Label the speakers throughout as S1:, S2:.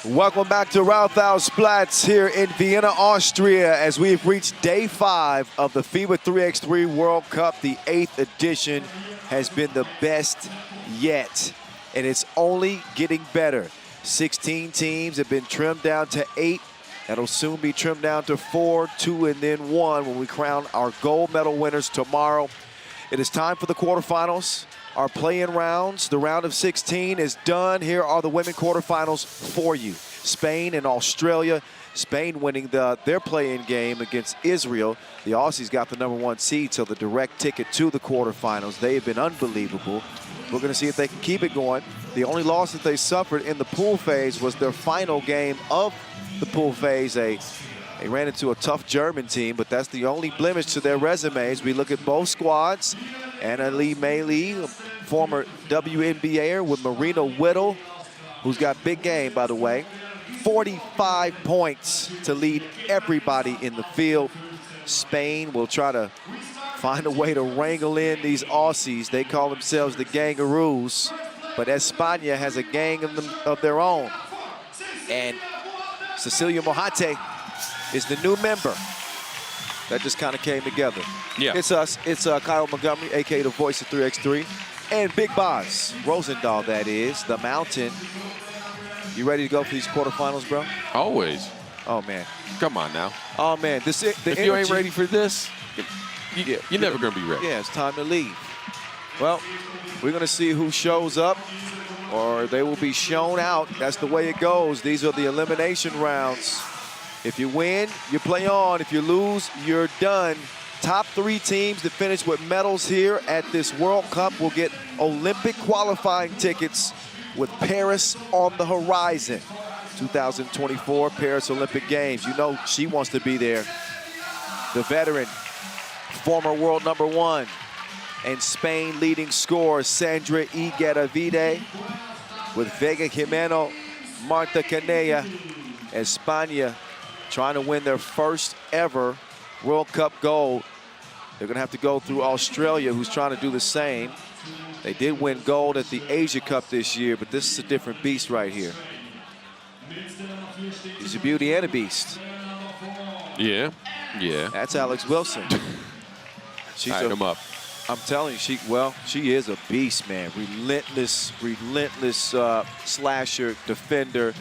S1: Welcome back to Rathausplatz here in Vienna, Austria, as we've reached day 5 of the FIBA 3x3 World Cup. The 8th edition has been the best yet, and it's only getting better. 16 teams have been trimmed down to 8. That'll soon be trimmed down to 4, 2, and then 1 when we crown our gold medal winners tomorrow. It is time for the quarterfinals. Our play-in rounds, the round of 16 is done. Here are the women quarterfinals for you. Spain and Australia. Spain winning their play-in game against Israel. The Aussies got the #1 seed, so the direct ticket to the quarterfinals. They have been unbelievable. We're going to see if they can keep it going. The only loss that they suffered in the pool phase was their final game of the pool phase. They ran into a tough German team, but that's the only blemish to their resumes. We look at both squads. Anna Lee Meili, former WNBAer with Marina Whittle, who's got big game, by the way. 45 points to lead everybody in the field. Spain will try to find a way to wrangle in these Aussies. They call themselves the Gangaroos, but España has a gang of their own. And Cecilia Mohate is the new member. That just kind of came together.
S2: Yeah.
S1: It's us. It's Kyle Montgomery, a.k.a. the voice of 3x3. And Big Boz, Rosendahl, that is, the Mountain. You ready to go for these quarterfinals, bro?
S2: Always.
S1: Oh, man.
S2: Come on now.
S1: Oh, man.
S2: If you ain't ready for this, you're never going to be ready.
S1: Yeah, it's time to leave. Well, we're going to see who shows up, or they will be shown out. That's the way it goes. These are the elimination rounds. If you win, you play on. If you lose, you're done. Top 3 teams that finish with medals here at this World Cup will get Olympic qualifying tickets with Paris on the horizon. 2024 Paris Olympic Games. You know she wants to be there. The veteran, former world #1, and Spain leading scorer Sandra Igueravide with Vega Jimeno, Marta Canella, España trying to win their first ever World Cup gold. They're going to have to go through Australia, who's trying to do the same. They did win gold at the Asia Cup this year, but this is a different beast right here. He's a beauty and a beast.
S2: Yeah, yeah.
S1: That's Alex Wilson.
S2: Tied him up.
S1: I'm telling you, she is a beast, man. Relentless slasher, defender.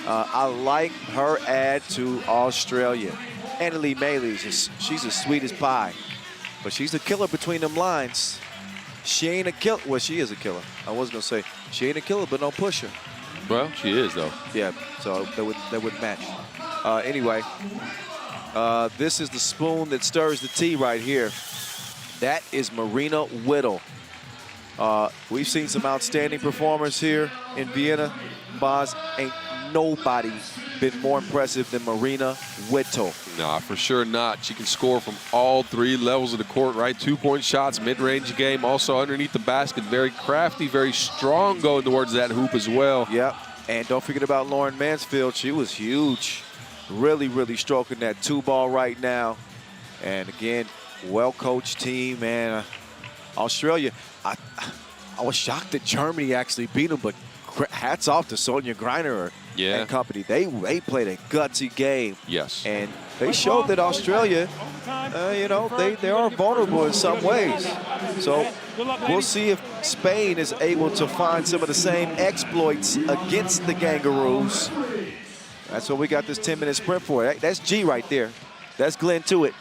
S1: I like her add to Australia. Anna Lee Meili, she's as sweet as pie. But she's a killer between them lines. She ain't a killer. Well, she is a killer. I was going to say, she ain't a killer, but don't push her.
S2: Well, she is, though.
S1: Yeah, so that would match. Anyway, this is the spoon that stirs the tea right here. That is Marina Whittle. We've seen some outstanding performers here in Vienna. Boz, ain't nobody been more impressive than Marina Whittle.
S2: Nah, for sure not. She can score from all 3 levels of the court, right? 2-point shots, mid-range game, also underneath the basket. Very crafty, very strong going towards that hoop as well.
S1: Yep, and don't forget about Lauren Mansfield. She was huge. Really, really stroking that 2-ball right now. And again, well-coached team, man. Australia, I was shocked that Germany actually beat them, but hats off to Sonia Greiner and company. They played a gutsy game.
S2: Yes.
S1: And they showed that Australia, you know, they are vulnerable in some ways. So we'll see if Spain is able to find some of the same exploits against the Gangaroos. That's what we got this 10-minute sprint for. That's G right there. That's Glenn Tuitt.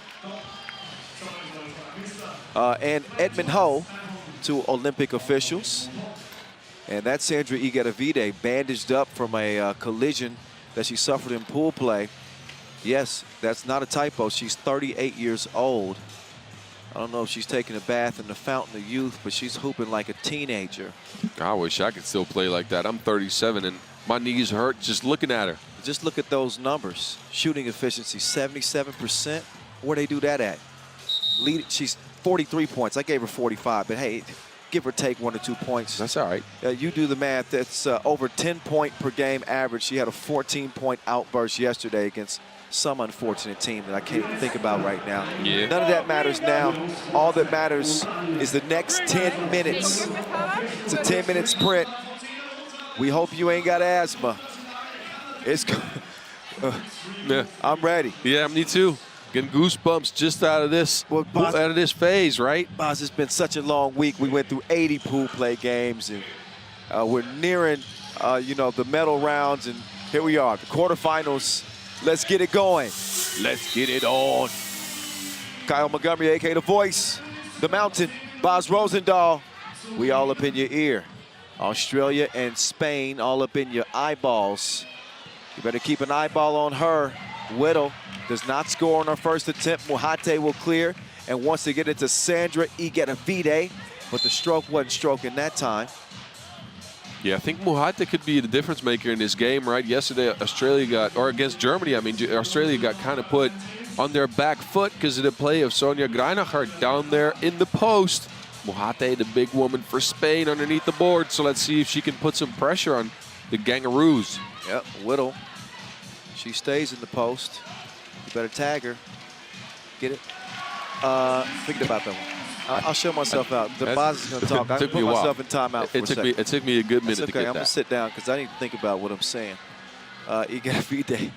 S1: And Edmund Ho to Olympic officials. And that's Sandra Igueravide, bandaged up from a collision that she suffered in pool play. Yes, that's not a typo. She's 38 years old. I don't know if she's taking a bath in the fountain of youth, but she's hooping like a teenager.
S2: I wish I could still play like that. I'm 37, and my knees hurt just looking at her.
S1: Just look at those numbers. Shooting efficiency, 77%. Where'd they do that at? She's 43 points. I gave her 45, but hey, give or take 1 or 2 points.
S2: That's all right.
S1: You do the math. That's over 10-point per game average. She had a 14-point outburst yesterday against some unfortunate team that I can't even think about right now.
S2: Yeah.
S1: None of that matters now. All that matters is the next 10 minutes. It's a 10-minute sprint. We hope you ain't got asthma. It's
S2: Yeah.
S1: I'm ready.
S2: Yeah, me too. Getting goosebumps just out of this phase, right?
S1: Boz, it's been such a long week. We went through 80 pool play games, and we're nearing, the medal rounds, and here we are, the quarterfinals. Let's get it going. Let's get it on. Kyle Montgomery, a.k.a. The Voice, The Mountain, Boz Rosendahl. We all up in your ear. Australia and Spain all up in your eyeballs. You better keep an eyeball on her. Whittle does not score on her first attempt. Mohate will clear and wants to get it to Sandra Igedavide, but the stroke wasn't stroking that time.
S2: Yeah, I think Mohate could be the difference maker in this game, right? Yesterday, against Germany, Australia got kind of put on their back foot because of the play of Sonja Greinacher down there in the post. Mohate, the big woman for Spain, underneath the board. So let's see if she can put some pressure on the Gangaroos.
S1: Yep, Whittle. She stays in the post. You better tag her. Get it? Thinking about that one. I'll show myself out. The Boz is going to talk. I put myself in timeout for a second.
S2: It took me a good minute to get that.
S1: I'm going to sit down because I need to think about what I'm saying. Igedavide,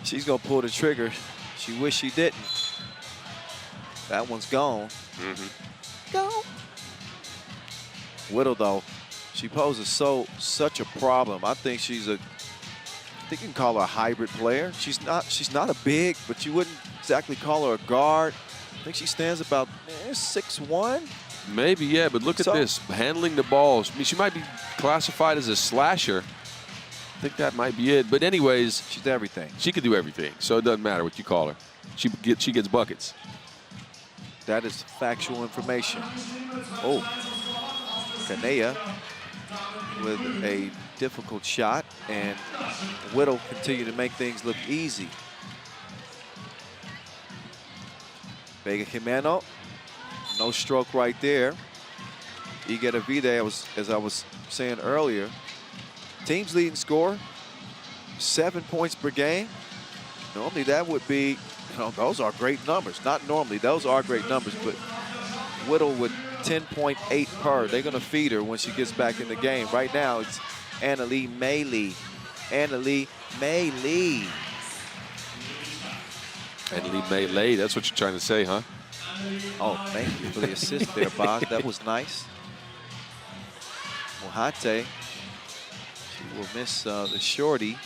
S1: she's going to pull the trigger. She wish she didn't. That one's gone. Go. Whittle, though, she poses such a problem. I think she's I think you can call her a hybrid player. She's not a big, but you wouldn't exactly call her a guard. I think she stands about 6'1".
S2: Maybe, yeah, but look at this. Handling the balls. I mean, she might be classified as a slasher. I think that might be it. But anyways,
S1: she's everything.
S2: She can do everything, so it doesn't matter what you call her. She gets buckets.
S1: That is factual information. Oh, Kanea with a difficult shot, and Whittle continue to make things look easy. Vega Jimeno, no stroke right there. Igedavide, as I was saying earlier, team's leading scorer, 7 points per game. Normally that would be, those are great numbers. Not normally, those are great numbers, but Whittle with 10.8 per. They're going to feed her when she gets back in the game. Right now, it's Annalie Mailey. Annalie Mailey.
S2: Annalie Mailey, that's what you're trying to say, huh?
S1: Oh, thank you for the assist there, Boz. That was nice. Mohate, she will miss the shorty.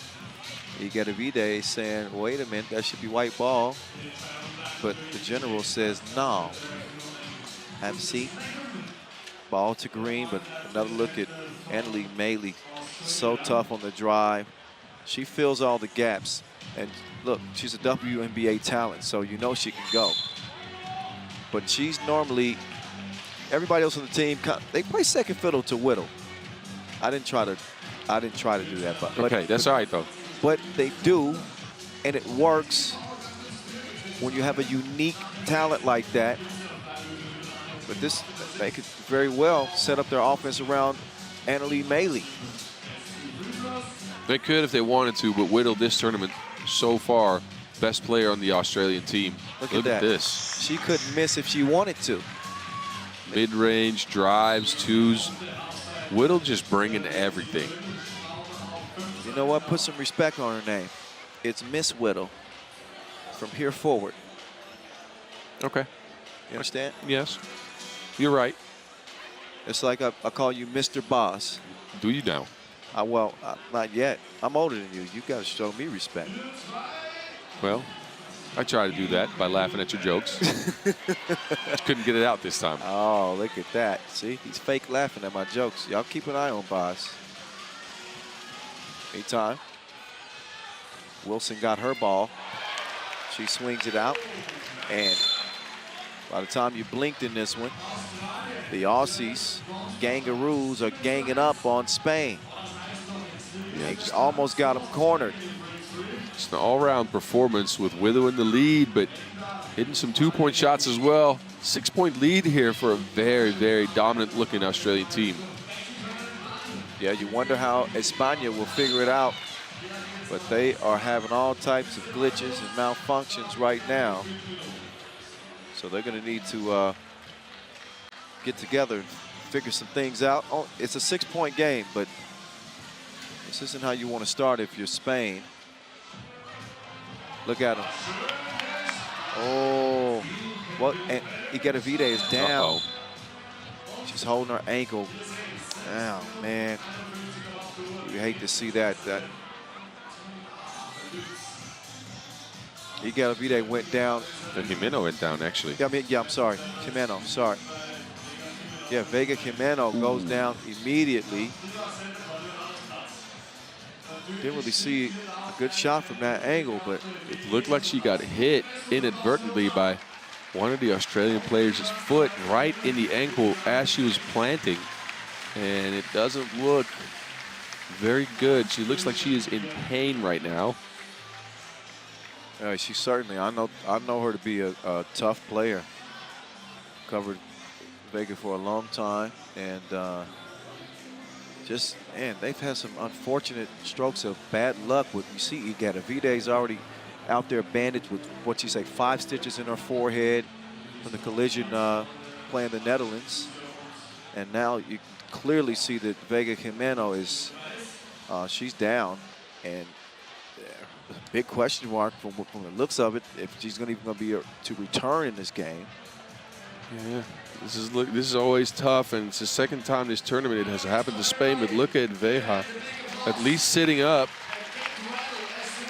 S1: Igedavide saying, wait a minute, that should be white ball. But the general says, no. Have a seat. Ball to green, but another look at Annalie Mailey. So tough on the drive. She fills all the gaps. And look, she's a WNBA talent, so you know she can go. But she's normally, everybody else on the team, they play second fiddle to Whittle. I didn't try to do that. But
S2: okay, that's all right, though.
S1: But they do, and it works when you have a unique talent like that. But they could very well set up their offense around Annalie Mailey.
S2: They could if they wanted to, but Whittle, this tournament, so far, best player on the Australian team.
S1: Look at this. She couldn't miss if she wanted to.
S2: Mid-range, drives, twos. Whittle just bringing everything.
S1: You know what? Put some respect on her name. It's Miss Whittle from here forward.
S2: Okay.
S1: You understand?
S2: Yes. You're right.
S1: It's like I call you Mr. Boss.
S2: Do you now?
S1: Well, not yet. I'm older than you. You got to show me respect.
S2: Well, I try to do that by laughing at your jokes. Couldn't get it out this time.
S1: Oh, look at that. See, he's fake laughing at my jokes. Y'all keep an eye on Boss. Anytime. Wilson got her ball. She swings it out. And by the time you blinked in this one, the Aussies, Gangaroos, are ganging up on Spain. Yeah, they almost got them cornered.
S2: It's an all-round performance with Whittle in the lead, but hitting some two-point shots as well. 6-point lead here for a very, very dominant-looking Australian team.
S1: Yeah, you wonder how España will figure it out, but they are having all types of glitches and malfunctions right now. So they're going to need to get together and figure some things out. Oh, it's a 6-point game, but This isn't how you want to start if you're Spain. Look at him. Oh, well, and Iguodavide is down. She's holding her ankle. Oh, man. You hate to see that. Iguodavide went down.
S2: And Jimeno went down, actually.
S1: Yeah, I'm sorry. Jimeno, sorry. Yeah, Vega Jimeno goes down immediately. Didn't really see a good shot from that angle, but
S2: it looked like she got hit inadvertently by one of the Australian players' foot right in the ankle as she was planting. And it doesn't look very good. She looks like she is in pain right now.
S1: She certainly, I know her to be a tough player. Covered Vega for a long time, and just, man, they've had some unfortunate strokes of bad luck. With, you see, Iguodavide's already out there bandaged with, what you say, 5 stitches in her forehead from the collision playing the Netherlands. And now you can clearly see that Vega Jimeno is, she's down, and big question mark from the looks of it if she's even going to be to return in this game.
S2: Yeah, this is always tough, and it's the second time this tournament it has happened to Spain. But look at Veja, at least sitting up.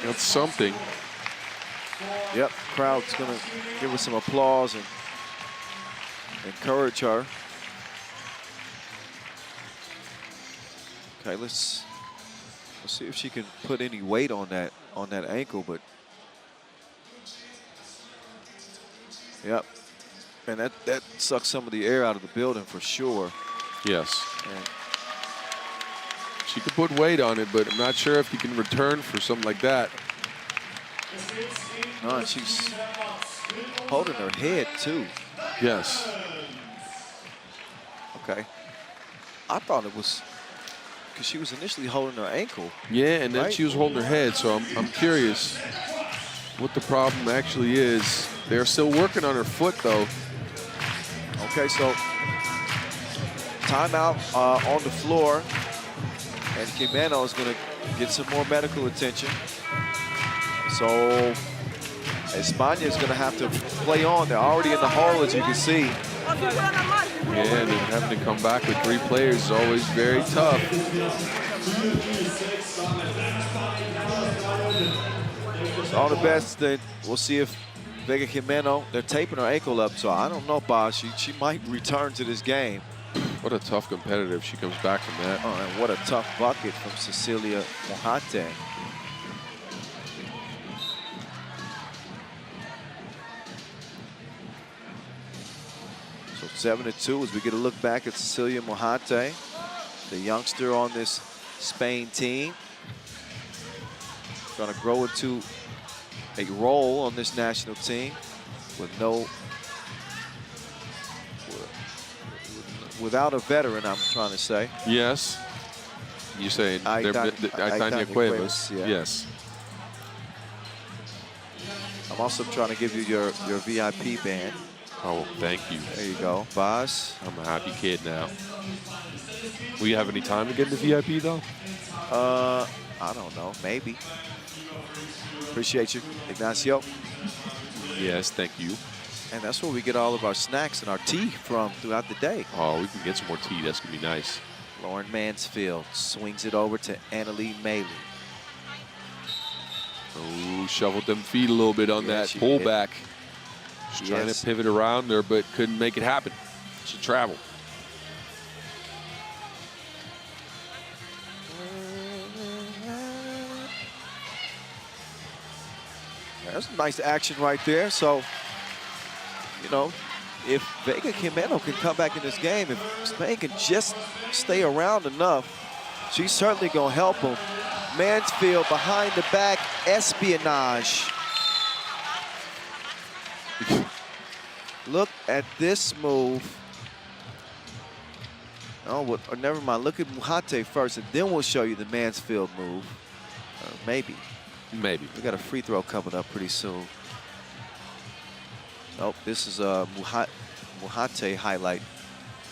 S2: That's something.
S1: Yep, crowd's going to give her some applause and encourage her. Okay, let's see if she can put any weight on that ankle, but yep. And that sucks some of the air out of the building for sure.
S2: Yes.
S1: And
S2: she could put weight on it, but I'm not sure if you can return for something like that.
S1: No, and she's holding her head too.
S2: Yes.
S1: Okay. I thought it was because she was initially holding her ankle.
S2: Yeah, and then
S1: right?
S2: she was holding her head, so I'm curious what the problem actually is. They're still working on her foot, though.
S1: Okay, so timeout on the floor, and Jimeno is going to get some more medical attention. So España is going to have to play on. They're already in the hole, as you can see.
S2: Yeah, and then having to come back with 3 players is always very tough.
S1: So all the best. Then we'll see if Vega Jimeno, they're taping her ankle up, so I don't know, Boz. She might return to this game.
S2: What a tough competitor if she comes back from that.
S1: Oh, and what a tough bucket from Cecilia Mojate. So 7-2 as we get a look back at Cecilia Mojate, the youngster on this Spain team. Trying to grow into a role on this national team without a veteran, I'm trying to say.
S2: Yes. You say Aitana Cuevas.
S1: Yeah.
S2: Yes.
S1: I'm also trying to give you your VIP band.
S2: Oh, thank you.
S1: There you go, Boz.
S2: I'm a happy kid now. Will you have any time to get in the VIP, though?
S1: I don't know, maybe. Appreciate you, Ignacio.
S2: Yes, thank you.
S1: And that's where we get all of our snacks and our tea from throughout the day.
S2: Oh, we can get some more tea. That's going to be nice.
S1: Lauren Mansfield swings it over to Annalie Maley.
S2: Oh, shoveled them feet a little bit on that pullback. She's trying to pivot around there, but couldn't make it happen. She traveled.
S1: There's some nice action right there. So, you know, if Vega Jimeno can come back in this game, if Spain can just stay around enough, she's certainly going to help them. Mansfield behind the back, espionage. Look at this move. Oh, never mind. Look at Mojate first, and then we'll show you the Mansfield move. Maybe.
S2: Maybe.
S1: We got a free throw coming up pretty soon. Oh, this is a Mojate highlight.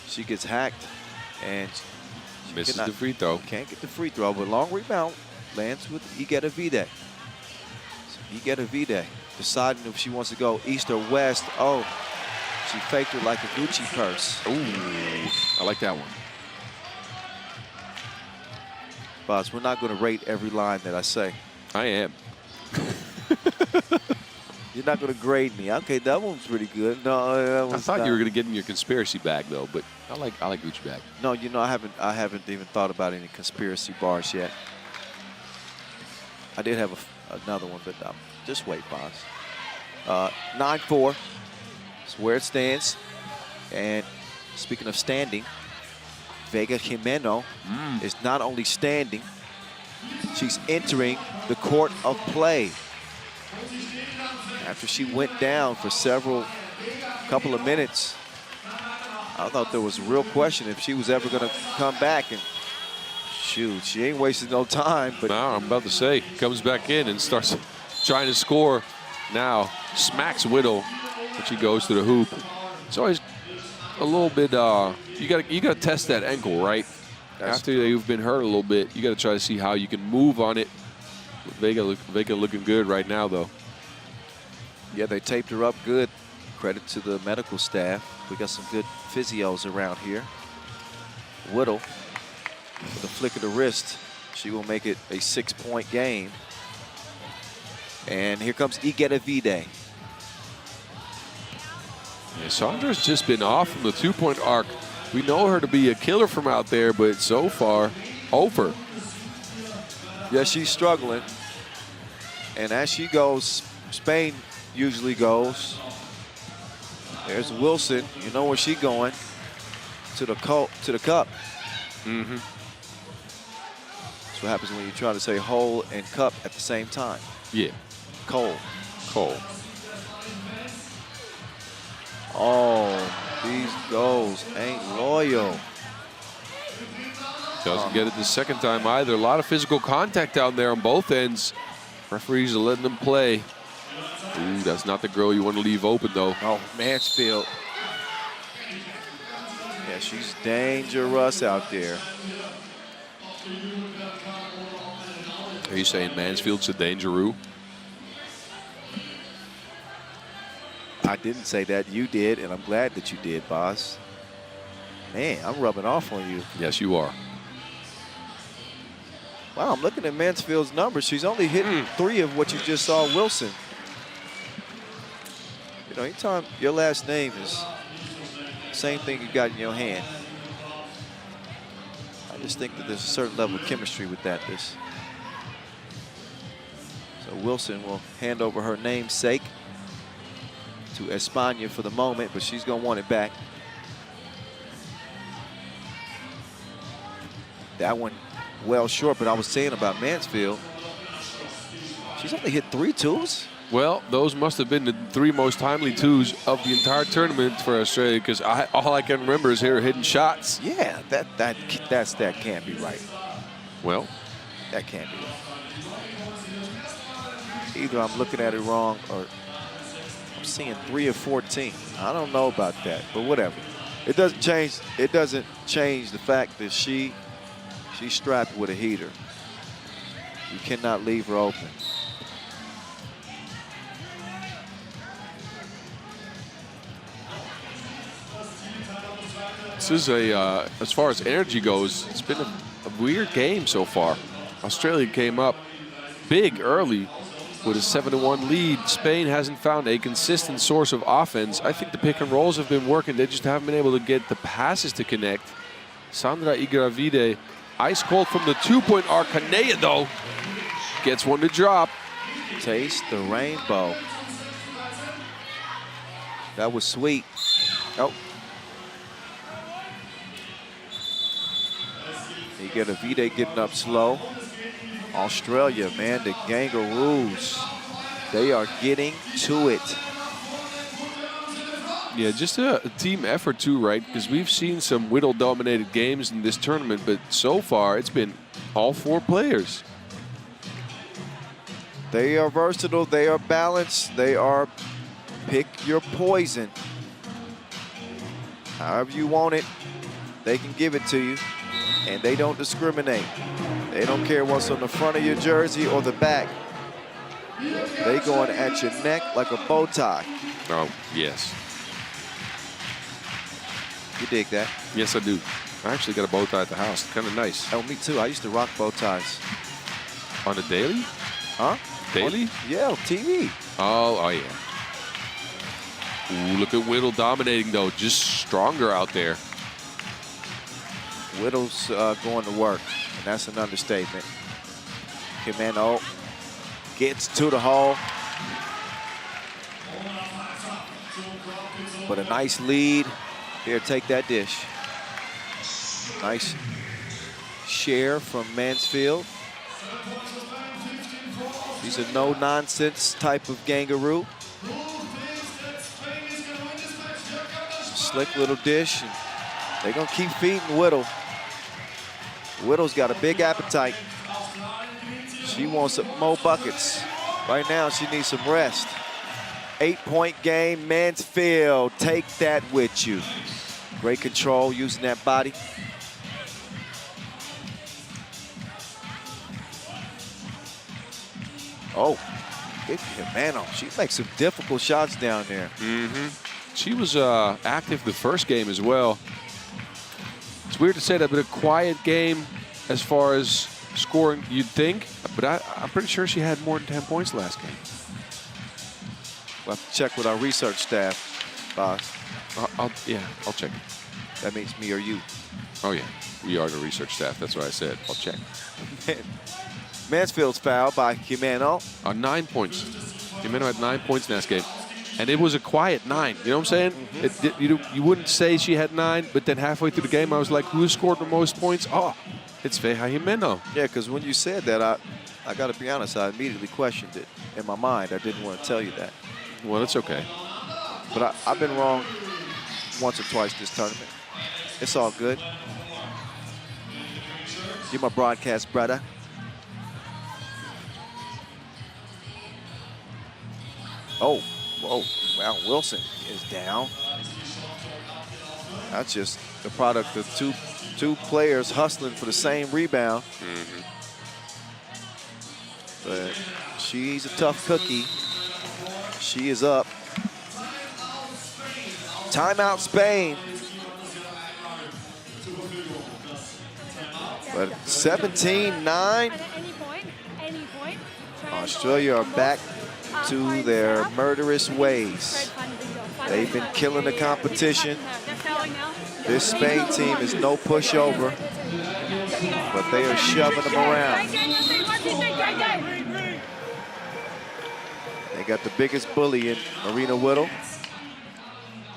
S1: She gets hacked, and
S2: Misses the free throw.
S1: Can't get the free throw, but long rebound lands with Igedavide. So Igedavide deciding if she wants to go east or west. Oh, she faked her like a Gucci purse.
S2: Ooh, I like that one.
S1: Boss, we're not going to rate every line that I say.
S2: I am.
S1: You're not going to grade me. Okay, that one's pretty good. No, that one's
S2: I thought
S1: not.
S2: you were going to get in your conspiracy bag though, but I like Gucci bag.
S1: No, you know, I haven't even thought about any conspiracy bars yet. I did have another one, but just wait, boss. 9-4 is where it stands. And speaking of standing, Vega Jimeno is not only standing, she's entering the court of play. After she went down for couple of minutes, I thought there was a real question if she was ever going to come back. And shoot, she ain't wasting no time. But
S2: now I'm about to say, comes back in and starts trying to score. Now smacks Whittle, but she goes to the hoop. It's always a little bit. You got to test that ankle, right? After you've been hurt a little bit, you got to try to see how you can move on it. Vega looking good right now, though.
S1: Yeah, they taped her up good. Credit to the medical staff. We got some good physios around here. Whittle, with a flick of the wrist, she will make it a 6-point game. And here comes Igedavide.
S2: Yeah, Sandra's just been off from the two-point arc. We know her to be a killer from out there, but so far, over.
S1: Yeah, she's struggling. And as she goes, Spain usually goes. There's Wilson. You know where she's going. To the cup.
S2: Mm-hmm.
S1: That's what happens when you try to say hole and cup at the same time.
S2: Yeah.
S1: Cole.
S2: Cole.
S1: Oh, these goals ain't loyal.
S2: Doesn't get it the second time either. A lot of physical contact down there on both ends. Referees are letting them play. Ooh, that's not the girl you want to leave open, though.
S1: Oh, Mansfield. Yeah, she's dangerous out there.
S2: Are you saying Mansfield's a dangeroo?
S1: I didn't say that. You did, and I'm glad that you did, boss. Man, I'm rubbing off on you.
S2: Yes, you are.
S1: Wow, I'm looking at Mansfield's numbers. She's only hitting 3 of what you just saw Wilson. You know, anytime your last name is the same thing you got in your hand, I just think that there's a certain level of chemistry with that. So Wilson will hand over her namesake to España for the moment, but she's going to want it back. That one well short, but I was saying about Mansfield, she's only hit 3 twos.
S2: Well, those must have been the 3 most timely twos of the entire tournament for Australia, because all I can remember is her hitting shots.
S1: Yeah, that can't be right.
S2: Well,
S1: that can't be right. Either I'm looking at it wrong or I'm seeing 3 of 14. I don't know about that, but whatever. It doesn't change. It doesn't change the fact that she's strapped with a heater. You cannot leave her open.
S2: this is as far as energy goes, it's been a weird game so far. Australia came up big early with a 7-1 lead. Spain hasn't found a consistent source of offense. I think the pick and rolls have been working. They just haven't been able to get the passes to connect. Sandra Igedavide, ice cold from the 2-point arc. Kanea, though, gets one to drop.
S1: Taste the rainbow. That was sweet. Oh. Igedavide getting up slow. Australia, man, the Kangaroos, they are getting to it.
S2: Yeah, just a team effort too, right? Because we've seen some Whittle-dominated games in this tournament, but so far it's been all 4 players.
S1: They are versatile, they are balanced, they are pick your poison. However you want it, they can give it to you. and they don't discriminate. They don't care what's on the front of your jersey or the back. They going at your neck like a bow tie.
S2: Oh, yes.
S1: You dig that?
S2: Yes, I do. I actually got a bow tie at the house. Kind of nice.
S1: Oh, me too. I used to rock bow ties.
S2: On a daily?
S1: Huh?
S2: Daily?
S1: Yeah, on TV.
S2: Oh, yeah. Ooh, look at Whittle dominating, though. Just stronger out there.
S1: Whittle's going to work, and that's an understatement. Jimeno gets to the hole. But a nice lead. Here, take that dish. Nice share from Mansfield. He's a no-nonsense type of gangaroo. Slick little dish. And they're going to keep feeding Whittle. Whittle's got a big appetite. She wants some more buckets. Right now, she needs some rest. 8-point game, Mansfield. Take that with you. Great control using that body. Oh, good Mano. She makes some difficult shots down there.
S2: She was active the first game as well. It's weird to say that, but a quiet game as far as scoring, you'd think. But I'm pretty sure she had more than 10 points last game.
S1: We'll have to check with our research staff, boss.
S2: I'll check.
S1: That means me or you.
S2: Oh, yeah. We are the research staff. That's what I said. I'll check.
S1: Mansfield's fouled by Jimeno.
S2: 9 points. Jimeno had 9 points in that game. And it was a quiet 9. You know what I'm saying? You wouldn't say she had 9, but then halfway through the game, I was like, who scored the most points? Oh, it's Veja Jimeno.
S1: Yeah, because when you said that, I got to be honest, I immediately questioned it in my mind. I didn't want to tell you that.
S2: Well, it's okay.
S1: But I've been wrong once or twice this tournament. It's all good. You're my broadcast brother. Oh, whoa, well, Wilson is down. That's just the product of two players hustling for the same rebound. But she's a tough cookie. She is up. Timeout Spain. But 17-9. Australia are back to their murderous ways. They've been killing the competition. This Spain team is no pushover, but they are shoving them around. They got the biggest bully in Marina Whittle.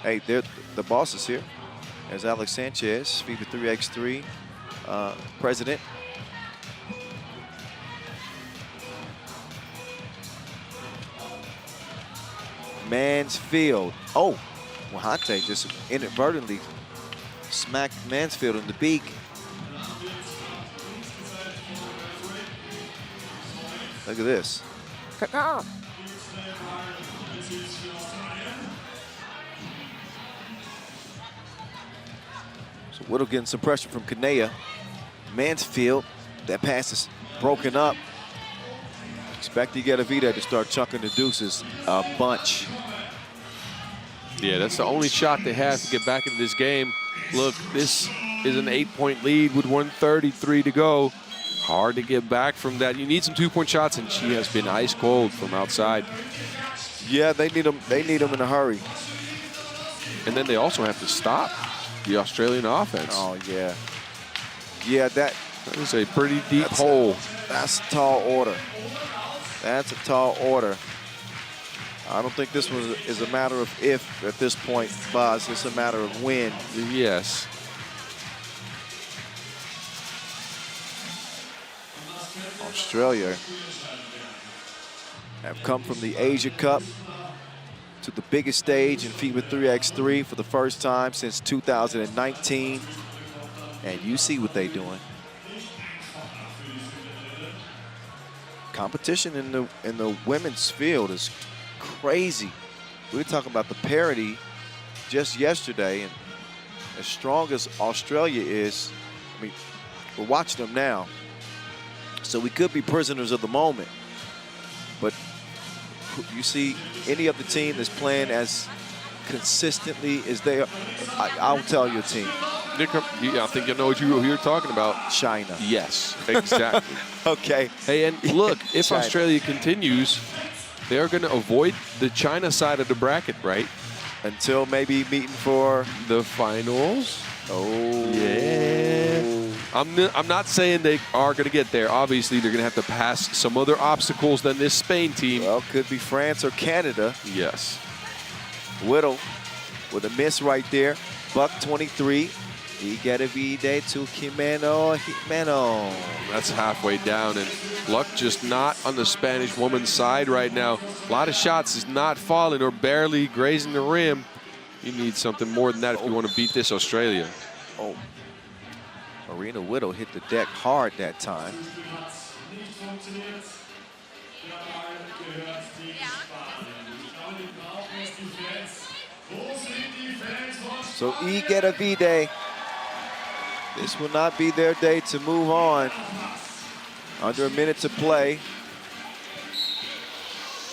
S1: Hey, the boss is here. There's Alex Sanchez, FIBA 3x3 president. Mansfield. Oh, Wahate just inadvertently smacked Mansfield in the beak. Look at this. So Whittle getting some pressure from Kanea. Mansfield, that pass is broken up. Expect Vida to start chucking the deuces a bunch.
S2: Yeah, that's the only shot they have to get back into this game. Look, this is an 8-point lead with 1:33 to go. Hard to get back from that. You need some 2-point shots, and she has been ice cold from outside.
S1: Yeah, they need them. They need them in a hurry.
S2: And then they also have to stop the Australian offense.
S1: Oh yeah, yeah. That
S2: is a pretty deep hole.
S1: That's a tall order. That's a tall order. I don't think this one is a matter of if at this point, Boz. It's a matter of when.
S2: Yes.
S1: Australia have come from the Asia Cup to the biggest stage in FIBA 3x3 for the first time since 2019. And you see what they're doing. Competition in the women's field is crazy. We were talking about the parity just yesterday, and as strong as Australia is, I mean, We're watching them now. So we could be prisoners of the moment. But you see any other team that's playing as consistently as they are, I'll tell you a team.
S2: Nick, I think you know who you're talking about.
S1: China.
S2: Yes, exactly.
S1: Okay.
S2: Hey, and look, if
S1: China.
S2: Australia continues, they're going to avoid the China side of the bracket, right?
S1: Until maybe meeting for
S2: the finals.
S1: Oh.
S2: Yeah. I'm not saying they are going to get there. Obviously, they're going to have to pass some other obstacles than this Spain team.
S1: Well, could be France or Canada.
S2: Yes.
S1: Whittle with a miss right there. Buck 23. Y get a V-Day to Jimeno.
S2: That's halfway down, and luck just not on the Spanish woman's side right now. A lot of shots is not falling or barely grazing the rim. You need something more than that if you want to beat this Australia.
S1: Oh. Marina Whittle hit the deck hard that time. So Y get a V-Day. This will not be their day to move on. Under a minute to play.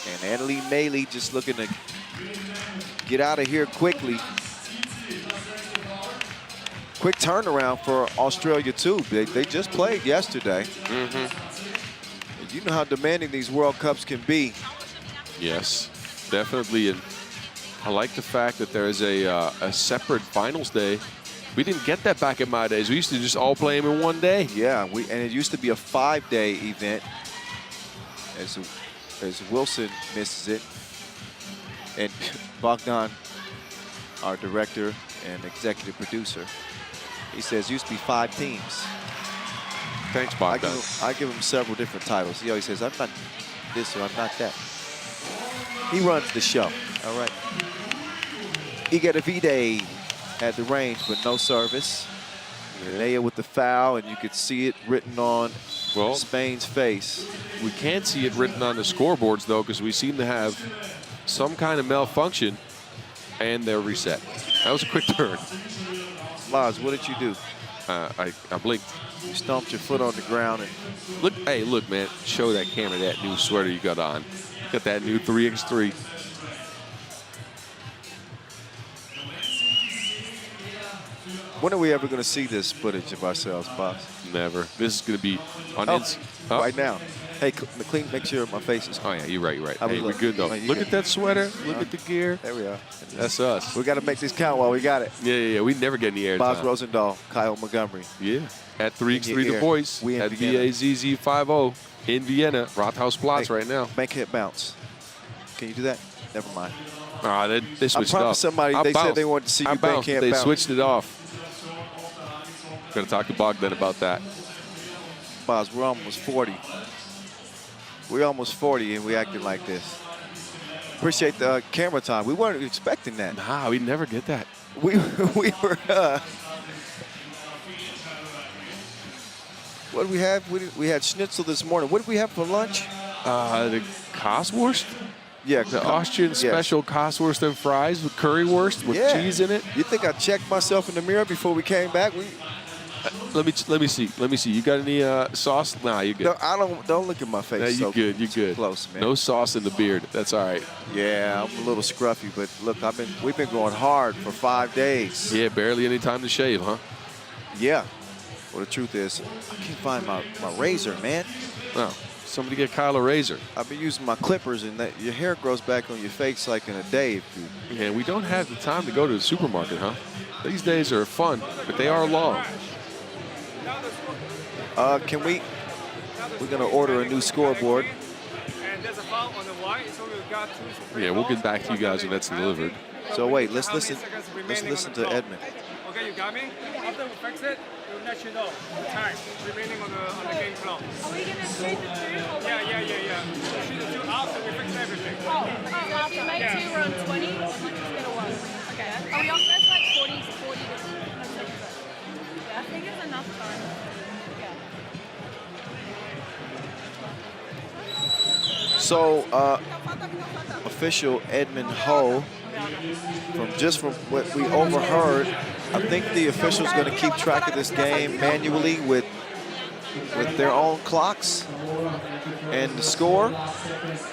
S1: And Annalise Maley just looking to get out of here quickly. Quick turnaround for Australia, too. They just played yesterday. And you know how demanding these World Cups can be.
S2: Yes, definitely. And I like the fact that there is a separate finals day. We didn't get that back in my days. We used to just all play them in one day.
S1: Yeah, and it used to be a 5-day event. As Wilson misses it. And Bogdan, our director and executive producer, he says used to be 5 teams.
S2: Thanks, Bogdan.
S1: I give him several different titles. He always says, I'm not this or I'm not that. He runs the show, all right. He got a V-Day at the range, but no service. Naya with the foul, and you could see it written on Spain's face.
S2: We can't see it written on the scoreboards, though, because we seem to have some kind of malfunction, and they're reset. That was a quick turn.
S1: Lars, what did you do?
S2: I blinked.
S1: You stomped your foot on the ground. And
S2: look, hey, look, man. Show that camera that new sweater you got on. Got that new 3x3.
S1: When are we ever going to see this footage of ourselves, boss?
S2: Never. This is going to be on
S1: right now. Hey, McLean, make sure my face is.
S2: Oh, yeah, you're right, you're right.
S1: Hey,
S2: we're good, though. Look at that sweater. Look at the gear.
S1: There we are.
S2: That's us.
S1: We got to make this count while we got it.
S2: Yeah. We never get any air
S1: Boz
S2: time.
S1: Rosendahl, Kyle Montgomery.
S2: Yeah. At 3x3 The Voice.
S1: We
S2: at BAZZ50 in Vienna. Rathausplatz right now.
S1: Make it bounce. Can you do that? Never mind.
S2: They switched it off.
S1: Somebody, they said they wanted to see you
S2: bounce. They
S1: bounce.
S2: switched it off. Going to talk to Bogdan about that.
S1: Boz, we're almost 40. We're almost 40 and we acting like this. Appreciate the camera time. We weren't expecting that.
S2: Nah, we never get that.
S1: We were. What did we have? We had schnitzel this morning. What did we have for lunch?
S2: The Koswurst.
S1: Yeah,
S2: the Austrian special Koswurst and fries with currywurst with cheese in it.
S1: You think I checked myself in the mirror before we came back?
S2: Let me see. You got any sauce? Nah, you're good.
S1: No, don't look at my face.
S2: Nah, you're good.
S1: Close, man.
S2: No sauce in the beard. That's all right.
S1: Yeah, I'm a little scruffy, but look, we've been going hard for 5 days.
S2: Yeah, barely any time to shave, huh?
S1: Yeah. Well, the truth is, I can't find my razor, man.
S2: Oh, somebody get Kyle a razor.
S1: I've been using my clippers, and your hair grows back on your face like in a day.
S2: Yeah, we don't have the time to go to the supermarket, huh? These days are fun, but they are long.
S1: We're going to order a new scoreboard.
S2: Yeah, we'll get back to you guys when that's delivered.
S1: So wait, let's listen to Edmund.
S3: Okay, you got me? After we fix it, we'll let you know the time remaining on the game clock.
S4: Are we going to shoot the 2?
S3: Yeah. We'll shoot the 2 after we fix everything.
S4: After you make 2, we're on 20. How much is going to work? Okay. Are we on first like 40 to 40? I think it's enough time.
S1: So, official Edmund Ho, from what we overheard, I think the official's going to keep track of this game manually with their own clocks and the score?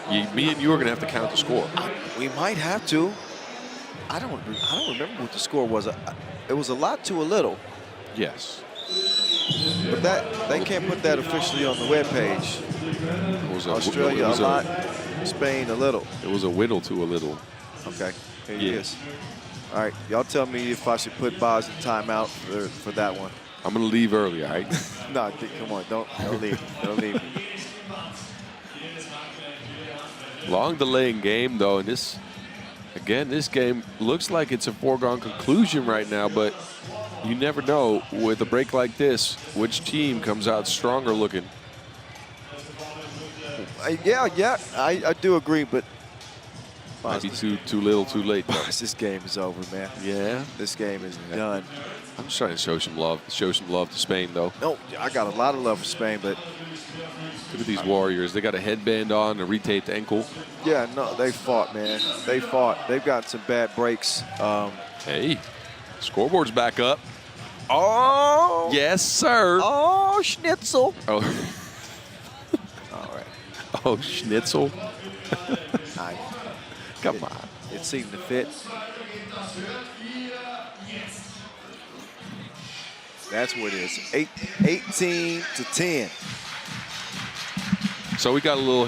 S2: Me and you are going to have to count the score.
S1: We might have to. I don't remember what the score was. It was a lot to a little.
S2: Yes.
S1: But they can't put that officially on the webpage. Australia a lot, Spain a little.
S2: It was a whittle to a little.
S1: Okay, here it is. All right, y'all tell me if I should put Boz in timeout for that one.
S2: I'm going to leave early, all right?
S1: No, come on, don't leave. Don't leave.
S2: Long delaying game, though, and this game looks like it's a foregone conclusion right now, but you never know with a break like this which team comes out stronger looking.
S1: Yeah, I do agree, but
S2: might be too little, too late.
S1: This game is over, man.
S2: Yeah,
S1: this game is done.
S2: I'm just trying to show some love. Show some love to Spain, though.
S1: No, I got a lot of love for Spain, but
S2: look at these Warriors. They got a headband on, a retaped ankle.
S1: Yeah, no, they fought, man. They fought. They've got some bad breaks.
S2: Hey, scoreboard's back up.
S1: Oh,
S2: yes, sir.
S1: Oh, Schnitzel.
S2: Oh,
S1: all right.
S2: Oh, Schnitzel. Come on.
S1: It seemed to fit. That's what it is. 18-10.
S2: So we got a little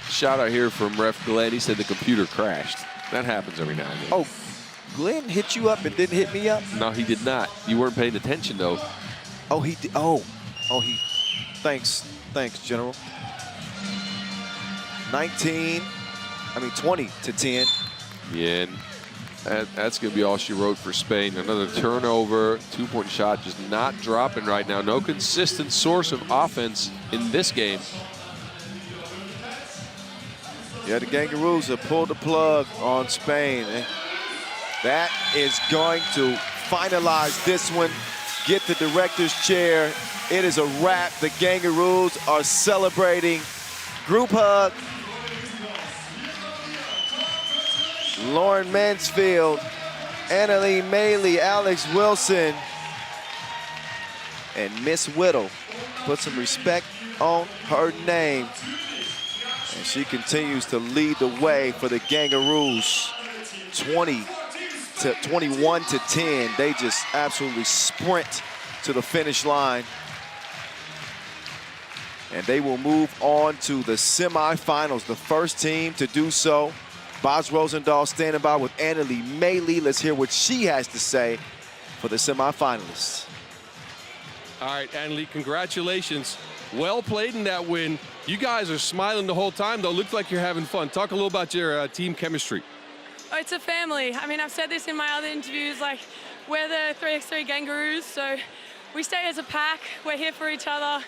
S2: shout out here from Ref Glenn. He said the computer crashed. That happens every now and then.
S1: Oh, Glenn hit you up and didn't hit me up?
S2: No, he did not. You weren't paying attention though.
S1: Oh, he did. Oh, he. Thanks, General. 20-10.
S2: Yeah, and that's going to be all she wrote for Spain. Another turnover, 2-point shot, just not dropping right now. No consistent source of offense in this game.
S1: Yeah, the Kangaroos have pulled the plug on Spain. That is going to finalize this one, get the director's chair. It is a wrap. The Kangaroos are celebrating. Group hug. Lauren Mansfield, Annalie Maley, Alex Wilson, and Miss Whittle. Put some respect on her name. And she continues to lead the way for the Kangaroos. 21-10. They just absolutely sprint to the finish line. And they will move on to the semifinals. The first team to do so. Boz Rosendahl standing by with Annalie Maley. Let's hear what she has to say for the semifinalists.
S5: All right, Annalie, congratulations. Well played in that win. You guys are smiling the whole time, though. Looks like you're having fun. Talk a little about your team chemistry.
S4: Oh, it's a family. I mean, I've said this in my other interviews, like, we're the 3x3 Kangaroos, so we stay as a pack. We're here for each other.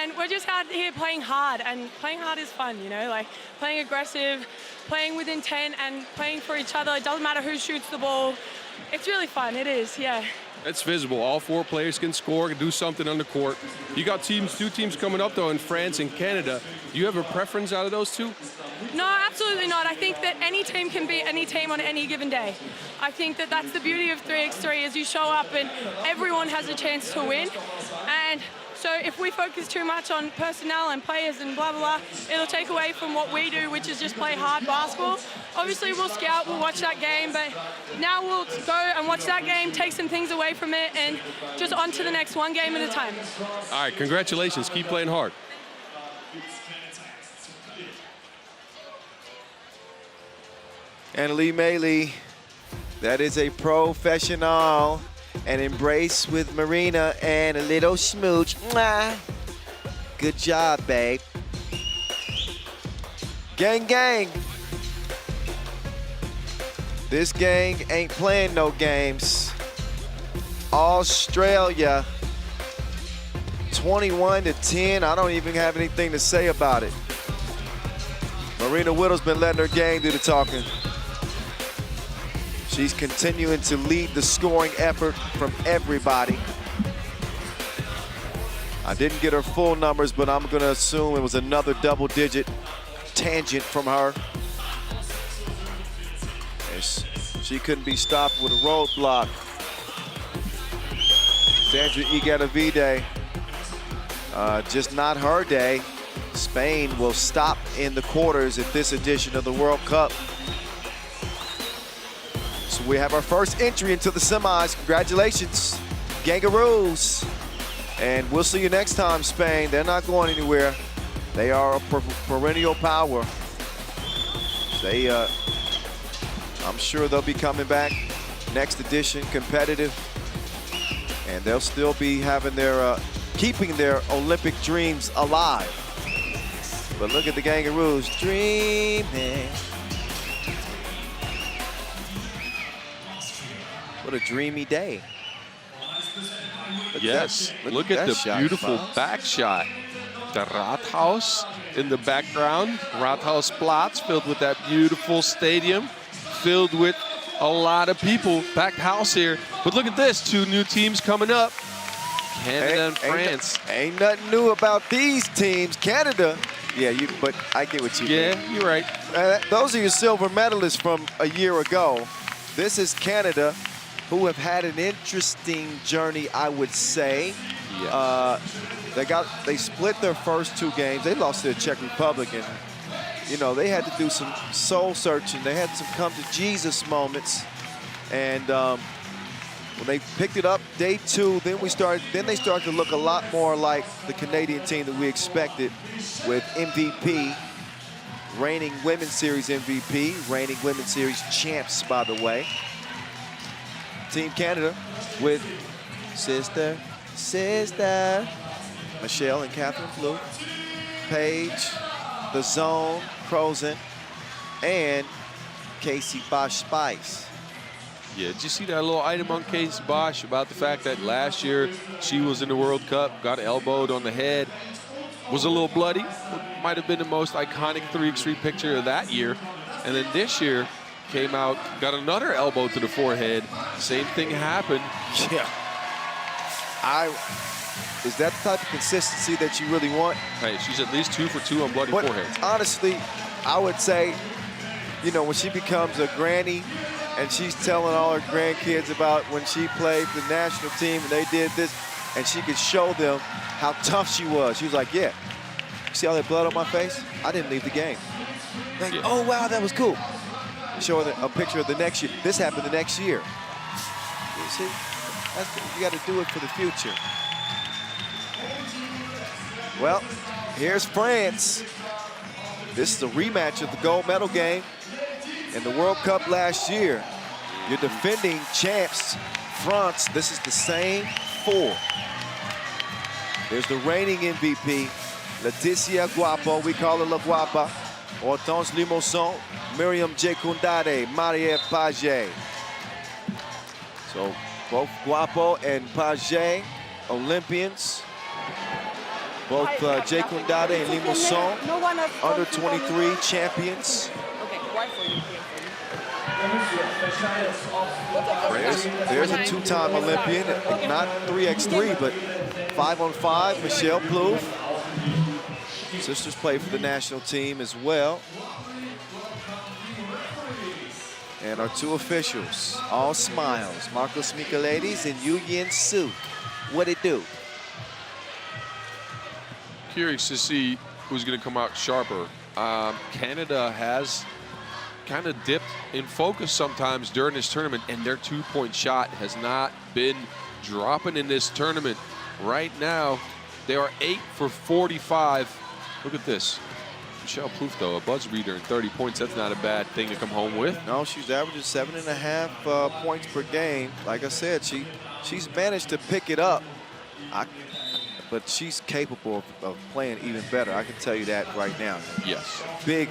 S4: And we're just out here playing hard, and playing hard is fun, you know, like playing aggressive, playing with intent, and playing for each other. It doesn't matter who shoots the ball. It's really fun, it is, yeah.
S5: It's visible. All four players can score, can do something on the court. You got two teams coming up, though, in France and Canada. Do you have a preference out of those two?
S4: No, absolutely not. I think that any team can beat any team on any given day. I think that that's the beauty of 3x3 is you show up and everyone has a chance to win. And so if we focus too much on personnel and players and blah, blah, blah, it'll take away from what we do, which is just play hard basketball. Obviously, we'll scout, we'll watch that game, but now we'll go and watch that game, take some things away from it, and just on to the next one game at a time.
S5: All right, congratulations. Keep playing hard.
S1: Annalie Maley, that is a professional. An embrace with Marina and a little smooch. Mwah. Good job, babe. Gang, gang. This gang ain't playing no games. Australia, 21-10. I don't even have anything to say about it. Marina Whittle's been letting her gang do the talking. She's continuing to lead the scoring effort from everybody. I didn't get her full numbers, but I'm gonna assume it was another double-digit tangent from her. And she couldn't be stopped with a roadblock. Sandra Igatavide, Just not her day. Spain will stop in the quarters at this edition of the World Cup. So we have our first entry into the semis. Congratulations, Gangaroos. And we'll see you next time, Spain. They're not going anywhere. They are a perennial power. I'm sure they'll be coming back next edition, competitive. And they'll still be having their, keeping their Olympic dreams alive. But look at the Gangaroos dreaming. What a dreamy day.
S2: Yes, look at the beautiful back shot. The Rathaus in the background. Rathausplatz filled with that beautiful stadium, filled with a lot of people. Packed house here. But look at this, 2 new teams coming up. Canada and France.
S1: Ain't nothing new about these teams. Canada, but I get what you mean.
S2: Yeah, you're right.
S1: Those are your silver medalists from a year ago. This is Canada, who have had an interesting journey, I would say.
S2: Yeah.
S1: They split their first 2 games. They lost to the Czech Republic, and they had to do some soul searching. They had some come to Jesus moments, and when they picked it up day 2, then they started to look a lot more like the Canadian team that we expected, with MVP, reigning Women's Series MVP, reigning Women's Series champs, by the way. Team Canada with sister, Michelle and Catherine Plouffe, Paige, The Zone, Crozen, and Casey Bosch-Spice.
S2: Yeah, did you see that little item on Casey Bosch about the fact that last year she was in the World Cup, got elbowed on the head, was a little bloody, might have been the most iconic 3x3 picture of that year, and then this year came out, got another elbow to the forehead. Same thing happened.
S1: Yeah. Is that the type of consistency that you really want?
S2: Hey, she's at least 2 for 2 on bloody foreheads.
S1: Honestly, I would say, when she becomes a granny and she's telling all her grandkids about when she played for the national team and they did this, and she could show them how tough she was. She was like, yeah, see all that blood on my face? I didn't leave the game. Like, yeah. Oh, wow, that was cool. Show her a picture of the next year. This happened the next year. You see? You got to do it for the future. Well, here's France. This is a rematch of the gold medal game in the World Cup last year. Your defending champs, France. This is the same 4. There's the reigning MVP, Laetitia Guapo. We call her La Guapa. Hortense Limousin, Miriam Jekundade, Marie Page. So both Guapo and Page, Olympians. Both Jekundade and Limousin, under 23 champions. There's a 2-time Olympian, not 3x3, but 5-on-5, Michelle Plouffe. Sisters play for the national team as well. And our 2 officials, all smiles, Marcos Michaelides and Yu Yin Su. What it do?
S2: Curious to see who's going to come out sharper. Canada has kind of dipped in focus sometimes during this tournament, and their 2-point shot has not been dropping in this tournament. Right now, they are 8 for 45. Look at this. Michelle Plouffe, though, a buzz beater and 30 points. That's not a bad thing to come home with.
S1: No, she's averaging 7.5 points per game. Like I said, she's managed to pick it up. But she's capable of playing even better. I can tell you that right now.
S2: Yes.
S1: Big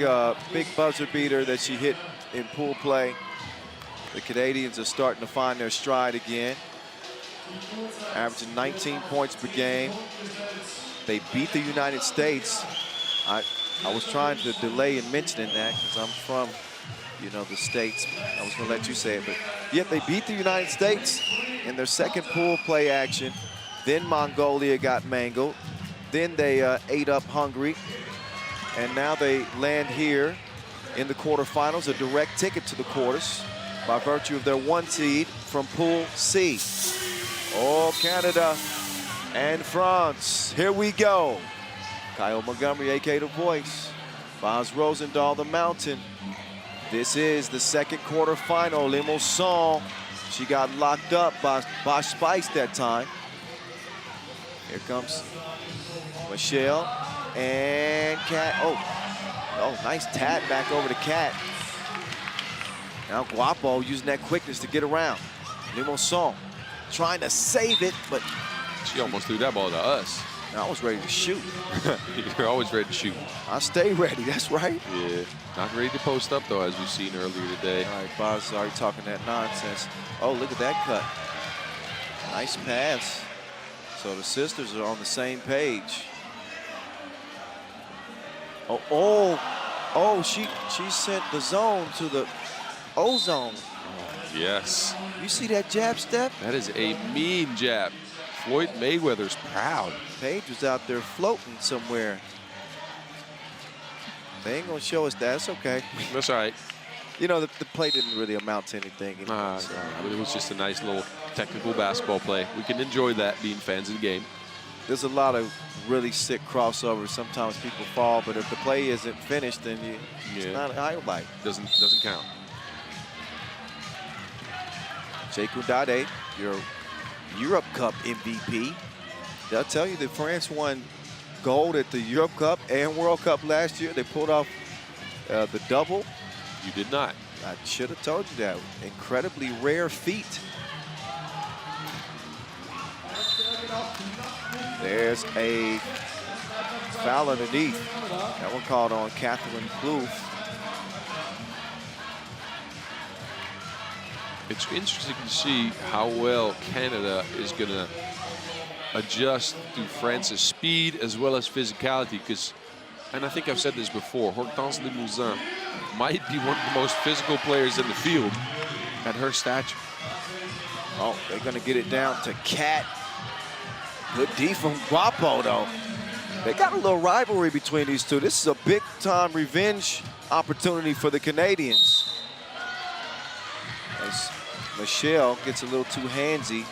S1: buzzer beater that she hit in pool play. The Canadians are starting to find their stride again. Averaging 19 points per game. They beat the United States. I was trying to delay in mentioning that because I'm from, the States. I was going to let you say it, but yet they beat the United States in their second pool play action. Then Mongolia got mangled. Then they ate up Hungary. And now they land here in the quarterfinals, a direct ticket to the quarters by virtue of their 1 seed from Pool C. Oh, Canada. And France, here we go. Kyle Montgomery, a.k.a. The Voice. Boz Rosendahl, the Mountain. This is the second quarterfinal. Limousin, she got locked up by Bosch Spice that time. Here comes Michelle and Kat. Oh, nice tat back over to Kat. Now Guapo using that quickness to get around. Limousin trying to save it, but
S2: She almost threw that ball to us.
S1: I was ready to shoot.
S2: You're always ready to shoot.
S1: I stay ready, that's right.
S2: Yeah, not ready to post up though, as we've seen earlier today.
S1: All right, Boz is already talking that nonsense. Oh, look at that cut. Nice pass. So the sisters are on the same page. Oh, she sent the zone to the O zone.
S2: Yes.
S1: You see that jab step?
S2: That is a mean jab. Floyd Mayweather's proud.
S1: Paige was out there floating somewhere. They ain't gonna show us that. That's okay.
S2: That's all right.
S1: You know, the play didn't really amount to anything. Anyway, so.
S2: But it was just a nice little technical basketball play. We can enjoy that being fans of the game.
S1: There's a lot of really sick crossovers. Sometimes people fall, but if the play isn't finished, then it's not a highlight.
S2: Doesn't count.
S1: Jay Kundade, your Europe Cup MVP. They'll tell you that France won gold at the Europe Cup and World Cup last year. They pulled off the double.
S2: You did not.
S1: I should have told you that. Incredibly rare feat. There's a foul underneath. That one called on Catherine Plouffe.
S2: It's interesting to see how well Canada is going to adjust to France's speed as well as physicality, because, and I think I've said this before, Hortense Limousin might be one of the most physical players in the field at her stature.
S1: Oh, they're going to get it down to Kat. Good D from Guapo, though. They got a little rivalry between these two. This is a big-time revenge opportunity for the Canadians. As Michelle gets a little too handsy,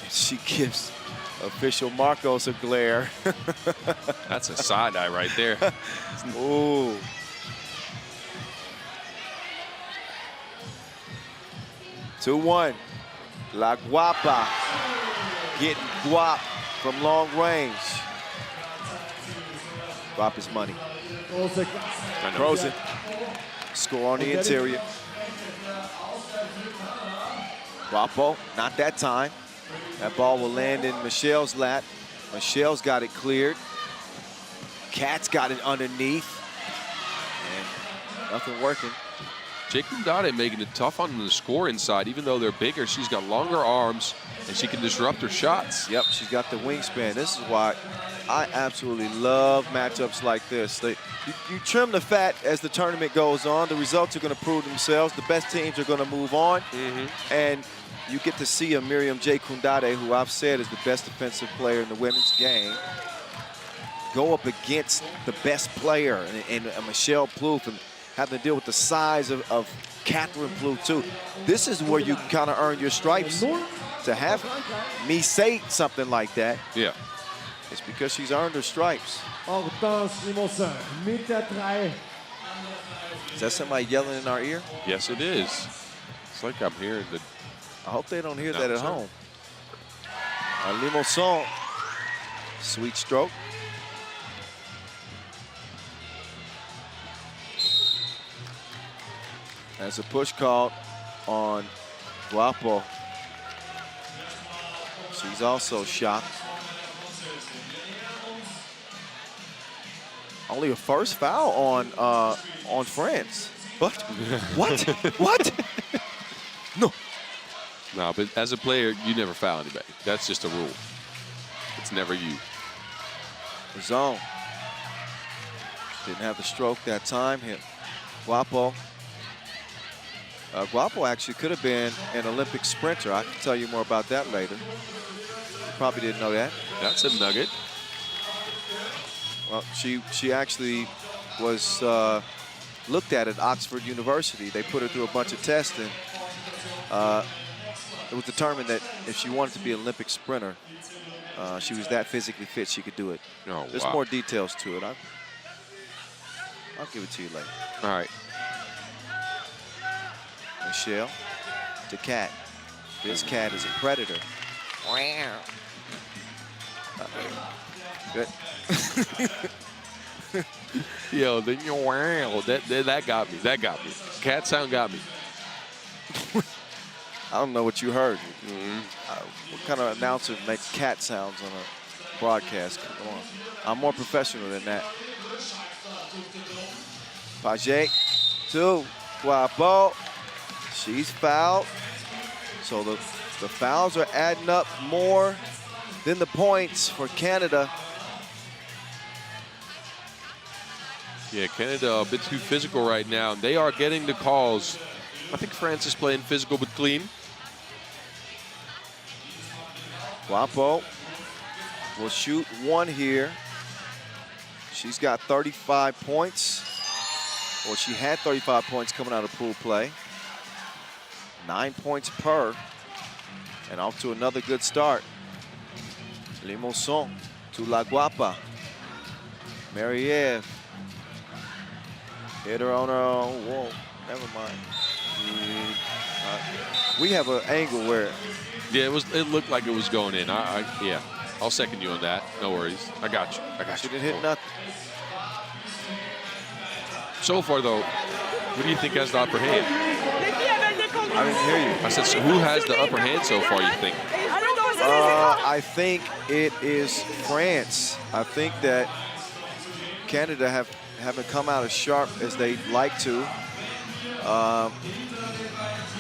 S1: she gives official Marcos a glare.
S2: That's a side eye right there.
S1: Ooh. Two-1. La Guapa getting guap from long range. Guapa's money. Frozen. Score on the interior. Guapo, not that time. That ball will land in Michelle's lap. Michelle's got it cleared. Kat's got it underneath. And nothing working.
S2: Jake Kundade making it tough on them to score inside. Even though they're bigger, she's got longer arms and she can disrupt her shots.
S1: Yep, she's got the wingspan. This is why I absolutely love matchups like this. You trim the fat as the tournament goes on. The results are going to prove themselves. The best teams are going to move on. And you get to see a Miriam J. Kundade, who I've said is the best defensive player in the women's game, go up against the best player in Michelle Plouffe and have to deal with the size of Catherine Plouffe, too. This is where you kind of earn your stripes. To have me say something like that,
S2: yeah,
S1: it's because she's earned her stripes.
S6: Hortense Limousin mit der 3.
S1: Is that somebody yelling in our ear?
S2: Yes, it is. It's like I'm hearing the...
S1: I hope they don't hear that at home. Limousin, sweet stroke. There's a push called on Guapo. She's also shocked. Only a first foul on France. What? What? What? No.
S2: No, but as a player, you never foul anybody. That's just a rule. It's never you.
S1: Zone. Didn't have the stroke that time. Hit Guapo. Guapo actually could have been an Olympic sprinter. I can tell you more about that later. You probably didn't know that.
S2: That's a nugget.
S1: Well, she actually was looked at Oxford University. They put her through a bunch of tests, and it was determined that if she wanted to be an Olympic sprinter, She was that physically fit, she could do it.
S2: Oh,
S1: There's
S2: wow.
S1: more details to it. I'll give it to you later.
S2: All right.
S1: Michelle to Cat. This Cat is a predator. Good.
S2: Yo, wow, that got me. That got me. Cat sound got me.
S1: I don't know what you heard. What kind of announcer makes cat sounds on a broadcast? Come on. I'm more professional than that. Page to Guapo. She's fouled. So the fouls are adding up more than the points for Canada.
S2: Yeah, Canada a bit too physical right now. They are getting the calls. I think France is playing physical but clean.
S1: Guapo will shoot one here. She's got 35 points. Well, she had 35 points coming out of pool play. 9 points per. And off to another good start. Limousin to La Guapa. Marie-Eve. Hit her on her own. Whoa, never mind. We have an angle where.
S2: Yeah, it looked like it was going in. Yeah, I'll second you on that. No worries. I got you.
S1: She didn't hit nothing.
S2: So far, though, who do you think has the upper hand?
S1: I didn't hear you.
S2: I said, so who has the upper hand so far, you think?
S1: I think it is France. I think that Canada haven't come out as sharp as they'd like to.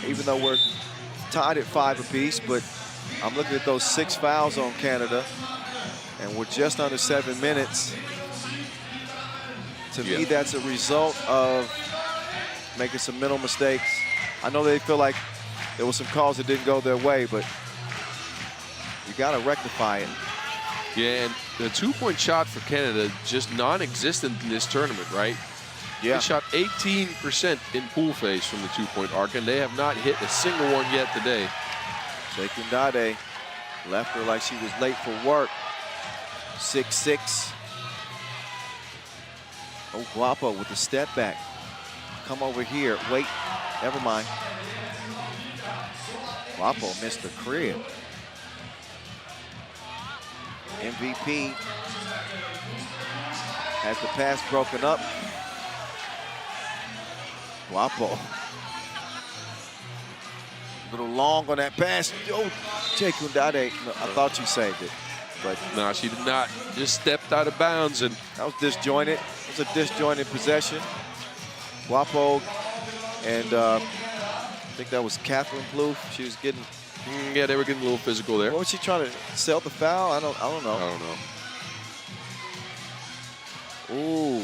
S1: Even though we're tied at 5 apiece, but I'm looking at those 6 fouls on Canada, and we're just under 7 minutes. To me, that's a result of making some mental mistakes. I know they feel like there were some calls that didn't go their way, but you got to rectify it.
S2: Yeah, and the 2-point shot for Canada just non-existent in this tournament, right?
S1: Yeah.
S2: They shot 18% in pool phase from the 2-point arc, and they have not hit a single one yet today.
S1: Sekundade left her like she was late for work. 6-6. Oh, Guapo with the step back. Come over here. Wait, never mind. Guapo missed the crib. MVP has the pass broken up. Guapo. A little long on that pass. Oh, Sekundade. No, I thought you saved it, but
S2: no, she did not. Just stepped out of bounds, and
S1: that was disjointed. It was a disjointed possession. Guapo and I think that was Catherine Plouffe. She was getting.
S2: Yeah, they were getting a little physical there.
S1: What was she trying to sell the foul? I don't know.
S2: I don't know.
S1: Ooh,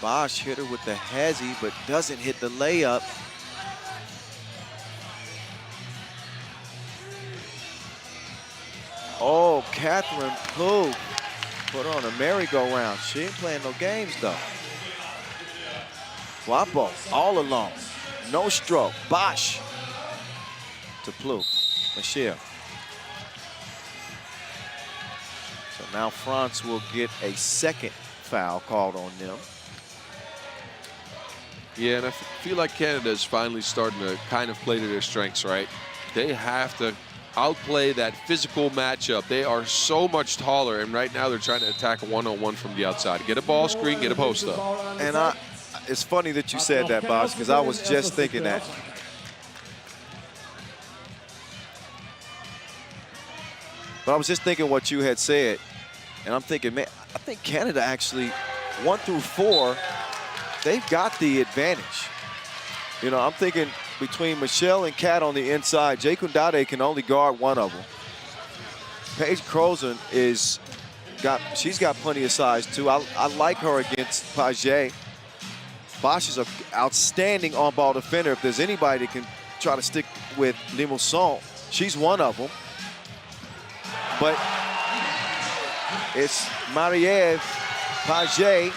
S1: Bosch hit her with the hezzy, but doesn't hit the layup. Oh, Catherine Plouffe put her on a merry-go-round. She ain't playing no games, though. Guapo all alone. No stroke. Bosch to Plouffe. Michelle. So now France will get a second foul called on them.
S2: Yeah, and I feel like Canada is finally starting to kind of play to their strengths, right? They have to outplay that physical matchup. They are so much taller, and right now they're trying to attack a one-on-one from the outside. Get a ball screen, get a post up.
S1: And it's funny that you said that, Bosch, because I was just thinking that. But I was just thinking what you had said, and I'm thinking, man, I think Canada actually, 1 through 4, they've got the advantage. You know, I'm thinking between Michelle and Kat on the inside, Sekundade can only guard one of them. Paige Croson she's got plenty of size too. I like her against Page. Bosch is an outstanding on-ball defender. If there's anybody that can try to stick with Limousin, she's one of them. But it's Marie-Eve Page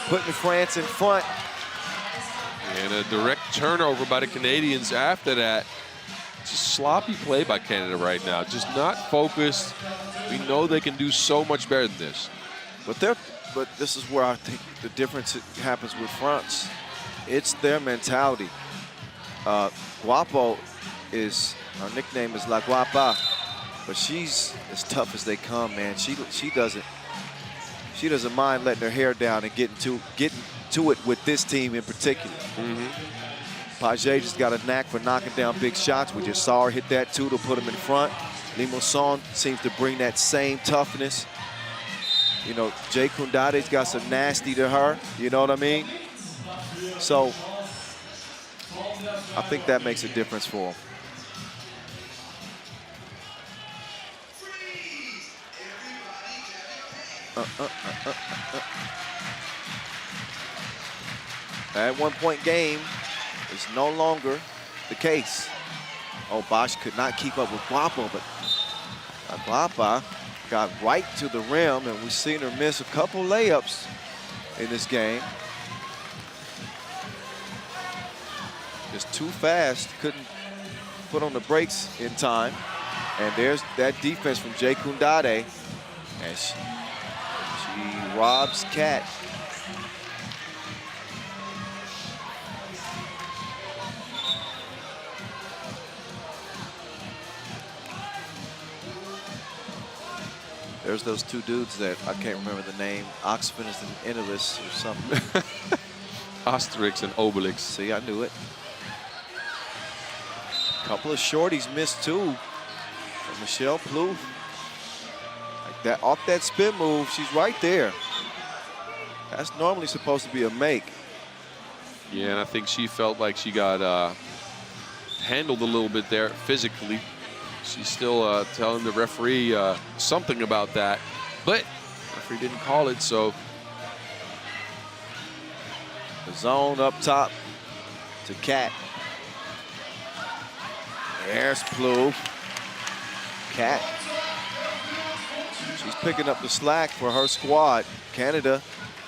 S1: putting France in front.
S2: And a direct turnover by the Canadians after that. Just sloppy play by Canada right now. Just not focused. We know they can do so much better than this.
S1: But this is where I think the difference happens with France. It's their mentality. Guapo her nickname is La Guapa, but she's as tough as they come, man. She doesn't mind letting her hair down and getting to it with this team in particular. Page just got a knack for knocking down big shots. We just saw her hit that too to put him in front. Limousin seems to bring that same toughness. You know, Jay Kundade's got some nasty to her. You know what I mean? So I think that makes a difference for him. That one-point game is no longer the case. Oh, Bosch could not keep up with Guapo, but Guapa got right to the rim, and we've seen her miss a couple layups in this game. Just too fast, couldn't put on the brakes in time. And there's that defense from Jay Kundade, and she robs Cat. There's those two dudes that I can't remember the name. Oxford and Ennis or something.
S2: Asterix and Obelix.
S1: See, I knew it. Couple of shorties missed too. From Michelle Plouffe. Like that, off that spin move, she's right there. That's normally supposed to be a make.
S2: Yeah, and I think she felt like she got handled a little bit there physically. She's still telling the referee something about that, but the referee didn't call it, so.
S1: The zone up top to Cat. There's Plouffe. Cat. She's picking up the slack for her squad. Canada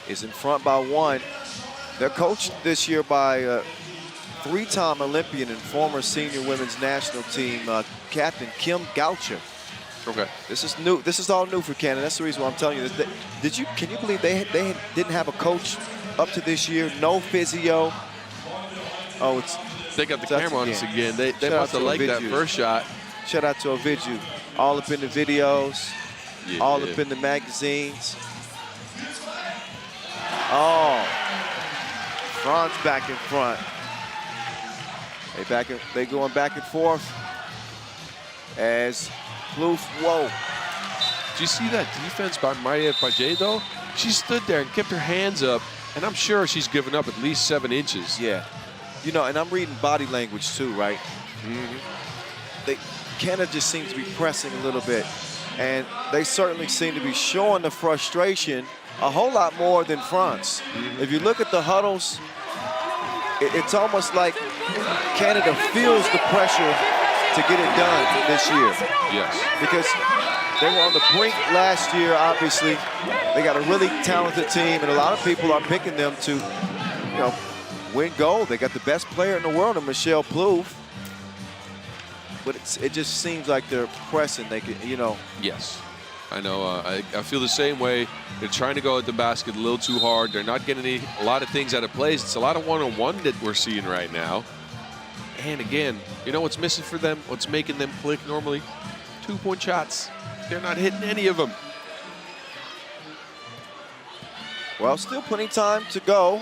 S1: is in front by 1. They're coached this year by three-time Olympian and former senior women's national team captain Kim Goucher.
S2: Okay.
S1: This is new. This is all new for Canada. That's the reason why I'm telling you this. Can you believe they didn't have a coach up to this year? No physio. Oh,
S2: they got the camera on us again. They must have liked that first shot.
S1: Shout out to Ovidiu. All up in the videos.
S2: Yeah.
S1: All up in the magazines. Oh, France back in front. They going back and forth as Plouffe, whoa.
S2: Did you see that defense by Maria Page though? She stood there and kept her hands up, and I'm sure she's given up at least 7 inches.
S1: Yeah. You know, and I'm reading body language too, right? Canada just seems to be pressing a little bit, and they certainly seem to be showing the frustration a whole lot more than France. If you look at the huddles, it's almost like Canada feels the pressure to get it done this year.
S2: Yes.
S1: Because they were on the brink last year, obviously. They got a really talented team, and a lot of people are picking them to, you know, win gold. They got the best player in the world, Michelle Plouffe. But it just seems like they're pressing. They could, you know.
S2: Yes. I know. I feel the same way. They're trying to go at the basket a little too hard. They're not getting a lot of things out of plays. It's a lot of one-on-one that we're seeing right now. And again, you know what's missing for them? What's making them click normally? 2-point shots. They're not hitting any of them.
S1: Well, still plenty of time to go.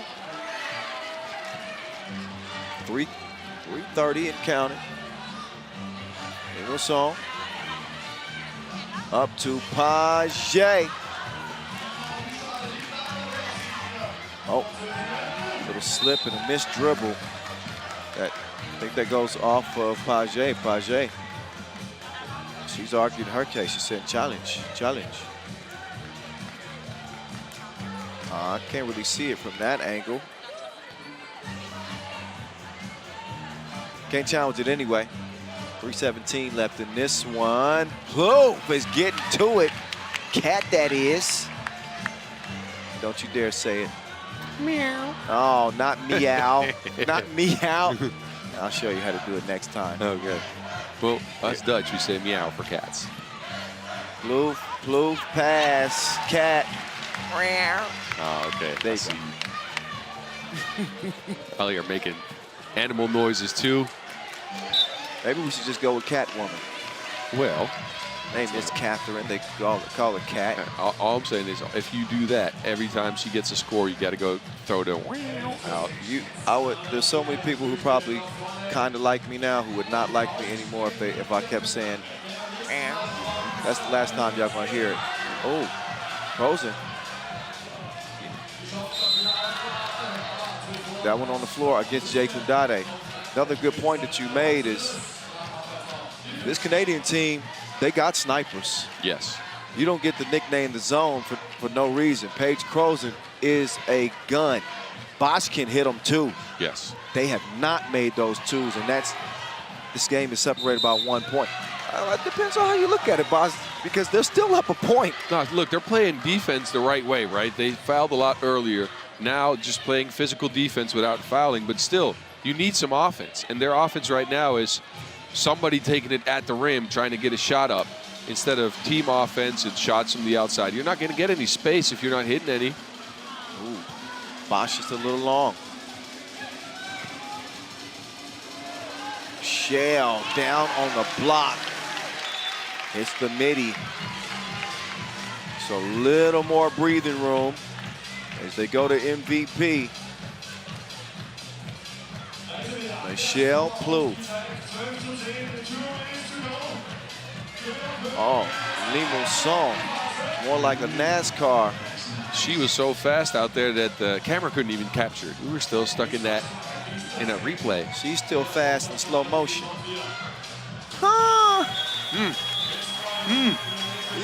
S1: 3:30 and counting. Limousin. Up to Page. Oh, little slip and a missed dribble. I think that goes off of Page. Page. She's argued her case. She said, challenge, challenge. I can't really see it from that angle. Can't challenge it anyway. 3:17 left in this one. Plouffe is getting to it. Cat, that is. Don't you dare say it.
S2: Meow.
S1: Oh, not meow. Not meow. I'll show you how to do it next time.
S2: Okay. Well, us Dutch, we say meow for cats.
S1: Plouffe Plouffe pass, Cat.
S2: Oh, okay.
S1: They see.
S2: Oh, you're making animal noises too.
S1: Maybe we should just go with Catwoman.
S2: Well,
S1: Name is Catherine. They call her Cat.
S2: all I'm saying is, if you do that every time she gets a score, you got to go throw the out.
S1: There's so many people who probably kind of like me now who would not like me anymore if I kept saying. That's the last time y'all gonna hear it. Oh, Rosen. That one on the floor against Jake Undade. Another good point that you made is this Canadian team, they got snipers.
S2: Yes.
S1: You don't get the nickname the zone for no reason. Paige Crozen is a gun. Bosch can hit them too.
S2: Yes.
S1: They have not made those twos, and this game is separated by 1 point. It depends on how you look at it, Bosch, because they're still up a point.
S2: No, look, they're playing defense the right way, right? They fouled a lot earlier. Now just playing physical defense without fouling, but still, you need some offense. And their offense right now is somebody taking it at the rim, trying to get a shot up, instead of team offense and shots from the outside. You're not going to get any space if you're not hitting any.
S1: Ooh, Bosch is a little long. Shell down on the block. It's the midi. So a little more breathing room as they go to MVP. Michelle Plouffe. Oh, Limousin, more like a NASCAR.
S2: She was so fast out there that the camera couldn't even capture it. We were still stuck in a replay.
S1: She's still fast in slow motion. Huh?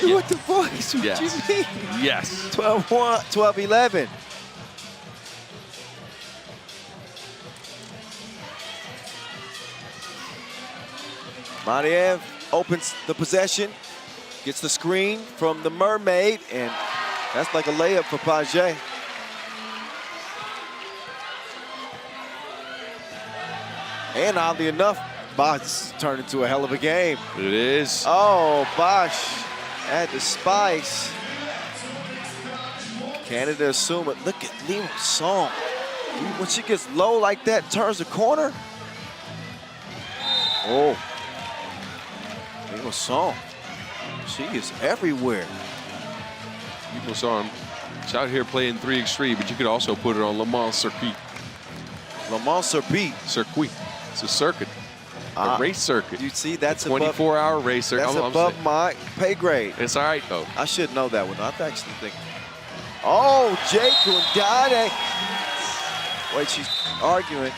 S1: You with the voice? What
S2: Yes.
S1: you mean?
S2: Yes.
S1: 12-1, 12-11. Mariev opens the possession, gets the screen from the Mermaid, and that's like a layup for Paget. And oddly enough, Bosch turned into a hell of a game.
S2: It is.
S1: Oh, Bosch at the spice. Canada assume it. Look at Lima Song. When she gets low like that, turns the corner. Oh. Lima Song. She is everywhere.
S2: People saw him. It's out here playing 3x3, but you could also put it on Le Mans Circuit.
S1: Le Mans Circuit.
S2: It's a circuit. A race circuit.
S1: You see, that's
S2: 24-hour race circuit.
S1: That's above my pay grade.
S2: It's all right, though.
S1: I should know that one. I'm actually thinking. Oh, Jake Undade. Wait, she's arguing.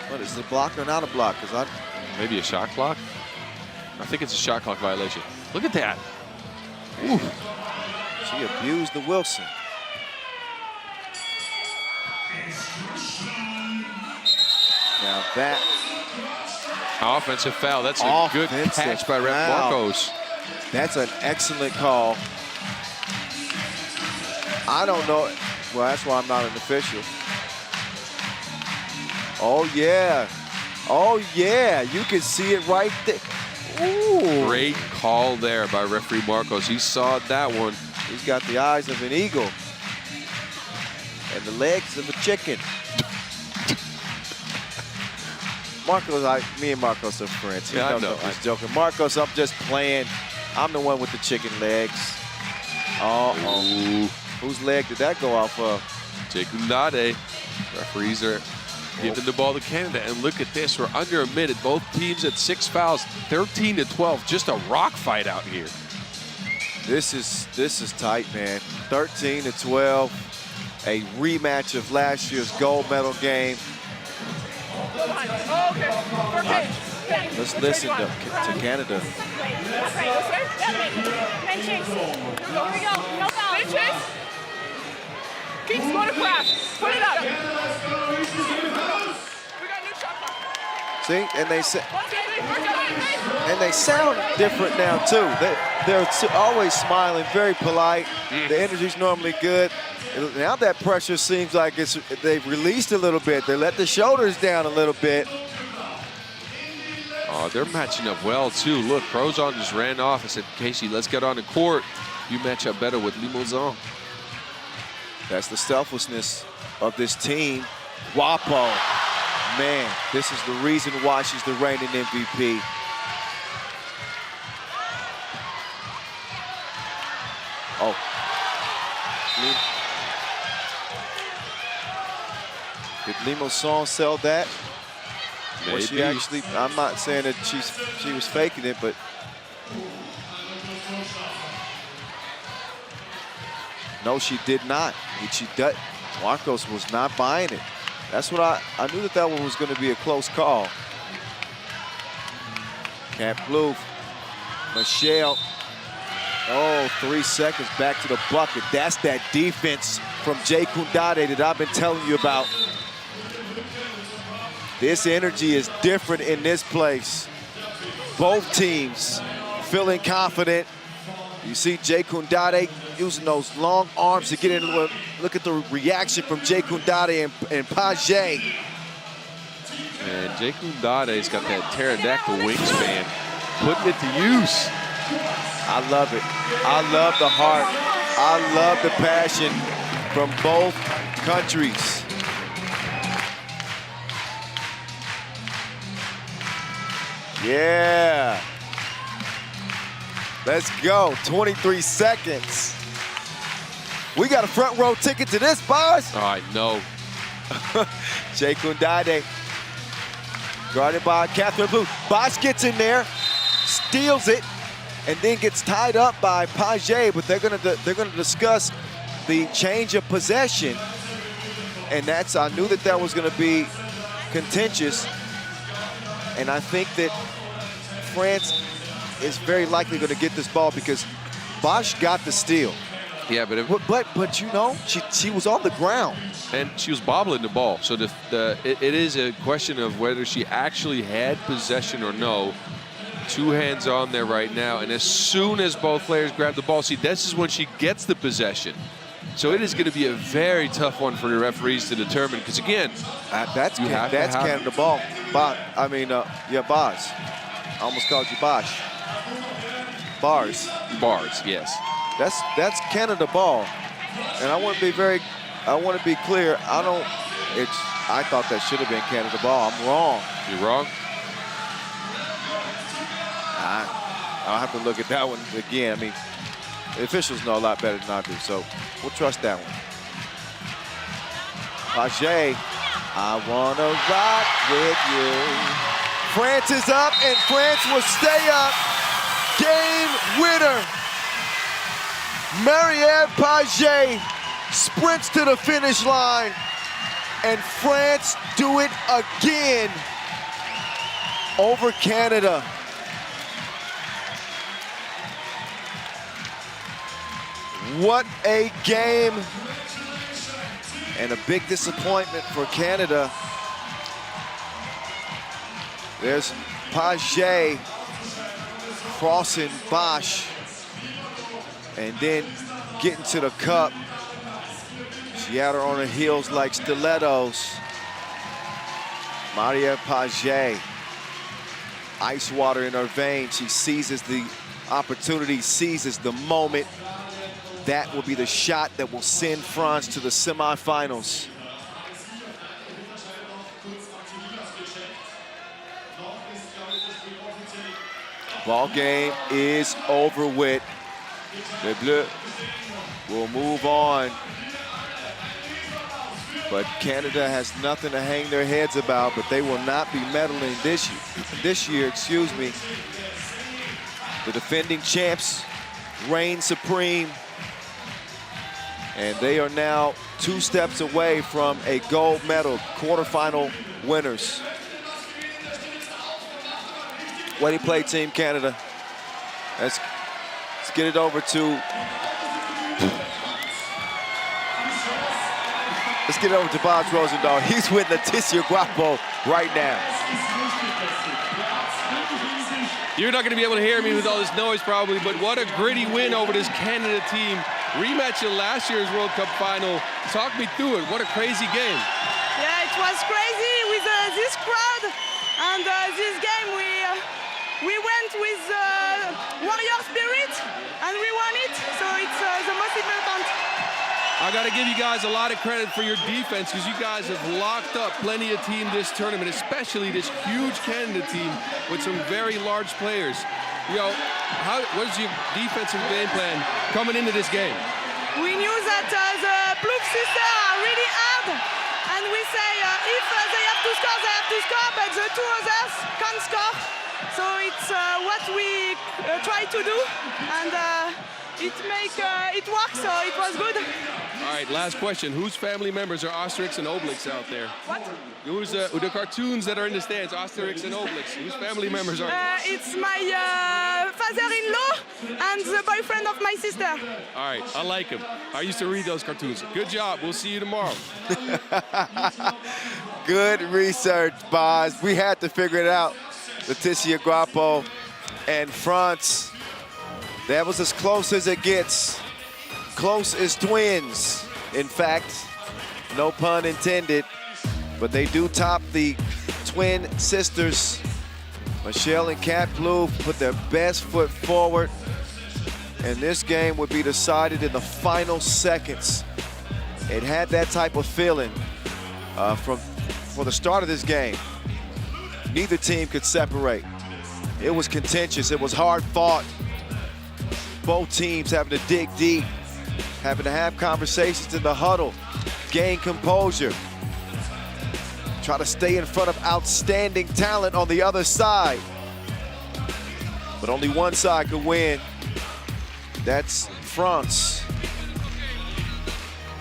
S1: What is it, a block or not a block?
S2: Maybe a shot clock? I think it's a shot clock violation. Look at that. Ooh.
S1: She abused the Wilson. Now that
S2: offensive foul. That's a good catch by Ref Marcos.
S1: That's an excellent call. I don't know. Well, that's why I'm not an official. Oh, yeah. Oh, yeah. You can see it right there. Ooh.
S2: Great call there by referee Marcos. He saw that one.
S1: He's got the eyes of an eagle and the legs of a chicken. Marcos, me and Marcos are friends.
S2: Yeah, I know.
S1: I'm just joking. Marcos, I'm just playing. I'm the one with the chicken legs. Uh-oh. Whose leg did that go off of?
S2: Jake Undade. Referees are giving the ball to Canada. And look at this. We're under a minute. Both teams at 6 fouls. 13-12. Just a rock fight out here.
S1: This is tight, man. 13-12. A rematch of last year's gold medal game. Let's listen to Canada.
S3: Keep scoring fast. Put it up. We got new shot clock.
S1: See, and they sound different now too. They're always smiling, very polite. The energy's normally good. Now that pressure seems like they've released a little bit. They let the shoulders down a little bit.
S2: Oh, they're matching up well, too. Look, Prozon just ran off and said, Casey, let's get on the court. You match up better with Limousin.
S1: That's the selflessness of this team. Guapo, man, this is the reason why she's the reigning MVP. Oh. Did Limousin sell that?
S2: Maybe.
S1: Or she actually, I'm not saying that she was faking it, but no, she did not. Marcos was not buying it. That's what I knew that one was going to be a close call. Camp Blue, Michelle. Oh, 3 seconds back to the bucket. That's that defense from Jay Kundade that I've been telling you about. This energy is different in this place. Both teams feeling confident. You see Jay Kundade using those long arms to get in. Look at the reaction from Jay Kundade and Page.
S2: And Jay Kundade's got that pterodactyl wingspan, putting it to use.
S1: I love it. I love the heart. I love the passion from both countries. Yeah. Let's go. 23 seconds. We got a front row ticket to this, boss.
S2: All right, no.
S1: Jay Kundade, guarded by Catherine Blue. Bosch gets in there, steals it, and then gets tied up by Page. But they're gonna discuss the change of possession, and I knew that was gonna be contentious, and I think that France is very likely going to get this ball because Bosch got the steal.
S2: Yeah,
S1: but you know, she was on the ground.
S2: And she was bobbling the ball. So it is a question of whether she actually had possession or no. 2 hands on there right now. And as soon as both players grab the ball, see, this is when she gets the possession. So it is going to be a very tough one for the referees to determine. Because again,
S1: that's Canada ball. Bosch. I almost called you Bosch. Bars,
S2: yes.
S1: That's Canada ball, and I want to be clear. I thought that should have been Canada ball. I'm wrong.
S2: You're wrong.
S1: I'll have to look at that one again. I mean, the officials know a lot better than I do, so we'll trust that one. Page, I wanna rock with you. France is up, and France will stay up. Game winner. Marianne Page sprints to the finish line, and France do it again over Canada. What a game, and a big disappointment for Canada. There's Page crossing Bosch and then getting to the cup. She had her on her heels like stilettos. Maria Page, ice water in her veins. She seizes the opportunity, seizes the moment. That will be the shot that will send France to the semifinals. Ball game is over with. Les Bleus will move on. But Canada has nothing to hang their heads about, but they will not be medaling this year, excuse me. The defending champs reign supreme, and they are now 2 steps away from a gold medal, quarterfinal winners. Way to play, Team Canada. Let's get it over to Bob Rosendahl. He's with Leticia Guapo right now.
S5: You're not going to be able to hear me with all this noise probably, but what a gritty win over this Canada team. Rematch of last year's World Cup final. Talk me through it. What a crazy game.
S7: Yeah, it was crazy with this crowd. And this game, we went with warrior spirit, and we won it. So it's the most important.
S5: I got to give you guys a lot of credit for your defense because you guys have locked up plenty of team this tournament, especially this huge Canada team with some very large players. Yo, what is your defensive game plan coming into this game?
S7: We knew that the Blue sisters are really hard, and we say if they have to score, they have to score, but the two others can't score. So it's what we try to do, and it works, so it was good.
S5: All right, last question. Whose family members are Asterix and Obelix out there?
S7: What?
S5: Who's the cartoons that are in the stands, Asterix and Obelix? Whose family members are
S7: It's my father-in-law and the boyfriend of my sister.
S5: All right, I like him. I used to read those cartoons. Good job. We'll see you tomorrow.
S1: Good research, Boz. We had to figure it out. Laetitia Guapo and France. That was as close as it gets. Close as twins, in fact. No pun intended. But they do top the twin sisters. Michelle and Kat Blue put their best foot forward. And this game would be decided in the final seconds. It had that type of feeling for the start of this game. Neither team could separate. It was contentious, it was hard fought. Both teams having to dig deep, having to have conversations in the huddle, gain composure, try to stay in front of outstanding talent on the other side. But only one side could win. That's France.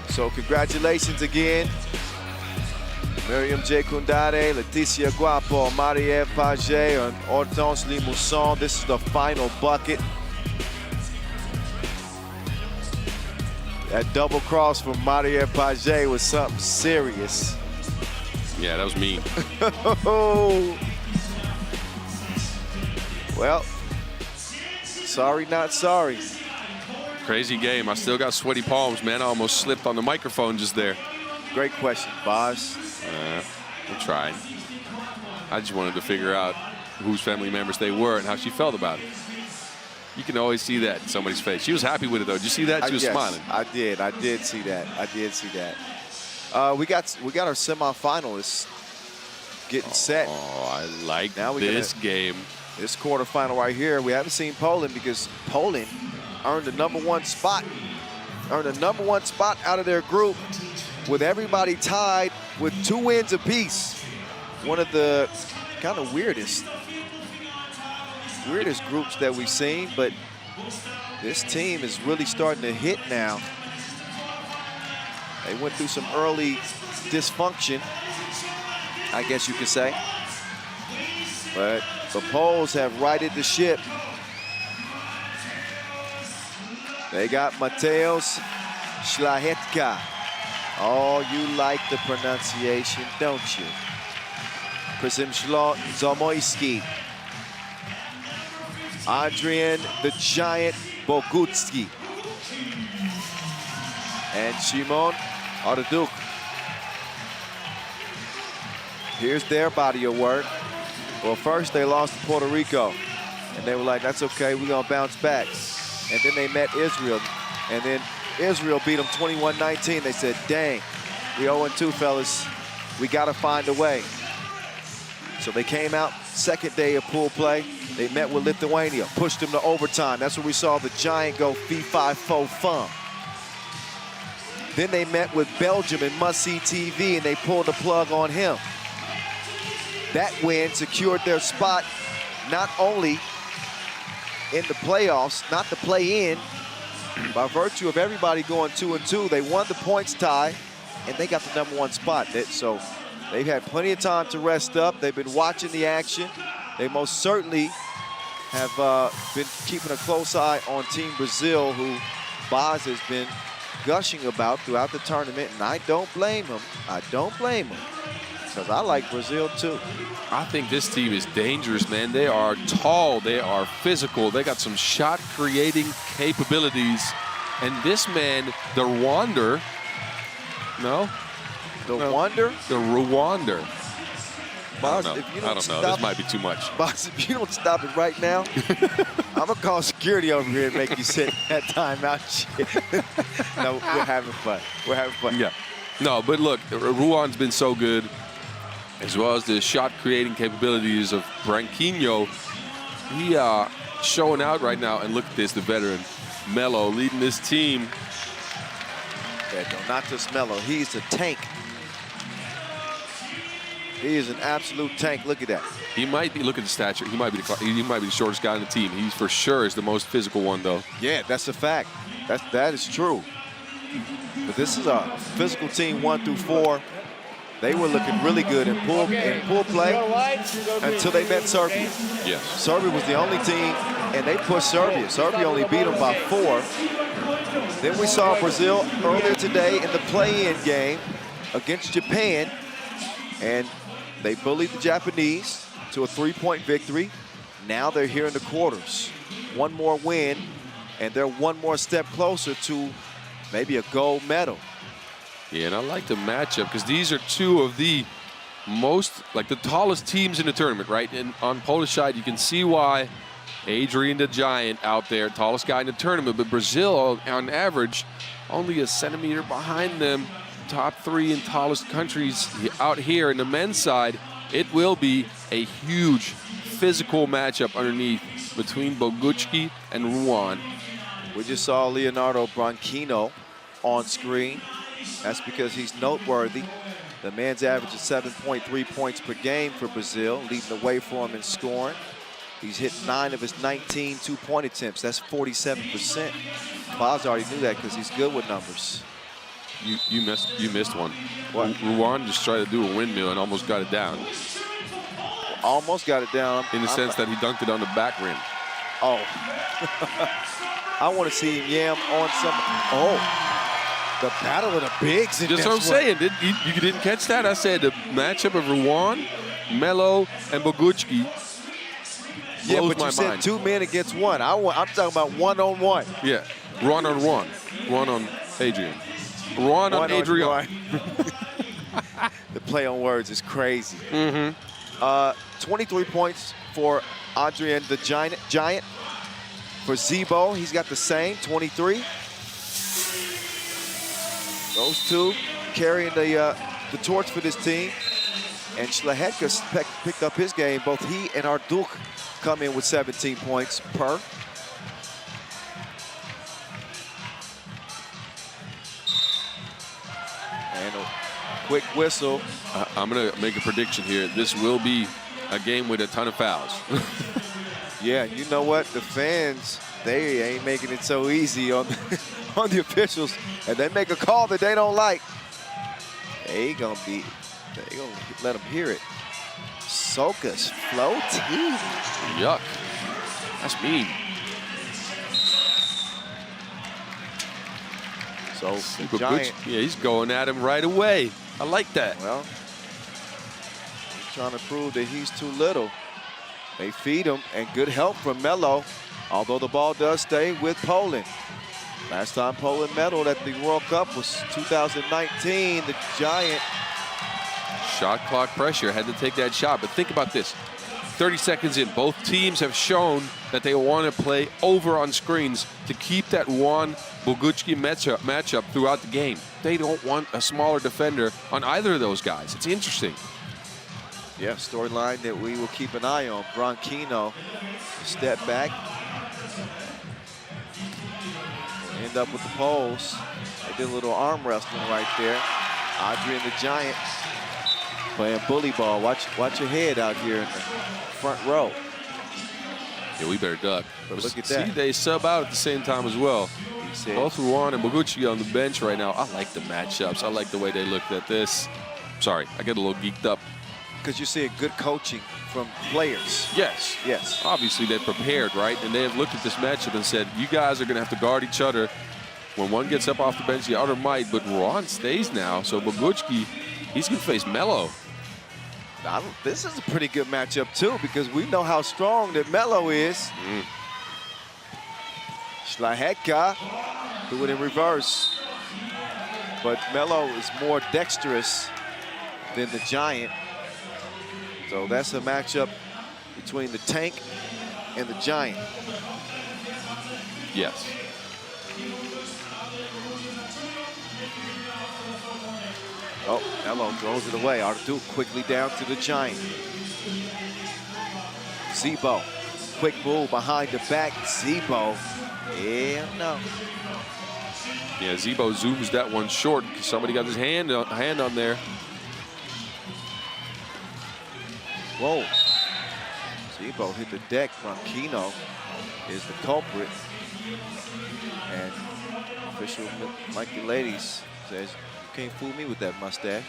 S1: So congratulations again. Myriam Jekundade, Laetitia Guapo, Marie-Ève Paget, and Hortense Limousin. This is the final bucket. That double cross from Marie-Ève Paget was something serious.
S5: Yeah, that was mean.
S1: Well, sorry, not sorry.
S5: Crazy game. I still got sweaty palms, man. I almost slipped on the microphone just there.
S1: Great question, Boz.
S5: I'm trying. I just wanted to figure out whose family members they were and how she felt about it. You can always see that in somebody's face. She was happy with it, though. Did you see that? She was smiling.
S1: I did see that. I did see that. We got our semifinalists getting set.
S5: Oh, I like
S1: now
S5: this game.
S1: This quarterfinal right here. We haven't seen Poland because Poland earned the #1 spot. Earned the #1 spot out of their group with everybody tied with 2 wins apiece. One of the kind of weirdest groups that we've seen, but this team is really starting to hit now. They went through some early dysfunction, I guess you could say. But the Poles have righted the ship. They got Mateusz Szlachetka. Oh, you like the pronunciation, don't you? Przemysław Zamoyski. Adrian the Giant Bogucki. And Szymon Arduk. Here's their body of work. Well, first they lost to Puerto Rico. And they were like, that's okay, we're gonna bounce back. And then they met Israel. And then Israel beat them 21-19. They said, dang, we 0-2, fellas. We gotta find a way. So they came out second day of pool play. They met with Lithuania, pushed them to overtime. That's where we saw the Giant go fee-fi-fo-fum. Then they met with Belgium in must-see TV, and they pulled the plug on him. That win secured their spot not only in the playoffs, not the play-in, by virtue of everybody going 2-2, they won the points tie, and they got the #1 spot. So they've had plenty of time to rest up. They've been watching the action. They most certainly have been keeping a close eye on Team Brazil, who Boz has been gushing about throughout the tournament, and I don't blame him. I don't blame him, because I like Brazil too.
S2: I think this team is dangerous, man. They are tall, they are physical, they got some shot-creating capabilities. And this man, the Rwander,
S1: The Rwander?
S2: The Rwander.
S1: Boss,
S2: I
S1: if you
S2: don't know.
S1: stop,
S2: This might be too much.
S1: Boss, if you don't stop it right now, I'm going to call security over here and make you sit that timeout shit. No, we're having fun. We're having fun.
S2: Yeah. No, but look, Ruan's been so good, as well as the shot-creating capabilities of Branquinho. He showing out right now, and look at this, the veteran, Melo, leading this team.
S1: Yeah, no, not just Melo. He's a tank. He is an absolute tank. Look at that.
S2: He might be, look at the stature, he might be the shortest guy on the team. He for sure is the most physical one, though.
S1: Yeah, that's a fact. That is true. But this is a physical team 1 through 4. They were looking really good in pool play until they met Serbia.
S2: Yes.
S1: Serbia was the only team, and they pushed Serbia. Serbia only beat them by 4. Then we saw Brazil earlier today in the play-in game against Japan, and they bullied the Japanese to a 3-point victory. Now they're here in the quarters. One more win, and they're one more step closer to maybe a gold medal.
S2: Yeah, and I like the matchup because these are two of the the tallest teams in the tournament, right? And on Polish side, you can see why Adrian the Giant out there, tallest guy in the tournament, but Brazil, on average, only a centimeter behind them. Top 3 in tallest countries out here. In the men's side, it will be a huge physical matchup underneath between Bogucki and Ruan.
S1: We just saw Leonardo Branquinho on screen. That's because he's noteworthy. The man's average is 7.3 points per game for Brazil, leading the way for him in scoring. He's hit 9 of his 19 two-point attempts. That's 47%. Boz already knew that because he's good with numbers.
S2: You missed one.
S1: What?
S2: Ruan just tried to do a windmill and almost got it down.
S1: Almost got it down.
S2: In the sense that he dunked it on the back rim.
S1: Oh. I want to see him yam on some. Oh. The battle of the bigs.
S2: Just what I'm saying. You didn't catch that? I said the matchup of Ruan, Melo, and Bogucki.
S1: Yeah, but you said 2 men against 1. I'm talking about 1-on-1.
S2: Yeah, Ruan on Ruan. Ruan on Adrian. Ruan on Adrian.
S1: The play on words is crazy. 23 points for Adrian the Giant. For Zebo, he's got the same, 23. Those two carrying the torch for this team. And Szlachetka picked up his game. Both he and Arduk come in with 17 points per. And a quick whistle.
S2: I'm going to make a prediction here. This will be a game with a ton of fouls.
S1: Yeah, you know what? The fans, they ain't making it so easy on on the officials. And they make a call that they don't like. They gonna let them hear it. Sokas floating.
S2: Yuck. That's mean.
S1: So the Giant,
S2: yeah, he's going at him right away. I like that.
S1: well, he's trying to prove that he's too little. They feed him, and good help from Melo, although the ball does stay with Poland. Last time Poland medaled at the World Cup was 2019. The Giant.
S2: Shot clock pressure, had to take that shot. But think about this. 30 seconds in, both teams have shown that they want to play over on screens to keep that Ruan Bogucki matchup throughout the game. They don't want a smaller defender on either of those guys. It's interesting.
S1: Yeah, storyline that we will keep an eye on. Branquinho, step back. End up with the poles. They did a little arm wrestling right there. Adrian the Giant playing bully ball. Watch your head out here in the front row.
S2: Yeah, we better duck.
S1: But look at that.
S2: See, they sub out at the same time as well. Both Ruan and Bogucki on the bench right now. I like the matchups. I like the way they looked at this. Sorry, I get a little geeked up.
S1: Because you're seeing good coaching from players.
S2: Yes.
S1: Yes.
S2: Obviously, they prepared, right? And they have looked at this matchup and said, you guys are going to have to guard each other. When one gets up off the bench, the other might. But Ruan stays now. So Bogucki, he's going to face Melo.
S1: This is a pretty good matchup, too, because we know how strong that Melo is. Szlachetka do it in reverse. But Melo is more dexterous than the Giant. So that's a matchup between the tank and the giant.
S2: Yes.
S1: Oh, Melo throws it away. Artur quickly down to the giant. Zebo, quick move behind the back. Zebo, yeah, no.
S2: Yeah, Zebo zooms that one short. Somebody got his hand on there.
S1: Whoa. Zebo hit the deck. Branquinho is the culprit. And official Mikey Ladies says, you can't fool me with that mustache.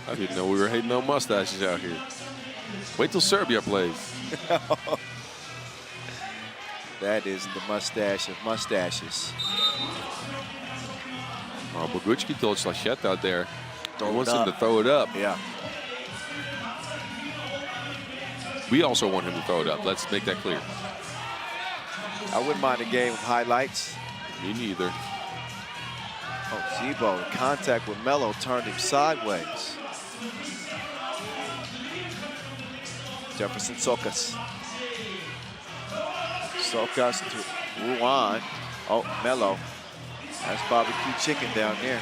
S2: I didn't know we were hating on mustaches out here. Wait till Serbia plays.
S1: That is the mustache of mustaches.
S2: Oh, Bogucki told Slachette out there. He wants him
S1: up.
S2: to throw it up.
S1: Yeah.
S2: We also want him to throw it up. Let's make that clear.
S1: I wouldn't mind a game of highlights.
S2: Me neither.
S1: Oh, Zebo, in contact with Melo, turned him sideways. Jefferson Sokas. Sokas to Ruan. Oh, Melo. That's barbecue chicken down there.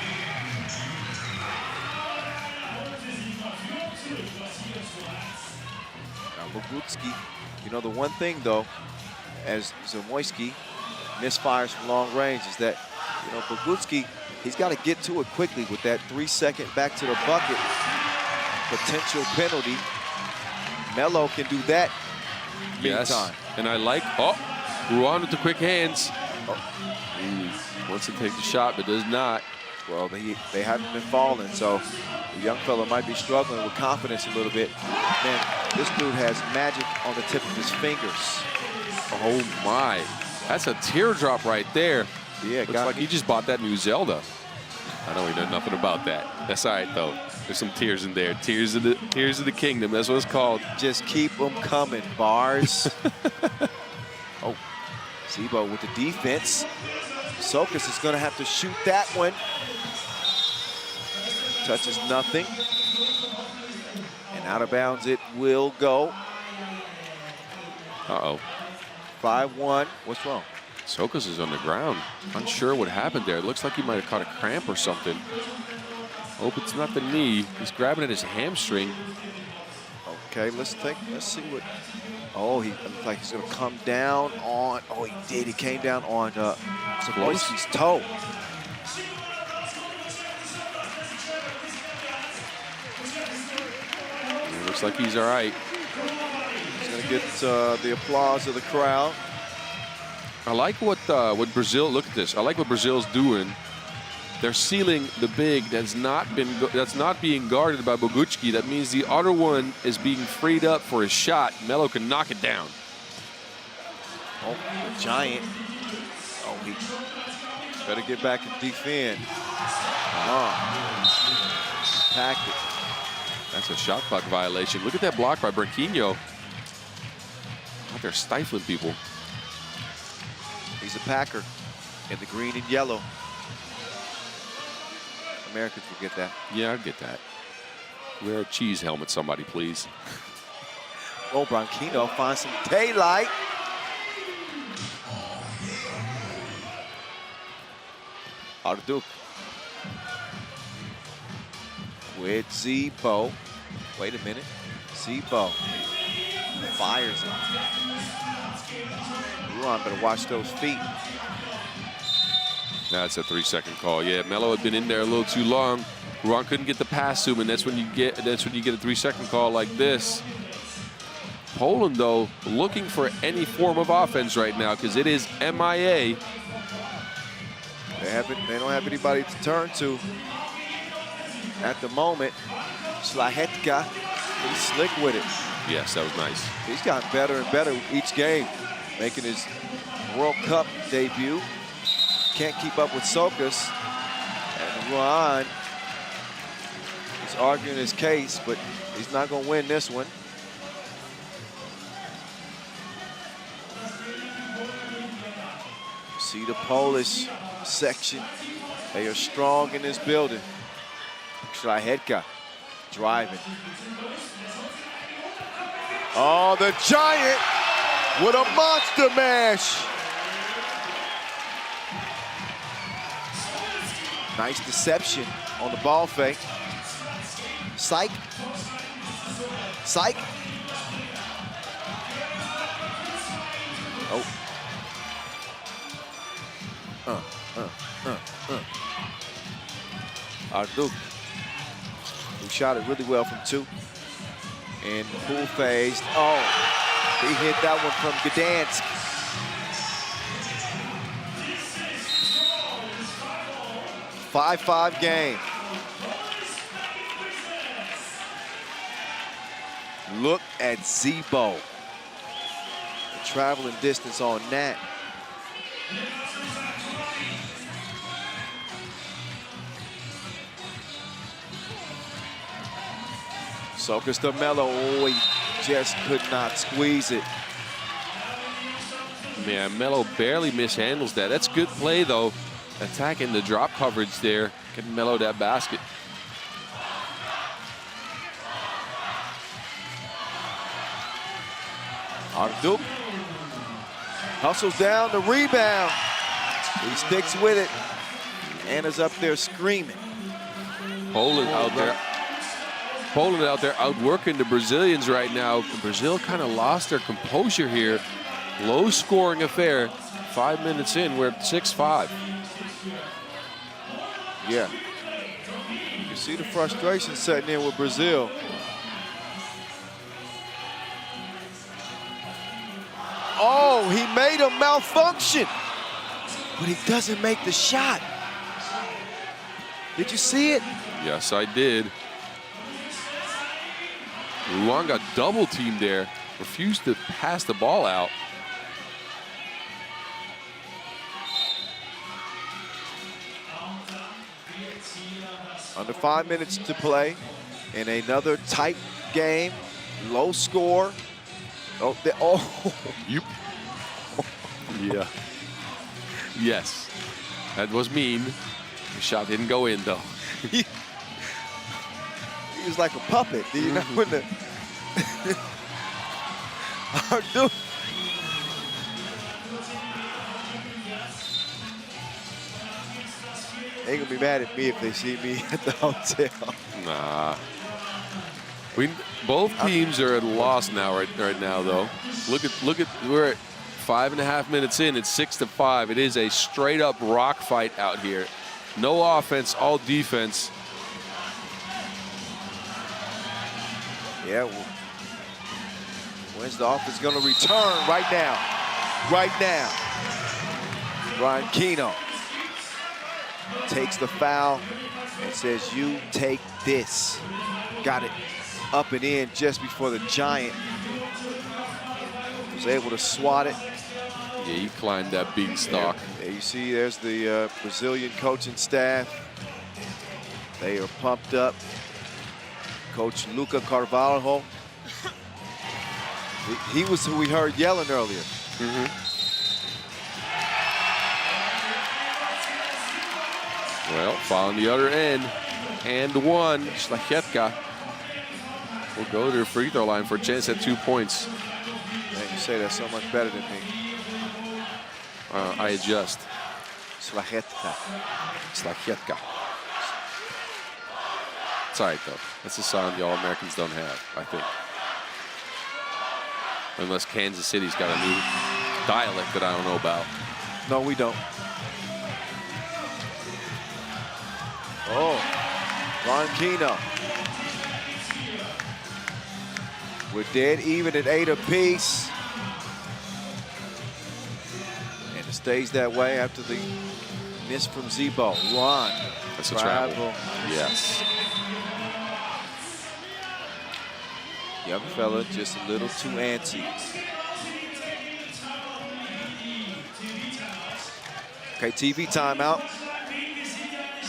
S1: Now, Bogucki, you know, the one thing, though, as Zamoyski misfires from long range is that, you know, Bogucki, he's got to get to it quickly with that 3-second back to the bucket potential penalty. Melo can do that
S2: Yes.
S1: meantime.
S2: And I like, oh, Ruan with the quick hands. He wants to take the shot, but does not.
S1: Well, they haven't been falling, so the young fella might be struggling with confidence a little bit. Man, this dude has magic on the tip of his fingers.
S2: Oh my, that's a teardrop right there.
S1: Yeah,
S2: looks like he just bought that new Zelda. I know he knows nothing about that. That's all right though. There's some tears in there. Tears of the kingdom. That's what it's called.
S1: Just keep them coming, Bars. Oh, Zebo with the defense. Sokas is going to have to shoot that one. Touches nothing. And out of bounds it will go.
S2: Uh-oh.
S1: 5-1. What's wrong?
S2: Sokas is on the ground. Unsure what happened there. It looks like he might have caught a cramp or something. Hope it's not the knee. He's grabbing at his hamstring.
S1: Okay, let's see what. Oh, he looks like he's going to come down on. Oh, he did. He came down on Zamoyski's toe.
S2: It looks like he's all right.
S1: He's going to get the applause of the crowd.
S2: I like what Brazil. Look at this. I like what Brazil's doing. They're sealing the big that's not being guarded by Bogucki. That means the other one is being freed up for a shot. Melo can knock it down.
S1: Oh, the giant. Oh, he better get back and defend. Packed it.
S2: That's a shot clock violation. Look at that block by Branquinho. Out there stifling people.
S1: He's a Packer in the green and yellow. Americans will get that.
S2: Yeah, I'd get that. Wear a cheese helmet, somebody, please.
S1: Oh, Branquinho finds some daylight. Artur with Zebo. Wait a minute. Zebo fires it. Ruan better watch those feet.
S2: That's a 3-second call. Yeah, Melo had been in there a little too long. Ruan couldn't get the pass to him, and that's when you get a 3-second call like this. Poland, though, looking for any form of offense right now because it is MIA.
S1: They don't have anybody to turn to at the moment. Slachette, he's slick with it.
S2: Yes, that was nice.
S1: He's gotten better and better each game, making his World Cup debut. Can't keep up with Sokas. And Ruan is arguing his case, but he's not going to win this one. See the Polish section. They are strong in this building. Slachette driving. Oh, the Giant with a monster mash. Nice deception on the ball fake. Psych. Psych. Oh. Arduk, who shot it really well from 2. And pool phased. Oh, he hit that one from Gdansk. Five game. Look at Zebo. The traveling distance on that. Socrates to Melo. Oh, he just could not squeeze it.
S2: Man, Melo barely mishandles that. That's good play, though. Attacking the drop coverage there. Getting Melo that basket.
S1: Arduk hustles down the rebound. He sticks with it. Anna's up there screaming.
S2: Poland out there. Poland out there outworking the Brazilians right now. Brazil kind of lost their composure here. Low scoring affair. 5 minutes in, we're at 6-5.
S1: Yeah. You can see the frustration setting in with Brazil. Oh, he made a malfunction, but he doesn't make the shot. Did you see it?
S2: Yes, I did. Luan got double teamed there. Refused to pass the ball out.
S1: Under 5 minutes to play in another tight game, low score. Oh,
S2: Yep. Yeah. Yes. That was mean. The shot didn't go in, though.
S1: He was like a puppet. Do you know when the They ain't gonna be mad at me if they see me at the hotel.
S2: Nah. Both teams are at a loss now right now though. Look at we're at 5.5 minutes in. It's 6-5. It is a straight up rock fight out here. No offense, all defense.
S1: Yeah. When's the offense gonna return? Right now. Right now. Ryan Keno takes the foul and says, "You take this." Got it up and in just before the Giant was able to swat it.
S2: Yeah, he climbed that beanstalk.
S1: There you see, there's the Brazilian coaching staff. They are pumped up. Coach Luca Carvalho. He was who we heard yelling earlier.
S2: Well, foul on the other end. And one. Szlachetka will go to the free throw line for a chance at 2 points.
S1: Man, you say that so much better than me.
S2: I adjust.
S1: Szlachetka.
S2: Szlachetka. It's all right, though. That's a sound the All-Americans don't have, I think. Unless Kansas City's got a new dialect that I don't know about.
S1: No, we don't. Oh, Ron Keno. We're dead even at 8 apiece. And it stays that way after the miss from Zebo. Ron.
S2: That's a travel. Yes.
S1: Young fella, just a little too antsy. Okay, TV timeout.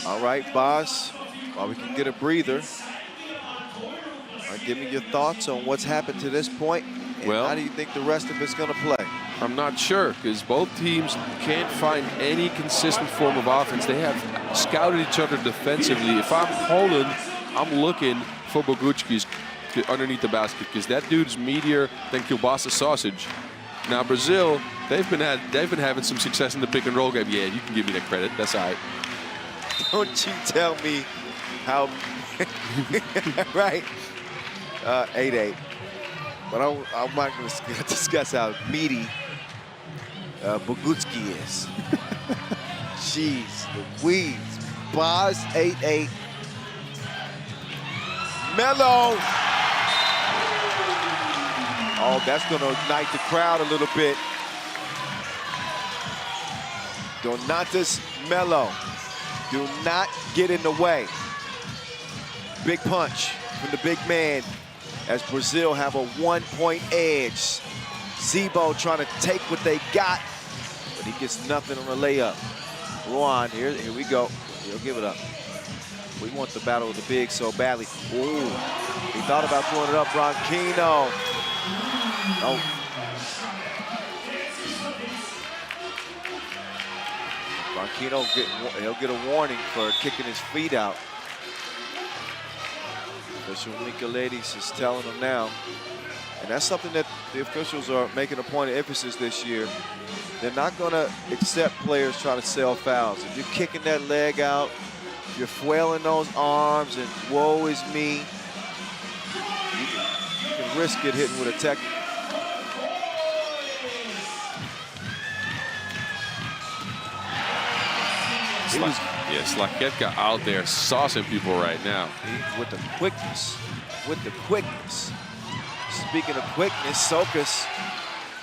S1: All right, boss, while we can get a breather, give me your thoughts on what's happened to this point, and
S2: well,
S1: how do you think the rest of it's going to play?
S2: I'm not sure, because both teams can't find any consistent form of offense. They have scouted each other defensively. If I'm Poland, I'm looking for Bogucki's underneath the basket because that dude's meatier than kielbasa sausage. Now Brazil, they've been having some success in the pick and roll game. Yeah, you can give me that credit. That's all right.
S1: Don't you tell me how, right? 8-8. But I'm not going to discuss how meaty Bogucki is. Jeez Louise. Boz 8-8. Melo. Oh, that's going to ignite the crowd a little bit. Donatas Melo. Do not get in the way. Big punch from the big man as Brazil have a 1-point edge. Zebo trying to take what they got, but he gets nothing on the layup. Ruan, here we go. He'll give it up. We want the battle of the big so badly. Ooh, he thought about throwing it up. Branquinho. No. Branquinho, he'll get a warning for kicking his feet out. Official Michaelides is telling him now. And that's something that the officials are making a point of emphasis this year. They're not going to accept players trying to sell fouls. If you're kicking that leg out, if you're flailing those arms and woe is me, you can risk it hitting with a technical.
S2: Slaketka out there saucing people right now.
S1: With the quickness, Speaking of quickness, Sokas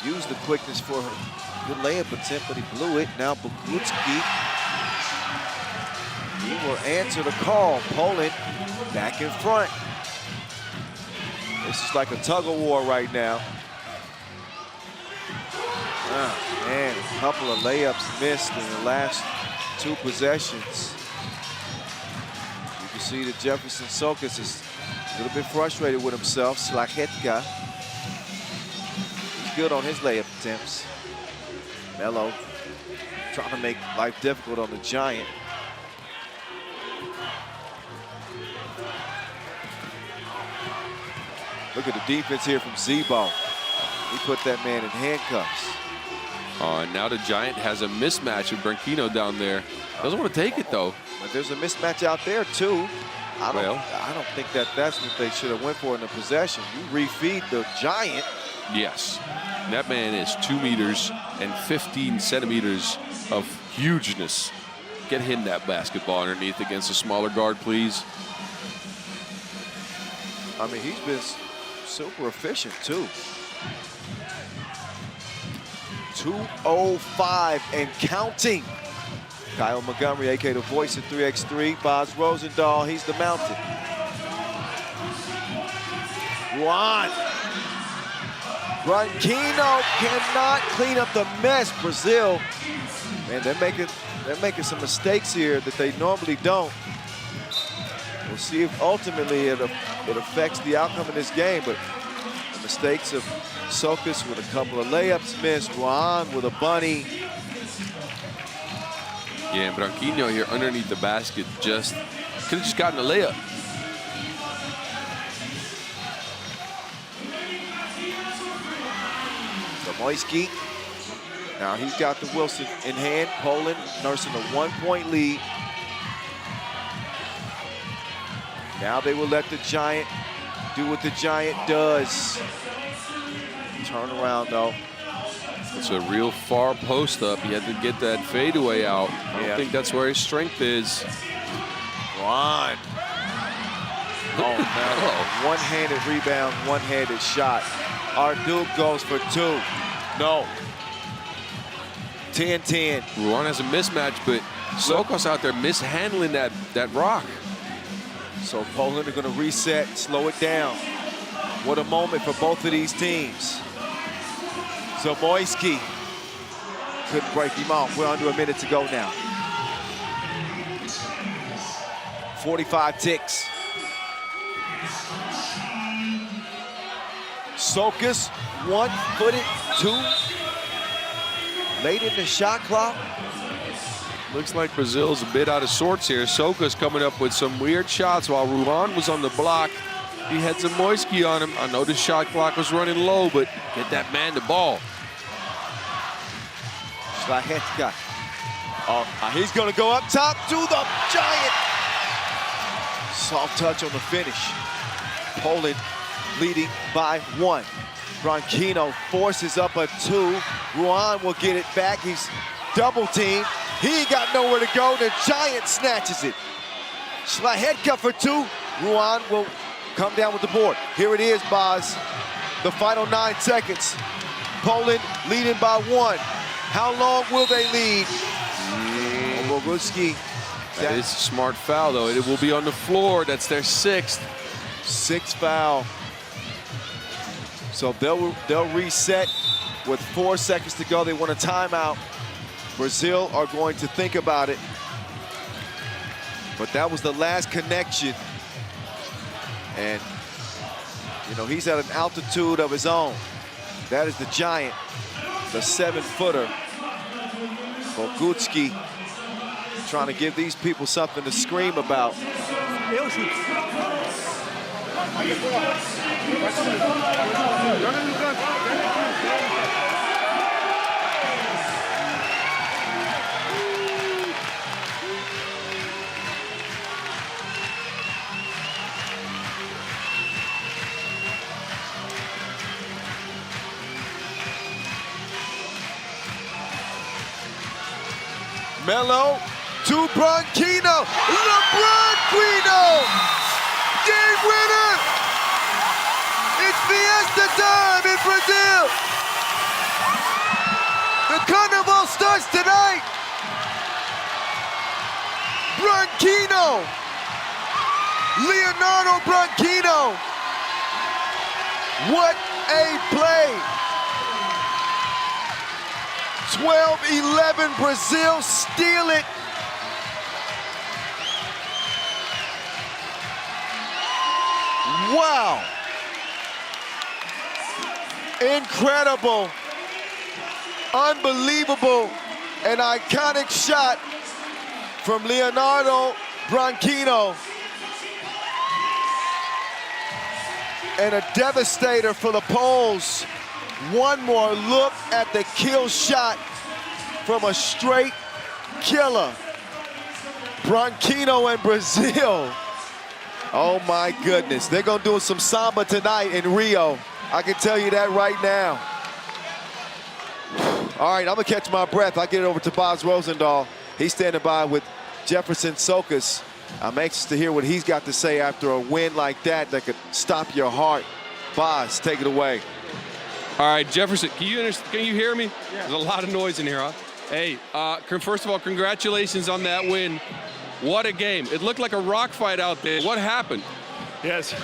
S1: used the quickness for a good layup attempt, but he blew it. Now Bogucki, he will answer the call. Poland back in front. This is like a tug of war right now. Man, a couple of layups missed in the last 2 possessions. You can see that Jefferson Sokas is a little bit frustrated with himself. Slaketka, he's good on his layup attempts. Melo trying to make life difficult on the Giant. Look at the defense here from Zebo. He put that man in handcuffs.
S2: Oh, and now the Giant has a mismatch with Branquinho down there. Doesn't want to take it, though.
S1: But there's a mismatch out there, too. I don't think that's what they should have went for in the possession. You refeed the Giant.
S2: Yes. That man is 2 meters and 15 centimeters of hugeness. Get him that basketball underneath against a smaller guard, please.
S1: I mean, he's been super efficient, too. 2:05 and counting. Kyle Montgomery, a.k.a. the voice of 3x3. Boz Rosendahl, he's the mountain. Juan. Branquinho cannot clean up the mess. Brazil, man, they're making some mistakes here that they normally don't. We'll see if ultimately it affects the outcome of this game, but the mistakes of Sokas with a couple of layups missed. Juan with a bunny.
S2: Yeah, and Branquinho here underneath the basket could have just gotten a layup.
S1: Zamoyski. Now he's got the Wilson in hand. Poland nursing a 1-point lead. Now they will let the Giant do what the Giant does. Turn around, though.
S2: It's a real far post up. He had to get that fadeaway out. I don't think that's where his strength is.
S1: Ron. Oh, no. One-handed rebound, one-handed shot. Arduc goes for 2. No. 10-10.
S2: Ruan has a mismatch, but Sokas out there mishandling that rock.
S1: So Poland are going to reset, slow it down. What a moment for both of these teams. Zamoyski couldn't break him off. We're under a minute to go now. 45 ticks. Sokas, 1-footed, 2. Late in the shot clock.
S2: Looks like Brazil's a bit out of sorts here. Sokas coming up with some weird shots while Ruan was on the block. He had some Moisky on him. I know the shot clock was running low, but get that man the ball.
S1: Slahetka. Oh, he's going to go up top to the Giant. Soft touch on the finish. Poland leading by 1. Branquinho forces up a 2. Ruan will get it back. He's double teamed. He ain't got nowhere to go. The Giant snatches it. Slahetka for 2. Ruan will come down with the board. Here it is, Boz. The final 9 seconds. Poland leading by 1. How long will they lead? Boguski.
S2: That is a smart foul, though. It will be on the floor. That's their 6th.
S1: 6th foul. So they'll reset with 4 seconds to go. They want a timeout. Brazil are going to think about it. But that was the last connection. And, you know, he's at an altitude of his own. That is the Giant, the 7-footer. Boguski trying to give these people something to scream about. Melo to Branquinho. Branquinho! Game winner! It's fiesta time in Brazil! The carnival starts tonight! Branquinho! Leonardo Branquinho! What a play! 12-11, Brazil steal it. Wow. Incredible, unbelievable, an iconic shot from Leonardo Branquinho. And a devastator for the Poles. One more look at the kill shot from a straight killer. Branquinho and Brazil. Oh my goodness. They're gonna do some samba tonight in Rio. I can tell you that right now. All right, I'm gonna catch my breath. I'll get it over to Boz Rosendahl. He's standing by with Jefferson Sokas. I'm anxious to hear what he's got to say after a win like that could stop your heart. Boz, take it away.
S5: All right, Jefferson, can you hear me? Yeah. There's a lot of noise in here, huh? Hey, first of all, congratulations on that win. What a game. It looked like a rock fight out there. What happened?
S8: Yes,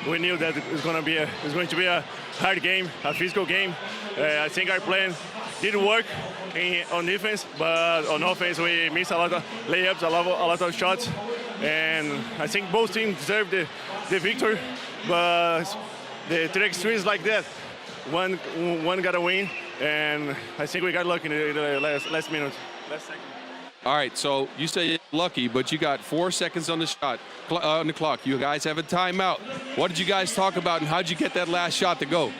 S8: we knew that it was going to be a hard game, a physical game. I think our plan didn't work on defense, but on offense we missed a lot of layups, a lot of shots, and I think both teams deserved the victory. But the 3x3 is like that. One got a win, and I think we got lucky in the last minute, last second.
S5: All right, so you say you're lucky, but you got 4 seconds on the clock. You guys have a timeout. What did you guys talk about, and how did you get that last shot to go?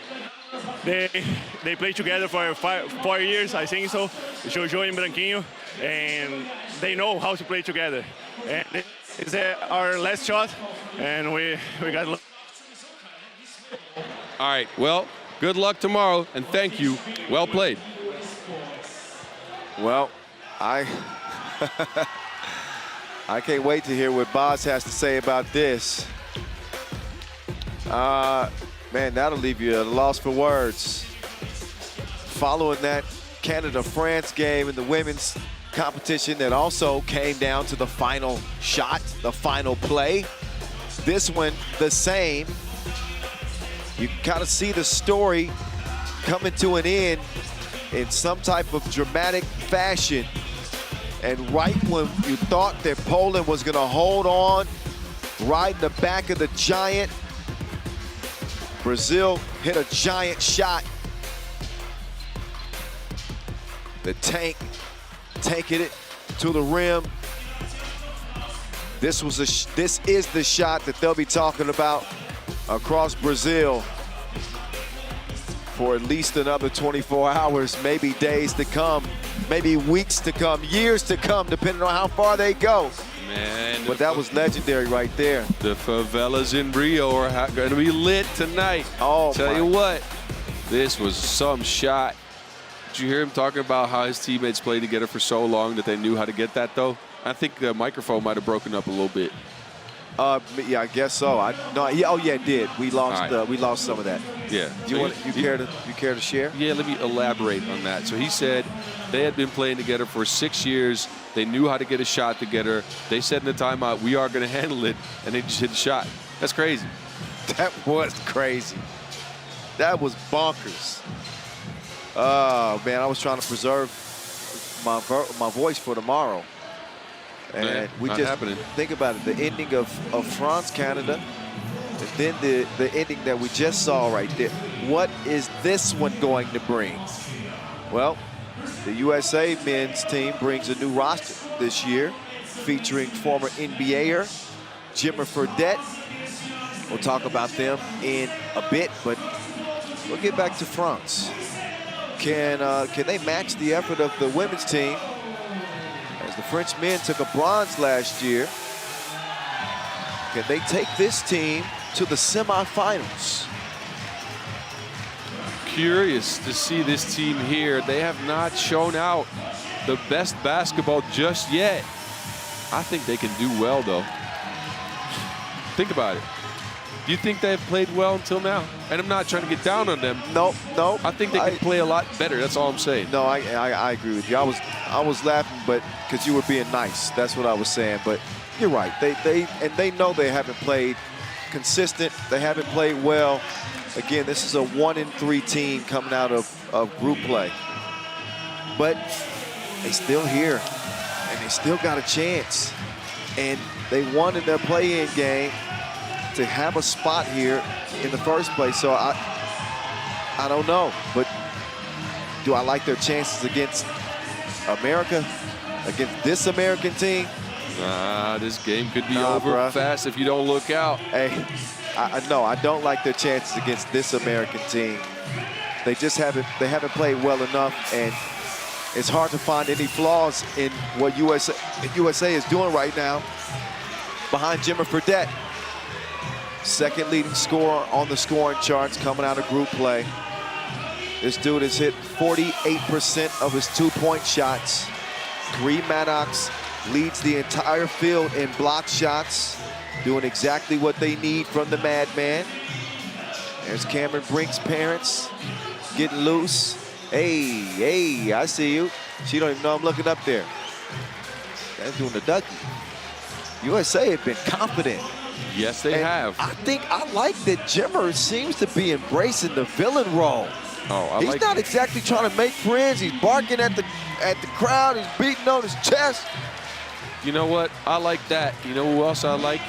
S8: They played together for 4 years, I think so. Jojo and Branquinho, and they know how to play together. And it's our last shot, and we got lucky.
S5: All right, well, good luck tomorrow, and thank you. Well played.
S1: Well, I can't wait to hear what Boz has to say about this. Man, that'll leave you at a loss for words. Following that Canada-France game in the women's competition that also came down to the final shot, the final play. This one, the same. You can kind of see the story coming to an end in some type of dramatic fashion. And right when you thought that Poland was gonna hold on, right in the back of the Giant, Brazil hit a giant shot. The tank taking it to the rim. This is the shot that they'll be talking about across Brazil for at least another 24 hours, maybe days to come, maybe weeks to come, years to come, depending on how far they go.
S2: Man,
S1: but that was legendary right there.
S2: The favelas in Rio are going to be lit tonight.
S1: Oh,
S2: tell you what, this was some shot. Did you hear him talking about how his teammates played together for so long that they knew how to get that, though? I think the microphone might have broken up a little bit.
S1: Yeah, I guess so. Oh yeah, it did. We lost.
S2: Right.
S1: We lost some of that.
S2: Yeah.
S1: You care to share?
S2: Yeah, let me elaborate on that. So he said they had been playing together for 6 years. They knew how to get a shot together. They said in the timeout, "We are going to handle it," and they just hit a shot. That's crazy.
S1: That was crazy. That was bonkers. Oh man, I was trying to preserve my voice for tomorrow. And we just think about it, the ending of France, Canada, and then the ending that we just saw right there. What is this one going to bring? Well, the USA men's team brings a new roster this year, featuring former NBAer Jimmer Fredette. We'll talk about them in a bit, but we'll get back to France. Can they match the effort of the women's team? As the French men took a bronze last year, can they take this team to the semifinals?
S2: Curious to see this team here. They have not shown out the best basketball just yet. I think they can do well, though. Think about it. Do you think they've played well until now? And I'm not trying to get down on them.
S1: No.
S2: I think they can play a lot better. That's all I'm saying.
S1: No, I agree with you. I was laughing, but because you were being nice. That's what I was saying. But you're right. They know they haven't played consistent. They haven't played well. Again, this is a 1-3 team coming out of group play. But they still here, and they still got a chance. And they won in their play-in game to have a spot here in the first place. So I don't know, but do I like their chances against America, against this American team?
S2: This game could be over fast if you don't look out.
S1: Hey, no, I don't like their chances against this American team. They just haven't played well enough, and it's hard to find any flaws in what USA is doing right now behind Jimmer Fredette. Second leading scorer on the scoring charts coming out of group play. This dude has hit 48% of his two-point shots. 3 Maddox, leads the entire field in block shots, doing exactly what they need from the madman. There's Cameron Brink's parents getting loose. Hey, I see you. She don't even know I'm looking up there. That's doing the ducky. USA have been confident.
S2: Yes, they have.
S1: I like that Jimmer seems to be embracing the villain role. He's not exactly trying to make friends. He's barking at the crowd. He's beating on his chest.
S2: You know what? I like that. You know who else I like?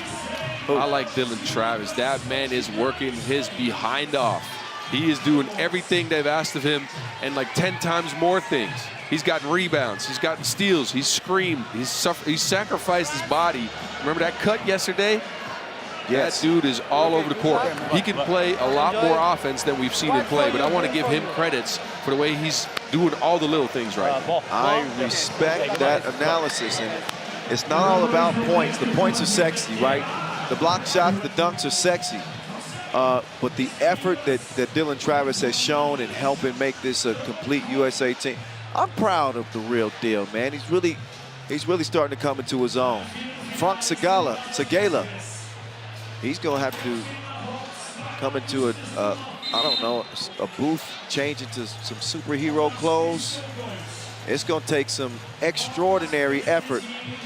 S2: I like Dylan Travis. That man is working his behind off. He is doing everything they've asked of him and like 10 times more things. He's gotten rebounds. He's gotten steals. He's screamed. He's sacrificed his body. Remember that cut yesterday? Yes. That dude is all over the court. He can play a lot more offense than we've seen him play, but I want to give him credits for the way he's doing all the little things right now.
S1: I respect that analysis, and it's not all about points. The points are sexy, right? The block shots, the dunks are sexy. But the effort that Dylan Travis has shown in helping make this a complete USA team, I'm proud of the real deal, man. He's really starting to come into his own. Frank Segala, he's going to have to come into a booth, change into some superhero clothes. It's going to take some extraordinary effort,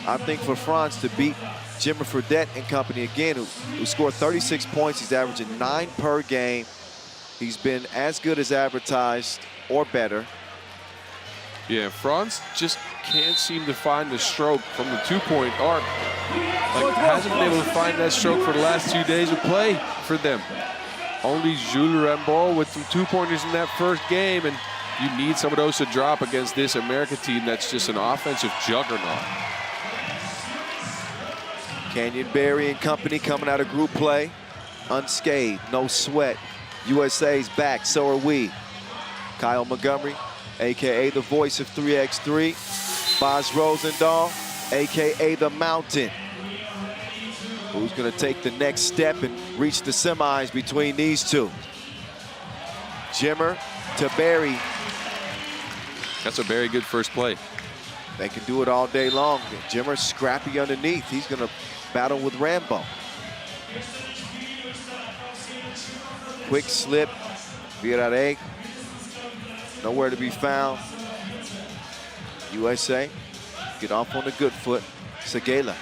S1: I think, for France to beat Jimmer Fredette and company again, who scored 36 points. He's averaging 9 per game. He's been as good as advertised or better.
S2: Yeah, France just can't seem to find the stroke from the two-point arc. Like, hasn't been able to find that stroke for the last 2 days of play for them. Only Jules Rambaud with some two-pointers in that first game, and you need some of those to drop against this America team that's just an offensive juggernaut.
S1: Canyon Barry and company coming out of group play. unscathed, no sweat. USA's back, so are we. Kyle Montgomery, AKA the voice of 3x3. Boz Rosendahl, AKA the Mountain. Who's gonna take the next step and reach the semis between these two? Jimmer to Barry.
S2: That's a very good first play.
S1: They can do it all day long. Jimmer scrappy underneath. He's gonna battle with Rambo. Quick slip, Virare, nowhere to be found. USA get off on the good foot. Segela.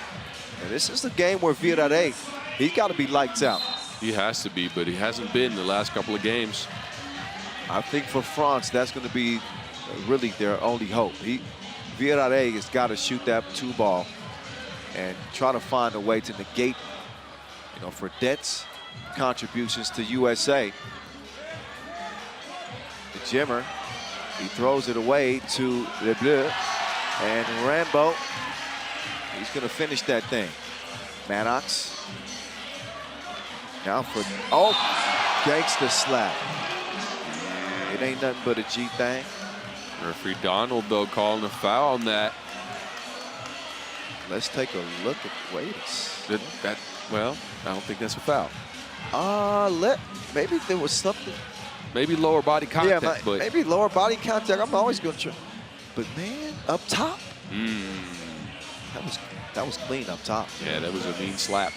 S1: And this is the game where Virare, he's got to be lights out.
S2: He has to be, but he hasn't been the last couple of games.
S1: I think for France, that's going to be really their only hope. Virare has got to shoot that 2-ball and try to find a way to negate, Fredette's contributions to USA. The Jimmer, he throws it away to Le Bleu, and Rambo, he's going to finish that thing. Maddox. Now for, gangsta slap. It ain't nothing but a G thing.
S2: Referee Donald, though, calling a foul on that.
S1: Let's take a look at, wait a second.
S2: Well, I don't think that's a foul.
S1: Maybe there was something.
S2: Maybe lower body contact, but
S1: maybe lower body contact. I'm always going to try. But man, up top. That was clean up top.
S2: Yeah, that was a mean slap.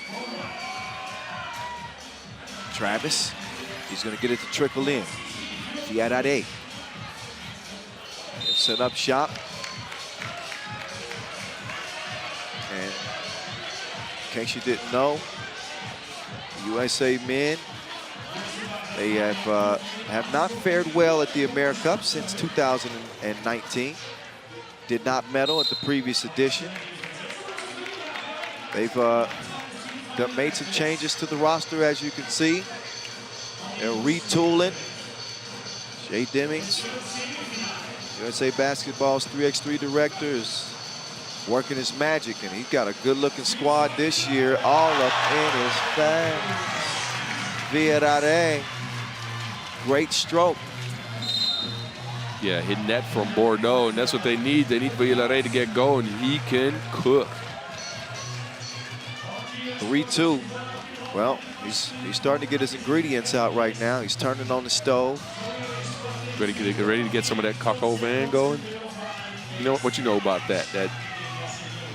S1: Travis, he's going to get it to trickle in. Virare. Set up shop. And in case you didn't know, USA men, they have not fared well at the AmeriCup since 2019. Did not medal at the previous edition. They've made some changes to the roster, as you can see. They're retooling. Jay Demings, USA Basketball's 3x3 director, is working his magic, and he's got a good-looking squad this year, all up in his face. Virare, great stroke.
S2: Yeah, hitting that from Bordeaux, and that's what they need. They need Virare to get going. He can cook.
S1: 3-2. Well, he's starting to get his ingredients out right now. He's turning on the stove.
S2: Ready to get some of that coq au vin going. You know what you know about that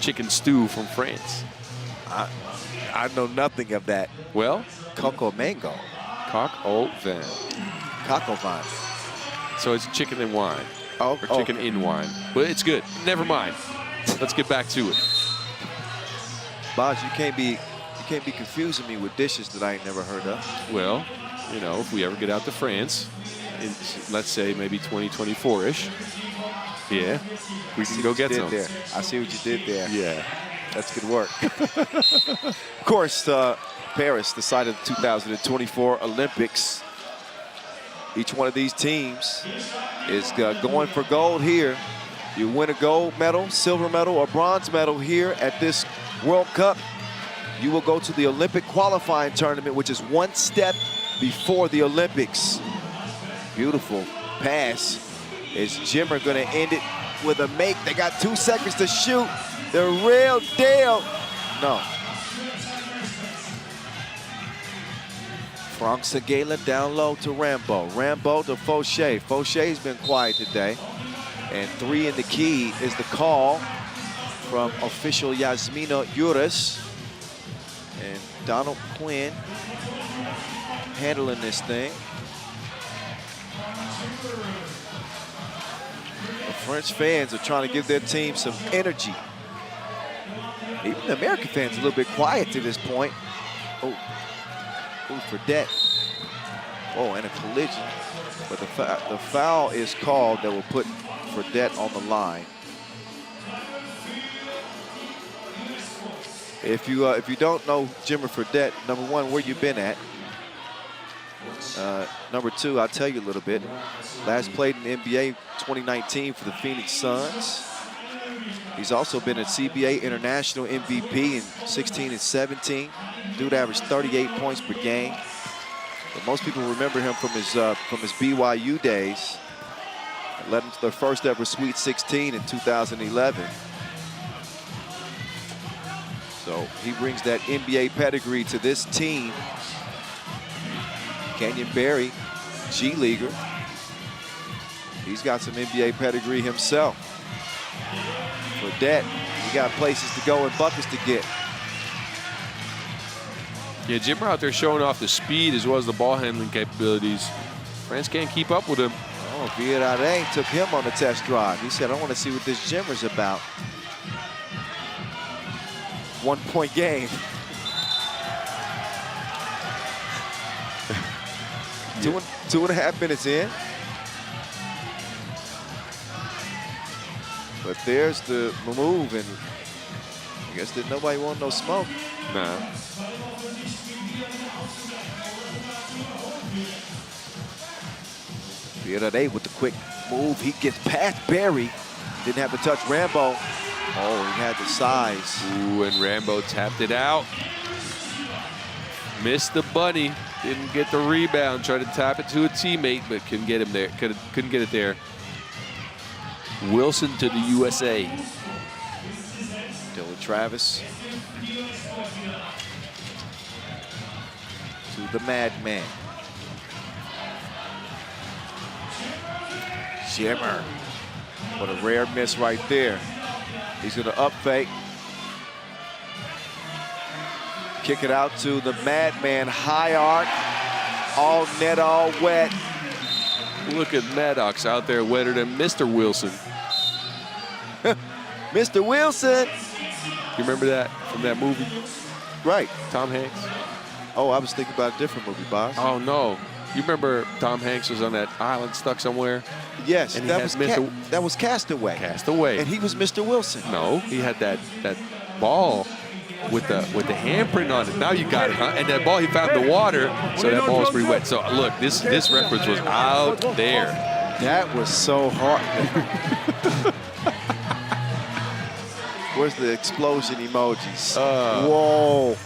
S2: chicken stew from France?
S1: I know nothing of that.
S2: Well,
S1: Coco mango.
S2: Coq au vin.
S1: Coq au vin.
S2: So it's chicken and wine.
S1: Or
S2: chicken in wine. But it's good. Never mind. Let's get back to it.
S1: Boz, you can't be confusing me with dishes that I ain't never heard of.
S2: Well, if we ever get out to France, let's say maybe 2024-ish. Yeah, we can go get some.
S1: There. I see what you did there.
S2: Yeah.
S1: That's good work. Of course, Paris, the site of the 2024 Olympics. Each one of these teams is going for gold here. You win a gold medal, silver medal, or bronze medal here at this World Cup, you will go to the Olympic qualifying tournament, which is one step before the Olympics. Beautiful pass. Is Jimmer going to end it with a make? They got 2 seconds to shoot. The real deal. No. Franck Segela down low to Rambo. Rambo to Fauché. Fauché's been quiet today. And 3 in the key is the call from official Yasmina Uris. And Donald Quinn handling this thing. The French fans are trying to give their team some energy. Even the American fans a little bit quiet to this point. Oh, Fredette. Oh, and a collision. But the foul is called that will put Fredette on the line. If you don't know Jimmer Fredette, number one, where you been at? Number two, I'll tell you a little bit. Last played in the NBA 2019 for the Phoenix Suns. He's also been a CBA International MVP in 16 and 17. Dude averaged 38 points per game. But most people remember him from his BYU days. Led them to their first ever Sweet 16 in 2011. So he brings that NBA pedigree to this team. Kenyon Berry, G Leaguer. He's got some NBA pedigree himself. Fredette, he got places to go and buckets to get.
S2: Yeah, Jimmer out there showing off the speed as well as the ball handling capabilities. France can't keep up with him.
S1: Oh, Vienna took him on the test drive. He said, I want to see what this Jimmer's about. 1 point game.
S2: Yeah.
S1: 2.5 minutes in. But there's the move, and I guess that nobody want no smoke.
S2: Nah.
S1: Vienna with the quick move. He gets past Berry. Didn't have to touch Rambo. Oh, he had the size.
S2: Ooh, and Rambo tapped it out. Missed the bunny. Didn't get the rebound. Tried to tap it to a teammate, but couldn't get him there. Couldn't get it there. Wilson to the USA.
S1: Dylan Travis to the Madman. Jimmer. What a rare miss right there. He's going to up fake. Kick it out to the Madman. High arc. All net, all wet.
S2: Look at Maddox out there wetter than Mr. Wilson.
S1: Mr. Wilson.
S2: You remember that from that movie?
S1: Right.
S2: Tom Hanks?
S1: Oh, I was thinking about a different movie, boss.
S2: Oh, no. You remember Tom Hanks was on that island stuck somewhere?
S1: Yes,
S2: and
S1: that was Castaway.
S2: Castaway.
S1: And he was Mr. Wilson.
S2: No, he had that ball with the handprint on it. Now you got it, huh? And that ball he found in the water, so that ball was pretty wet. So look, this reference was out there.
S1: That was so hard. Where's the explosion emojis? Whoa.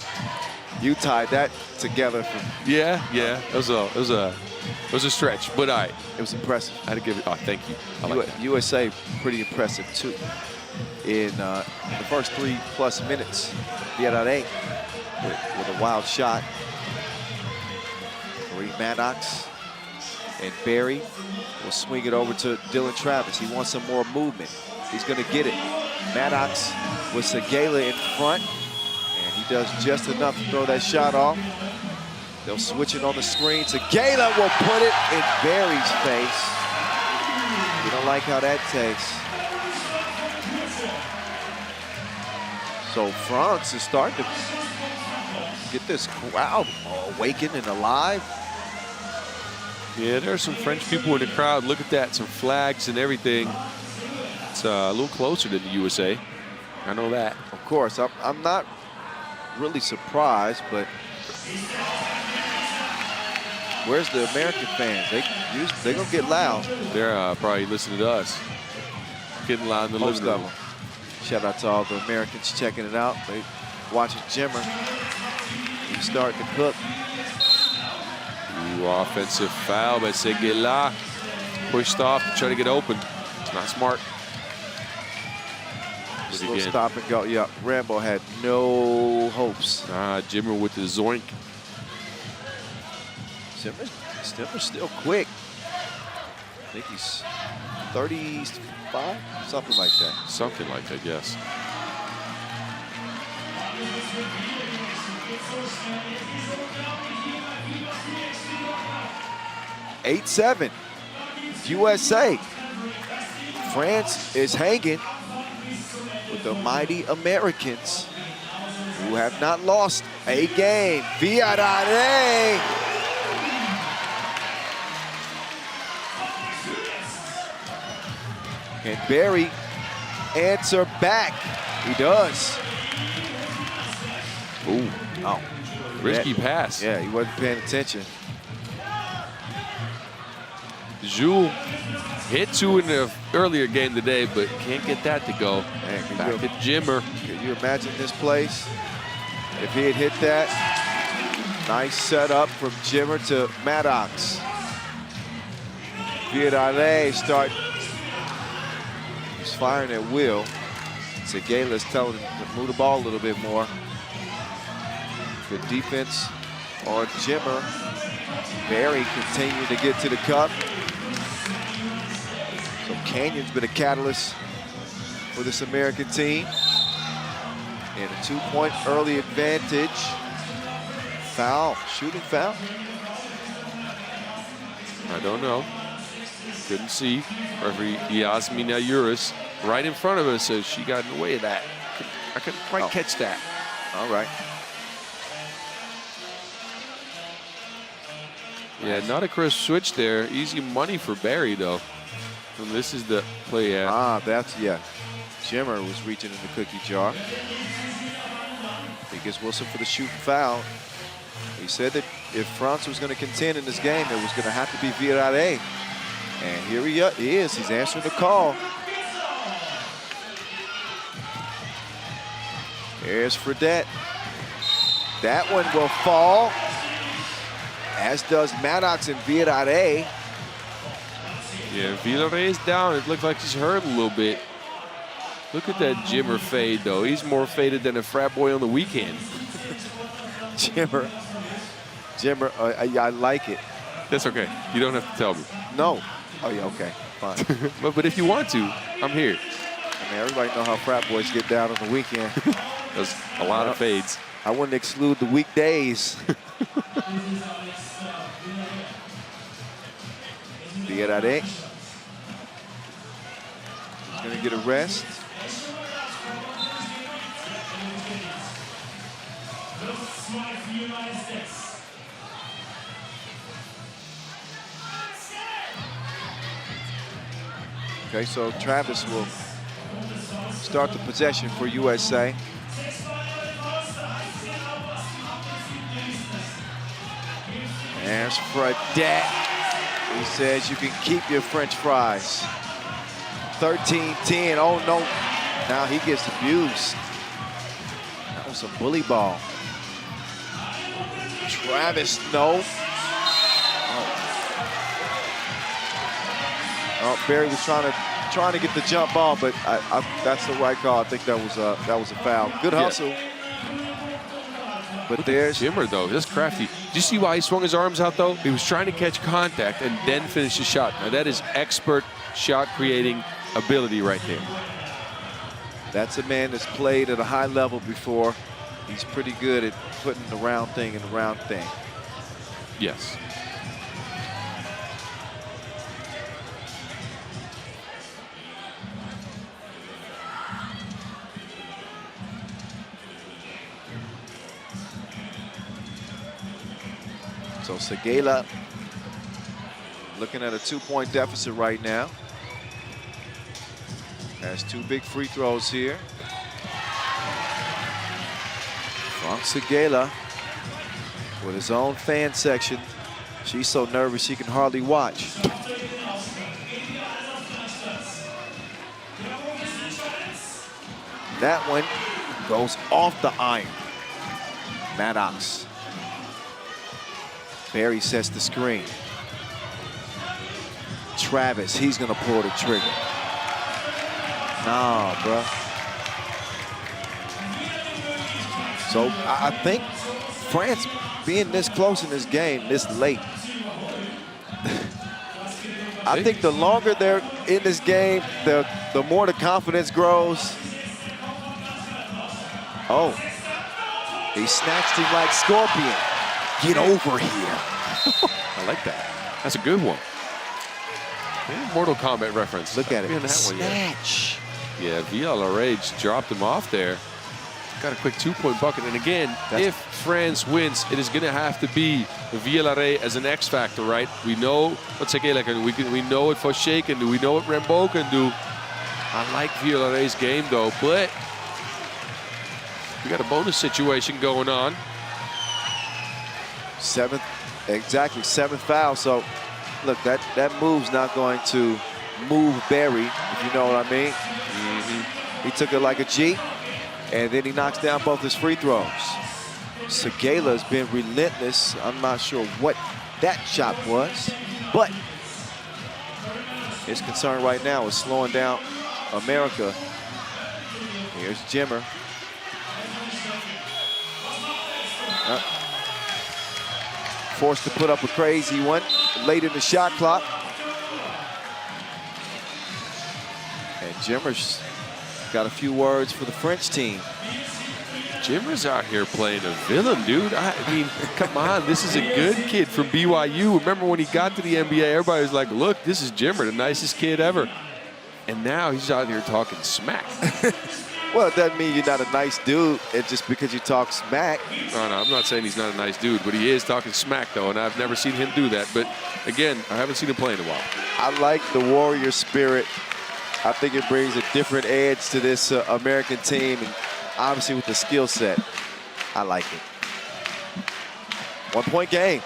S1: You tied that together.
S2: Yeah. It was a stretch, but it
S1: was impressive.
S2: I had to give it. Oh, thank you. I like that.
S1: USA pretty impressive too. In the first 3+ minutes, Vienna with a wild shot. Marie Maddox and Berry will swing it over to Dylan Travis. He wants some more movement. He's going to get it. Maddox with Segala in front. And he does just enough to throw that shot off. They'll switch it on the screen. Segala will put it in Berry's face. You don't like how that tastes. So France is starting to get this crowd awakened and alive.
S2: Yeah, there are some French people in the crowd. Look at that, some flags and everything. It's a little closer than the USA. I know that.
S1: Of course, I'm not really surprised, but where's the American fans? They're gonna get loud.
S2: They're probably listening to us. Getting loud in the living room.
S1: Shout out to all the Americans checking it out. They watching Jimmer. He's starting to cook.
S2: Ooh, offensive foul by Segala. Pushed off to try to get open. It's not smart.
S1: Just a little stop and go. Yeah, Rambo had no hopes.
S2: Jimmer with the zoink.
S1: Jimmer's still quick. I think he's 35, something like that.
S2: Something like that, yes.
S1: (8-7) USA. France is hanging with the mighty Americans who have not lost a game. Vienna. And Berry answer back. He does.
S2: Ooh.
S1: Oh.
S2: Risky pass.
S1: Yeah, he wasn't paying attention.
S2: Jules Hit 2 in the earlier game today, but can't get that to go.
S1: Man,
S2: Back to Jimmer.
S1: Can you imagine this place? If he had hit that, nice setup from Jimmer to Maddox. Viadale start. He's firing at will. Segala's telling him to move the ball a little bit more. Good defense on Jimmer. Barry continuing to get to the cup. So Canyon's been a catalyst for this American team. And a 2-point early advantage. Foul, shooting foul?
S2: I don't know. Couldn't see. Referee Yasmina Uris right in front of us, so she got in the way of that. I couldn't quite catch that.
S1: All right.
S2: Yeah, not a crisp switch there. Easy money for Barry, though. And this is the play at.
S1: That's, yeah. Jimmer was reaching in the cookie jar. He gets Wilson for the shooting foul. He said that if France was going to contend in this game, it was going to have to be Viadale. And here he is. He's answering the call. There's Fredette. That one will fall, as does Maddox and Viadale.
S2: Yeah, Viadale is down. It looks like he's hurt a little bit. Look at that Jimmer fade, though. He's more faded than a frat boy on the weekend.
S1: Jimmer, I like it.
S2: That's okay. You don't have to tell me.
S1: No. Oh, yeah, okay, fine.
S2: but if you want to, I'm here.
S1: I mean, everybody know how frat boys get down on the weekend.
S2: There's a lot of fades.
S1: I wouldn't exclude the weekdays. Viadale. He's going to get a rest. Okay, so Travis will start the possession for USA. There's Fredette. He says you can keep your French fries. 13-10. Oh, no. Now he gets abused. That was some bully ball. Travis, no. Oh, Barry was trying to get the jump ball, but that's the right call. I think that was a foul. Good hustle. Yeah. But there's
S2: Jimmer, though. That's crafty. Did you see why he swung his arms out, though? He was trying to catch contact and then finish the shot. Now, that is expert shot-creating ability right there.
S1: That's a man that's played at a high level before. He's pretty good at putting the round thing in the round thing.
S2: Yes.
S1: So Segala looking at a 2-point deficit right now. Has 2 big free throws here. Frank Segala with his own fan section. She's so nervous she can hardly watch. That one goes off the iron. Maddox. Barry sets the screen. Travis, he's gonna pull the trigger. Nah, bro. So I think France being this close in this game, this late. I think the longer they're in this game, the more the confidence grows. Oh, he snatched him like Scorpion. Get over here.
S2: I like that. That's a good one. Mortal Kombat reference.
S1: Look at it.
S2: That
S1: Snatch.
S2: One yet. Yeah, Viadale just dropped him off there. Got a quick 2-point bucket. And again, if France wins, it is going to have to be Viadale as an X factor, right? We know what Segala can do. We know what Fauché can do. We know what Rimbaud can do. I like Viadale's game, though, but we got a bonus situation going on.
S1: Seventh foul. So, look, that move's not going to move Barry, if you know what I mean. He took it like a G, and then he knocks down both his free throws. Segala's been relentless. I'm not sure what that shot was, but his concern right now is slowing down America. Here's Jimmer. Forced to put up a crazy one late in the shot clock. And Jimmer's got a few words for the French team.
S2: Jimmer's out here playing a villain, dude. I mean, come on. This is a good kid from BYU. Remember when he got to the NBA, everybody was like, look, this is Jimmer, the nicest kid ever. And now he's out here talking smack.
S1: Well, it doesn't mean you're not a nice dude. It's just because you talk smack.
S2: No, I'm not saying he's not a nice dude, but he is talking smack, though, and I've never seen him do that. But, again, I haven't seen him play in a while.
S1: I like the warrior spirit. I think it brings a different edge to this American team, and obviously with the skill set, I like it. 1-point game.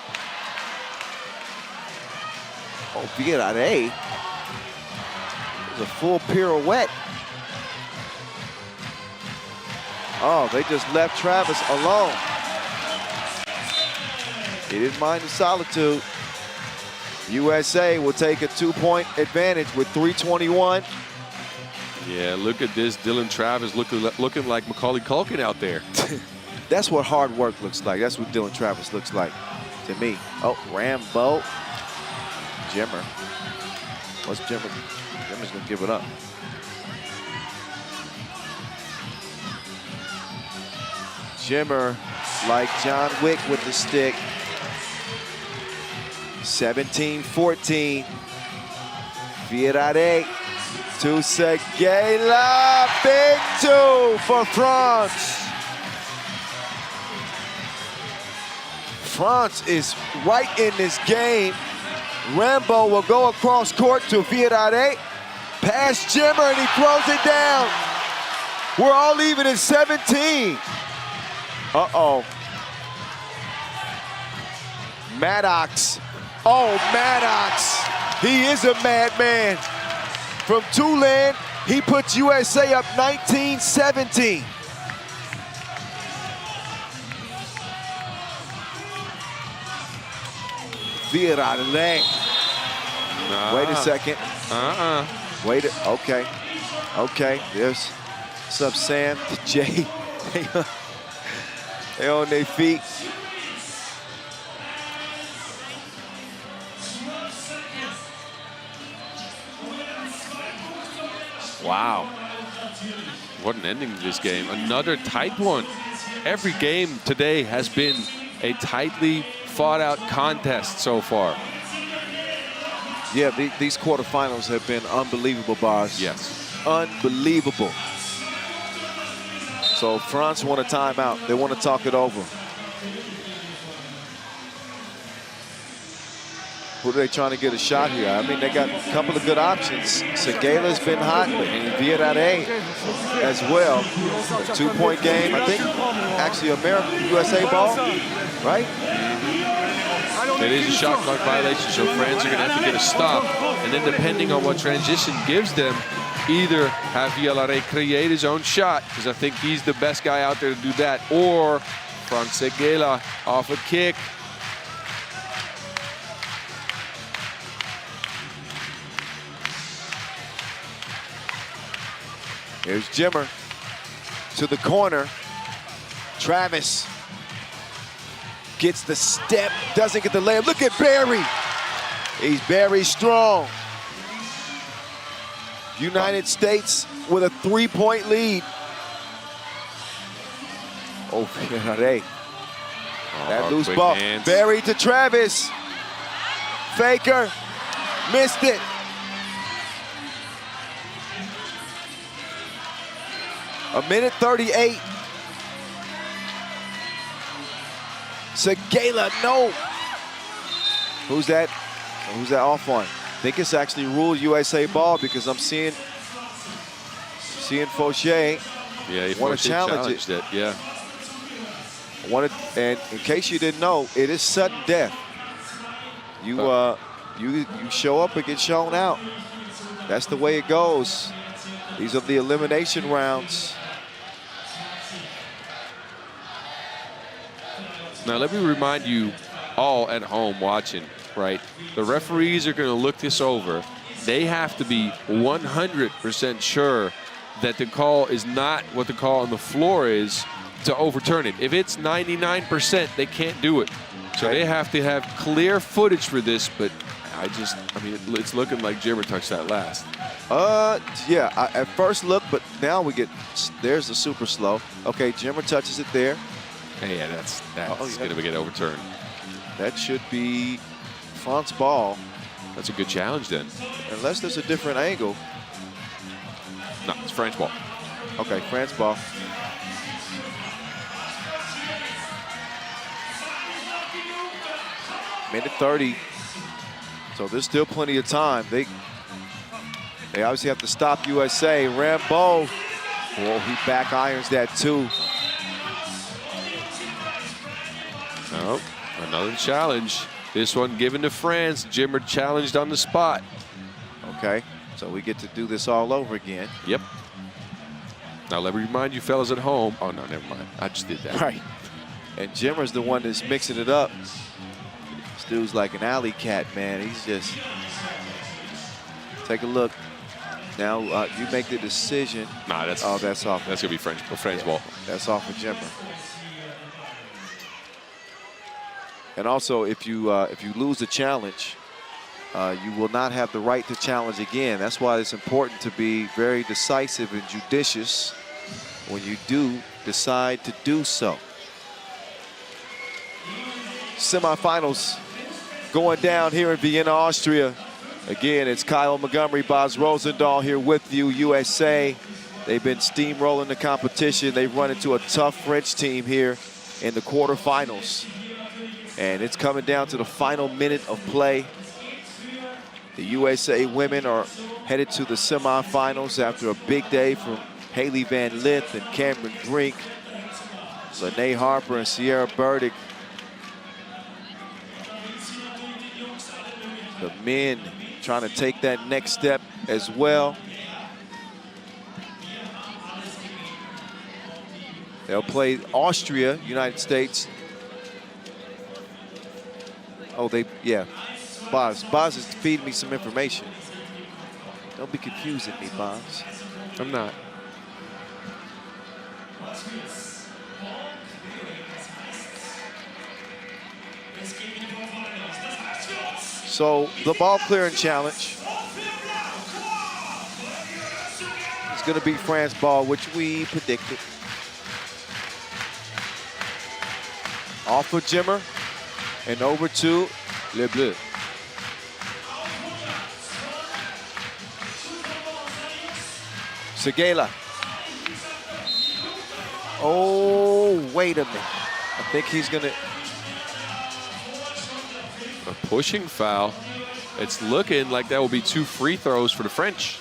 S1: Oh, Vienna. It was a full pirouette. Oh, they just left Travis alone. He didn't mind the solitude. USA will take a 2-point advantage with 3:21.
S2: Yeah, look at this. Dylan Travis looking like Macaulay Culkin out there.
S1: That's what hard work looks like. That's what Dylan Travis looks like to me. Oh, Rambo. Jimmer. What's Jimmer? Jimmer's going to give it up. Jimmer, like John Wick with the stick. 17-14. Virade to Segala. Big two for France. France is right in this game. Rambo will go across court to Virade. Pass Jimmer and he throws it down. We're all even at 17. Uh-oh. Maddox. Oh, Maddox. He is a madman. From Tulane, he puts USA up 19-17. Virale. Wait a second. Wait a, okay. Okay, there's, what's up, Sam? Jay. They on their feet.
S2: Wow. What an ending to this game. Another tight one. Every game today has been a tightly fought out contest so far.
S1: Yeah, these quarterfinals have been unbelievable, Bars.
S2: Yes.
S1: Unbelievable. So France want a timeout. They want to talk it over. Who are they trying to get a shot here? I mean, they got a couple of good options. Segala's been hot, but Virade as well. A 2-point game. I think actually American USA ball, right?
S2: It is a shot clock violation, so France are going to have to get a stop. And then depending on what transition gives them, either have Virade create his own shot, because I think he's the best guy out there to do that, or Frank Segala off a kick.
S1: Here's Jimmer to the corner. Travis gets the step, doesn't get the layup. Look at Barry. He's very strong. United States with a 3-point lead. Oh, Virade. That loose ball.
S2: Hands.
S1: Barry to Travis. Faker missed it. A minute 38. Segala, no. Who's that? Who's that off on? I think it's actually ruled USA ball because I'm seeing Fauché.
S2: Yeah, he
S1: want to challenge it.
S2: Yeah.
S1: And in case you didn't know, it is sudden death. You show up and get shown out. that's the way it goes. These are the elimination rounds.
S2: Now, let me remind you all at home watching, right? The referees are going to look this over. They have to be 100% sure that the call is not what the call on the floor is to overturn it. If it's 99%, they can't do it. So they have to have clear footage for this, but I mean, it's looking like Jimmer touched that last.
S1: Yeah, at first look, but now there's the super slow. Okay, Jimmer touches it there.
S2: Hey, yeah, that's going to get overturned.
S1: That should be France ball.
S2: That's a good challenge then.
S1: Unless there's a different angle.
S2: No, it's French ball.
S1: Okay, France ball. Minute 30. So there's still plenty of time. They obviously have to stop USA. Rambo. Oh, he back irons that too.
S2: Oh, another challenge. This one given to France. Jimmer challenged on the spot.
S1: Okay, so we get to do this all over again.
S2: Yep. Now let me remind you fellas at home. Oh, no, never mind. I just did that.
S1: Right. And Jimmer's the one that's mixing it up. This dude's like an alley cat, man. He's just... Take a look. Now you make the decision.
S2: Nah, that's
S1: off.
S2: That's going to be French ball.
S1: That's off of Jimmer. And also, if you lose the challenge, you will not have the right to challenge again. That's why it's important to be very decisive and judicious when you do decide to do so. Semifinals going down here in Vienna, Austria. Again, it's Kyle Montgomery, Boz Rosendahl here with you, USA. They've been steamrolling the competition. They've run into a tough French team here in the quarterfinals. And it's coming down to the final minute of play. The USA women are headed to the semifinals after a big day from Haley Van Lith and Cameron Brink, Lene Harper and Sierra Burdick. The men trying to take that next step as well. They'll play Austria, United States. Oh, yeah. Boz is feeding me some information. Don't be confusing me, Boz.
S2: I'm not.
S1: So the ball clearing challenge is going to be France ball, which we predicted. Off of Jimmer and over to Le Bleu. Segela. Oh, wait a minute. I think he's going to...
S2: A pushing foul. It's looking like that will be 2 free throws for the French.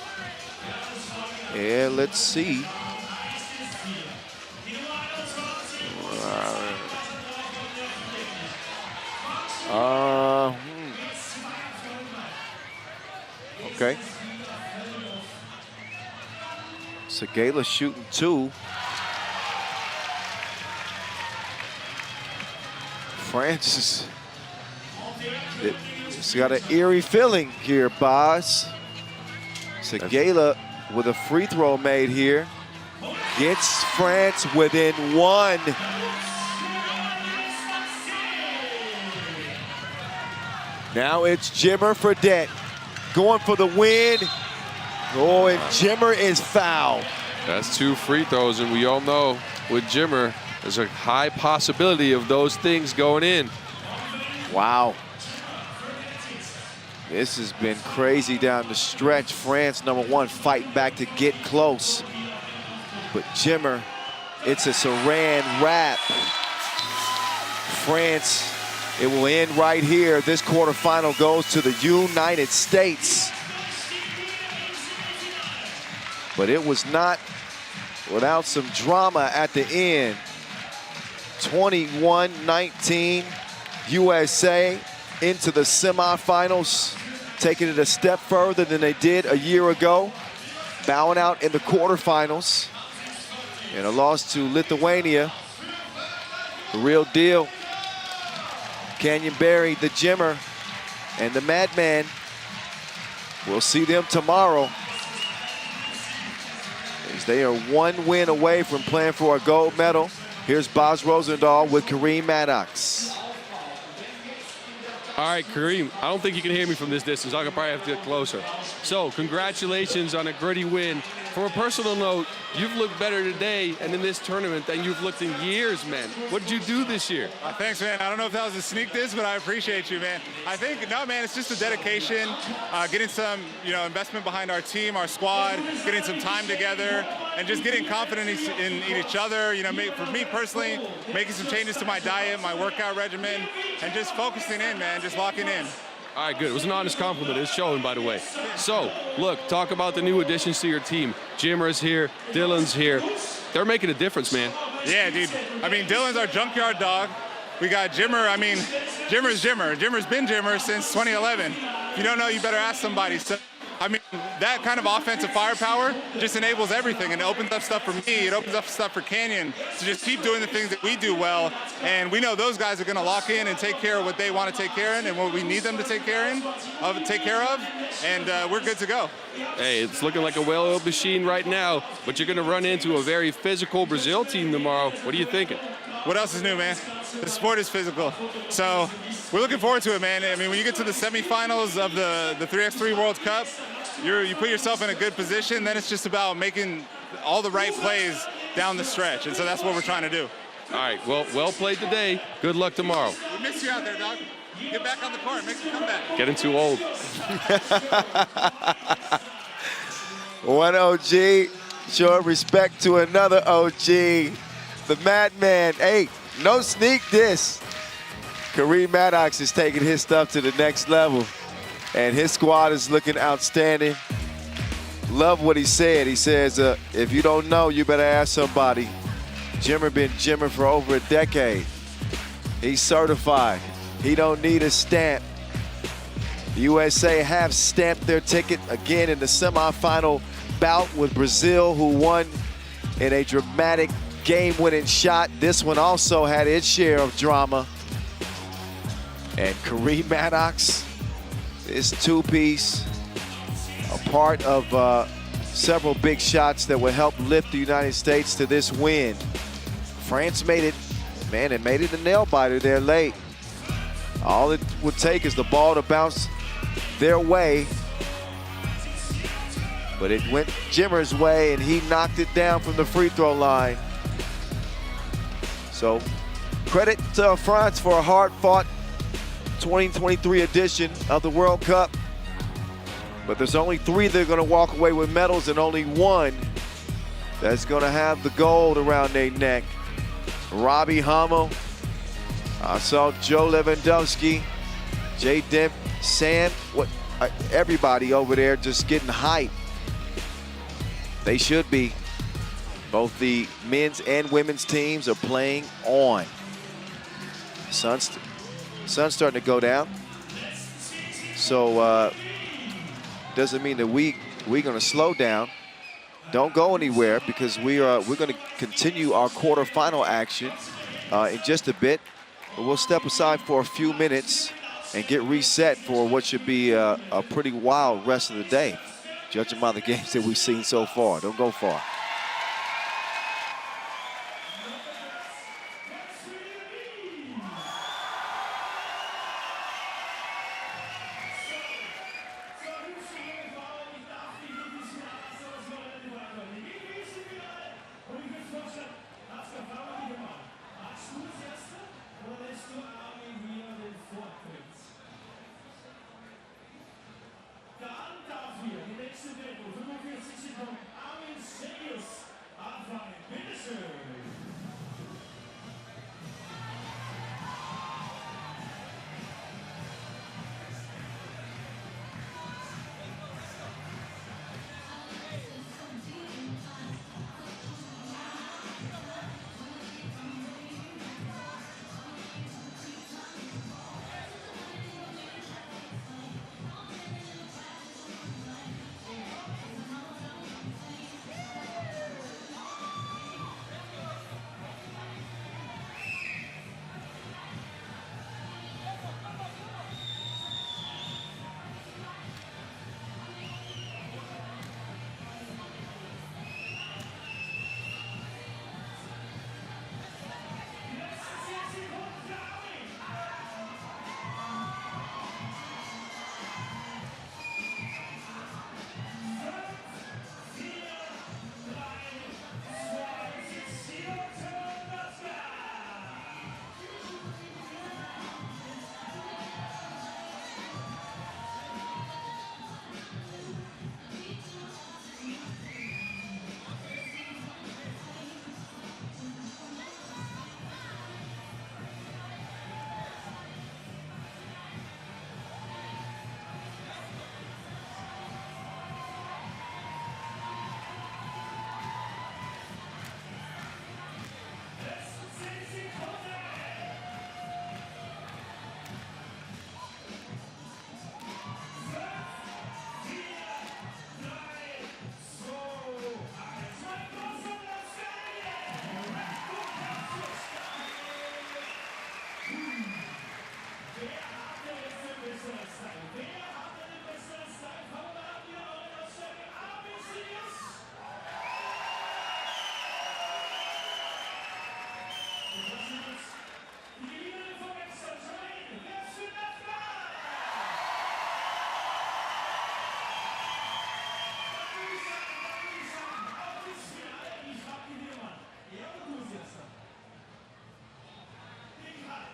S1: Yeah, let's see. Okay. Segela shooting 2. France it's got an eerie feeling here, Boz. Segela with a free throw made here. Gets France within 1. Now it's Jimmer Fredette going for the win. Oh, and Jimmer is fouled.
S2: That's 2 free throws, and we all know with Jimmer, there's a high possibility of those things going in.
S1: Wow. This has been crazy down the stretch. France, #1, fighting back to get close. But Jimmer, it's a Saran wrap. France, it will end right here. This quarterfinal goes to the United States. But it was not without some drama at the end. 21-19, USA into the semifinals. taking it a step further than they did a year ago, bowing out in the quarterfinals in a loss to Lithuania. The real deal. Canyon Barry, the Jimmer, and the Madman. We'll see them tomorrow, as they are one win away from playing for a gold medal. Here's Boz Rosendahl with Kareem Maddox.
S5: All right, Kareem, I don't think you can hear me from this distance. I'll probably have to get closer. So, congratulations on a gritty win. From a personal note, you've looked better today and in this tournament than you've looked in years, man. What did you do this year?
S9: Thanks, man. I don't know if that was a sneak diss, but I appreciate you, man. I think, no, man, it's just a dedication, getting some, investment behind our team, our squad, getting some time together, and just getting confidence in each other. For me personally, making some changes to my diet, my workout regimen, and just focusing in, man, just locking in.
S5: All right, good. It was an honest compliment. It's showing, by the way. So, look, talk about the new additions to your team. Jimmer's here, Dylan's here. They're making a difference, man.
S9: Yeah, dude. Dylan's our junkyard dog. We got Jimmer. Jimmer's Jimmer. Jimmer's been Jimmer since 2011. If you don't know, you better ask somebody. So, that kind of offensive firepower just enables everything, and it opens up stuff for me. It opens up stuff for Canyon to just keep doing the things that we do well. And we know those guys are going to lock in and take care of what they want to take care of and what we need them to take care of. And we're good to go.
S5: Hey, it's looking like a well-oiled machine right now, but you're going to run into a very physical Brazil team tomorrow. What are you thinking?
S9: What else is new, man? The sport is physical. So we're looking forward to it, man. When you get to the semifinals of the 3x3 World Cup, you put yourself in a good position. Then it's just about making all the right plays down the stretch. And so that's what we're trying to do.
S5: All right, well played today. Good luck tomorrow.
S9: We miss you out there, dog. Get back on the court. Make a comeback.
S5: Getting too old.
S1: One OG, show respect to another OG. The Madman. Hey, no sneak diss. Kareem Maddox is taking his stuff to the next level, and his squad is looking outstanding. Love what he said. He says, if you don't know, you better ask somebody. Jimmer been Jimmer for over a decade. He's certified. He don't need a stamp. The USA have stamped their ticket again in the semifinal bout with Brazil, who won in a dramatic game-winning shot. This one also had its share of drama. And Kareem Maddox, this two-piece, a part of several big shots that will help lift the United States to this win. France made it, man, it made it a nail-biter there late. All it would take is the ball to bounce their way. But it went Jimmer's way, and he knocked it down from the free throw line. So credit to France for a hard-fought 2023 edition of the World Cup. But there's only 3 that are going to walk away with medals, and only 1 that's going to have the gold around their neck. Robbie Hummel. I saw Joe Lewandowski, Jay Demp, Sam, everybody over there just getting hype. They should be. Both the men's and women's teams are playing on. Sun's starting to go down. So doesn't mean that we're going to slow down. Don't go anywhere, because we're going to continue our quarterfinal action in just a bit. But we'll step aside for a few minutes and get reset for what should be a pretty wild rest of the day, judging by the games that we've seen so far. Don't go far.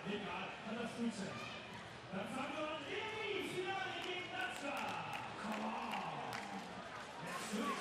S6: Egal, kann das gut sein. Dann fangen wir an. Finale gegen Latvia. Come on. Let's do it.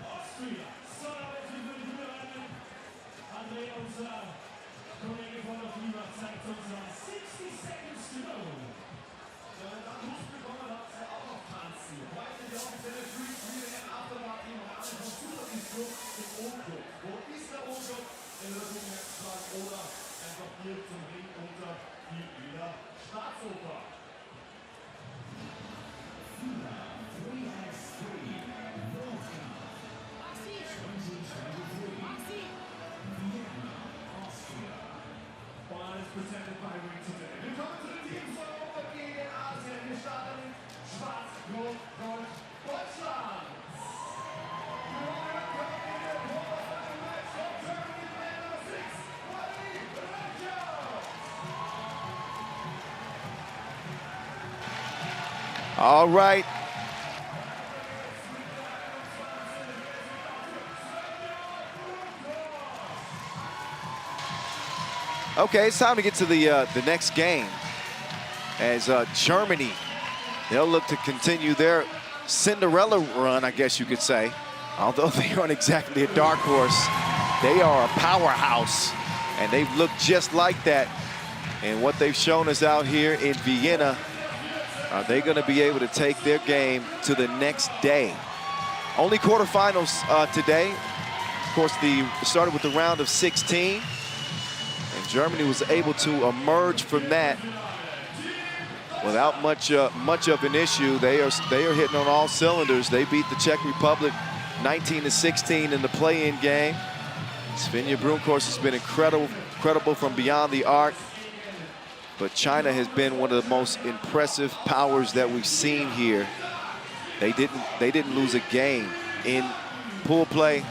S6: Austria, so jetzt wir rein. André, unser Kollege von der FIBA, zeigt uns 60 seconds to go. Ja, wenn er Lust bekommen hat, er auch noch tanzen. Heute die offizielle Free-Spiele in Aftermarkt im Rahmen von Super-Disco im O-Club. Wo ist der O-Club? In der Rückenwerksfrage oder einfach hier zum Ring unter die Wiener Staatsoper. FIBA 3x3 World Cup 2023 Vienna, Austria. Ball is presented by Ring today. Willkommen zu den Teams von Europa gegen Asien. Wir starten in Schwarz, Rot, Gold, Deutschland.
S1: All right. Okay, it's time to get to the next game. As Germany, they'll look to continue their Cinderella run, I guess you could say. Although they aren't exactly a dark horse, they are a powerhouse, and they've looked just like that. And what they've shown us out here in Vienna, are they going to be able to take their game to the next day? Only quarterfinals today. Of course, started with the round of 16. And Germany was able to emerge from that without much of an issue. They are hitting on all cylinders. They beat the Czech Republic 19-16 in the play-in game. Svenja Brunkhorst has been incredible from beyond the arc. But China has been one of the most impressive powers that we've seen here. They didn't lose a game in pool play.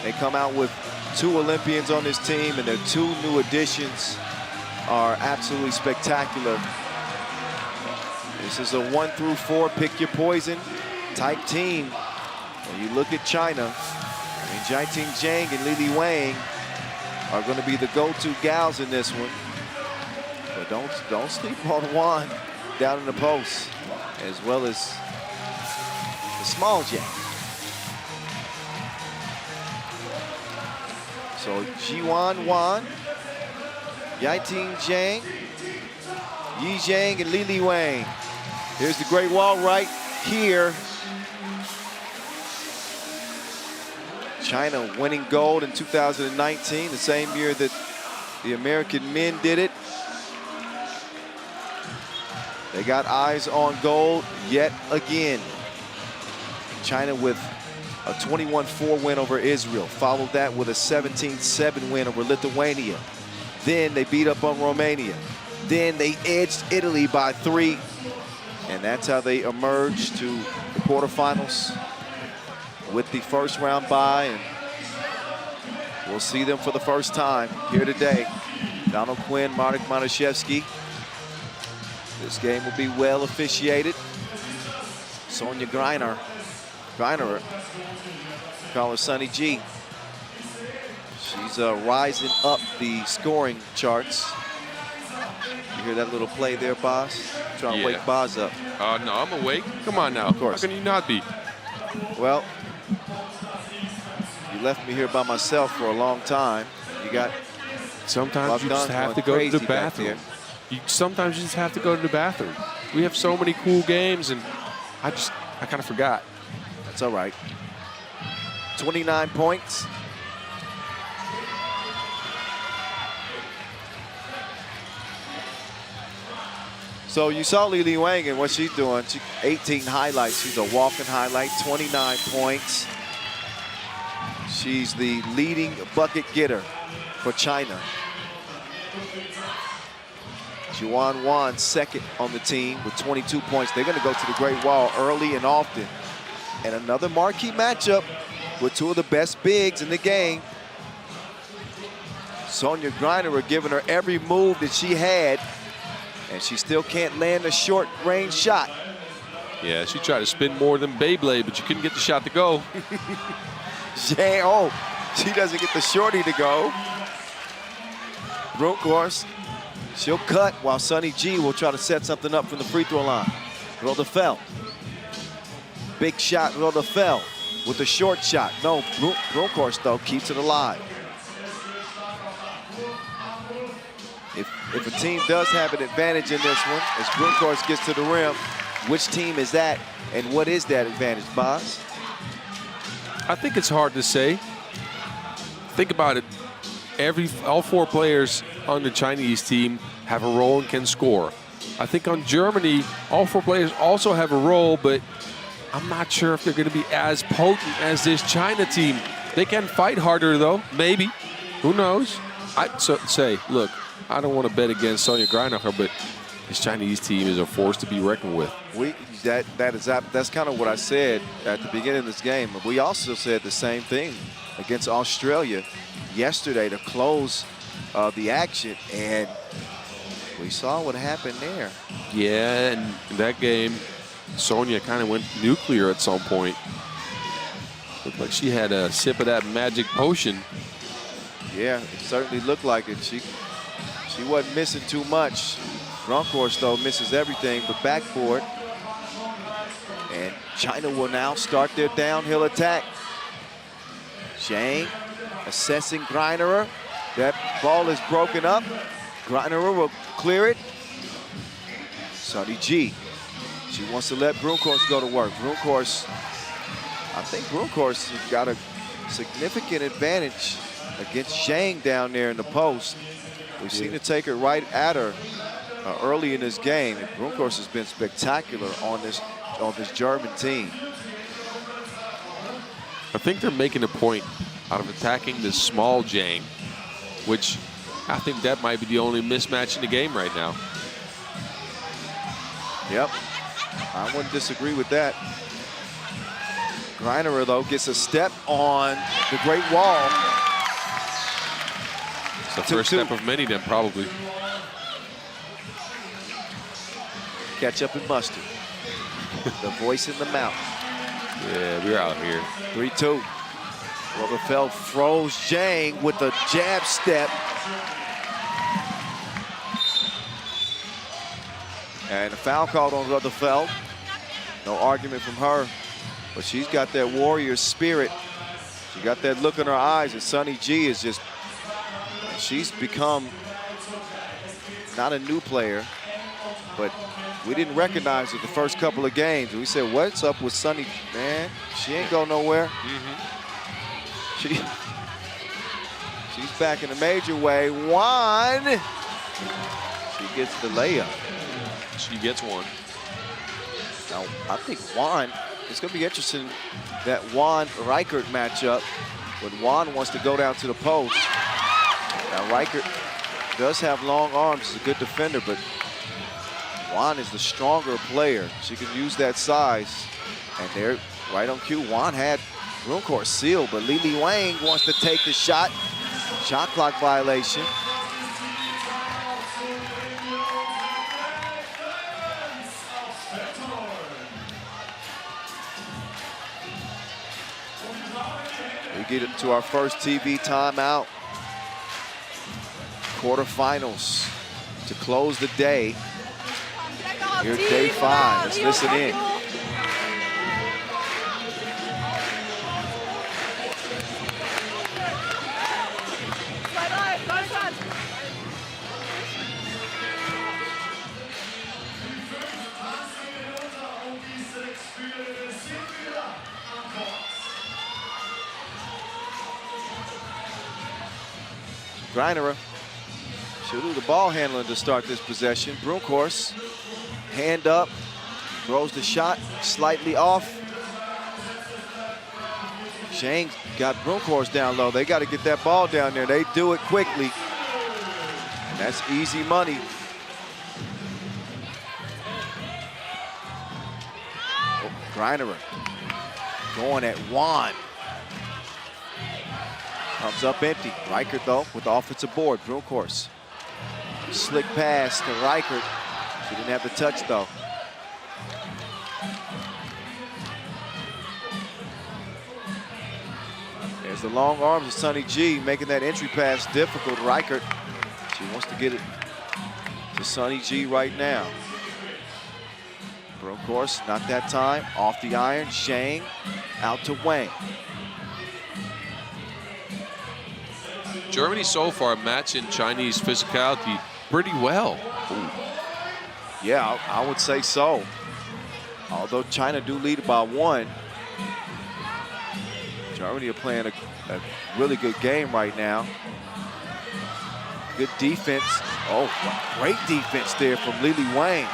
S1: They come out with 2 Olympians on this team, and their 2 new additions are absolutely spectacular. This is a 1 through 4 pick your poison type team. When you look at China, I mean, Jiating Zhang and Li Wang are going to be the go-to gals in this one. But don't sleep on Juan down in the post, as well as the small jack. So Jiwan Wan, Jiating Zhang, Yi Zhang, and Li Wang. Here's the Great Wall right here. China winning gold in 2019, the same year that the American men did it. They got eyes on gold yet again. China with a 21-4 win over Israel. Followed that with a 17-7 win over Lithuania. Then they beat up on Romania. Then they edged Italy by 3. And that's how they emerged to the quarterfinals with the first round bye. And we'll see them for the first time here today. Donald Quinn, Marek Matuszewski. This game will be well officiated. Sonia Greiner, call her Sunny G. She's rising up the scoring charts. You hear that little play there, Boz? Trying to wake Boz up.
S2: No, I'm awake. Come on now.
S1: Of course.
S2: How can you not be?
S1: Well, you left me here by myself for a long time. You got.
S2: Sometimes you just have to go to the bathroom. Sometimes you just have to go to the bathroom. We have so many cool games, and I kind of forgot.
S1: That's all right. 29 points. So you saw Li Wang and what she's doing. 18 highlights. She's a walking highlight, 29 points. She's the leading bucket getter for China. Juan Wan second on the team with 22 points. They're going to go to the Great Wall early and often. And another marquee matchup with two of the best bigs in the game. Sonia Greiner giving her every move that she had, and she still can't land a short-range shot.
S2: Yeah, she tried to spin more than Beyblade, but you couldn't get the shot to go.
S1: She doesn't get the shorty to go. Bronckhorst, she'll cut while Sunny G will try to set something up from the free throw line. Rodefeld. Big shot, Rodefeld with a short shot. No, Bronckhorst, though, keeps it alive. If a team does have an advantage in this one, as Bronckhorst gets to the rim, which team is that, and what is that advantage, Boz?
S2: I think it's hard to say. Think about it. All 4 players on the Chinese team have a role and can score. I think on Germany, all 4 players also have a role, but I'm not sure if they're going to be as potent as this China team. They can fight harder, though. Maybe. Who knows? Look, I don't want to bet against Sonia Greiner, but this Chinese team is a force to be reckoned with.
S1: That's kind of what I said at the beginning of this game. We also said the same thing against Australia yesterday to close the action, and we saw what happened there.
S2: Yeah, and in that game, Sonia kind of went nuclear at some point. Looked like she had a sip of that magic potion.
S1: Yeah, it certainly looked like it. She wasn't missing too much. Bronckhorst, though, misses everything but backboard. And China will now start their downhill attack. Zhang assessing Greiner. That ball is broken up. Greiner will clear it. Sunny G. She wants to let Bronckhorst go to work. I think Bronckhorst has got a significant advantage against Zhang down there in the post. We've seen her take it right at her early in this game. And Bronckhorst has been spectacular on this German team.
S2: I think they're making a point out of attacking this small Zhang, which I think that might be the only mismatch in the game right now.
S1: Yep, I wouldn't disagree with that. Greiner, though, gets a step on the Great Wall.
S2: It's the first step of many then, probably.
S1: Ketchup and mustard. The voice in the mouth.
S2: Yeah, we're out here.
S1: 3-2. Rutherford froze Zhang with the jab step. And a foul called on Rutherford. No argument from her, but she's got that warrior spirit. She got that look in her eyes, and Sunny G is just, she's become not a new player, but we didn't recognize her the first couple of games. We said, what's up with Sunny? Man, she ain't go nowhere. She's back in a major way. Juan, she gets the layup.
S2: She gets one.
S1: Now, I think Juan, it's going to be interesting, that Juan-Reichert matchup when Juan wants to go down to the post. Now, Reichert does have long arms, he's a good defender, but Juan is the stronger player. She can use that size, and they're right on cue. Juan had room court sealed, but Lili Wang wants to take the shot. Shot clock violation. We get it to our first TV timeout. Quarterfinals to close the day. Here, day 5. Let's listen in. Griner, she'll do the ball handling to start this possession. Broomkhorst, hand up, throws the shot slightly off. Zhang got Broomkhorst down low. They got to get that ball down there. They do it quickly. And that's easy money. Oh, Griner going at Juan. Comes up empty. Reichert, though, with the offensive board. Broomkhorst. Slick pass to Reichert. She didn't have the touch, though. There's the long arms of Sunny G, making that entry pass difficult. Reichert, she wants to get it to Sunny G right now. Broomkhorst, not that time. Off the iron. Zhang out to Wang.
S2: Germany so far matching Chinese physicality pretty well.
S1: Ooh. Yeah, I would say so. Although China do lead by 1, Germany are playing a really good game right now. Good defense. Oh, great defense there from Lili Wang.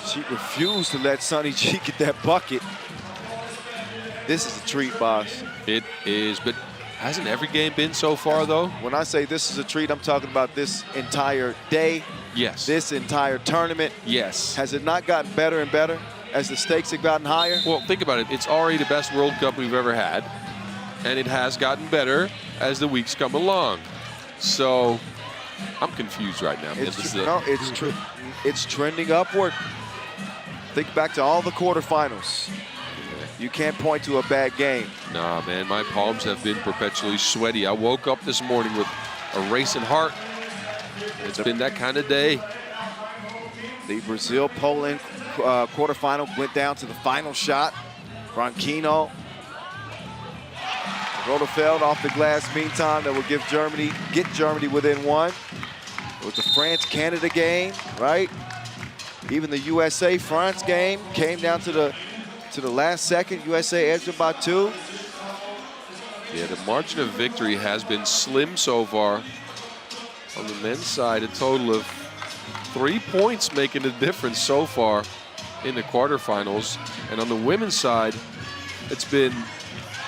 S1: She refused to let Sunny G get that bucket. This is a treat, boss.
S2: It is, but hasn't every game been so far, though?
S1: When I say this is a treat, I'm talking about this entire day.
S2: Yes.
S1: This entire tournament.
S2: Yes.
S1: Has it not gotten better and better as the stakes have gotten higher?
S2: Well, think about it. It's already the best World Cup we've ever had, and it has gotten better as the weeks come along. So I'm confused right now.
S1: It's true. It's trending upward. Think back to all the quarterfinals. You can't point to a bad game.
S2: Nah, man, my palms have been perpetually sweaty. I woke up this morning with a racing heart. It's been that kind of day.
S1: The Brazil-Poland quarterfinal went down to the final shot. Branquinho. Rotefeld off the glass meantime that will get Germany within 1. It was the France-Canada game, right? Even the USA-France game came down to the last second. USA edged it by 2.
S2: Yeah, the margin of victory has been slim so far. On the men's side, a total of 3 points making a difference so far in the quarterfinals. And on the women's side, it's been,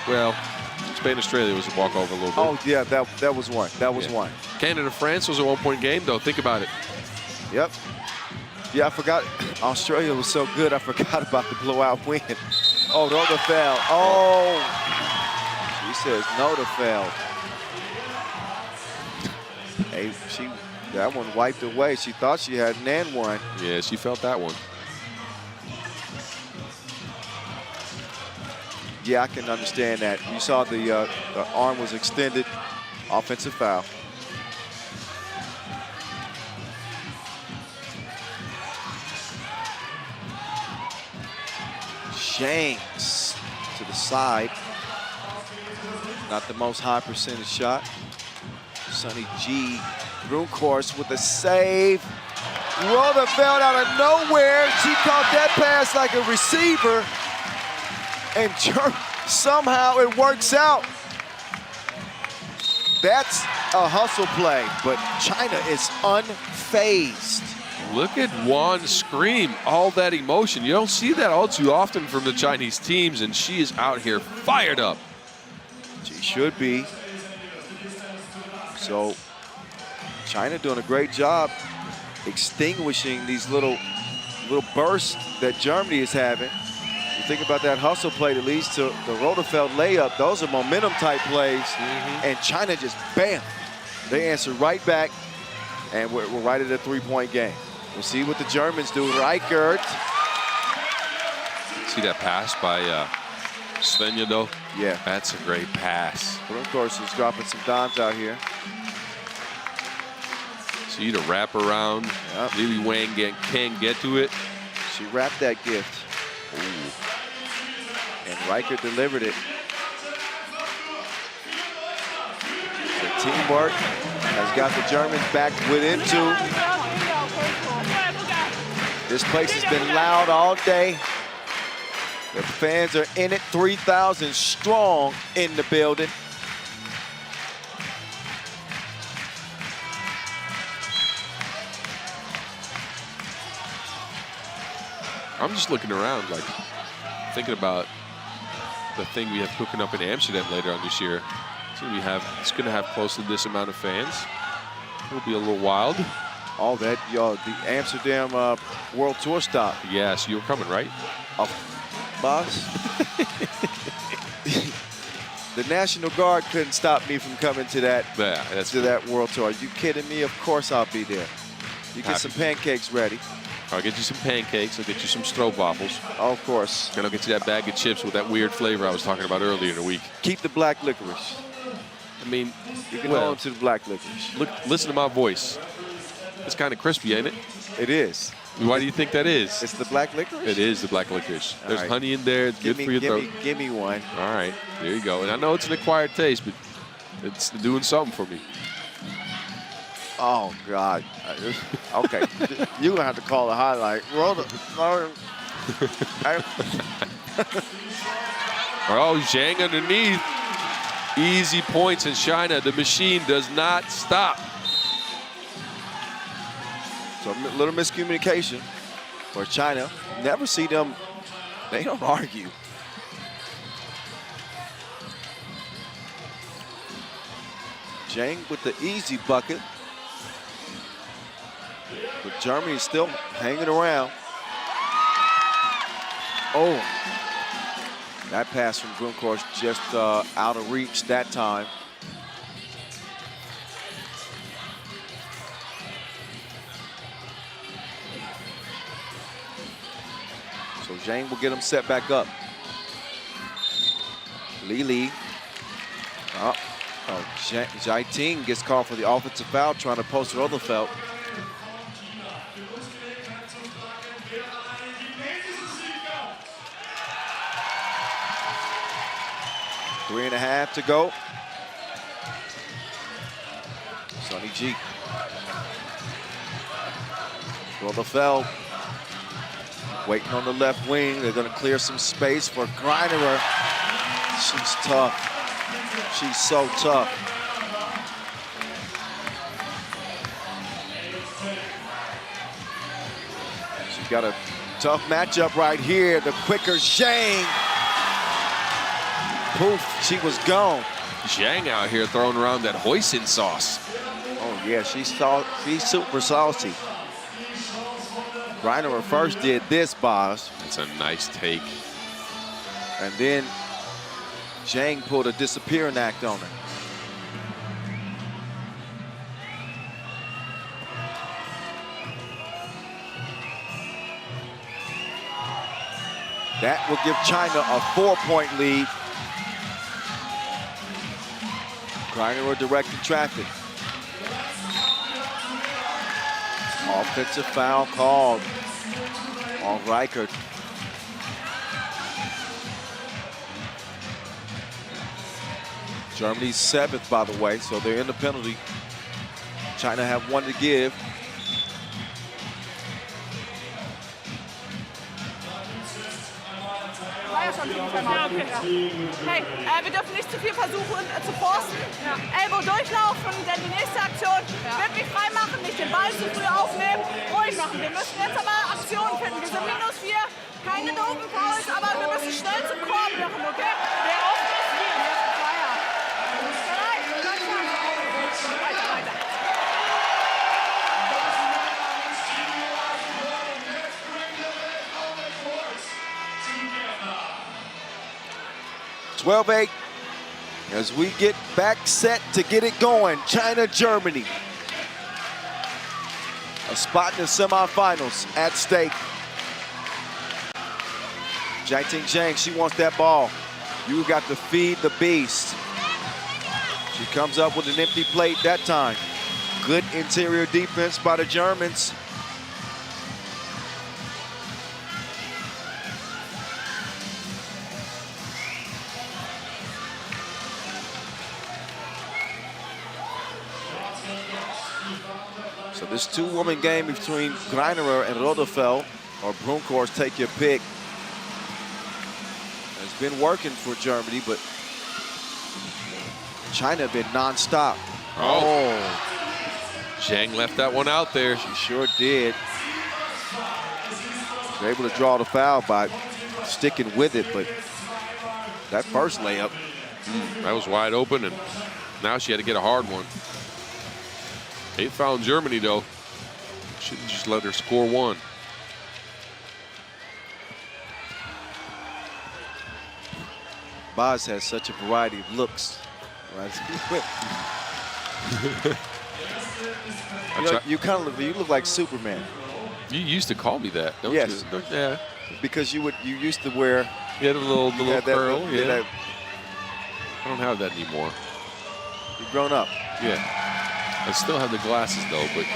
S2: well, Spain-Australia was a walkover a little bit.
S1: Oh, yeah, that was one. That was one.
S2: Canada-France was a 1-point game, though. Think about it.
S1: Yep. Yeah, I forgot. Australia was so good, I forgot about the blowout win. Oh, Rotefeld. Oh. She says no to Feld. Hey, that one wiped away. She thought she had an and one.
S2: Yeah, she felt that one.
S1: Yeah, I can understand that. You saw the arm was extended. Offensive foul. Shanks to the side. Not the most high percentage shot. Sonny G through course with a save. Rotherfeld out of nowhere. She caught that pass like a receiver. And somehow it works out. That's a hustle play, but China is unfazed.
S2: Look at Juan scream, all that emotion. You don't see that all too often from the Chinese teams, and she is out here fired up.
S1: She should be. So China doing a great job extinguishing these little bursts that Germany is having. You think about that hustle play that leads to the Rotherfeld layup. Those are momentum type plays. And China just, bam, they answer right back. And we're right at a three-point game. We'll see what the Germans do. Reichert.
S2: See that pass by Svenja, though?
S1: Yeah.
S2: That's a great pass.
S1: But of course, he's dropping some dimes out here.
S2: See the wrap around.
S1: Yep.
S2: Lily Wang can't get to it.
S1: She wrapped that gift.
S2: Ooh.
S1: And Reichert delivered it. The teamwork has got the Germans back within two. This place has been loud all day. The fans are in it, 3,000 strong in the building.
S2: I'm just looking around, like, thinking about the thing we have cooking up in Amsterdam later on this year. It's going to have close to this amount of fans. It'll be a little wild.
S1: All that, the Amsterdam World Tour stop.
S2: Yes, you were coming, right?
S1: Oh, boss. The National Guard couldn't stop me from coming to that that World Tour. Are you kidding me? Of course I'll be there. You get some pancakes ready.
S2: I'll get you some pancakes. I'll get you some stroopwafels.
S1: Oh, of course.
S2: And I'll get you that bag of chips with that weird flavor I was talking about earlier in the week.
S1: Keep the black licorice.
S2: I mean,
S1: you can hold on to the black licorice.
S2: Look, listen to my voice. It's kind of crispy, ain't it?
S1: It is.
S2: Why do you think that is?
S1: It's the black licorice?
S2: It is the black licorice. There's
S1: right.
S2: honey in there. It's good for your throat.
S1: Give me one.
S2: All right. There you go. And I know it's an acquired taste, but it's doing something for me.
S1: Oh, God. Okay. You're going to have to call the highlight.
S2: Oh, Zhang underneath. Easy points in China. The machine does not stop.
S1: So a little miscommunication for China. Never see them. They don't argue. Zhang with the easy bucket. But Germany is still hanging around. Oh, that pass from Grunkorst just out of reach that time. So Zhang will get him set back up. Li. Jai Ting gets called for the offensive foul, trying to post Rotherfeld. Three and a half to go. Sonny G. Rotherfeld waiting on the left wing. They're going to clear some space for Greinerer. She's tough. She's so tough. She's got a tough matchup right here. The quicker Zhang. Poof, she was gone.
S2: Zhang out here throwing around that hoisin sauce.
S1: Oh, yeah, she's super saucy. Greinerer first did this, boss.
S2: That's a nice take.
S1: And then Zhang pulled a disappearing act on her. That will give China a 4-point lead. Greiner directing traffic. Offensive foul called on Reichert. Germany's 7th, by the way, so they're in the penalty. China have 1 to give.
S7: Hey, wir dürfen nicht zu viel versuchen zu forcen. Elbow durchlaufen, denn die nächste Aktion wird mich frei machen, nicht den Ball zu früh aufnehmen, ruhig machen. Wir müssen jetzt aber Aktionen finden. Wir sind -4, keine doofen Fouls, aber wir müssen schnell zum Korb machen, okay? Wer aufpasst, hier, Freier. Weiter, weiter.
S1: 12-8 as we get back set to get it going. China, Germany. A spot in the semifinals at stake. Jiting Zhang, she wants that ball. You got to feed the beast. She comes up with an empty plate that time. Good interior defense by the Germans. So this 2-woman game between Greiner and Rodefeld, or Brunkhorst, take your pick, has been working for Germany, but China have been non-stop.
S2: Oh. Zhang left that one out there.
S1: She sure did. Was able to draw the foul by sticking with it, but that first layup.
S2: That was wide open, and now she had to get a hard one. 8th foul in Germany, though. Shouldn't just let her score 1.
S1: Boz has such a variety of looks. Right? you look like Superman.
S2: You used to call me that, don't
S1: yes.
S2: you? Yeah.
S1: Because you used to wear.
S2: You had the little curl. Yeah.
S1: That,
S2: I don't have that anymore.
S1: You've grown up.
S2: Yeah. I still have the glasses though, but.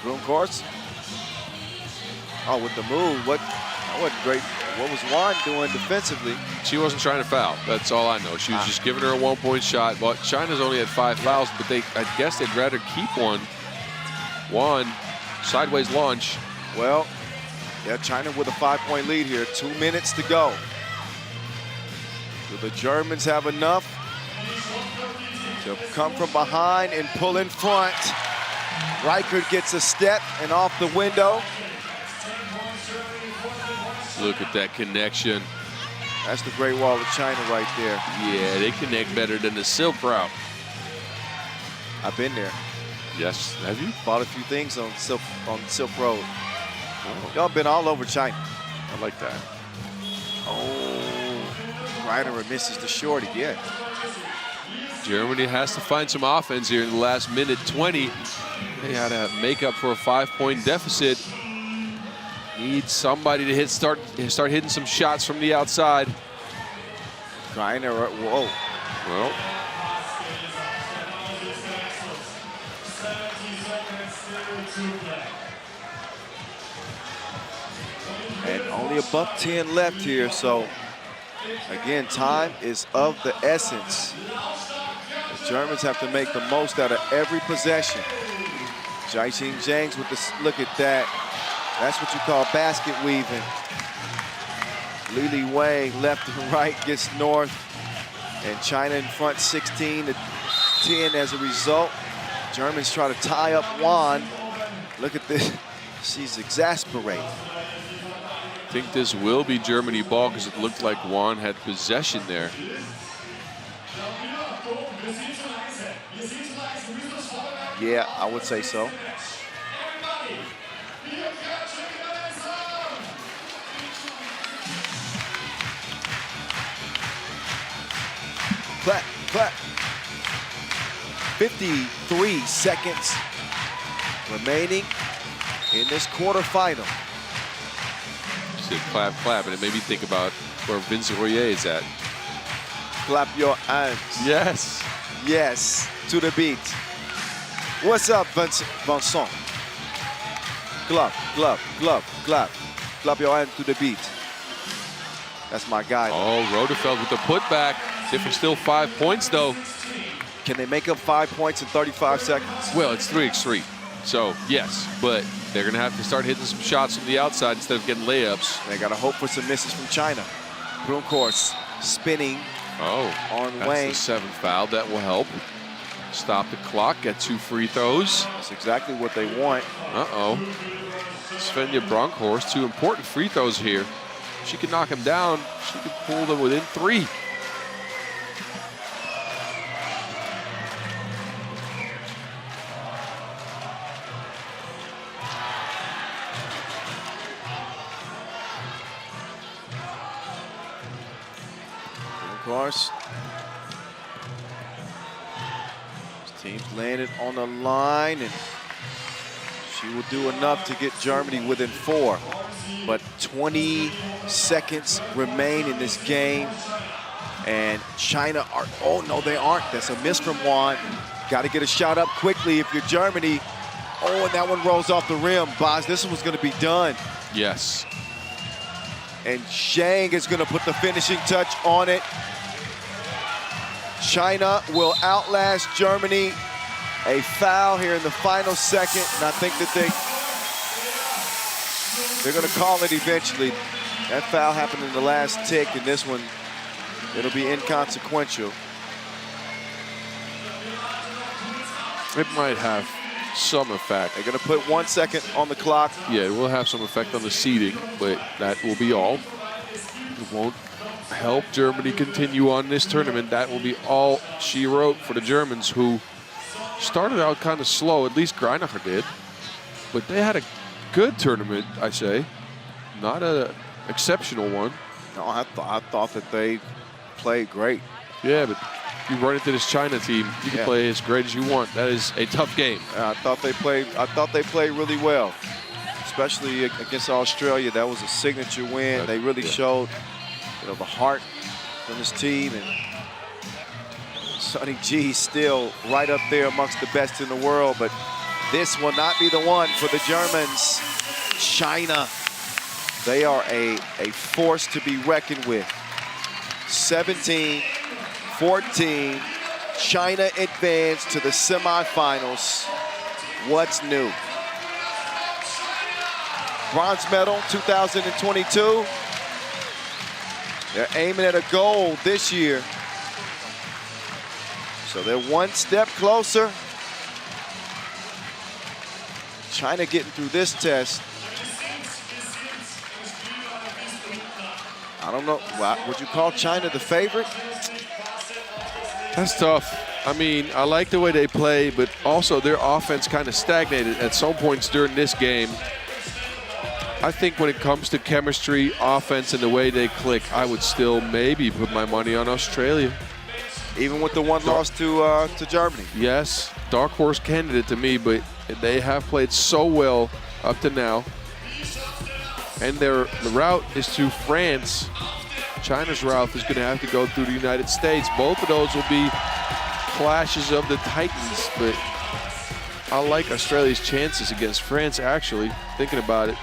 S1: Brunkhorst. Oh, with the move, what great. What was Juan doing defensively?
S2: She wasn't trying to foul. That's all I know. She was just giving her a 1-point shot. But China's only had 5 fouls, but I guess they'd rather keep one. Juan, sideways launch.
S1: Well, yeah, China with a 5-point lead here. 2 minutes to go. Do the Germans have enough to come from behind and pull in front? Reichert gets a step and off the window.
S2: Look at that connection.
S1: That's the Great Wall of China right there.
S2: Yeah, they connect better than the Silk Route.
S1: I've been there.
S2: Yes, have you?
S1: Bought a few things on Silk Road. Oh. Y'all been all over China.
S2: I like that.
S1: Oh, Greiner misses the shorty, yeah.
S2: Germany has to find some offense here in the last minute 20. They had to make up for a 5-point deficit. Need somebody to start hitting some shots from the outside.
S1: Greiner, whoa.
S2: Well.
S1: And only a $1:10 left here, so again, time is of the essence. The Germans have to make the most out of every possession. Jiting Zhang with the, look at that. That's what you call basket weaving. Lili Wei left and right gets north. And China in front 16-10 as a result. Germans try to tie up Juan. Look at this. She's exasperated.
S2: I think this will be Germany ball because it looked like Juan had possession there.
S1: Yeah, I would say so. Clap, clap. 53 seconds remaining. in this quarterfinal.
S2: You said clap, clap, and it made me think about where Vince Royer is at.
S1: Clap your hands.
S2: Yes.
S1: Yes, to the beat. What's up, Vincent? Clap, clap, clap, clap. Clap your hands to the beat. That's my guy.
S2: Oh, Rodefeld with the putback. Difference still 5 points, though.
S1: Can they make up 5 points in 35 seconds?
S2: Well, it's 3x3. So, yes, but they're going to have to start hitting some shots from the outside instead of getting layups.
S1: They got to hope for some misses from China. Brunkhorst spinning on
S2: that's
S1: Wang.
S2: the 7th foul. That will help. Stop the clock, get 2 free throws.
S1: That's exactly what they want.
S2: Uh-oh. Svenja Brunkhorst, 2 important free throws here. She can knock him down. She can pull them within 3.
S1: Brunkhorst. His team's landed on the line, and she will do enough to get Germany within 4. But 20 seconds remain in this game. And China are, oh no, they aren't. That's a miss from Juan. Got to get a shot up quickly if you're Germany. Oh, and that one rolls off the rim. Boz, this one's going to be done.
S2: Yes.
S1: And Zhang is going to put the finishing touch on it. China will outlast Germany. A foul here in the final second, and I think that they're going to call it eventually. That foul happened in the last tick, and this one, it'll be inconsequential.
S2: It might have some effect.
S1: They're going to put 1 second on the clock.
S2: Yeah, it will have some effect on the seeding, but that will be all. It won't help Germany continue on this tournament. That will be all she wrote for the Germans, who started out kind of slow. At least Greinacher did. But they had a good tournament, I say. Not an exceptional one.
S1: No, I thought that they played great.
S2: Yeah, but you run into this China team, you can play as great as you want. That is a tough game.
S1: I thought they played really well, especially against Australia. That was a signature win. They really showed, the heart from this team, and Sonny G still right up there amongst the best in the world. But this will not be the one for the Germans. China, they are a force to be reckoned with. 17-14, China advanced to the semifinals. What's new? Bronze medal 2022. They're aiming at a gold this year. So they're one step closer. China getting through this test. I don't know, would you call China the favorite?
S2: That's tough. I mean, I like the way they play, but also their offense kind of stagnated at some points during this game. I think when it comes to chemistry, offense, and the way they click, I would still maybe put my money on Australia.
S1: Even with the one loss to Germany?
S2: Yes, dark horse candidate to me, but they have played so well up to now. And the route is to France. China's route is going to have to go through the United States. Both of those will be clashes of the Titans, but I like Australia's chances against France, actually, thinking about it.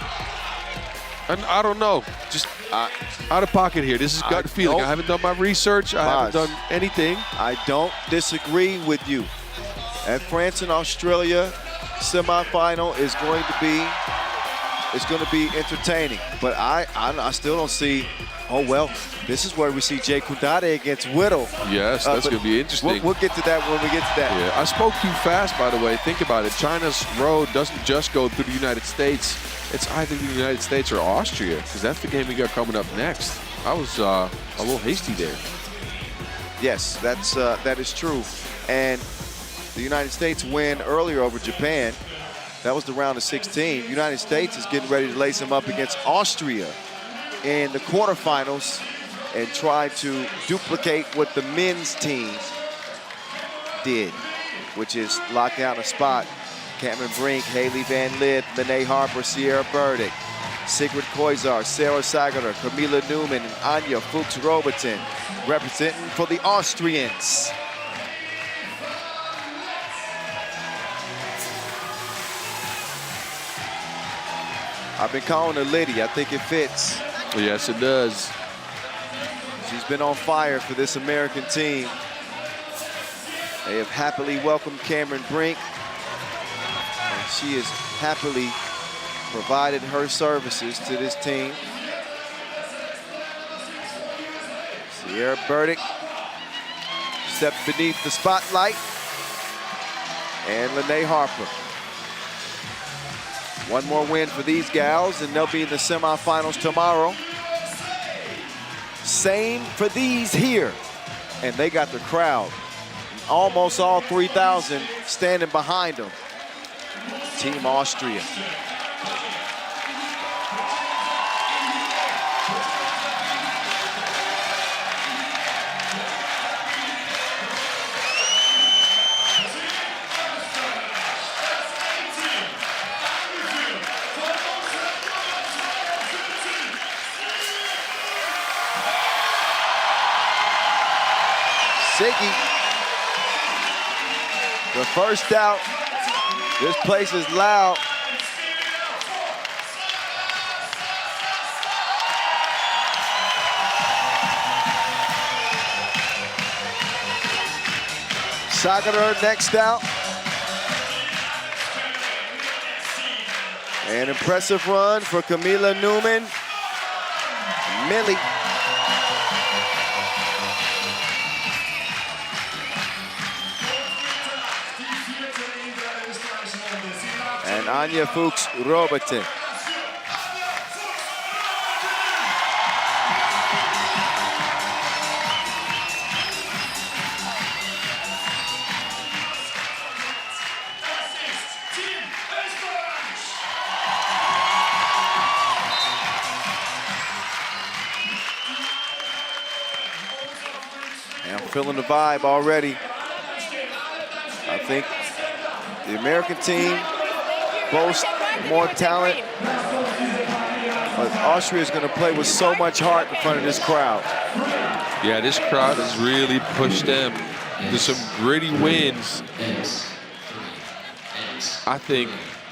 S2: And I don't know, just out of pocket here. This is gut feeling. I haven't done my research. I haven't done anything.
S1: I don't disagree with you. And France and Australia semifinal is going to be entertaining. But I still don't see. Oh well, this is where we see Jay Kundade against Whittle.
S2: Yes, that's going to be interesting.
S1: We'll get to that when we get to that.
S2: Yeah, I spoke too fast, by the way. Think about it. China's road doesn't just go through the United States. It's either the United States or Austria, because that's the game we got coming up next. I was a little hasty there.
S1: Yes, that is true. And the United States win earlier over Japan. That was the round of 16. The United States is getting ready to lace them up against Austria in the quarterfinals and try to duplicate what the men's team did, which is lock down a spot Cameron Brink, Haley Van Lith, Lene Harper, Sierra Burdick, Sigrid Koizar, Sarah Sagerter, Camila Newman, and Anja Fuchs-Robertson representing for the Austrians. I've been calling her Liddy. I think it fits.
S2: Yes, it does.
S1: She's been on fire for this American team. They have happily welcomed Cameron Brink, and she has happily provided her services to this team. Sierra Burdick stepped beneath the spotlight, and Lene Harper. One more win for these gals, and they'll be in the semifinals tomorrow. Same for these here, and they got the crowd. Almost all 3,000 standing behind them. Team Austria. Siggy, the first out. This place is loud. Sagerter next out. An impressive run for Camila Newman. Millie. And Anja Fuchs-Robertson. And I'm feeling the vibe already. I think the American team boasts more talent, but Austria is going to play with so much heart in front of this crowd.
S2: Yeah, this crowd has really pushed them to some gritty wins. I think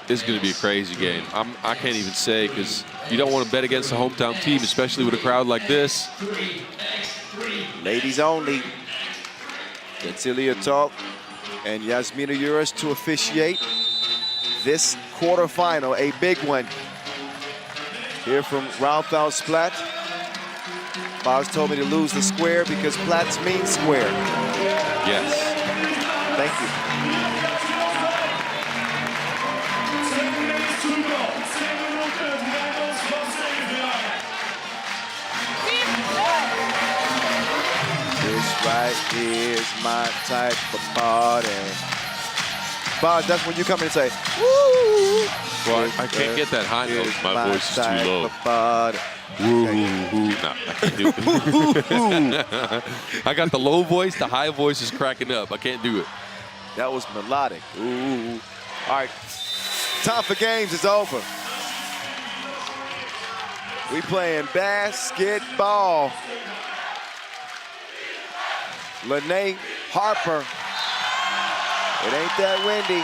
S2: it's going to be a crazy game. I can't even say, because you don't want to bet against the hometown team, especially with a crowd like this.
S1: Ladies only. Cecilia Talk and Yasmina Uris to officiate this quarterfinal, a big one. Here from Raufausplatz. Boz told me to lose the square because Platz means square.
S2: Yes.
S1: Thank you. This right here is my type of party. Boz, that's when you come in and say, woo!
S2: Well, I can't get that high note. My voice is too low. Woo, woo. No, I can't do it. I got the low voice, the high voice is cracking up. I can't do it.
S1: That was melodic. Ooh. All right, time for games is over. We playing basketball. Lene Harper. It ain't that windy.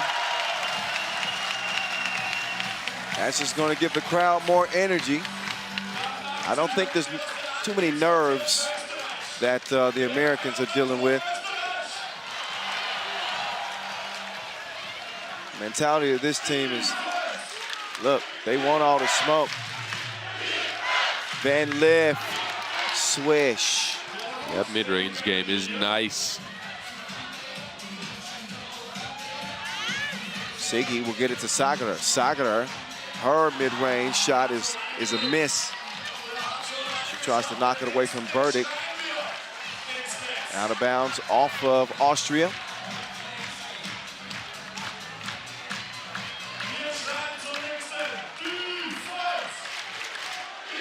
S1: That's just going to give the crowd more energy. I don't think there's too many nerves that the Americans are dealing with. Mentality of this team is, look, they want all the smoke. Van Lith, swish.
S2: That mid-range game is nice.
S1: Siggy will get it to Sagerter. Sagerter, her mid-range shot is a miss. She tries to knock it away from Burdick. Out of bounds off of Austria.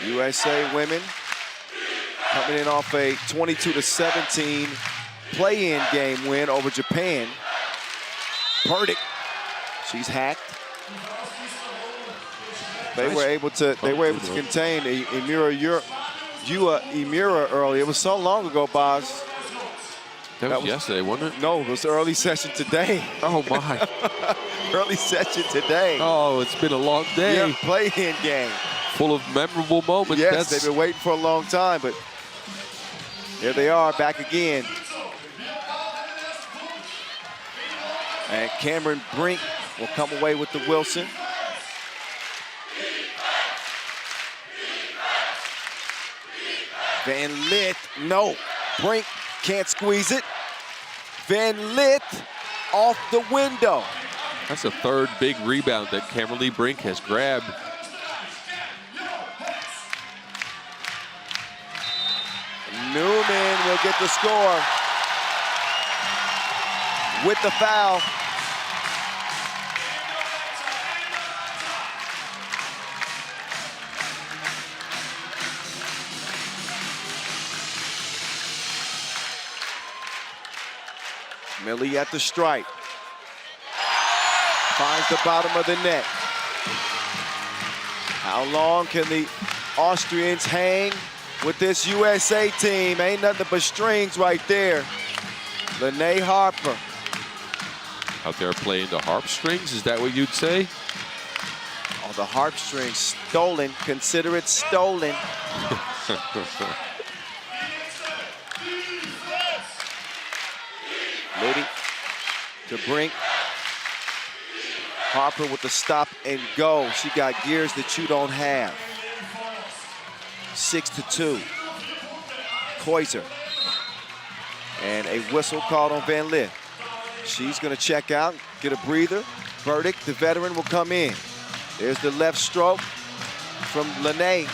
S1: USA women coming in off a 22-17 play-in game win over Japan. Burdick She's hacked. They were able to contain Emira early. It was so long ago, Boz.
S2: That was yesterday, wasn't it?
S1: No, it was the early session today.
S2: Oh, my.
S1: Early session today.
S2: Oh, it's been a long day.
S1: Yeah, play-in game.
S2: Full of memorable moments.
S1: Yes, they've been waiting for a long time, but here they are back again. And Cameron Brink will come away with the Wilson. Van Lith, no. Brink can't squeeze it. Van Lith off the window.
S2: That's the third big rebound that Camerly Brink has grabbed.
S1: Newman will get the score with the foul. Millie at the stripe. Finds the bottom of the net. How long can the Austrians hang with this USA team? Ain't nothing but strings right there. Lene Harper.
S2: Out there playing the harp strings, is that what you'd say?
S1: Oh, the harp strings stolen. Consider it stolen. Liddy to Brink. Harper with the stop and go. She got gears that you don't have. 6-2. Koiser. And a whistle called on Van Lith. She's going to check out, get a breather. Verdict, the veteran will come in. There's the left stroke from Lene.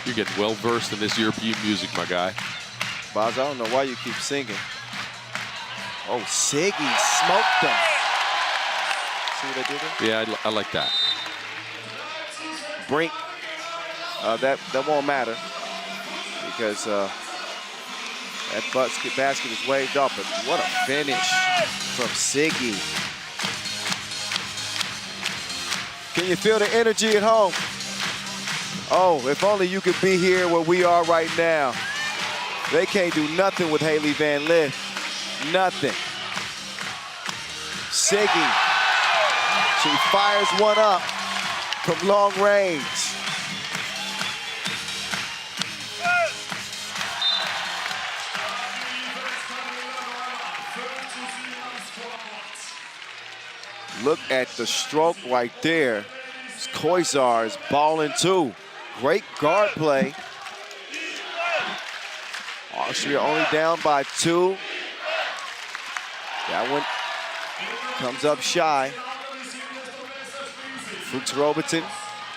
S2: You're getting well versed in this European music, my guy.
S1: Boz, I don't know why you keep singing. Oh, Siggy smoked them. See what I did there?
S2: Yeah, I like that.
S1: Brink, that won't matter because that basket is waved up. But what a finish from Siggy. Can you feel the energy at home? Oh, if only you could be here where we are right now. They can't do nothing with Haley Van Lith. Nothing. Siggy. She fires one up from long range. Look at the stroke right there. Koizar is balling too. Great guard play. Austria only down by 2. That one comes up shy. Fuchs Robertson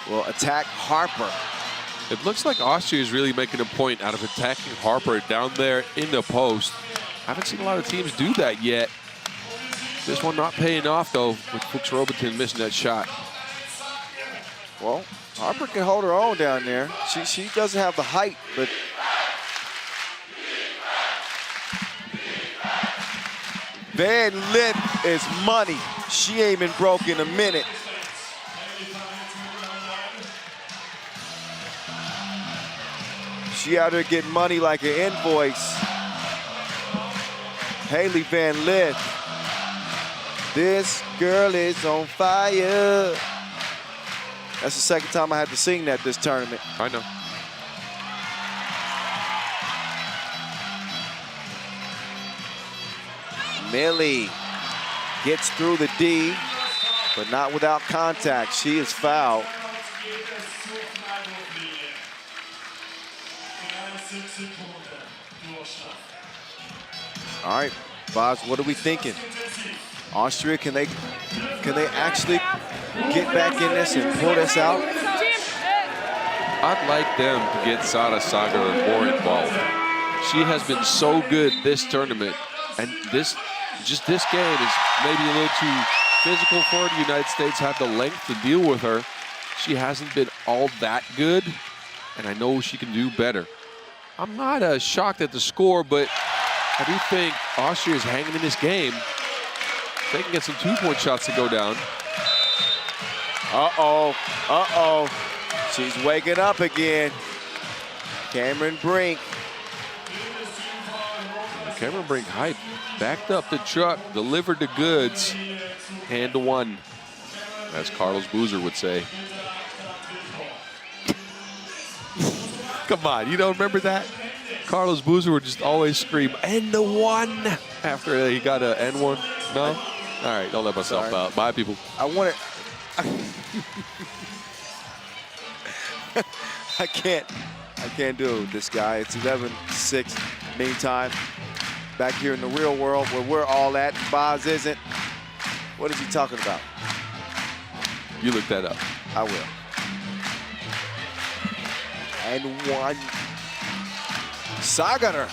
S1: will attack Harper.
S2: It looks like Austria is really making a point out of attacking Harper down there in the post. I haven't seen a lot of teams do that yet. This one not paying off, though, with Fuchs Robertson missing that shot.
S1: Well, Harper can hold her own down there. She doesn't have the height, but Van Lith is money. She ain't been broke in a minute. She out there getting money like an invoice. Haley Van Lith. This girl is on fire. That's the second time I had to sing that this tournament.
S2: I know.
S1: Millie gets through the D, but not without contact. She is fouled. All right, Boz, what are we thinking? Austria, can they actually get back in this and pull this out?
S2: I'd like them to get Sara Sagar more involved. She has been so good this tournament, and this game is maybe a little too physical for her. The United States have the length to deal with her. She hasn't been all that good, and I know she can do better. I'm not shocked at the score, but I do think Austria is hanging in this game. They can get some two-point shots to go down.
S1: Uh-oh, uh-oh. She's waking up again. Cameron Brink.
S2: Cameron Brink hype. Backed up the truck, delivered the goods. Hand to one, as Carlos Boozer would say. Come on, you don't remember that? Carlos Boozer would just always scream, "N to one," after he got a N1. No? All right, don't let myself out. Bye, people.
S1: I want it. I can't do this guy. It's 11-6. Meantime, back here in the real world where we're all at, Boz isn't. What is he talking about?
S2: You look that up.
S1: I will. And one. Saganer.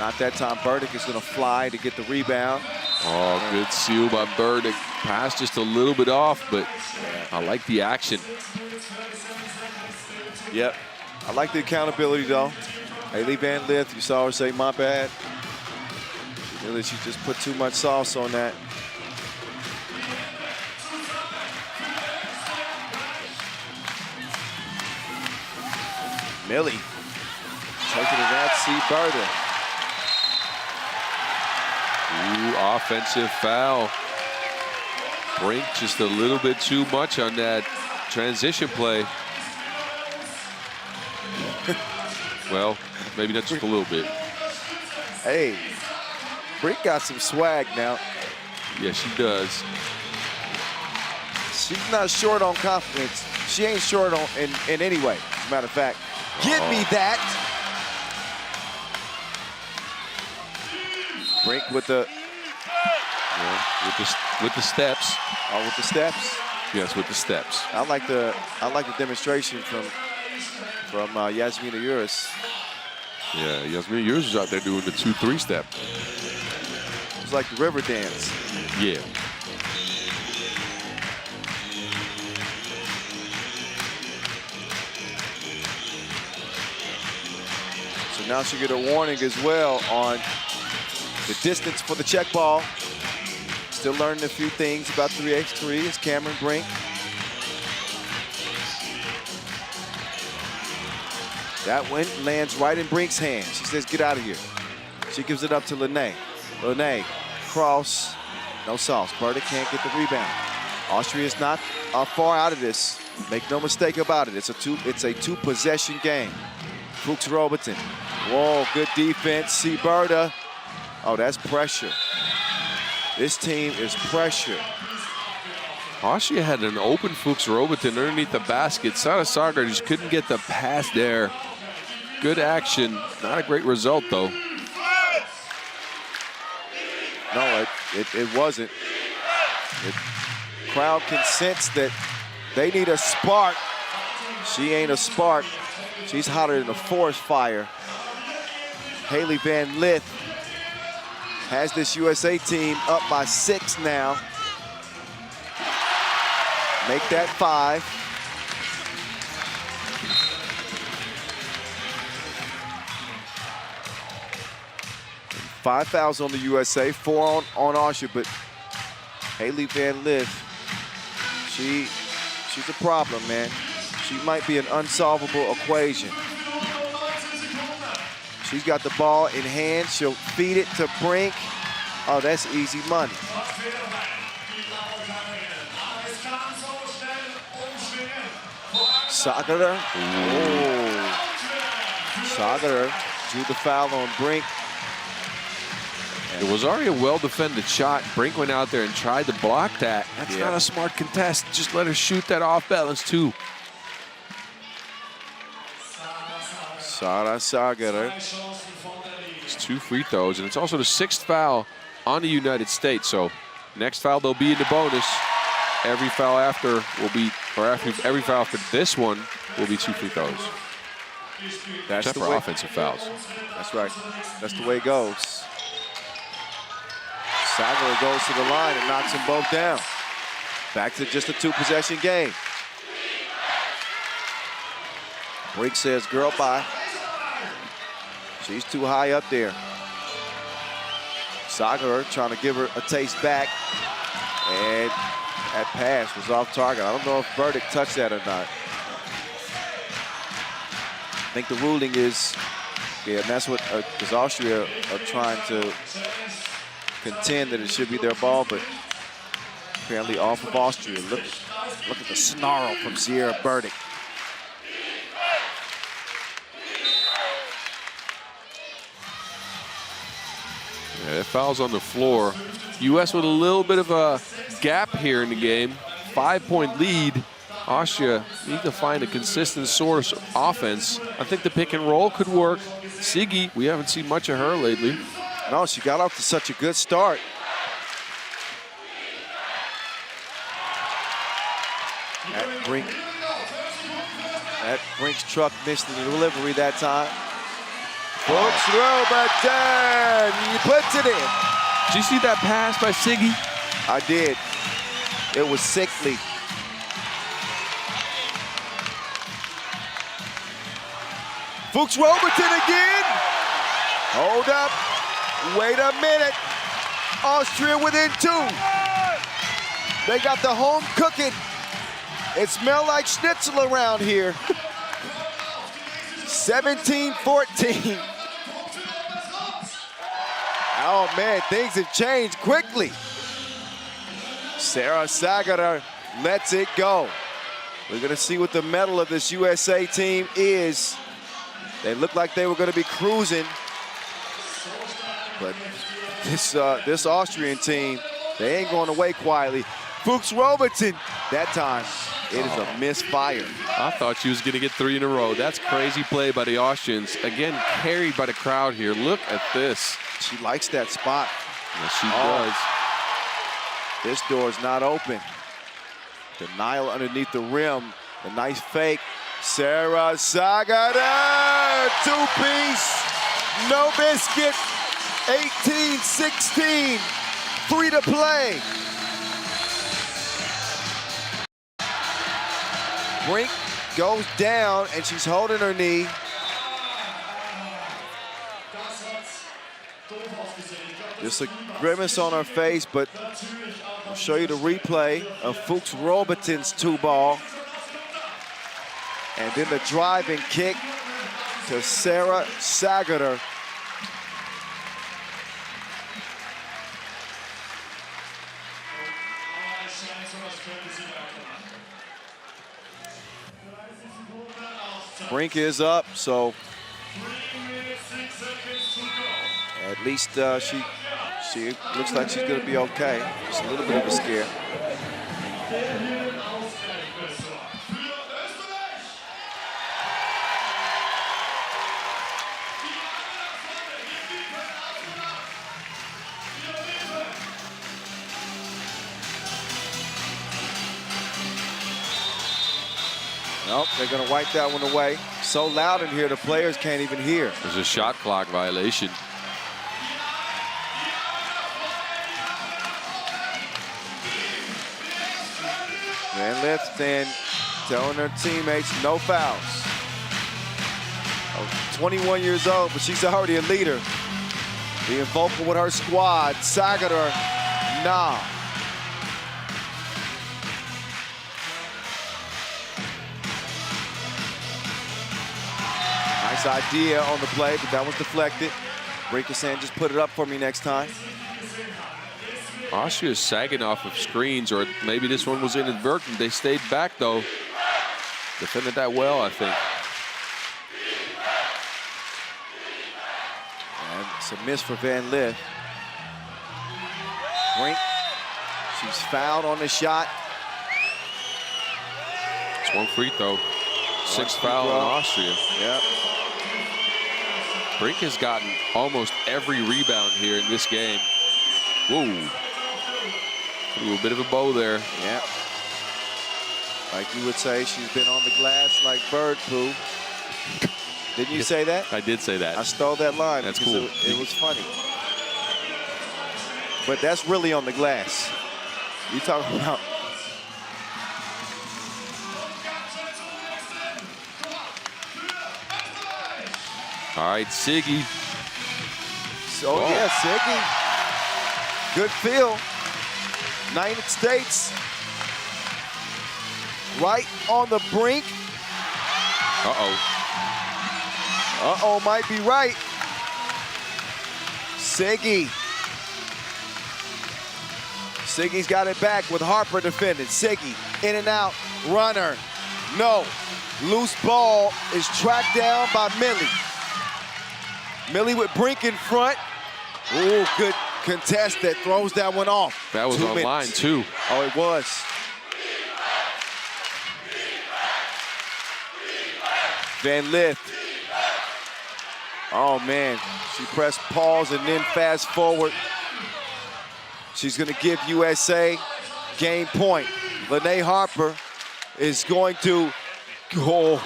S1: Not that time. Burdick is going to fly to get the rebound.
S2: Oh, good seal by Burdick. Pass just a little bit off, but I like the action.
S1: Yep. I like the accountability, though. Haley Van Lith, you saw her say, "My bad." Really, she just put too much sauce on that. Millie taking it at Seberta.
S2: Ooh, offensive foul. Brink just a little bit too much on that transition play. Well, maybe not just a little bit.
S1: Hey, Brink got some swag now.
S2: Yeah, she does.
S1: She's not short on confidence. She ain't short on in any way. As a matter of fact, give me that. Brink with the
S2: with the steps.
S1: Oh, with the steps.
S2: Yes, with the steps.
S1: I like the demonstration from Yasmina Uris.
S2: Yeah, Yasmina Uris is out there doing the 2-3 step.
S1: It's like the river dance.
S2: Yeah.
S1: So now she get a warning as well on the distance for the check ball. Still learning a few things about 3x3 is Cameron Brink. That one lands right in Brink's hand. She says, "Get out of here." She gives it up to Lene. Lene, cross, no sauce. Burdick can't get the rebound. Austria is not far out of this. Make no mistake about it. It's a two-possession game. Fuchs Robertson. Whoa, good defense. Seberta. Oh, that's pressure. This team is pressure.
S2: Austria had an open Fuchs Robertson underneath the basket. Sara Sagar just couldn't get the pass there. Good action. Not a great result, though.
S1: No, it wasn't. Crowd can sense that they need a spark. She ain't a spark. She's hotter than a forest fire. Haley Van Lith has this USA team up by 6 now. Make that 5. Five fouls on the USA, 4 on Austria, but Haley Van Lith, she's a problem, man. She might be an unsolvable equation. She's got the ball in hand. She'll feed it to Brink. Oh, that's easy money. Saganer. Oh. Saganer drew the foul on Brink.
S2: It was already a well-defended shot. Brink went out there and tried to block that. That's not a smart contest. Just let her shoot that off balance, too.
S1: Sara Saganer.
S2: It's 2 free throws, and it's also the 6th foul on the United States. So next foul, they'll be in the bonus. Every foul after will be, or every foul after this one will be 2 free throws.
S1: That's
S2: except
S1: the
S2: for
S1: way,
S2: offensive fouls.
S1: That's right. That's the way it goes. Saganer goes to the line and knocks them both down. Back to just a 2-possession game. Brink says, "Girl, bye." She's too high up there. Sagar trying to give her a taste back. And that pass was off target. I don't know if Burdick touched that or not. I think the ruling is, yeah, and that's what, because Austria are trying to contend that it should be their ball, but apparently off of Austria. Look at the snarl from Sierra Burdick.
S2: Yeah, fouls on the floor. U.S. with a little bit of a gap here in the game. 5-point lead. Austria need to find a consistent source of offense. I think the pick and roll could work. Siggy, we haven't seen much of her lately.
S1: No, she got off to such a good start. That Brink's truck missed the delivery that time. Fuchs Robertson, he puts it in.
S2: Did you see that pass by Siggy?
S1: I did. It was sickly. Fuchs Robertson again. Hold up. Wait a minute. Austria within 2. They got the home cooking. It smells like schnitzel around here. 17-14. Oh man, things have changed quickly. Sarah Sagar lets it go. We're gonna see what the medal of this USA team is. They looked like they were gonna be cruising, but this Austrian team, they ain't going away quietly. Fuchs Robertson, that time, it is a misfire.
S2: I thought she was going to get 3 in a row. That's crazy play by the Austrians. Again, carried by the crowd here. Look at this.
S1: She likes that spot.
S2: Yes, she does.
S1: This door is not open. Denial underneath the rim. A nice fake. Sarah Sagar, 2-piece, no biscuit. 18-16, 3 to play. Brink goes down, and she's holding her knee. Just a grimace on her face, but I'll show you the replay of Fuchs Robertson's 2-ball. And then the driving kick to Sarah Sagar. Brink is up, so at least she looks like she's going to be okay. Just a little bit of a scare. Nope, they're going to wipe that one away. So loud in here, the players can't even hear.
S2: There's a shot clock violation.
S1: Van Lith then telling her teammates no fouls. 21 years old, but she's already a leader. Being vocal with her squad. Sagar, nah. Nice idea on the play, but that was deflected. Brink saying, just put it up for me next time.
S2: Austria is sagging off of screens, or maybe this one was inadvertent. They stayed back, though. Defended that well, I think.
S1: And it's a miss for Van Lith. Brink, she's fouled on the shot.
S2: It's one free throw. 6th foul on Austria.
S1: Yep.
S2: Brink has gotten almost every rebound here in this game. Whoa. A little bit of a bow there.
S1: Yeah. Like you would say, she's been on the glass like bird poo. Didn't you say that?
S2: I did say that.
S1: I stole that line.
S2: That's
S1: because
S2: cool.
S1: It was funny. But that's really on the glass. You talking about.
S2: All right, Siggy
S1: Oh, yeah, Siggy. Good feel. United States right on the brink.
S2: Uh-oh.
S1: Uh-oh, might be right. Siggy. Siggy's got it back with Harper defending. Siggy in and out, runner. No. Loose ball is tracked down by Millie. Millie with Brink in front. Ooh, good contest that throws that one off.
S2: That was
S1: 2
S2: on
S1: minutes.
S2: line, too.
S1: Oh, it was. Van Lith. Oh, man. She pressed pause and then fast forward. She's going to give USA game point. Lene Harper is going to go.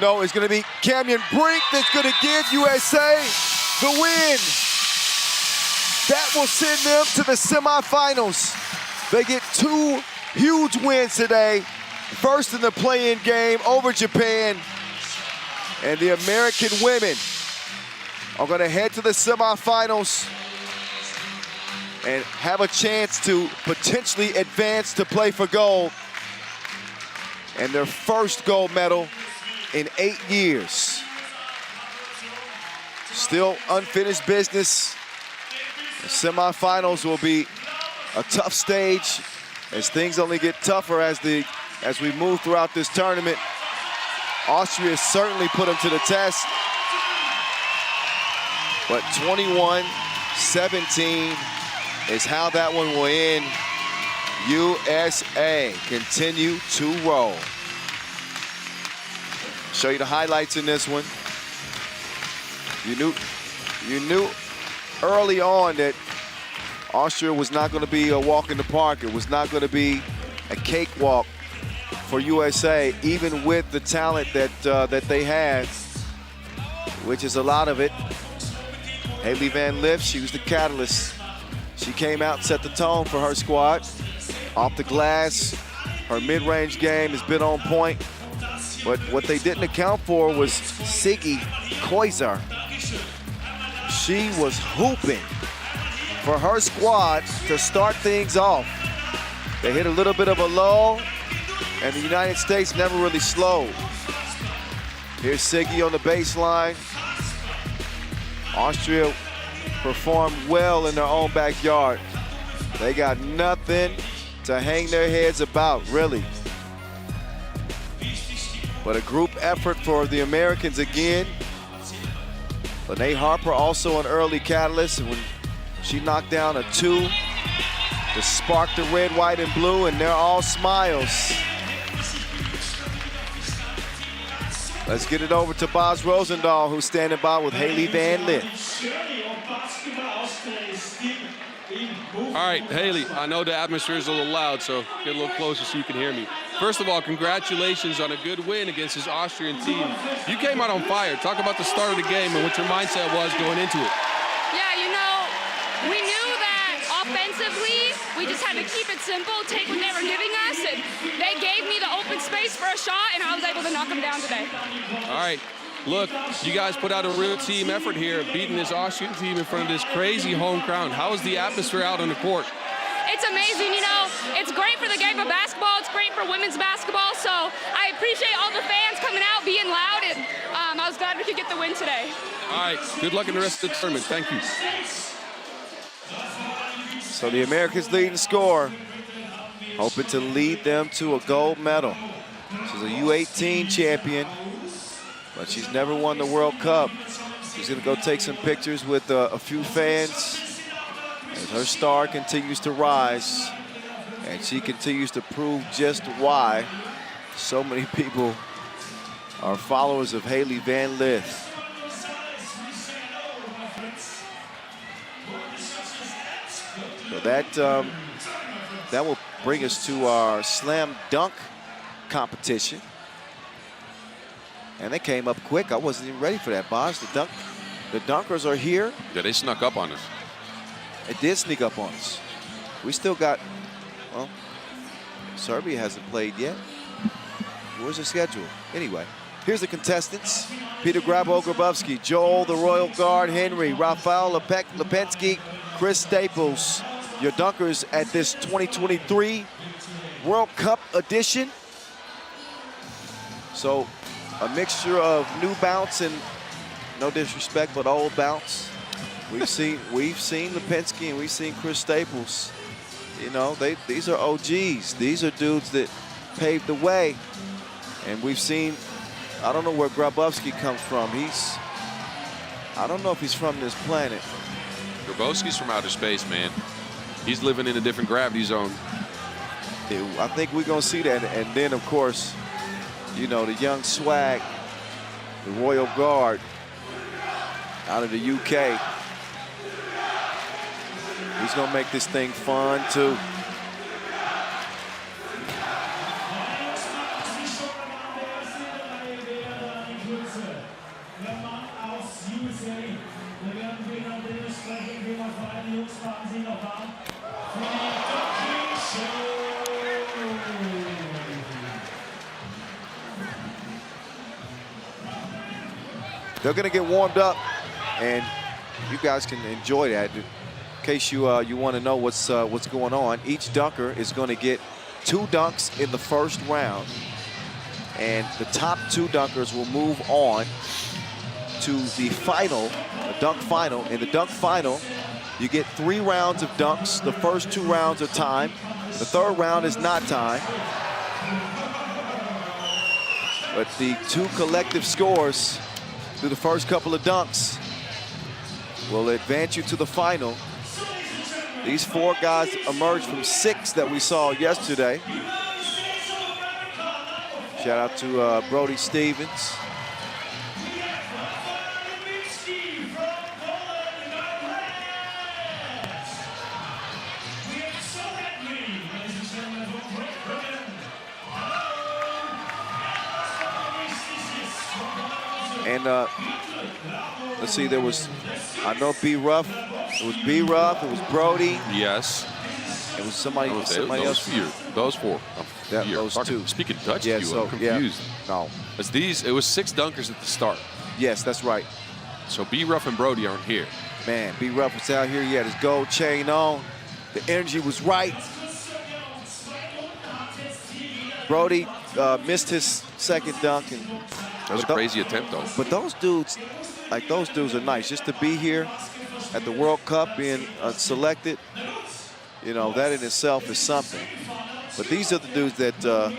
S1: No, it's going to be Camyon Brink that's going to give USA the win. That will send them to the semifinals. They get 2 huge wins today. First in the play-in game over Japan. And the American women are going to head to the semifinals and have a chance to potentially advance to play for gold. And their first gold medal in 8 years. Still unfinished business. The semifinals will be a tough stage as things only get tougher as we move throughout this tournament. Austria certainly put them to the test. But 21-17 is how that one will end. USA continue to roll. Show you the highlights in this one. You knew early on that Austria was not going to be a walk in the park. It was not going to be a cakewalk for USA, even with the talent that they had, which is a lot of it. Haley Van Lith, she was the catalyst. She came out and set the tone for her squad. Off the glass, her mid-range game has been on point. But what they didn't account for was Siggy Koizer. She was hooping for her squad to start things off. They hit a little bit of a lull, and the United States never really slowed. Here's Siggy on the baseline. Austria performed well in their own backyard. They got nothing to hang their heads about, really. But a group effort for the Americans again. Lene Harper also an early catalyst. When she knocked down a 2 to spark the red, white, and blue, and they're all smiles. Let's get it over to Boz Rosendahl, who's standing by with Haley Van Lith.
S5: All right, Haley, I know the atmosphere is a little loud, so get a little closer so you can hear me. First of all, congratulations on a good win against this Austrian team. You came out on fire. Talk about the start of the game and what your mindset was going into it.
S10: Yeah, you know, we knew that offensively, we just had to keep it simple, take what they were giving us, and they gave me the open space for a shot, and I was able to knock them down today.
S5: All right. Look, you guys put out a real team effort here, beating this Austrian team in front of this crazy home crowd. How is the atmosphere out on the court?
S10: It's amazing, you know. It's great for the game of basketball. It's great for women's basketball. So I appreciate all the fans coming out, being loud, and I was glad we could get the win today.
S5: All right, good luck in the rest of the tournament. Thank you.
S1: So the Americans leading scorer, hoping to lead them to a gold medal. She's a U18 champion, but she's never won the World Cup. She's gonna go take some pictures with a few fans as her star continues to rise, and she continues to prove just why so many people are followers of Haley Van Lith. So that will bring us to our slam dunk competition. And they came up quick. I wasn't even ready for that, Boz. The dunkers are here.
S2: Yeah, they snuck up on us.
S1: It did sneak up on us. We still got, well, Serbia hasn't played yet. Where's the schedule? Anyway, Here's the contestants. Peter Grabowski, Joel, the Royal Guard, Henry, Rafael Lipensky, Chris Staples. Your dunkers at this 2023 World Cup edition. So a mixture of new bounce and, no disrespect, but old bounce. We've seen Lipensky and we've seen Chris Staples. You know, these are OGs. These are dudes that paved the way. And we've seen, I don't know where Grabowski comes from. I don't know if he's from this planet.
S2: Grabowski's from outer space, man. He's living in a different gravity zone.
S1: I think we're gonna see that. And then of course, you know, the young swag, the Royal Guard out of the UK. He's gonna make this thing fun too. They're gonna get warmed up, and you guys can enjoy that. In case you want to know what's going on, each dunker is going to get 2 dunks in the first round, and the top 2 dunkers will move on to the final, the dunk final. In the dunk final, you get 3 rounds of dunks. The first 2 rounds are timed. The third round is not timed. But the 2 collective scores through the first couple of dunks will advance you to the final. These 4 guys emerged from 6 that we saw yesterday. Shout out to Brody Stevens. And let's see, there was, I know B-Ruff. It was B-Ruff, it was Brody.
S2: Yes.
S1: It was somebody else.
S2: Those 4.
S1: Yeah, those 2.
S2: Speaking Dutch
S1: yeah,
S2: to you,
S1: so,
S2: I'm confused.
S1: Yeah. No.
S2: It was 6 dunkers at the start.
S1: Yes, that's right.
S2: So B-Ruff and Brody aren't here.
S1: Man, B-Ruff was out here. He had his gold chain on. The energy was right. Brody missed his second dunk. And
S2: that was a crazy attempt, though.
S1: But those dudes, like those dudes are nice. Just to be here at the World Cup, being selected, you know, that in itself is something. But these are the dudes that they're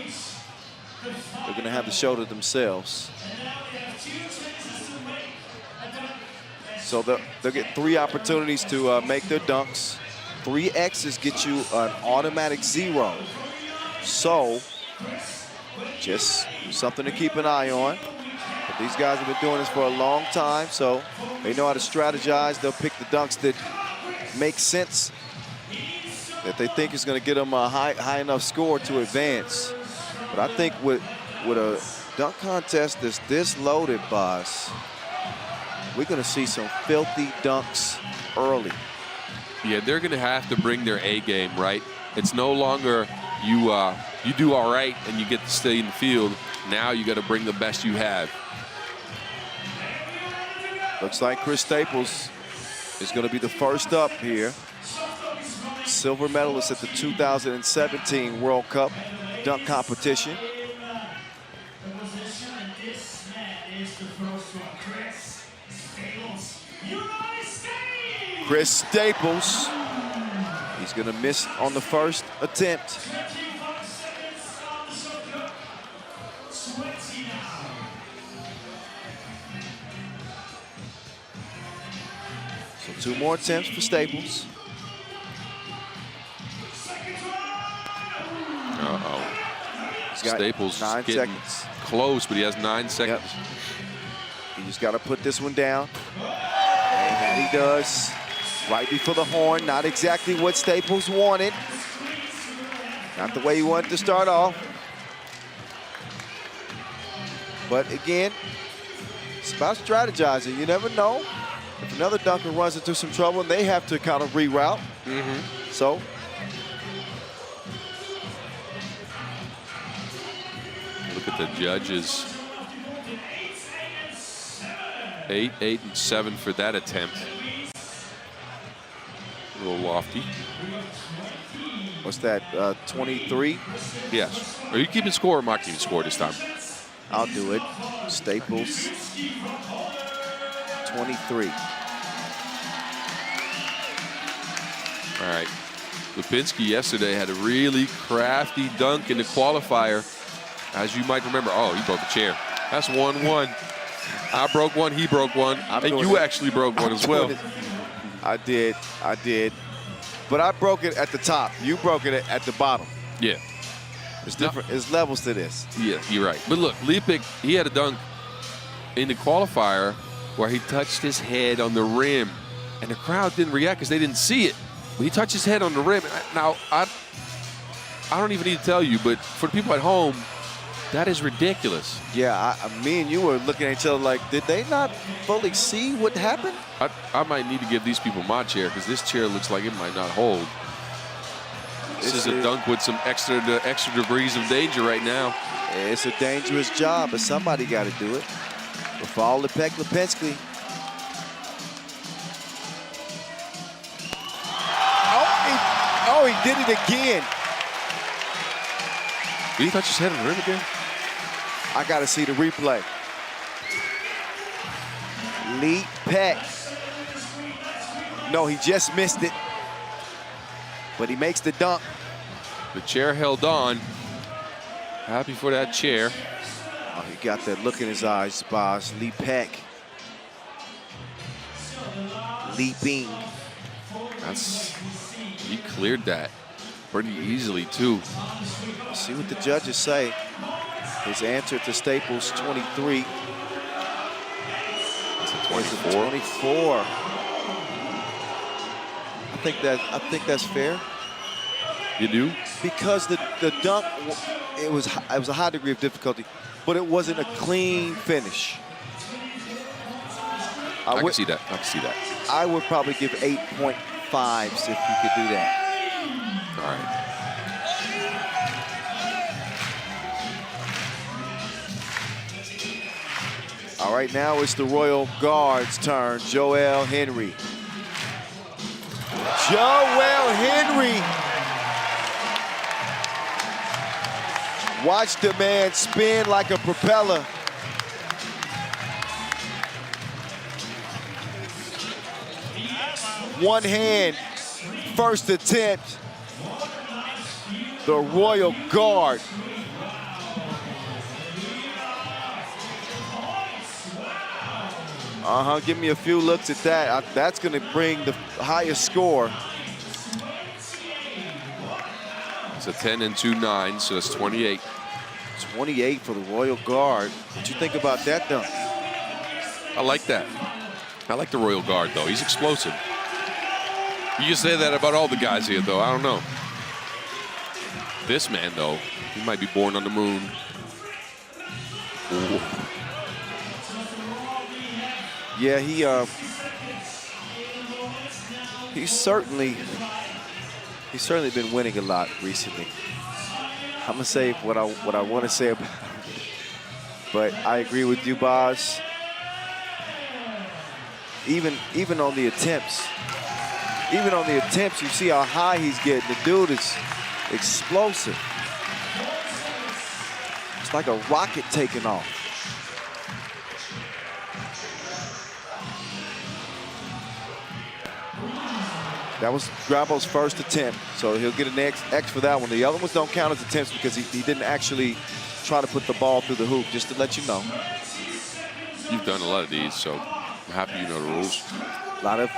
S1: going to have to show to themselves. So they'll get 3 opportunities to make their dunks. 3 X's get you an automatic 0. So just something to keep an eye on. But these guys have been doing this for a long time, so they know how to strategize. They'll pick the dunks that make sense, that they think is going to get them a high enough score to advance. But I think with a dunk contest that's this loaded, boss, we're going to see some filthy dunks early.
S2: Yeah, they're going to have to bring their A game, right? It's no longer you do all right and you get to stay in the field. Now you got to bring the best you have.
S1: Looks like Chris Staples is going to be the first up here. Silver medalist at the 2017 World Cup dunk competition. Chris Staples. He's going to miss on the first attempt. So 2 more attempts for Staples.
S2: Uh-oh. Staples
S1: 9
S2: getting
S1: seconds.
S2: Close, but he has 9 seconds.
S1: Yep. He just got to put this one down. And that he does. Right before the horn. Not exactly what Staples wanted. Not the way he wanted to start off. But again, it's about strategizing. You never know. If another dunker runs into some trouble, and they have to kind of reroute. So
S2: look at the judges 8, 8, and 7 for that attempt. A little lofty.
S1: What's that, 23?
S2: Yes. Are you keeping score or am I keeping score this time?
S1: I'll do it. Staples, 23.
S2: All right. Lipinski yesterday had a really crafty dunk in the qualifier. As you might remember, oh, he broke a chair. That's 1-1. I broke one, he broke one, and you actually broke one as well.
S1: I did. But I broke it at the top. You broke it at the bottom.
S2: Yeah.
S1: It's different. There's levels to this.
S2: Yeah, you're right. But look, Lipik, he had a dunk in the qualifier where he touched his head on the rim, and the crowd didn't react because they didn't see it. But he touched his head on the rim. Now, I don't even need to tell you, but for the people at home, that is ridiculous.
S1: Yeah, me and you were looking at each other like, did they not fully see what happened?
S2: I might need to give these people my chair because this chair looks like it might not hold. This is a dunk with some extra degrees of danger right now.
S1: It's a dangerous job, but somebody got to do it. Rafal Lipinski. Oh, he did it again.
S2: Did he touch his head on the rim again?
S1: I got to see the replay. Lee Peck. No, he just missed it. But he makes the dunk.
S2: The chair held on. Happy for that chair.
S1: Oh, he got that look in his eyes, Boz. Lee Peck. Leaping.
S2: He cleared that pretty easily, too.
S1: See what the judges say. His answer to Staples, 23.
S2: It's a 24.
S1: 24. I think that's fair.
S2: You do?
S1: Because the dunk, it was a high degree of difficulty, but it wasn't a clean finish.
S2: I can see that. I can see that.
S1: I would probably give 8.5s if you could do that.
S2: All right.
S1: All right, now it's the Royal Guard's turn. Joel Henry. Joel Henry. Watch the man spin like a propeller. One hand, first attempt. The Royal Guard. Give me a few looks at that. That's going to bring the highest score.
S2: It's a 10 and 2 9, so it's 28.
S1: 28 for the Royal Guard. What you think about that dunk?
S2: I like that. I like the Royal Guard, though. He's explosive. You can say that about all the guys here, though. I don't know. This man, though, he might be born on the moon. Ooh.
S1: Yeah, he's certainly been winning a lot recently. I'm gonna say what I want to say about him, but I agree with you, Boz. Even on the attempts, you see how high he's getting. The dude is explosive. It's like a rocket taking off. That was Grabo's first attempt, so he'll get an X for that one. The other ones don't count as attempts because he didn't actually try to put the ball through the hoop, just to let you know.
S2: You've done a lot of these, so I'm happy you know the rules.
S1: A lot of...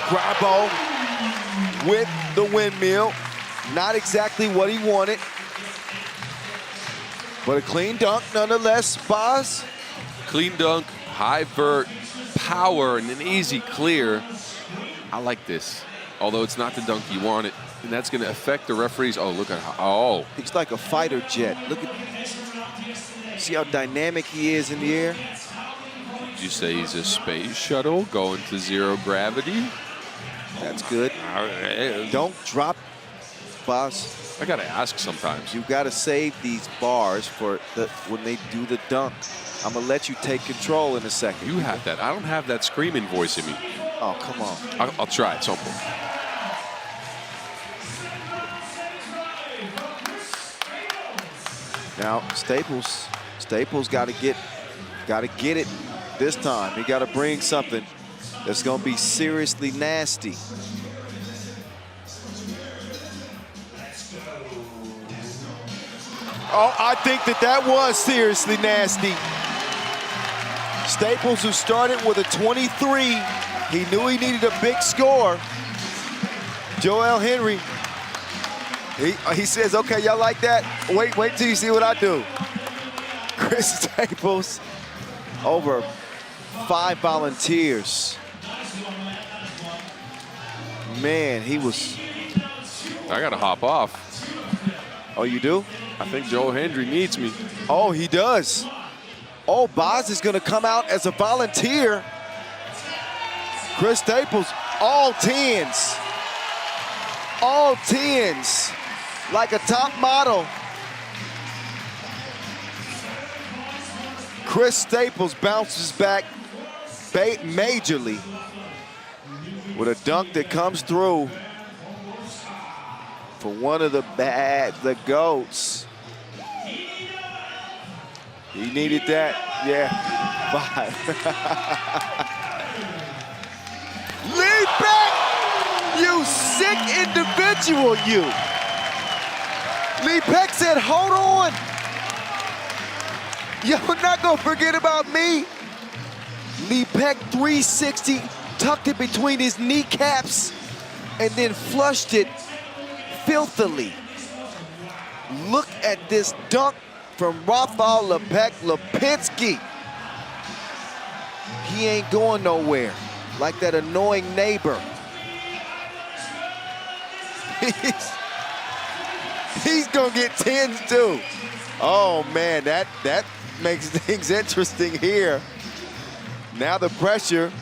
S1: Grabo with the windmill. Not exactly what he wanted. But a clean dunk nonetheless, Boz.
S2: Clean dunk, high vert, power, and an easy clear. I like this. Although it's not the dunk you wanted. And that's going to affect the referees. Oh, look at how, oh.
S1: He's like a fighter jet. Look at, see how dynamic he is in the air?
S2: Did you say he's a space shuttle going to zero gravity?
S1: That's good. Don't drop Boss.
S2: I gotta ask sometimes.
S1: You gotta save these bars for when they do the dunk. I'm gonna let you take control in a second.
S2: You have that. I don't have that screaming voice in me.
S1: Oh, come on.
S2: I'll try at some point.
S1: Now Staples got to get it this time. He got to bring something that's going to be seriously nasty. Oh, I think that was seriously nasty. Staples, who started with a 23, he knew he needed a big score. Joel Henry, he says, okay, y'all like that? Wait till you see what I do. Chris Staples, over 5 volunteers. Man, he was.
S2: I gotta hop off.
S1: Oh, you do?
S2: I think Joe Hendry needs me.
S1: Oh, he does. Oh, Boz is gonna come out as a volunteer. Chris Staples, all 10s. All 10s, like a top model. Chris Staples bounces back majorly with a dunk that comes through for one of the GOATs. He needed that, yeah, 5. Lead back, you sick individual, you. Lee Peck said, hold on. You're not gonna forget about me. Lee Peck 360, tucked it between his kneecaps and then flushed it filthily. Look at this dunk from Rafael Lipinski. He ain't going nowhere, like that annoying neighbor. He's gonna get 10s too. Oh man, that makes things interesting here. Now the pressure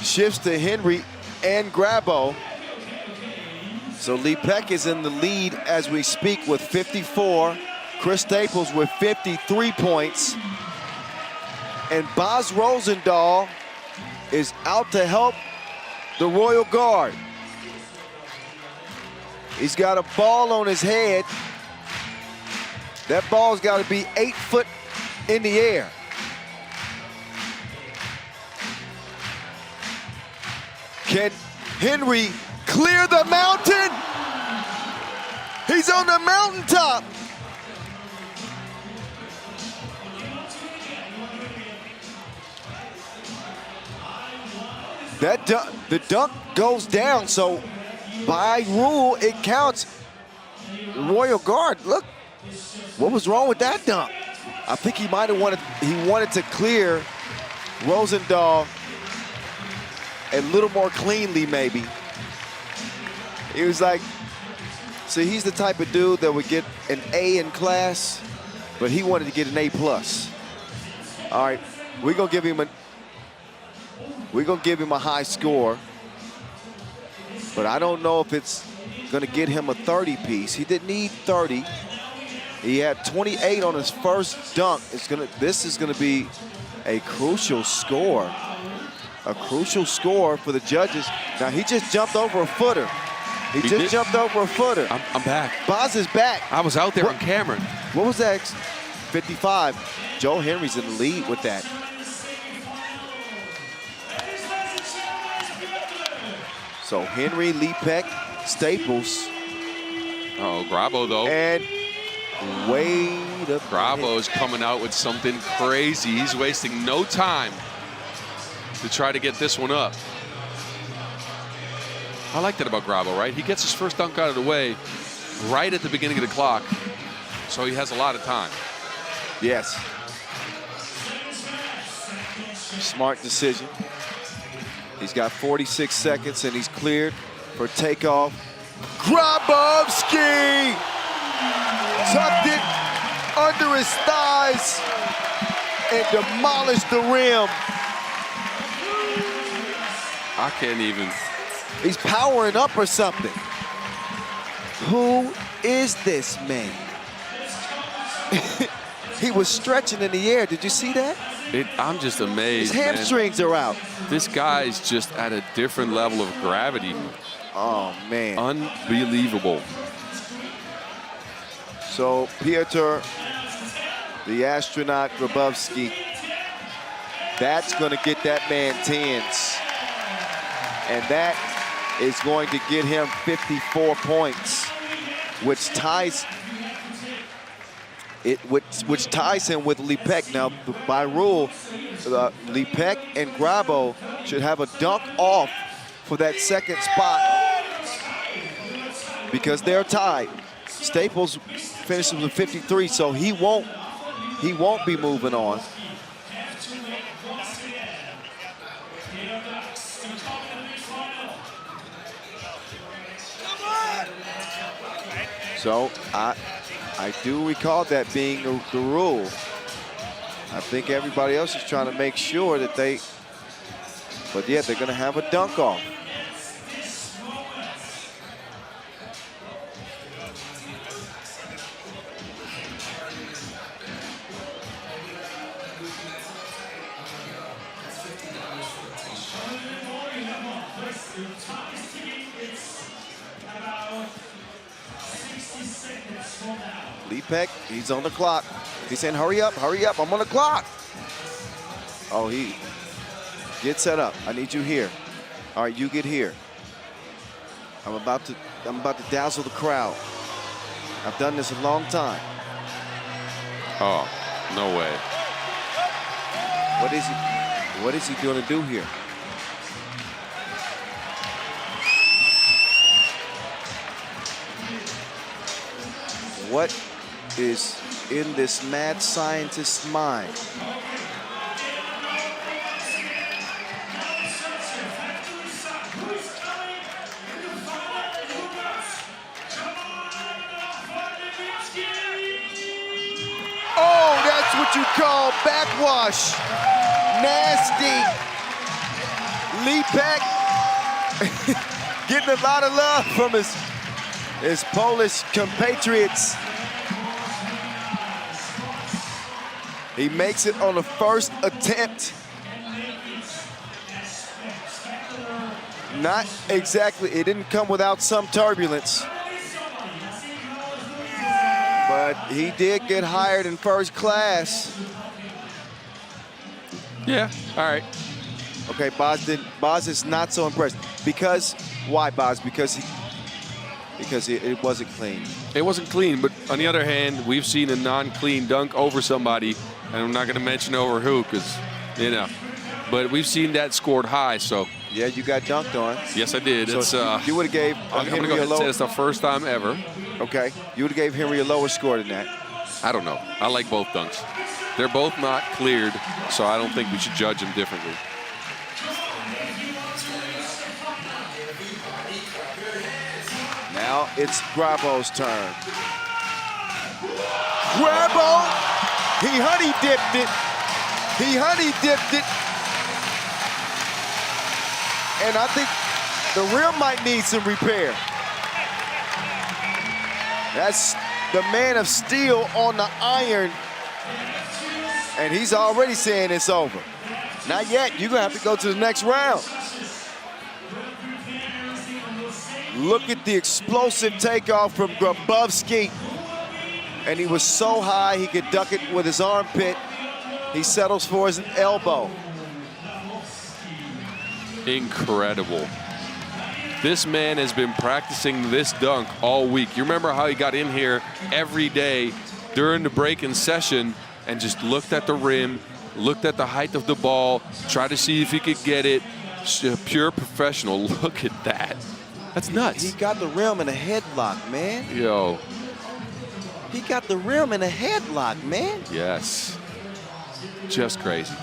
S1: shifts to Henry and Grabo. So Lee Peck is in the lead as we speak with 54. Chris Staples with 53 points. And Boz Rosendahl is out to help the Royal Guard. He's got a ball on his head. That ball's got to be 8 foot in the air. Can Henry clear the mountain? He's on the mountaintop. The dunk goes down, so by rule, it counts. Royal Guard, look, what was wrong with that dunk? I think he might have wanted to clear Rosendahl a little more cleanly, maybe. He was like, see, he's the type of dude that would get an A in class, but he wanted to get an A+. All right, we're gonna give him a high score, but I don't know if it's gonna get him a 30 piece. He didn't need 30. He had 28 on his first dunk. This is gonna be a crucial score. A crucial score for the judges. Now he just jumped over a footer. He just jumped over a footer.
S2: I'm back.
S1: Boz is back.
S2: I was out there on camera.
S1: What was that? 55. Joe Henry's in the lead with that. So Henry, Lee Peck, Staples.
S2: Oh, Grabo though.
S1: And wait a
S2: Grabo's coming out with something crazy. He's wasting no time to try to get this one up. I like that about Grabo, right? He gets his first dunk out of the way right at the beginning of the clock, so he has a lot of time.
S1: Yes. Smart decision. He's got 46 seconds and he's cleared for takeoff. Grabowski tucked it under his thighs and demolished the rim.
S2: I can't even.
S1: He's powering up or something. Who is this man? He was stretching in the air. Did you see that?
S2: I'm just amazed,
S1: His hamstrings are out.
S2: This guy's just at a different level of gravity.
S1: Oh, man.
S2: Unbelievable.
S1: So, Piotr, the astronaut Grabowski, that's going to get that man 10s. And that is going to get him 54 points, which ties him with Lipek. Now, by rule, Lipek and Grabo should have a dunk off for that second spot because they're tied. Staples finishes with 53, so he won't be moving on. So I do recall that being the rule. I think everybody else is trying to make sure that but yeah, they're going to have a dunk off. Lipek, he's on the clock. He's saying, hurry up, I'm on the clock. Oh, he get set up. I need you here. All right, you get here. I'm about to dazzle the crowd. I've done this a long time.
S2: Oh, no way.
S1: What is he going to do here? What is in this mad scientist's mind? Oh, that's what you call backwash. Nasty. Lipek getting a lot of love from his Polish compatriots. He makes it on the first attempt. Not exactly, it didn't come without some turbulence. But he did get hired in first class.
S2: Yeah, all right.
S1: Okay, Boz is not so impressed. Because, why Boz? Because it wasn't clean.
S2: It wasn't clean, but on the other hand, we've seen a non-clean dunk over somebody, and I'm not going to mention over who, because, you know, but we've seen that scored high, so.
S1: Yeah, you got dunked on.
S2: Yes, I did.
S1: So
S2: it's,
S1: you would have gave
S2: I'm going to go ahead and say it's the first time ever.
S1: Okay, you would have gave Henry a lower score than that.
S2: I don't know. I like both dunks. They're both not cleared, so I don't think we should judge them differently.
S1: Now it's Grabo's turn. Grabo, he honey dipped it. And I think the rim might need some repair. That's the man of steel on the iron. And he's already saying it's over. Not yet, you're gonna have to go to the next round. Look at the explosive takeoff from Grabowski. And he was so high he could duck it with his armpit. He settles for his elbow.
S2: Incredible. This man has been practicing this dunk all week. You remember how he got in here every day during the break in session and just looked at the rim, looked at the height of the ball, tried to see if he could get it. Pure professional. Look at that. That's nuts.
S1: He got the rim in a headlock, man.
S2: Yo.
S1: He got the rim in a headlock, man.
S2: Yes. Just crazy.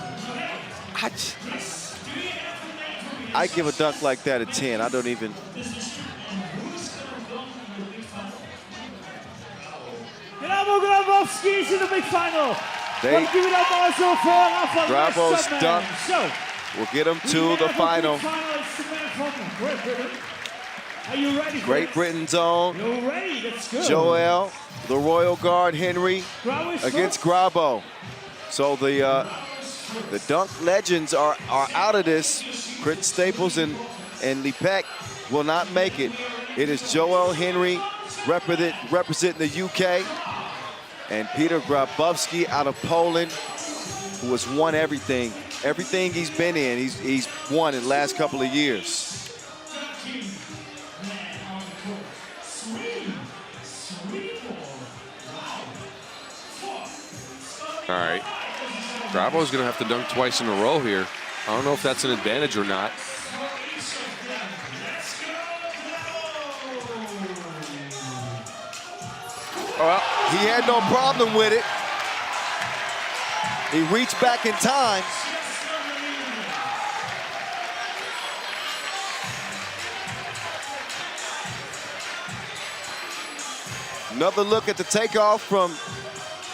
S1: I give a dunk like that a 10. I don't even.
S6: Bravo Grabowski's in the big final.
S1: They,
S6: give it up also for
S1: Grabo's dunk
S6: So,
S1: will get him to the final.
S6: Are you ready?
S1: Great Britain zone.
S6: You're ready. Let's go.
S1: Joel, the Royal Guard, Henry against Grabo. So the dunk legends are out of this. Chris Staples and Lepek will not make it. It is Joel Henry representing the UK, and Peter Grabowski out of Poland, who has won everything. Everything he's been in, he's won in the last couple of years.
S2: All right. Grabo's going to have to dunk twice in a row here. I don't know if that's an advantage or not.
S1: Well, he had no problem with it. He reached back in time. Another look at the takeoff from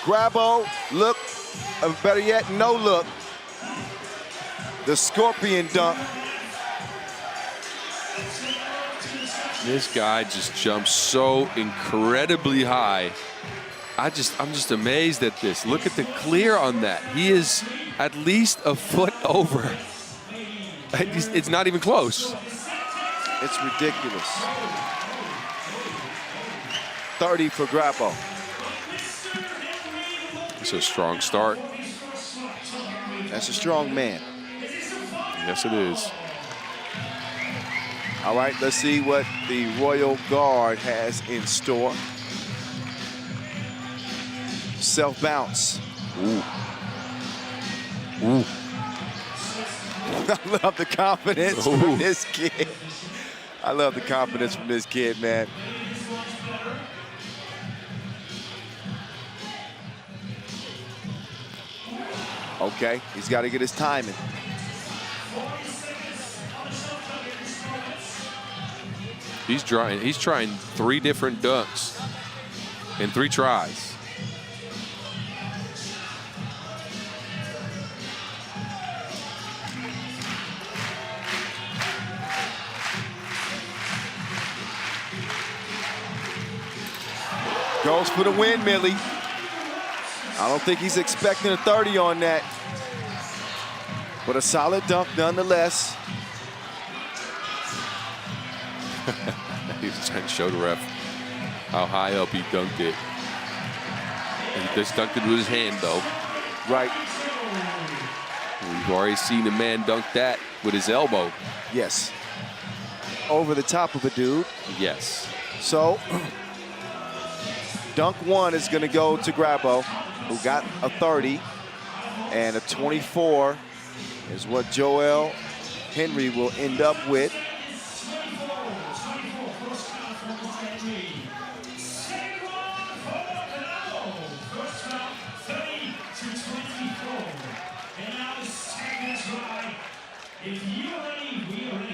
S1: Grabo. Look, better yet, no look. The scorpion dunk.
S2: This guy just jumps so incredibly high. I'm just amazed at this. Look at the clear on that. He is at least a foot over. It's not even close.
S1: It's ridiculous. 30 for Grabo.
S2: It's a strong start.
S1: That's a strong man.
S2: Yes, it is.
S1: All right, let's see what the Royal Guard has in store. Self-bounce.
S2: Ooh. Ooh.
S1: I love the confidence from this kid. I love the confidence from this kid, man. Okay, he's got to get his timing.
S2: He's trying 3 different dunks in 3 tries.
S1: Goes for the win, Millie. I don't think he's expecting a 30 on that. But a solid dunk nonetheless.
S2: He was trying to show the ref how high up he dunked it. He just dunked it with his hand, though.
S1: Right.
S2: We've already seen a man dunk that with his elbow.
S1: Yes. Over the top of a dude.
S2: Yes.
S1: So, dunk 1 is going to go to Grabo, who got a 30, and a 24 is what Joel Henry will end up with.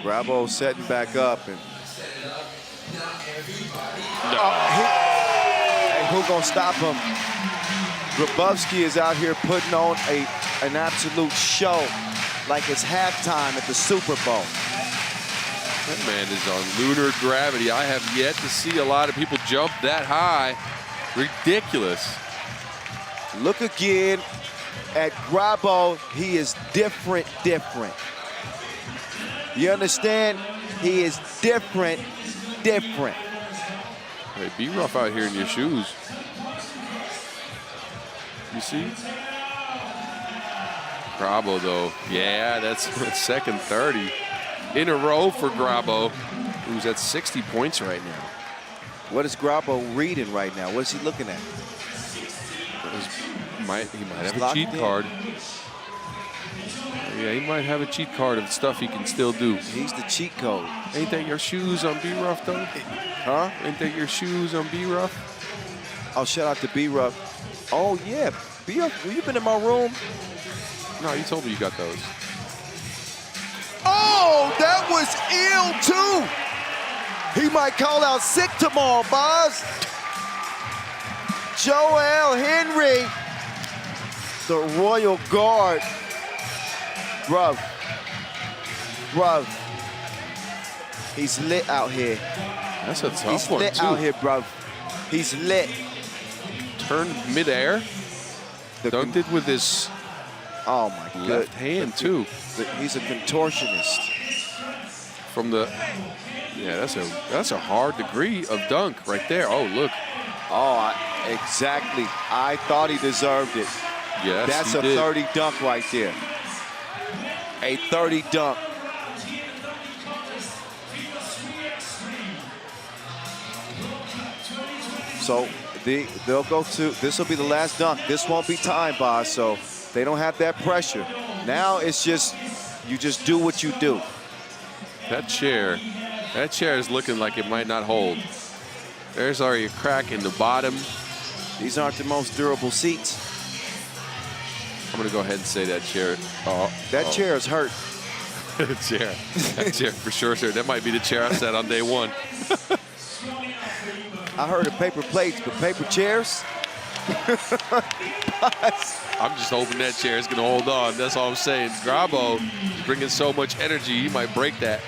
S1: Grabo setting back up, and who gonna stop him? Grabowski is out here putting on an absolute show, like it's halftime at the Super Bowl.
S2: That man is on lunar gravity. I have yet to see a lot of people jump that high. Ridiculous.
S1: Look again at Grabo. He is different. You understand? He is different.
S2: Hey, be rough out here in your shoes. You see? Grabo, though. Yeah, that's second 30 in a row for Grabo, who's at 60 points right now.
S1: What is Grabo reading right now? What is he looking at?
S2: He might have a cheat card. Yeah, he might have a cheat card of stuff he can still do.
S1: He's the cheat code.
S2: Ain't that your shoes on B-Rough, though?
S1: Huh?
S2: Ain't that your shoes on B-Rough?
S1: Oh, shout out to B-Rough. Oh, yeah. B-Rough, you been in my room?
S2: No, you told me you got those.
S1: Oh, that was ill, too. He might call out sick tomorrow, boss. Joel Henry, the Royal Guard. Bruv. He's lit out here.
S2: That's a tough
S1: He's
S2: one,
S1: lit
S2: too.
S1: out here, bro. He's lit.
S2: Turned midair. Dunked it with his
S1: oh my
S2: left hand, too.
S1: He's a contortionist.
S2: From the, yeah, that's a hard degree of dunk right there. Oh, look.
S1: Oh, exactly. I thought he deserved it.
S2: Yes,
S1: that's
S2: he
S1: a
S2: did.
S1: 30 dunk right there. A 30 dunk. So they'll go to, this will be the last dunk. This won't be time, Boz, so they don't have that pressure. Now it's just, you just do what you do.
S2: That chair is looking like it might not hold. There's already a crack in the bottom.
S1: These aren't the most durable seats.
S2: I'm gonna go ahead and say that chair.
S1: That chair is hurt.
S2: That chair for sure, sir. That might be the chair I sat on day one.
S1: I heard of paper plates, but paper chairs?
S2: I'm just hoping that chair is gonna hold on. That's all I'm saying. Grabo is bringing so much energy, he might break that.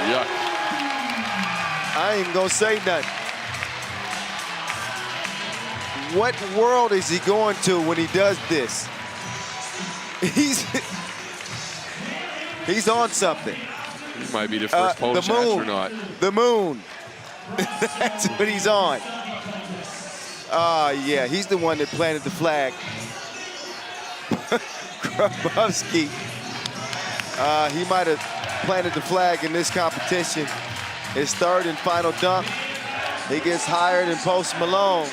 S2: Yuck.
S1: I ain't gonna say nothing. What world is he going to when he does this? He's on something.
S2: He might be the first Polish astronaut.
S1: The moon. That's what he's on. Yeah, he's the one that planted the flag. Grabowski. He might have planted the flag in this competition. His third and final dunk. He gets higher than Post Malone.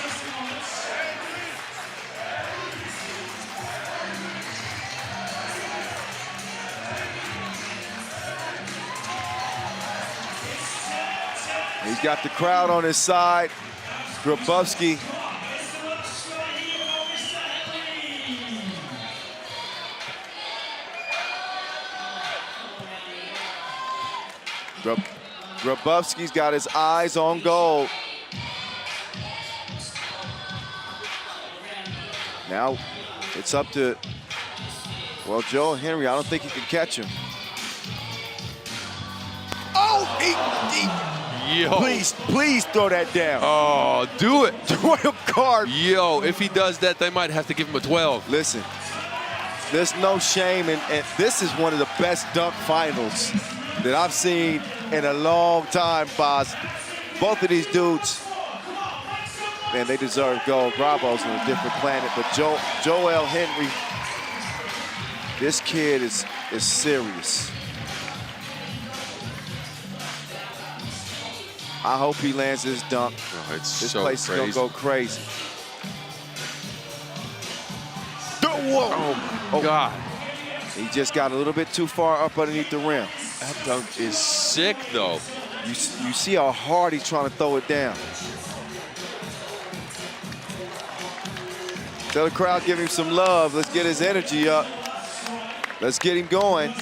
S1: He's got the crowd on his side. Grabowski. Grabowski's got his eyes on goal. Now it's up to, well, Joel Henry, I don't think he can catch him. Oh,
S2: Yo.
S1: Please throw that down.
S2: Oh, do it.
S1: Royal guard.
S2: Yo, if he does that, they might have to give him a 12.
S1: Listen, there's no shame, and this is one of the best dunk finals that I've seen in a long time, Boz. Both of these dudes, man, they deserve gold. Grabo's on a different planet, but Joel Henry, this kid is serious. I hope he lands this dunk.
S2: Oh, it's
S1: this
S2: so
S1: place
S2: crazy.
S1: is gonna go crazy. Whoa!
S2: Oh my God.
S1: He just got a little bit too far up underneath the rim.
S2: That dunk is sick, though.
S1: You see how hard he's trying to throw it down. Tell the crowd, give him some love. Let's get his energy up. Let's get him going.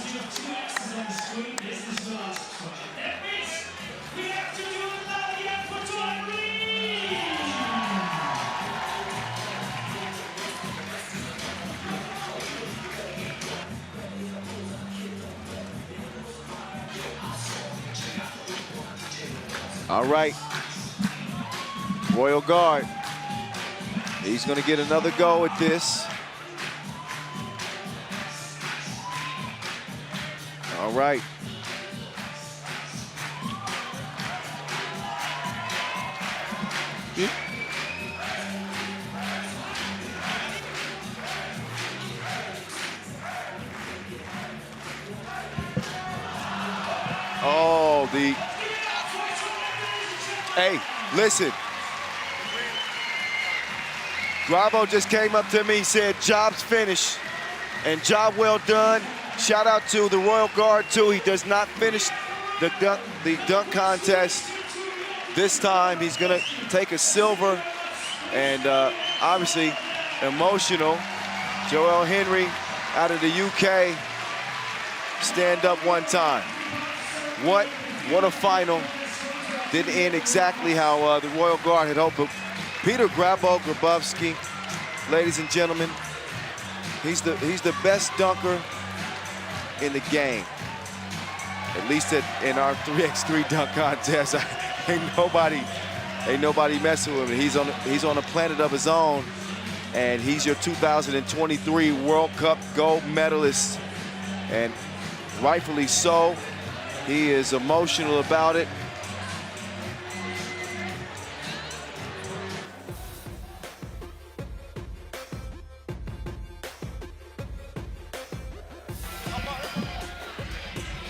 S1: All right, Royal Guard. He's gonna get another go at this. All right. Oh, hey, listen. Grabo just came up to me, said, job's finished, and job well done. Shout out to the Royal Guard, too. He does not finish the dunk contest. This time, he's going to take a silver, and obviously emotional. Joel Henry out of the UK, stand up one time. What a final. Didn't end exactly how the Royal Guard had hoped, but Peter Grabowski, ladies and gentlemen, he's the best dunker in the game. At least in our 3x3 dunk contest, ain't nobody messing with him. He's on a planet of his own, and he's your 2023 World Cup gold medalist, and rightfully so. He is emotional about it.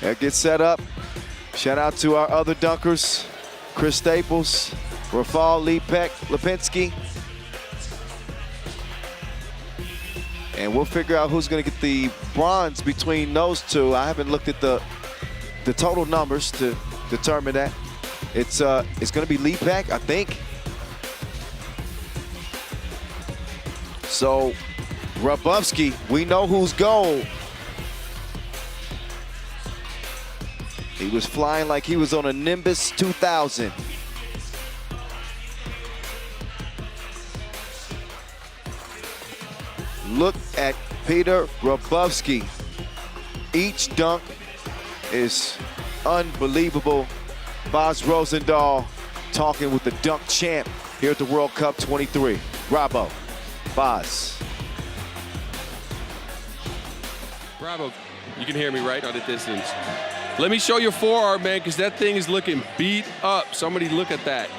S1: That gets set up. Shout out to our other dunkers, Chris Staples, Rafal Lipinski. And we'll figure out who's gonna get the bronze between those two. I haven't looked at the total numbers to determine that. It's gonna be Lipek, I think. So Grabowski, we know who's gold. He was flying like he was on a Nimbus 2000. Look at Peter Grabowski. Each dunk is unbelievable. Boz Rosendahl talking with the dunk champ here at the World Cup 23. Bravo, Boz.
S5: Bravo, you can hear me right on the distance. Let me show your forearm, man, because that thing is looking beat up. Somebody look at that.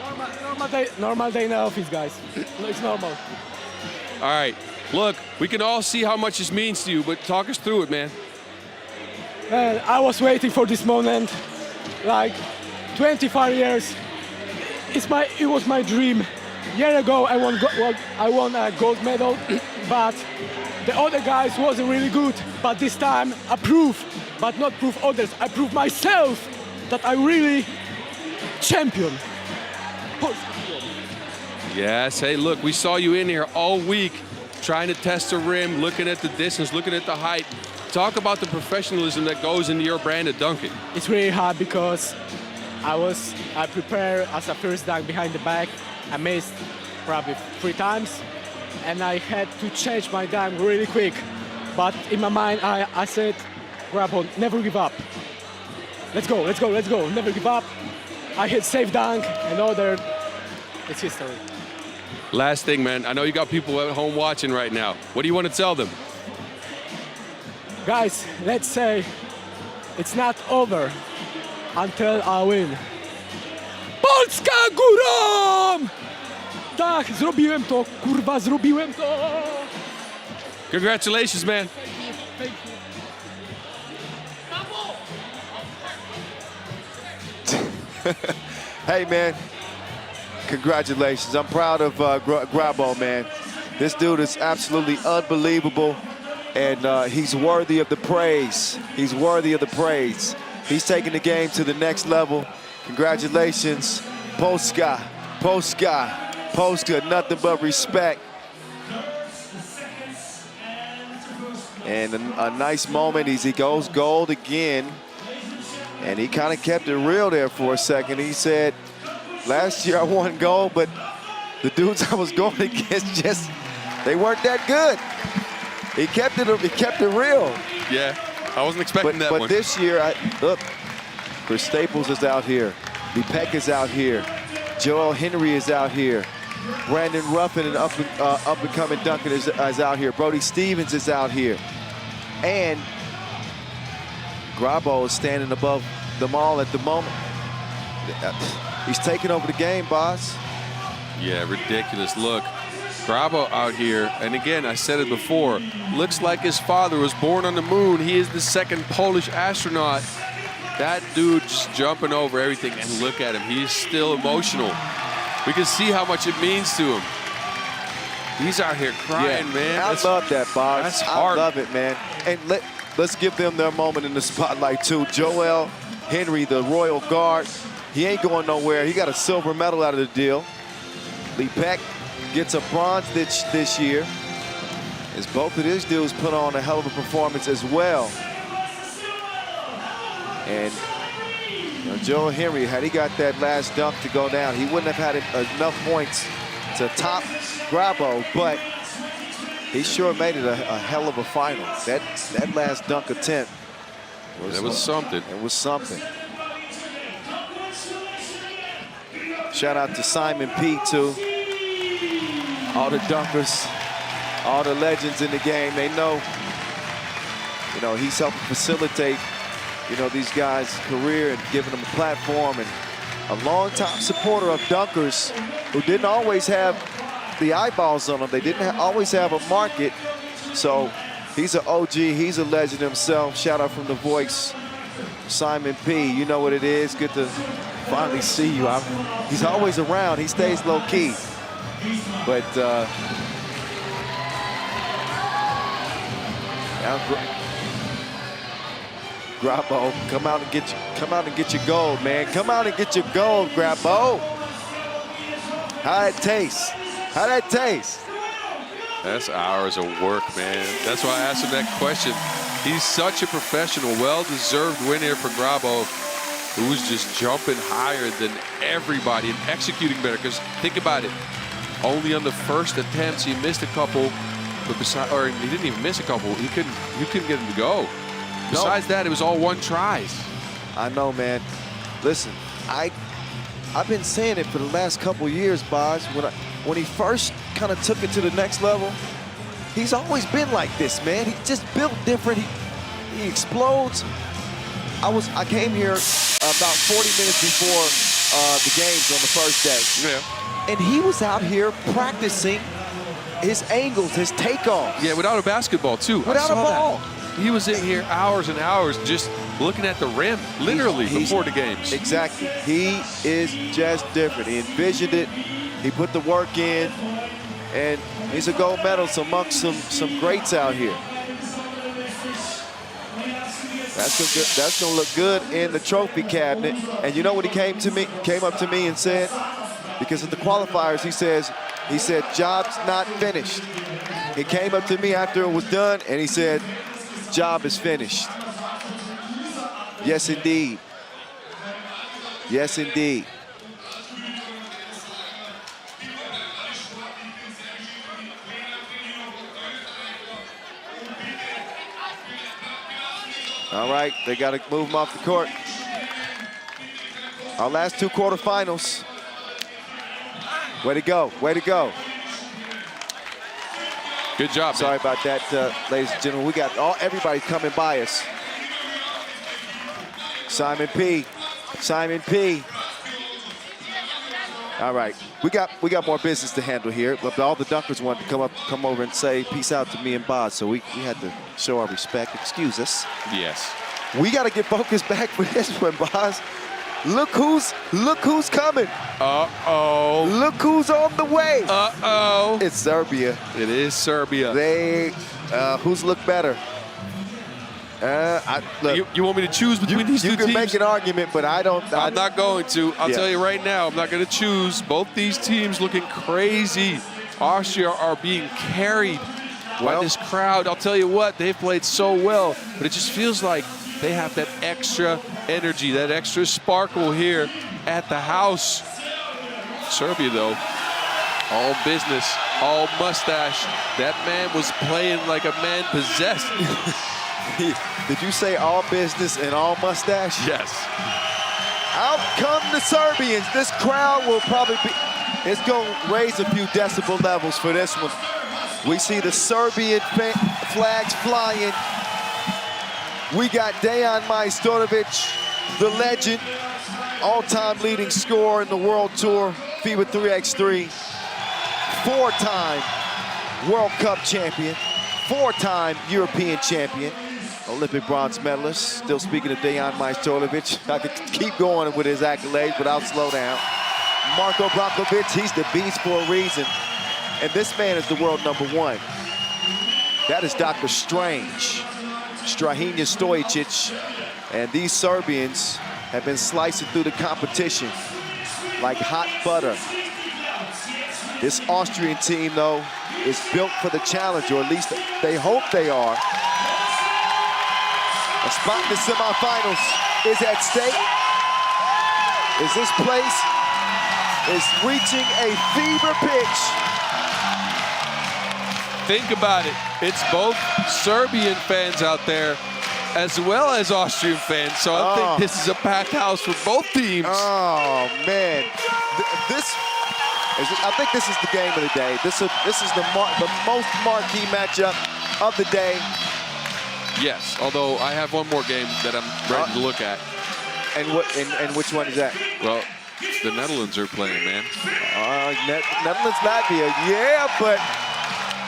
S3: Normal day in the office, guys. It's normal.
S5: All right, look, we can all see how much this means to you, but talk us through it, man.
S3: Man, I was waiting for this moment like 25 years. It was my dream. A year ago, I won a gold medal, but the other guys wasn't really good. But this time, I proved, but not prove others. I proved myself that I really champion.
S5: Yes, hey, look, we saw you in here all week trying to test the rim, looking at the distance, looking at the height. Talk about the professionalism that goes into your brand of dunking.
S3: It's really hard because I prepared as a first dunk behind the back. I missed probably 3 times, and I had to change my dunk really quick. But in my mind, I said, Grabo, never give up. Let's go, let's go, let's go. Never give up. I hit safe dunk, and it's history.
S5: Last thing, man, I know you got people at home watching right now. What do you want to tell them?
S3: Guys, let's say it's not over until I win. Polska górą! Tak, zrobiłem to, kurwa, zrobiłem to!
S5: Congratulations, man.
S3: Thank you.
S1: Hey, man, congratulations. I'm proud of Grabo, man. This dude is absolutely unbelievable, and he's worthy of the praise. He's worthy of the praise. He's taking the game to the next level. Congratulations, Polska, Polska, Polska, nothing but respect. And a nice moment as he goes gold again. And he kind of kept it real there for a second. He said, last year I won gold, but the dudes I was going against they weren't that good. He kept it real.
S5: Yeah, I wasn't expecting that one.
S1: But this year, look, Chris Staples is out here. Lipek is out here. Joel Henry is out here. Brandon Ruffin, an up-and-coming Duncan, is out here. Brody Stevens is out here. And Grabo is standing above them all at the moment. He's taking over the game, boss.
S5: Yeah, ridiculous. Look, Grabo out here, and again, I said it before, looks like his father was born on the moon. He is the second Polish astronaut. That dude just jumping over everything, and look at him. He's still emotional. We can see how much it means to him. He's out here crying, man.
S1: I love that, Bob.
S5: That's hard.
S1: I love it, man. And let's give them their moment in the spotlight, too. Joel Henry, the Royal Guard, he ain't going nowhere. He got a silver medal out of the deal. Lipek gets a bronze this year, as both of these dudes put on a hell of a performance as well. And Joel Henry, had he got that last dunk to go down, he wouldn't have had enough points to top Grabo, but he sure made it a hell of a final. That last dunk attempt
S2: It was something.
S1: It was something. Shout out to Simon P, too. All the dunkers, all the legends in the game, they know, you know, he's helping facilitate, you know, these guys' career and giving them a platform, and a long-time supporter of dunkers who didn't always have the eyeballs on them. They didn't always have a market. So he's an OG, he's a legend himself. Shout out from the voice, Simon P. You know what it is. Good to finally see you. He's always around. He stays low-key. But now Grabo, come out and get your gold, man. Come out and get your gold, Grabo. How it taste? How that taste?
S2: That's hours of work, man. That's why I asked him that question. He's such a professional, well-deserved win here for Grabo, who's just jumping higher than everybody and executing better. Because think about it, only on the first attempts he missed a couple, but or he didn't even miss a couple. You couldn't get him to go. Besides that, it was all one tries.
S1: I know, man. Listen, I've been saying it for the last couple years, Boz. When he first kind of took it to the next level, he's always been like this, man. He's just built different. He explodes. I came here about 40 minutes before the games on the first day.
S2: Yeah.
S1: And he was out here practicing his angles, his takeoffs.
S2: Yeah, without a basketball, too.
S1: Without a ball.
S2: He was in here hours and hours just looking at the rim, literally, before the games.
S1: Exactly. He is just different. He envisioned it. He put the work in. And he's a gold medalist amongst some greats out here. That's gonna look good in the trophy cabinet. And you know what he came up to me and said? Because of the qualifiers, he said, job's not finished. He came up to me after it was done and he said, job is finished. Yes, indeed. Yes, indeed. All right, they got to move him off the court. Our last two quarterfinals. Way to go, way to go.
S2: Good job,
S1: Sorry about that, ladies and gentlemen. We got everybody coming by us. Simon P. Simon P. All right, we got more business to handle here. But all the dunkers wanted to come over and say peace out to me and Boz, so we had to show our respect. Excuse us.
S2: Yes.
S1: We got to get focused back for this one, Boz. Look who's coming.
S2: Uh-oh.
S1: Look who's on the way.
S2: Uh-oh.
S1: It's Serbia.
S2: It is Serbia.
S1: Who's look better? Look,
S2: you want me to choose between these two teams?
S1: You can make an argument, but I don't.
S2: I'm not going to. I'll tell you right now, I'm not going to choose. Both these teams looking crazy. Austria are being carried by this crowd. I'll tell you what, they've played so well, but it just feels like they have that extra energy, that extra sparkle here at the house. Serbia, though, all business, all mustache. That man was playing like a man possessed.
S1: Did you say all business and all mustache?
S2: Yes.
S1: Out come the Serbians. This crowd will probably be, it's going to raise a few decibel levels for this one. We see the Serbian flags flying. We got Dejan Majstorovic, the legend, all-time leading scorer in the World Tour, FIBA 3x3, four-time World Cup champion, four-time European champion, Olympic bronze medalist. Still speaking of Dejan Majstorovic, I could keep going with his accolades, but I'll slow down. Marko Brankovic, he's the beast for a reason. And this man is the world #1. That is Dr. Strange, Strahinja Stojic. And these Serbians have been slicing through the competition like hot butter. This Austrian team, though, is built for the challenge, or at least they hope they are. A spot in the semifinals is at stake. As this place is reaching a fever pitch.
S2: Think about it. It's both Serbian fans out there as well as Austrian fans. So I think this is a packed house for both teams.
S1: Oh, man. I think this is the game of the day. This is the most marquee matchup of the day.
S2: Yes, although I have one more game that I'm ready to look at.
S1: And which one is that?
S2: Well, the Netherlands are playing, man.
S1: Netherlands, Latvia. Yeah, but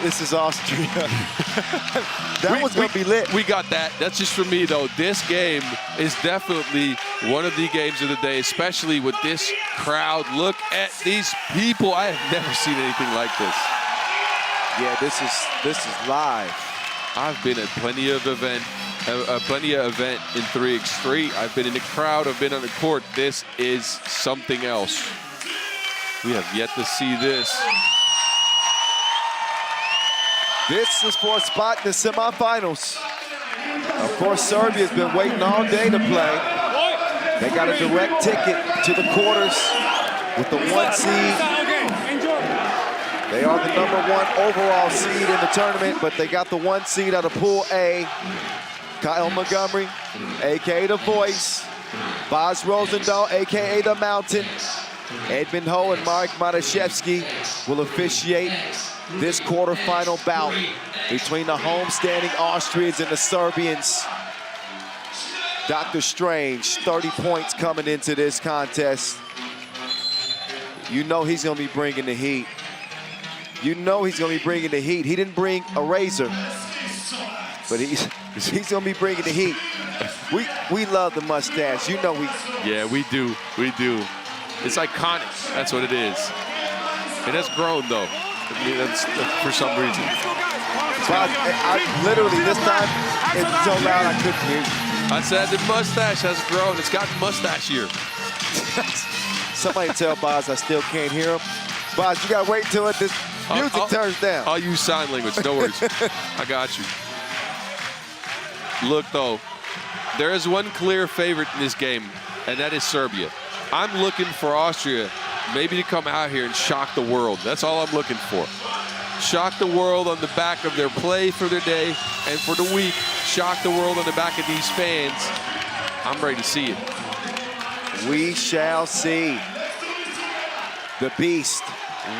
S1: this is Austria. That was going to be lit.
S2: We got that. That's just for me, though. This game is definitely one of the games of the day, especially with this crowd. Look at these people. I have never seen anything like this.
S1: Yeah, this is live.
S2: I've been at plenty of event in 3x3. I've been in the crowd. I've been on the court. This is something else. We have yet to see this.
S1: This is for a spot in the semifinals. Of course, Serbia's been waiting all day to play. They got a direct ticket to the quarters with the 1 seed. They are the #1 overall seed in the tournament, but they got the 1 seed out of Pool A. Kyle Montgomery, a.k.a. The Voice. Boz Rosendahl, a.k.a. The Mountain. Edmund Ho and Marek Mataszewski will officiate this quarterfinal bout between the homestanding Austrians and the Serbians. Dr. Strange, 30 points coming into this contest. You know he's going to be bringing the heat. You know he's going to be bringing the heat. He didn't bring a razor, but he's going to be bringing the heat. We love the mustache. You know we.
S2: Yeah, we do. We do. It's iconic. That's what it is. It has grown, though. I mean, that's for some reason.
S1: But I literally, this time, it's so loud I couldn't hear you.
S2: I said the mustache has grown. It's gotten mustachier.
S1: Somebody tell Boz I still can't hear him. Boz, you got to wait until this music turns down.
S2: I'll use sign language. No worries. I got you. Look, though, there is one clear favorite in this game, and that is Serbia. I'm looking for Austria maybe to come out here and shock the world. That's all I'm looking for. Shock the world on the back of their play for their day and for the week. Shock the world on the back of these fans. I'm ready to see it.
S1: We shall see. The Beast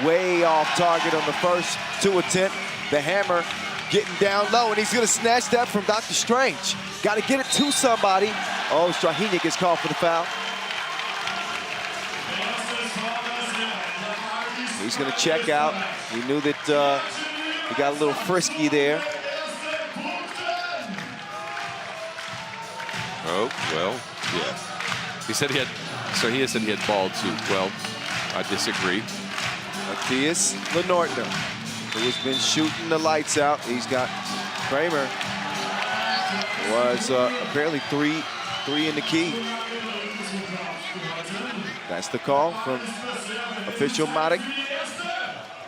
S1: way off target on the first 2 attempts. The Hammer getting down low, and he's going to snatch that from Dr. Strange. Got to get it to somebody. Oh, Strahinja gets called for the foul. He's going to check out. He knew that he got a little frisky there.
S2: Oh, well, yeah. He said he had, so he said he had ball too. Well, I disagree.
S1: Matthias Lenortner, who has been shooting the lights out. He's got Kramer. Was apparently three in the key. That's the call from official Matic.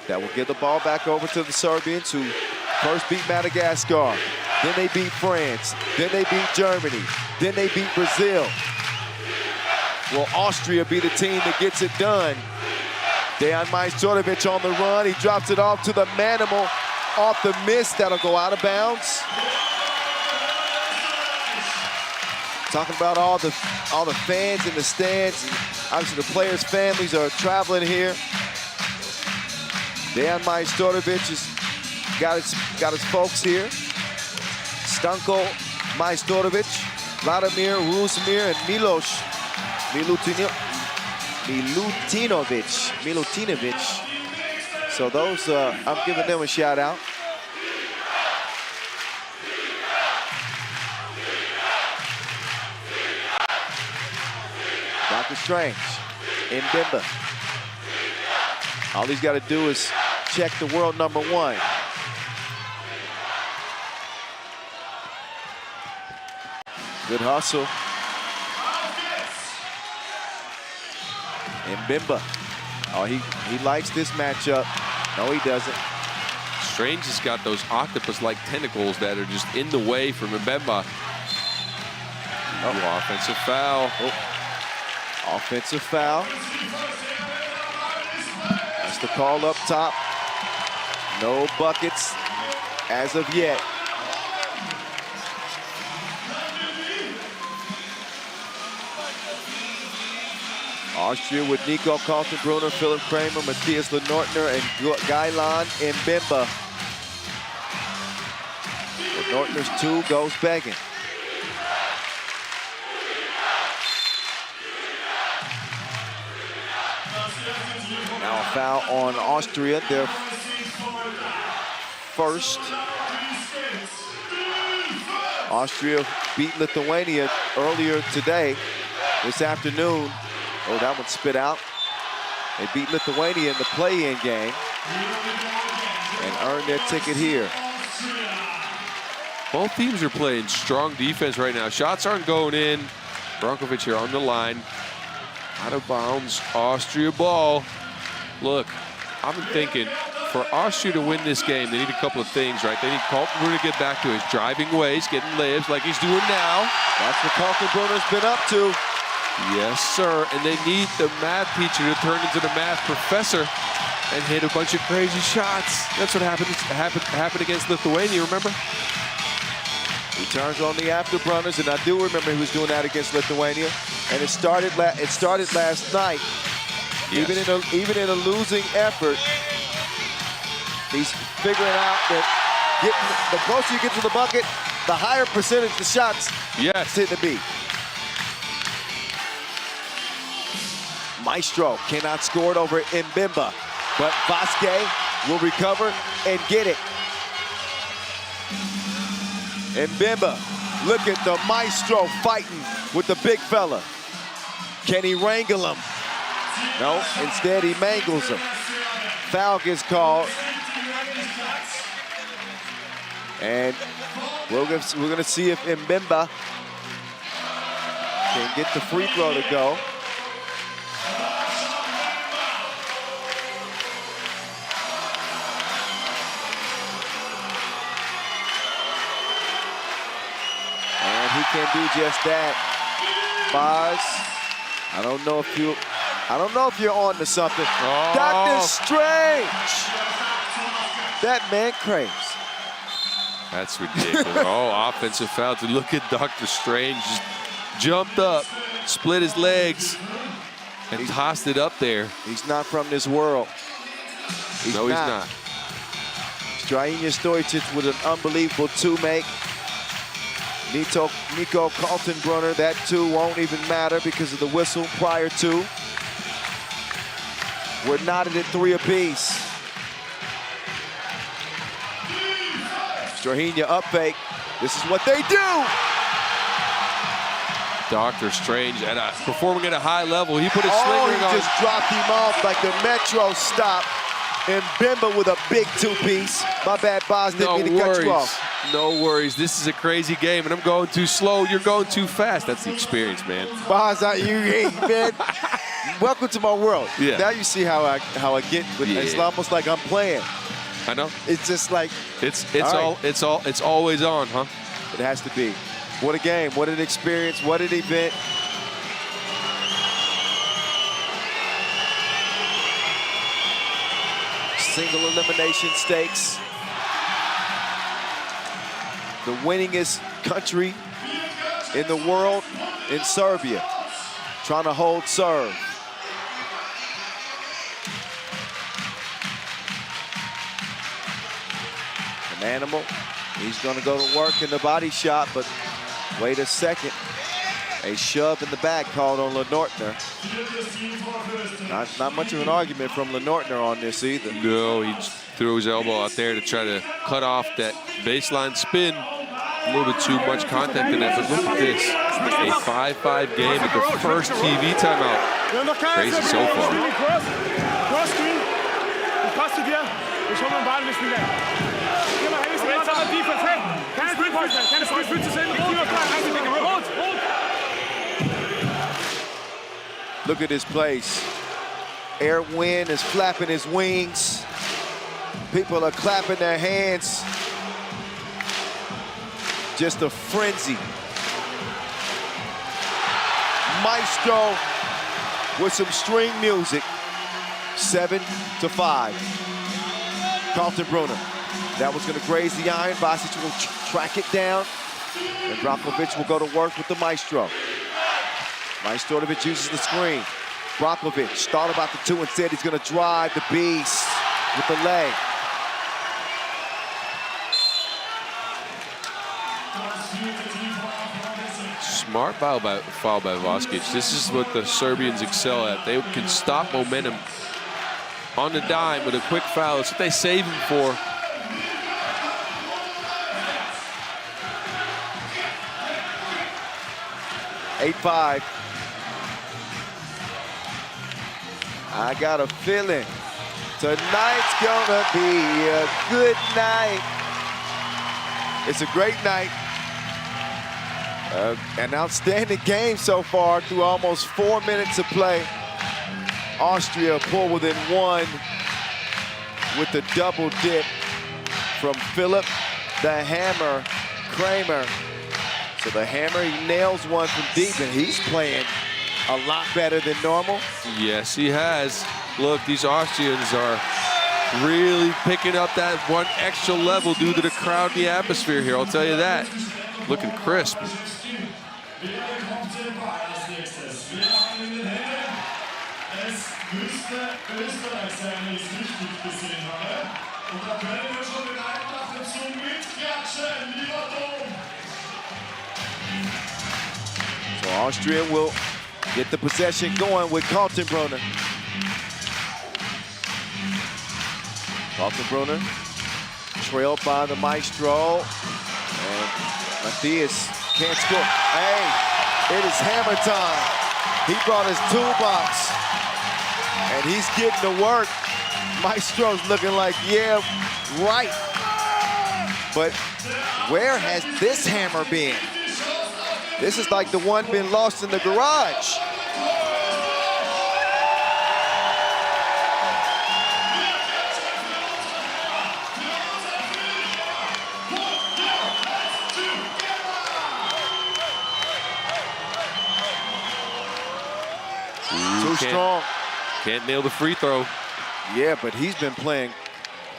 S1: That will give the ball back over to the Serbians, who first beat Madagascar, then they beat France, then they beat Germany, then they beat Brazil. Will Austria be the team that gets it done? Dejan Majstorovic on the run. He drops it off to the Manimal off the miss. That'll go out of bounds. Talking about all the fans in the stands. Obviously, the players' families are traveling here. Dejan Majstorovic has got his folks here. Stanko Majstorovic, Vladimir Rusmir, and Milos Milutinovic. So those, I'm giving them a shout out. Dr. Strange in Bimba. All he's got to do is check the world #1. Good hustle. And Bimba. Oh, he likes this matchup. No, he doesn't.
S2: Strange has got those octopus-like tentacles that are just in the way for Mbemba. Oh, offensive foul.
S1: Oh. Offensive foul. That's the call up top. No buckets as of yet. Austria with Nico Kaltenbrunner, Philipp Kramer, Matthias Lenortner, and Gailan Mbemba. Lenortner's 2 goes begging. Now a foul on Austria, their first. Austria beat Lithuania earlier today, this afternoon. Oh, that one spit out. They beat Lithuania in the play-in game and earned their ticket here.
S2: Both teams are playing strong defense right now. Shots aren't going in. Brankovic here on the line. Out of bounds, Austria ball. Look, I've been thinking, for Austria to win this game, they need a couple of things, right? They need Kaltenbrunner to get back to his driving ways, getting layups like he's doing now.
S1: That's what Kaltenbrunner's been up to.
S2: Yes, sir. And they need the math teacher to turn into the math professor and hit a bunch of crazy shots. That's what happened against Lithuania, remember?
S1: He turns on the afterbrunners, and I do remember he was doing that against Lithuania. And it started last night.
S2: Yes.
S1: Even in a losing effort, he's figuring out that the closer you get to the bucket, the higher percentage of shots hit the beat. Maestro cannot score it over Mbemba, but Vasquez will recover and get it. Mbemba, look at the Maestro fighting with the big fella. Can he wrangle him? No, instead he mangles him. Foul gets called. And we're gonna see if Mbemba can get the free throw to go. And he can do just that. Boz, I don't know if you're on to something.
S2: Oh.
S1: Dr. Strange! That man craves.
S2: That's ridiculous. Oh, offensive foul. To look at Dr. Strange, just jumped up, split his legs, and tossed it up there.
S1: He's not from this world. He's not. Strahinja Stojicic with an unbelievable 2-make. Nico Kaltenbrunner, that 2 won't even matter because of the whistle prior to. We're knotted at 3 apiece. Strahinja up fake. This is what they do.
S2: Dr. Strange performing at a high level. He put his sling ring on.
S1: He just dropped him off like the Metro stop. And Mbemba with a big 2-piece. My bad, Boz, didn't mean to cut you off.
S2: No worries. This is a crazy game, and I'm going too slow. You're going too fast. That's the experience, man.
S1: Boz, man. Welcome to my world.
S2: Yeah.
S1: Now you see how I get with it. It's almost like I'm playing.
S2: I know.
S1: It's just like
S2: it's always on, huh?
S1: It has to be. What a game, what an experience, what an event. Single elimination stakes. The winningest country in the world in Serbia, trying to hold serve. An animal, he's gonna go to work in the body shot, but wait a second. A shove in the back called on Lenortner. Not much of an argument from Lenortner on this either.
S2: No, he just threw his elbow out there to try to cut off that baseline spin. A little bit too much contact in that, but look at this. A 5-5 game at the first TV timeout. Crazy so far.
S3: Cross screen. Pass to dir. Ich hol mal einen Ball mit mir. Geh mal, hey, wir sind auf der Defense. Hey, keine Spielpause, keine Spielpause zu sehen. Rot.
S1: Look at this place. Air Wind is flapping his wings. People are clapping their hands. Just a frenzy. Maestro with some string music. 7-5. Kaltenbrunner. That was going to graze the iron. Vasic will track it down. And Brankovic will go to work with the Maestro. Majstorovic uses the screen. Brankovic thought about the 2 and said he's going to drive the beast with the leg.
S2: Smart foul by Vasic. This is what the Serbians excel at. They can stop momentum on the dime with a quick foul. That's what they save him for.
S1: (8-5). I got a feeling tonight's gonna be a good night. It's a great night. An outstanding game so far through almost 4 minutes of play. Austria pull within 1 with the double dip from Philip the Hammer Kramer. So the Hammer, he nails one from deep, and he's playing a lot better than normal.
S2: Yes, he has. Look, these Austrians are really picking up that one extra level due to the crowd and the atmosphere here, I'll tell you that. Looking crisp.
S1: So Austria will get the possession going with Kaltenbrunner. Kaltenbrunner trailed by the Maestro. And Matthias can't score. Hey, it is hammer time. He brought his toolbox. And he's getting to work. Maestro's looking like, yeah, right. But where has this hammer been? This is like the one been lost in the garage. Too strong.
S2: Can't nail the free throw.
S1: Yeah, but he's been playing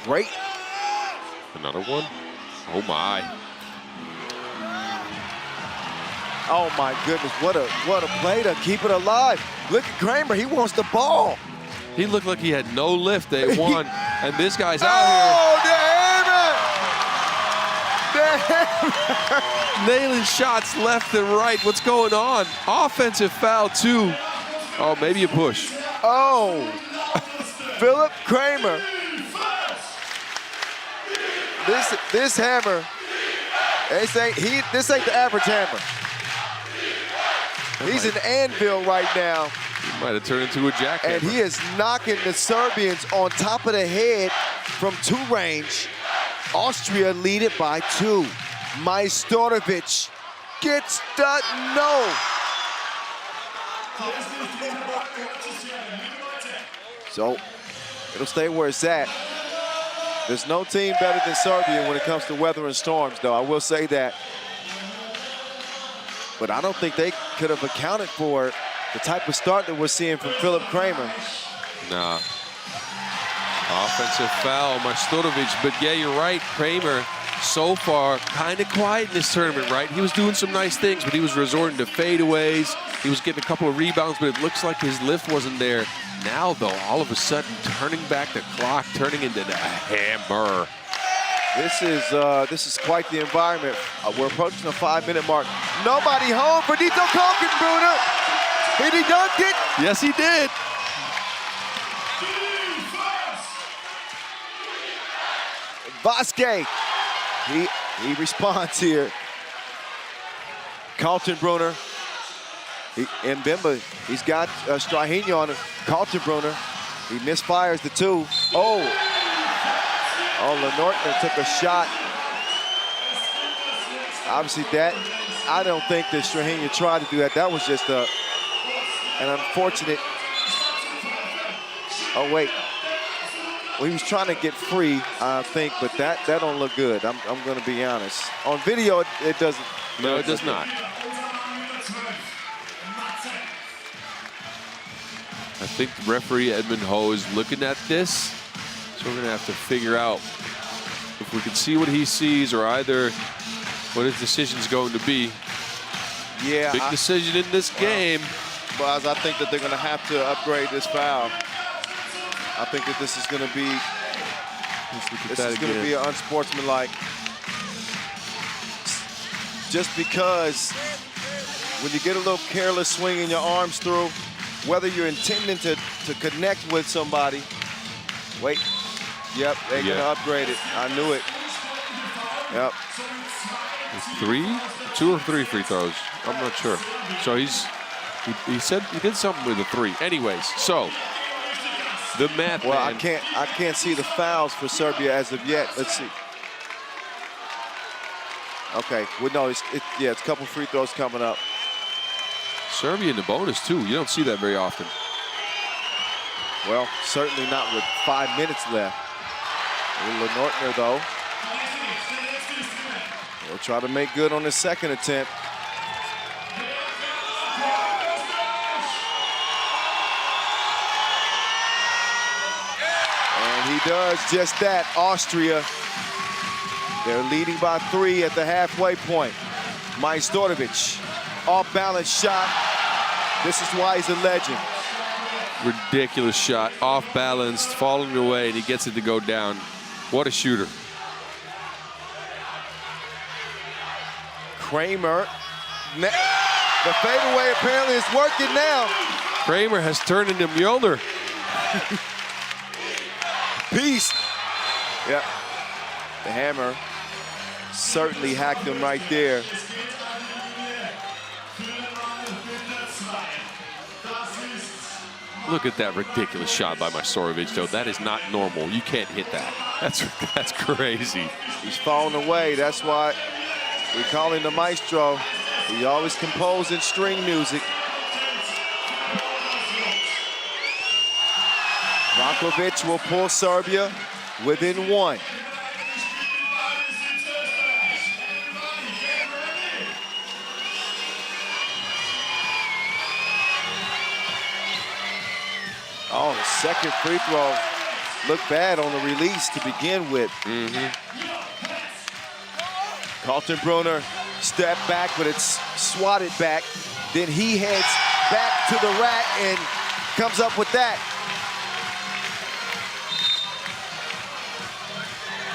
S1: great.
S2: Another one? Oh my.
S1: Oh my goodness, what a play to keep it alive. Look at Kramer, he wants the ball.
S2: He looked like he had no lift day one, and this guy's out
S1: Oh,
S2: here. Nailing shots left and right. What's going on? Offensive foul too. Oh, maybe a push.
S1: Oh, Philip Kramer. This hammer, this ain't the average hammer. He's an anvil right now.
S2: He might have turned into a jackhammer.
S1: And he is knocking the Serbians on top of the head from 2 range. Austria lead it by 2. Majstorovic gets the no. So it'll stay where it's at. There's no team better than Serbia when it comes to weathering storms, though. I will say that. But I don't think they could have accounted for the type of start that we're seeing from Philip Kramer.
S2: Nah. Offensive foul, Majstorovic. But yeah, you're right, Kramer so far kind of quiet in this tournament, right? He was doing some nice things, but he was resorting to fadeaways. He was getting a couple of rebounds, but it looks like his lift wasn't there. Now, though, all of a sudden, turning back the clock, turning into the hammer.
S1: This is quite the environment. We're approaching the 5-minute mark. Nobody home for Dito Kaltenbrunner. Did he dunk it?
S2: Yes, he did.
S1: Vasic, he responds here. Kaltenbrunner. And Bimba, he's got Strahinja on him. Kaltenbrunner, he misfires the 2. Oh, Lenortner took a shot. Obviously that, I don't think that Strahinja tried to do that. That was just an unfortunate, oh wait. Well, he was trying to get free, I think, but that don't look good. I'm gonna be honest. On video, it doesn't.
S2: No, it does not. I think the referee, Edmund Ho, is looking at this. So we're going to have to figure out if we can see what he sees or either what his decision's going to be.
S1: Yeah.
S2: Big decision in this game.
S1: Boz, I think that they're going to have to upgrade this foul. I think that this is going to be unsportsmanlike. Just because when you get a little careless swinging your arms through, whether you're intending to connect with somebody, wait, yep, they're going to upgrade it. I knew it. Yep.
S2: It's 2 or 3 free throws. I'm not sure. So he said he did something with the 3. Anyways, so the math.
S1: Well,
S2: man.
S1: I can't see the fouls for Serbia as of yet. Let's see. Okay, well, no, it's a couple free throws coming up.
S2: Serbia in the bonus too. You don't see that very often.
S1: Well, certainly not with 5 minutes left. Nortner, though, will try to make good on his second attempt. And he does just that. Austria, they're leading by 3 at the halfway point. Majstorovic, off-balance shot. This is why he's a legend.
S2: Ridiculous shot, off-balanced, falling away, and he gets it to go down. What a shooter.
S1: Kramer, the fadeaway apparently is working now.
S2: Kramer has turned into Mjolnir.
S1: Peace. Yep. The hammer certainly hacked him right there.
S2: Look at that ridiculous shot by Majstorovic, though. That is not normal. You can't hit that. That's crazy.
S1: He's falling away. That's why we call him the maestro. He always composing string music. Brankovic will pull Serbia within 1. Oh, the second free throw looked bad on the release to begin with. Carlton Brunner stepped back, but it's swatted back. Then he heads back to the rack and comes up with that.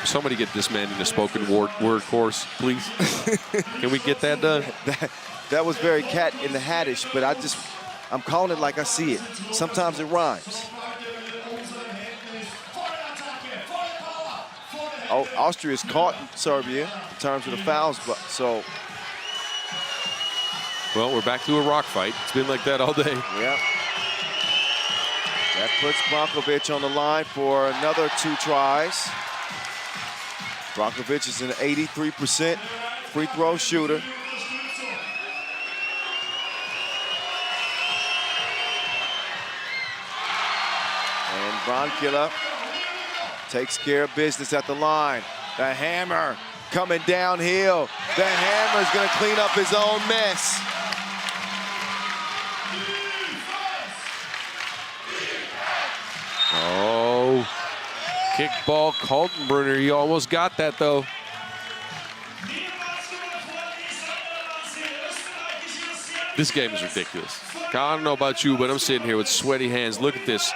S2: Somebody get this man in a spoken word course, please. Can we get that done?
S1: That was very cat in the hattish, but I'm calling it like I see it. Sometimes it rhymes. Oh, Austria's caught Serbia in terms of the fouls, but so.
S2: Well, we're back to a rock fight. It's been like that all day.
S1: Yep. That puts Brankovic on the line for another 2 tries. Brankovic is an 83% free throw shooter. And Bronkila takes care of business at the line. The hammer coming downhill. The hammer's gonna clean up his own mess.
S2: Oh, kickball, Kaltenbrunner. He almost got that, though. This game is ridiculous. I don't know about you, but I'm sitting here with sweaty hands. Look at this.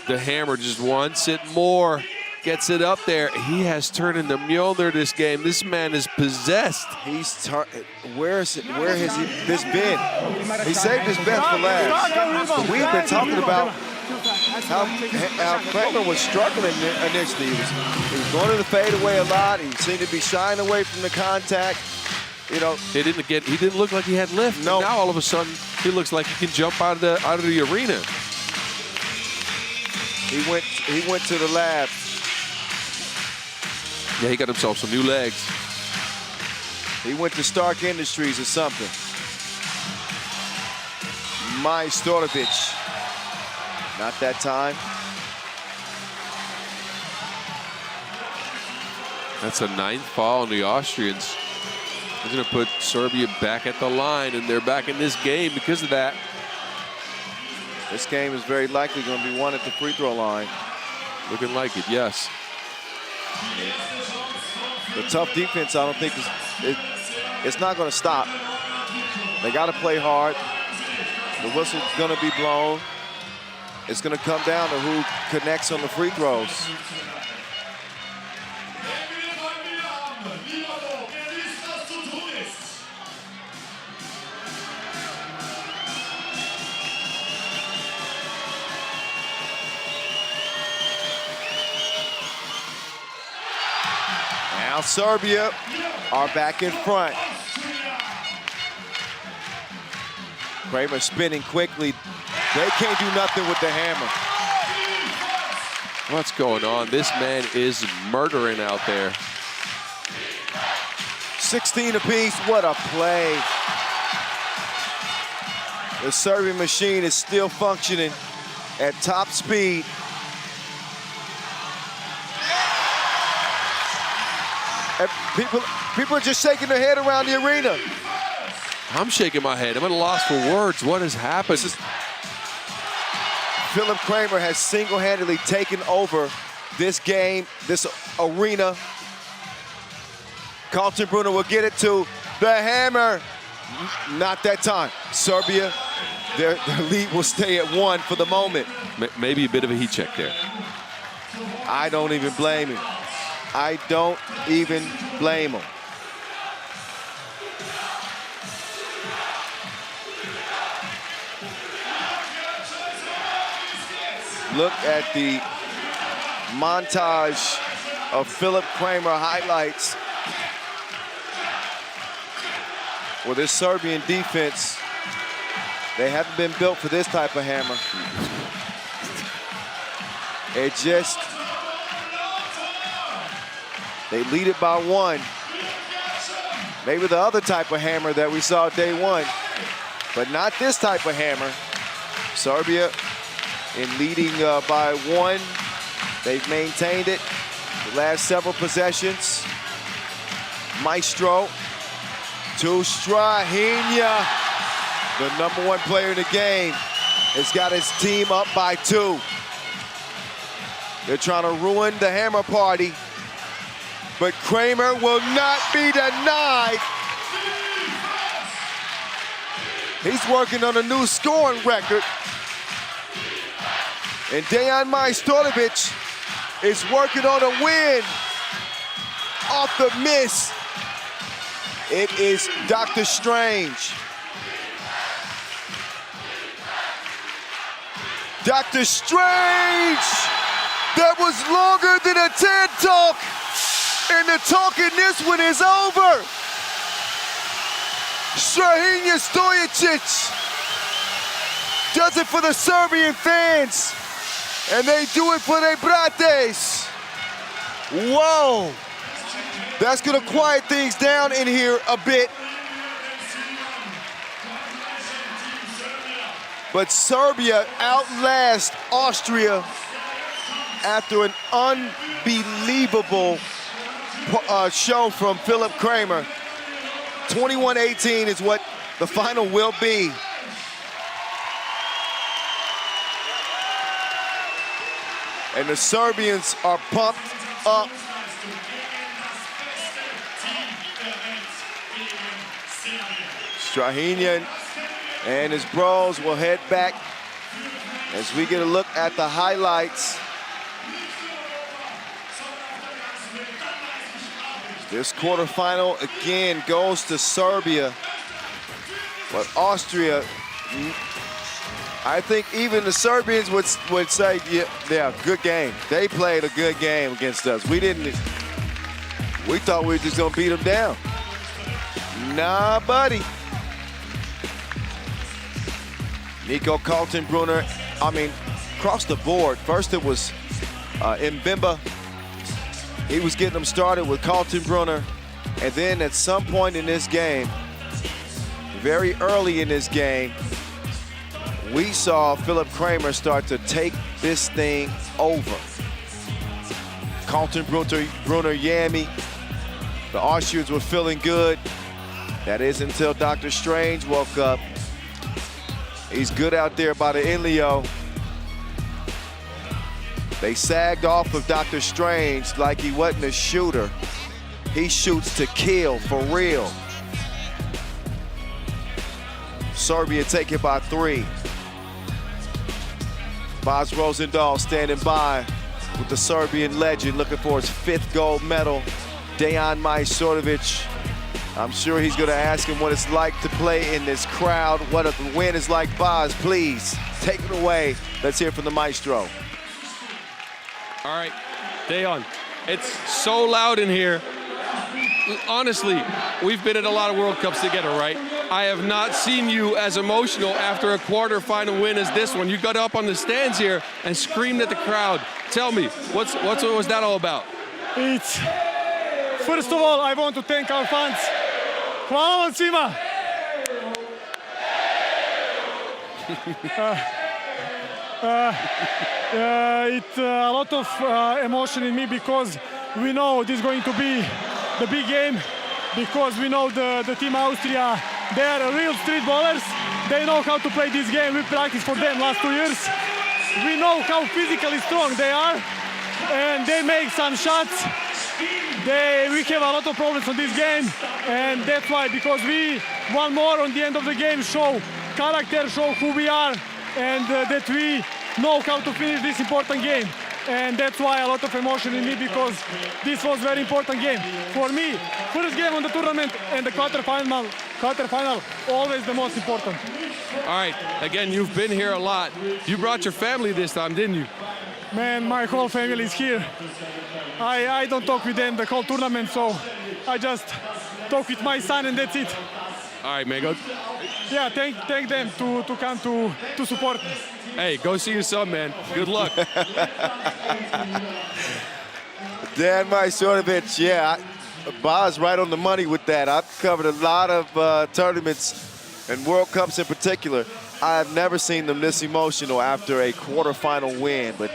S2: The hammer just wants it more. Gets it up there. He has turned into Mjolnir this game. This man is possessed.
S1: Where has this been? He saved his best for last. We've been talking about how Kramer was struggling initially. He was going to the fadeaway a lot. He seemed to be shying away from the contact. You know,
S2: he didn't look like he had lift.
S1: No.
S2: Now all of a sudden he looks like he can jump out of the arena.
S1: He went to the lab.
S2: Yeah, he got himself some new legs.
S1: He went to Stark Industries or something. Majstorovic. Not that time.
S2: That's a 9th foul on the Austrians. He's going to put Serbia back at the line, and they're back in this game because of that.
S1: This game is very likely going to be won at the free throw line.
S2: Looking like it, yes.
S1: The tough defense, I don't think, it's not going to stop. They got to play hard. The whistle's gonna be blown. It's gonna come down to who connects on the free throws. Now Serbia are back in front. Kramer spinning quickly. They can't do nothing with the hammer.
S2: What's going on? This man is murdering out there.
S1: 16 apiece, what a play. The Serbian machine is still functioning at top speed. And people are just shaking their head around the arena.
S2: I'm shaking my head. I'm at a loss for words. What has happened?
S1: Philip Kramer has single-handedly taken over this game, this arena. Kaltenbrunner will get it to the hammer. Not that time. Serbia, their lead will stay at 1 for the moment.
S2: Maybe a bit of a heat check there.
S1: I don't even blame him. I don't even blame him. Look at the montage of Philip Kramer highlights where this Serbian defense, they haven't been built for this type of hammer. It just, they lead it by 1. Maybe the other type of hammer that we saw day 1, but not this type of hammer. Serbia in leading by 1. They've maintained it the last several possessions. Maestro to Strahinja, the #1 player in the game, has got his team up by 2. They're trying to ruin the hammer party, but Kramer will not be denied. He's working on a new scoring record. And Dejan Majstorovic is working on a win off the miss. It is Dr. Strange. Dr. Strange! That was longer than a TED Talk, and the talk in this one is over. Strahinja Stojicic does it for the Serbian fans, and they do it for their brates. Whoa! That's gonna quiet things down in here a bit. But Serbia outlasts Austria after an unbelievable show from Philip Kramer. 21-18 is what the final will be. And the Serbians are pumped up. Strahinja and his bros will head back as we get a look at the highlights. This quarterfinal again goes to Serbia, but Austria, I think even the Serbians would say, yeah, good game. They played a good game against us. We thought we were just gonna beat them down. Nah, buddy. Nico Kaltenbrunner, across the board. First it was Mbemba. He was getting them started with Kaltenbrunner. And then at some point in this game, very early in this game, we saw Philip Kramer start to take this thing over. Kaltenbrunner, Yami. The Austrians were feeling good. That is until Dr. Strange woke up. He's good out there by the Inleo. They sagged off of Dr. Strange like he wasn't a shooter. He shoots to kill, for real. Serbia take it by 3. Bas Rosendahl standing by with the Serbian legend looking for his 5th gold medal. Dejan Majstorovic, I'm sure he's going to ask him what it's like to play in this crowd, what a win is like. Bas, please, take it away. Let's hear from the maestro.
S5: All right, Dejan, it's so loud in here. Honestly, we've been at a lot of World Cups together, right? I have not seen you as emotional after a quarterfinal win as this one. You got up on the stands here and screamed at the crowd. Tell me, what was that all about?
S3: It's, first of all, I want to thank our fans. Hvala vam svima. It's a lot of emotion in me because we know this is going to be the big game, because we know the team Austria, they are real street ballers. They know how to play this game. We practiced for them last 2 years. We know how physically strong they are, and they make some shots. We have a lot of problems on this game, and that's why, because we want more on the end of the game, show character, show who we are, and that we know how to finish this important game. And that's why a lot of emotion in me, because this was very important game. For me, first game on the tournament and the quarterfinal, always the most important.
S5: All right, again, you've been here a lot. You brought your family this time, didn't you?
S3: Man, my whole family is here. I don't talk with them the whole tournament, so I just talk with my son and that's it.
S5: All right, man, go.
S3: Yeah, thank them to come to support me.
S5: Hey, go see your son, man. Good luck.
S1: Dejan Majstorovic, yeah, Bas right on the money with that. I've covered a lot of tournaments and World Cups in particular. I've never seen them this emotional after a quarterfinal win, but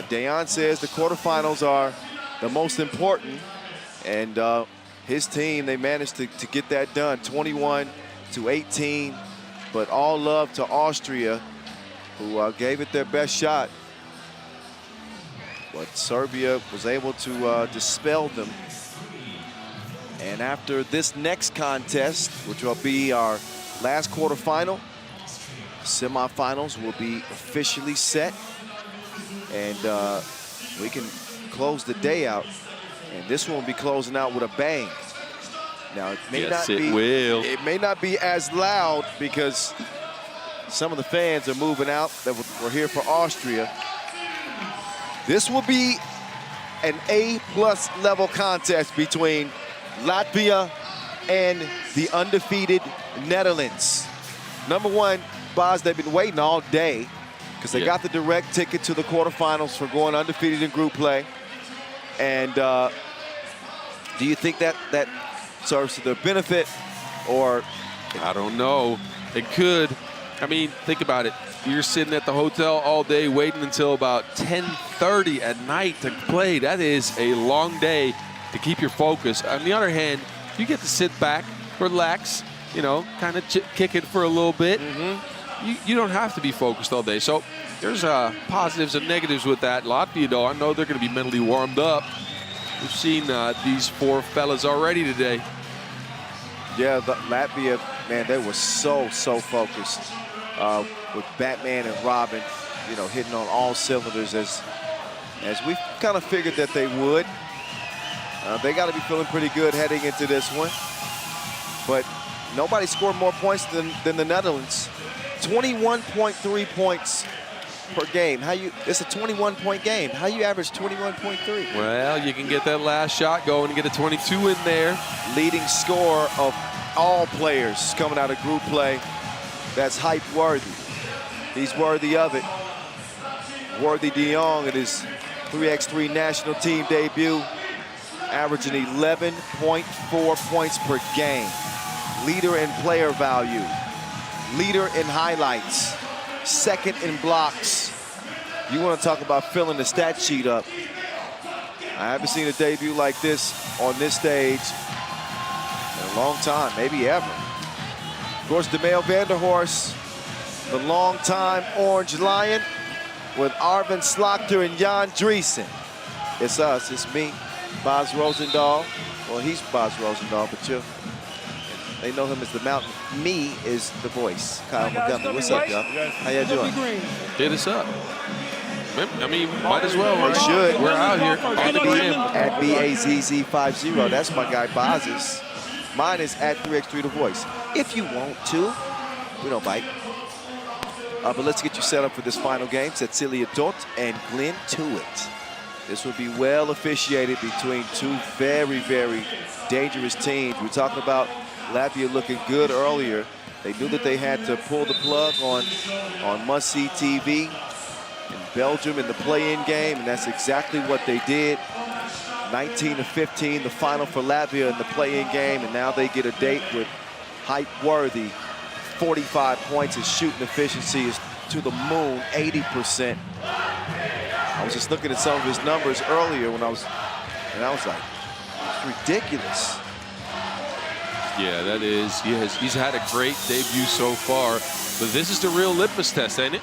S1: Dejan says the quarterfinals are the most important, and his team, they managed to get that done, 21-18, but all love to Austria, who gave it their best shot. But Serbia was able to dispel them. And after this next contest, which will be our last quarterfinal, semifinals will be officially set. And we can close the day out. And this one will be closing out with a bang. Now, it may it may not be as loud because some of the fans are moving out that were here for Austria. This will be an A-plus level contest between Latvia and the undefeated Netherlands. Number one, Bas, they've been waiting all day because they got the direct ticket to the quarterfinals for going undefeated in group play. And do you think that serves to their benefit, or?
S2: I don't know. It could. I mean, think about it. You're sitting at the hotel all day waiting until about 10:30 at night to play. That is a long day to keep your focus. On the other hand, you get to sit back, relax, you know, kind of kick it for a little bit. You don't have to be focused all day. So there's positives and negatives with that. Latvia, though, I know they're going to be mentally warmed up. We've seen these 4 fellas already today.
S1: Yeah, Latvia, man, they were so focused with Batman and Robin, you know, hitting on all cylinders as we kind of figured that they would. They got to be feeling pretty good heading into this one. But nobody scored more points than the Netherlands. 21.3 points per game. It's a 21-point game. How you average 21.3?
S2: Well, you can get that last shot going and get a 22 in there.
S1: Leading scorer of all players coming out of group play. That's hype worthy. He's worthy of it. Worthy de Jong in his 3x3 national team debut, averaging 11.4 points per game. Leader in player value. Leader in highlights. Second in blocks. You want to talk about filling the stat sheet up. I haven't seen a debut like this on this stage in a long time, maybe ever. Of course, DeMeo Vanderhorst, the longtime Orange Lion, with Arvin Slaughter and Jan Driesen. It's us, it's me, Bas Rosendahl. Well, he's Bas Rosendahl, but They know him as the Mountain. Me is the voice. Kyle Montgomery. What's up, y'all? How y'all doing?
S2: Hit us up. I mean, might as well.
S1: They should.
S2: We're out here on the gram.
S1: At BAZZ50. That's my guy, Baz's. Mine is at 3x3 The Voice. If you want to, we don't bite. But let's get you set up for this final game. Cecilia Dort and Glenn Tuitt. This will be well officiated between two very, very dangerous teams. We're talking about Latvia looking good earlier. They knew that they had to pull the plug on must-see TV in Belgium in the play-in game, and that's exactly what they did. 19-15, the final for Latvia in the play-in game, and now they get a date with hype-worthy 45 points. His shooting efficiency is to the moon, 80%. I was just looking at some of his numbers earlier and I was like, it's ridiculous.
S2: Yeah, that is. He's had a great debut so far, but this is the real litmus test, ain't it?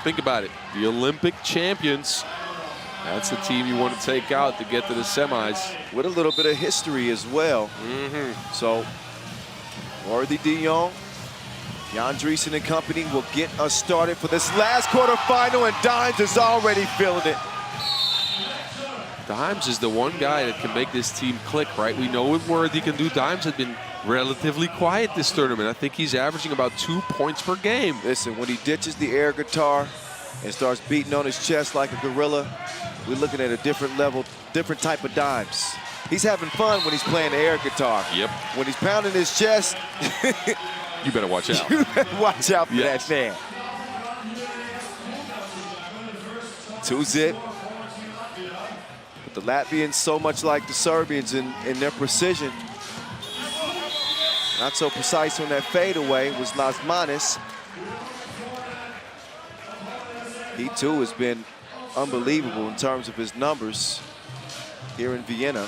S2: Think about it. The Olympic champions. That's the team you want to take out to get to the semis.
S1: With a little bit of history as well. So, Worthy de Jong, Jan Driesen and company will get us started for this last quarterfinal, and Dimes is already feeling it.
S2: Dimes is the one guy that can make this team click, right? We know what Worthy can do. Dimes has been relatively quiet this tournament. I think he's averaging about 2 points per game.
S1: Listen, when he ditches the air guitar and starts beating on his chest like a gorilla, we're looking at a different level, different type of Dimes. He's having fun when he's playing the air guitar.
S2: Yep.
S1: When he's pounding his chest,
S2: you better watch out.
S1: You better watch out for that man. 2-zip. But the Latvians, so much like the Serbians in their precision. Not so precise on that fadeaway was Lasmanis. He too has been unbelievable in terms of his numbers here in Vienna.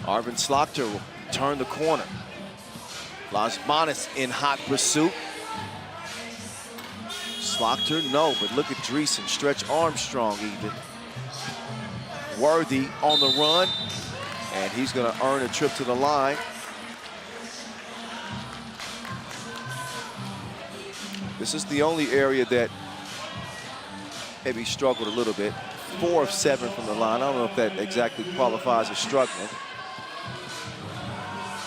S1: Arvin Slokter will turn the corner. Lasmanis in hot pursuit. Slokter, no, but look at Driesen, Stretch Armstrong even. Worthy on the run, and he's gonna earn a trip to the line. This is the only area that maybe struggled a little bit. 4 of 7 from the line. I don't know if that exactly qualifies as struggling.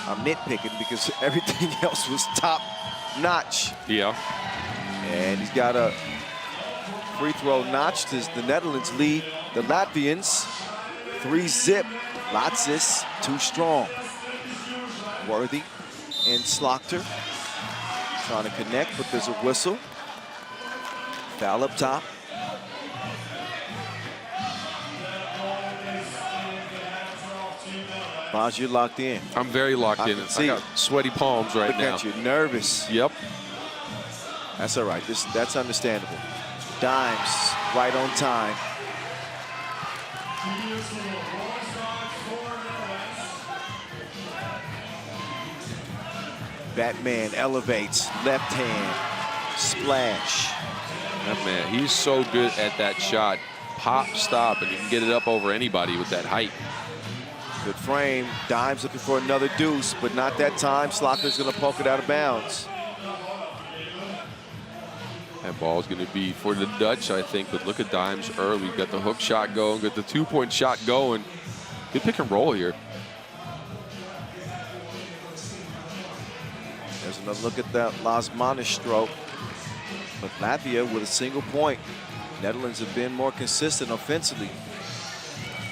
S1: I'm nitpicking because everything else was top notch.
S2: Yeah.
S1: And he's got a free throw notched as the Netherlands lead the Latvians. 3-zip. Latsis too strong. Worthy and Slokter trying to connect, but there's a whistle. Foul up top. Baz, you're locked in.
S2: I'm very locked in. I got sweaty palms right now.
S1: Look at you, nervous.
S2: Yep.
S1: That's all right. That's understandable. Dimes right on time. Batman elevates, left hand, splash.
S2: That man, he's so good at that shot. Pop, stop, and he can get it up over anybody with that height.
S1: Good frame. Dimes looking for another deuce, but not that time. Slokter's going to poke it out of bounds.
S2: That ball's going to be for the Dutch, I think, but look at Dimes early. Got the hook shot going, got the 2-point shot going. Good pick and roll here.
S1: There's another look at that Lasmanis stroke. But Latvia with a single point. Netherlands have been more consistent offensively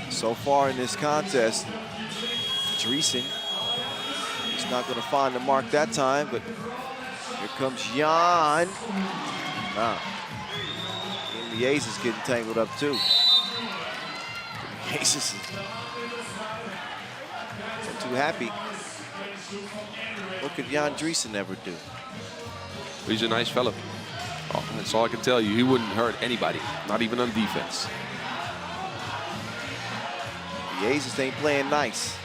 S1: so far in this contest. Driesen is not going to find the mark that time, but here comes Jan. And the Ace is getting tangled up too. The Ace is not too happy. What could Jan Driesen ever do?
S2: He's a nice fellow. Oh, that's all I can tell you. He wouldn't hurt anybody, not even on defense.
S1: The Aces ain't playing nice.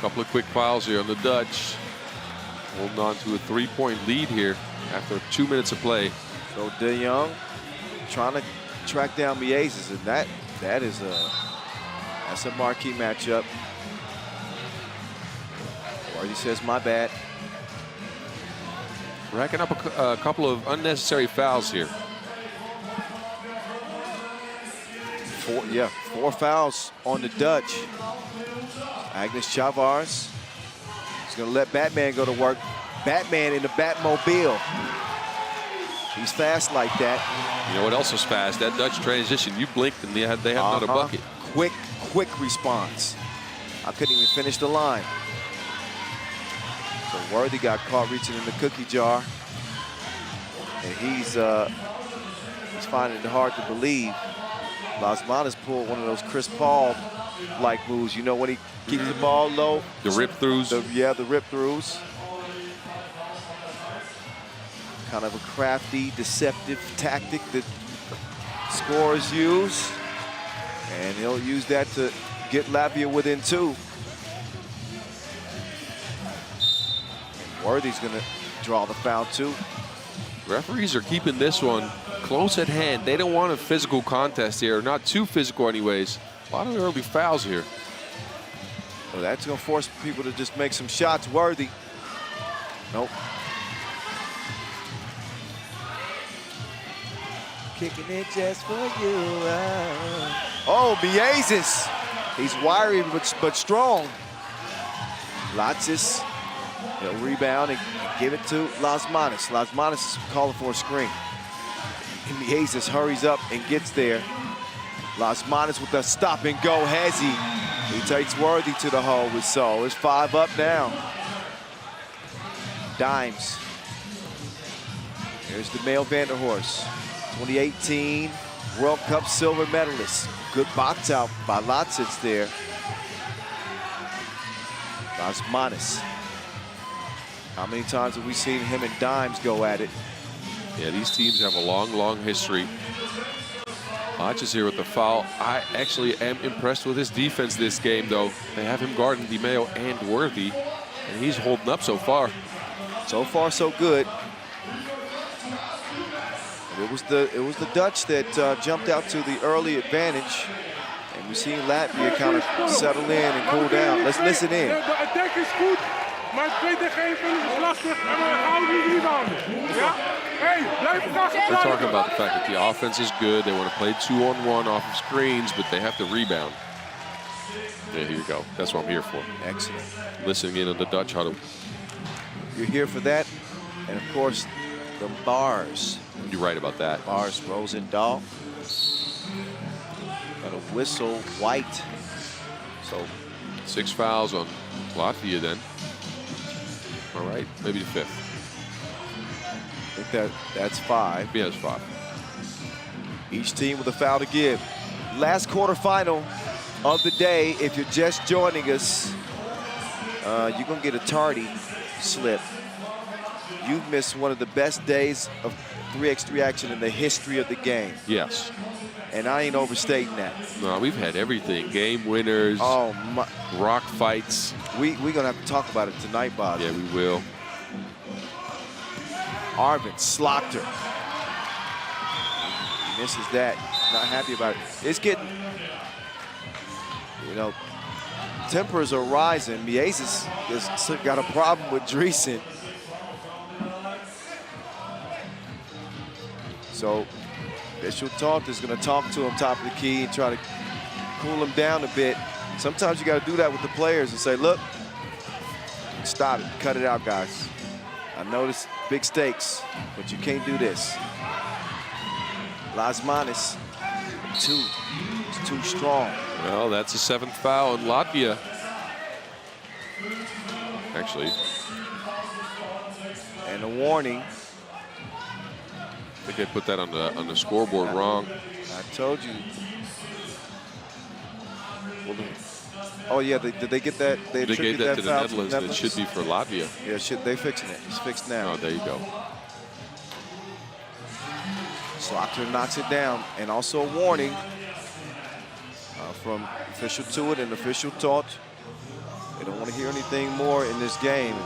S2: Couple of quick fouls here on the Dutch. Holding on to a 3-point lead here after 2 minutes of play.
S1: So de Jong trying to track down Miezes, and that's a marquee matchup. Worthy says, my bad.
S2: Racking up a couple of unnecessary fouls here.
S1: 4 fouls on the Dutch. Agnes Chavars is going to let Batman go to work. Batman in the Batmobile. He's fast like that.
S2: You know what else was fast? That Dutch transition. You blinked and they had another bucket.
S1: Quick response. I couldn't even finish the line. So Worthy got caught reaching in the cookie jar. And he's finding it hard to believe. Las Manas pulled one of those Chris Paul-like moves. You know, when he keeps the ball low.
S2: The rip-throughs.
S1: The rip-throughs. Kind of a crafty, deceptive tactic that scorers use. And he'll use that to get Latvia within 2. And Worthy's going to draw the foul, too.
S2: Referees are keeping this one close at hand. They don't want a physical contest here. Not too physical anyways. A lot of early fouls here.
S1: Well, that's going to force people to just make some shots. Worthy. Nope. Kicking it just for you. Oh, Miezes. He's wiry but strong. Latsis. He'll rebound and give it to Las Manas. Las Manas is calling for a screen. And Miezes hurries up and gets there. Las Manas with a stop and go. Has he? He takes Worthy to the hole with Sol. It's 5 up now. Dimes. Here's the male Vanderhorst. 2018 World Cup silver medalist. Good box out by Latsis there. Las Manas. How many times have we seen him and Dimes go at it?
S2: Yeah, these teams have a long, long history. Latsis here with the foul. I actually am impressed with his defense this game, though. They have him guarding DiMeo and Worthy, and he's holding up so far.
S1: So far, so good. It was the Dutch that jumped out to the early advantage, and we've seen Latvia kind of settle in and cool down. Let's listen in.
S11: De attack is goed, maar het tweede geven is lastig en we houden niet rebound. Ja? Hey, blijf krachten.
S2: They're talking about the fact that the offense is good. They want to play 2-on-1 off of screens, but they have to rebound. Yeah, here you go. That's what I'm here for.
S1: Excellent.
S2: Listening in on the Dutch huddle.
S1: You're here for that, and of course, the bars.
S2: You're right about that.
S1: Bars, Rosendahl. Got a whistle, White. So
S2: 6 fouls on Latvia then. All right, maybe the 5th.
S1: I think that's 5.
S2: Yeah, it's 5.
S1: Each team with a foul to give. Last quarterfinal of the day. If you're just joining us, you're going to get a tardy slip. You've missed one of the best days of 3x3 action in the history of the game.
S2: Yes.
S1: And I ain't overstating that.
S2: No, we've had everything. Game winners,
S1: oh my,
S2: rock fights.
S1: We're going to have to talk about it tonight, Boz.
S2: Yeah, we will.
S1: Arvin Slaughter. He misses that. Not happy about it. It's getting, you know, tempers are rising. Miezes has got a problem with Dreesen. So Official Taunt is going to talk to him top of the key and try to cool him down a bit. Sometimes you got to do that with the players and say, look, stop it, cut it out, guys. I know this big stakes, but you can't do this. Las Manas, 2. It's too strong.
S2: Well, that's a 7th foul in Latvia. Actually.
S1: And a warning.
S2: I think they put that on the scoreboard wrong.
S1: I told you. Well, oh yeah, did they get that?
S2: They gave that to the Netherlands. It should be for Latvia.
S1: Yeah, they fixing it. It's fixed now.
S2: Oh, there you go.
S1: Slaughter knocks it down, and also a warning from Official to it and Official Taunt. They don't want to hear anything more in this game.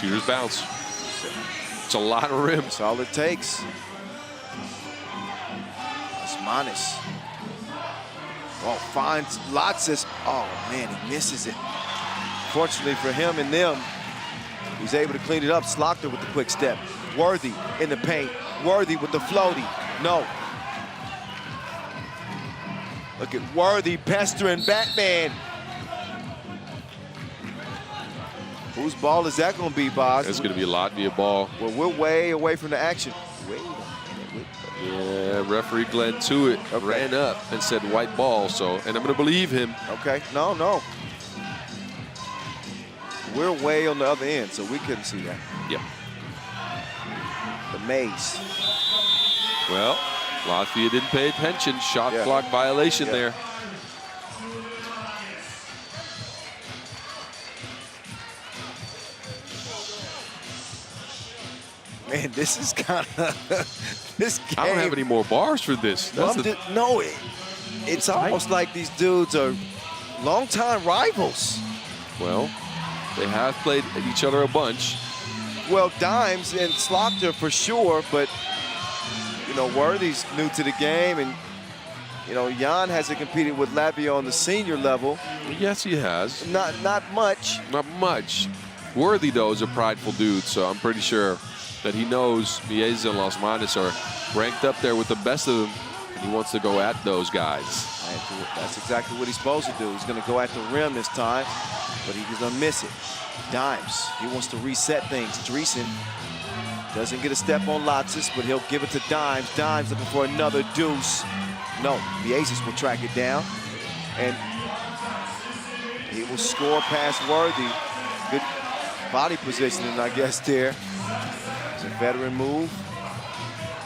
S2: Shooters bounce. It's a lot of rims.
S1: That's all it takes. Osmanis. Oh, finds Latvia. Oh, man, he misses it. Fortunately for him and them, he's able to clean it up. Slaughter with the quick step. Worthy in the paint. Worthy with the floaty. No. Look at Worthy pestering Batman. Whose ball is that going to be, Boz?
S2: It's going to be a Latvia ball.
S1: Well, we're way away from the action. Wait a minute.
S2: Yeah, referee Glenn Tuitt ran up and said white ball, so, and I'm going to believe him.
S1: Okay, no. We're way on the other end, so we couldn't see that.
S2: Yep.
S1: The maze.
S2: Well, Latvia didn't pay attention. Shot clock violation there.
S1: Man, this is kind of this game.
S2: I don't have any more bars for this.
S1: No, it's almost like these dudes are longtime rivals.
S2: Well, they have played each other a bunch.
S1: Well, Dimes and Slaughter for sure, but you know, Worthy's new to the game, and you know, Jan hasn't competed with Latvia on the senior level.
S2: Yes, he has.
S1: Not much.
S2: Not much. Worthy though is a prideful dude, so I'm pretty sure that he knows Mieza and Osmanis are ranked up there with the best of them, and he wants to go at those guys.
S1: That's exactly what he's supposed to do. He's going to go at the rim this time, but he's going to miss it. Dimes, he wants to reset things. Dreesen doesn't get a step on Latvia, but he'll give it to Dimes. Dimes looking for another deuce. No, Mieza will track it down, and he will score past Worthy. Good body positioning, I guess, there. It's a veteran move.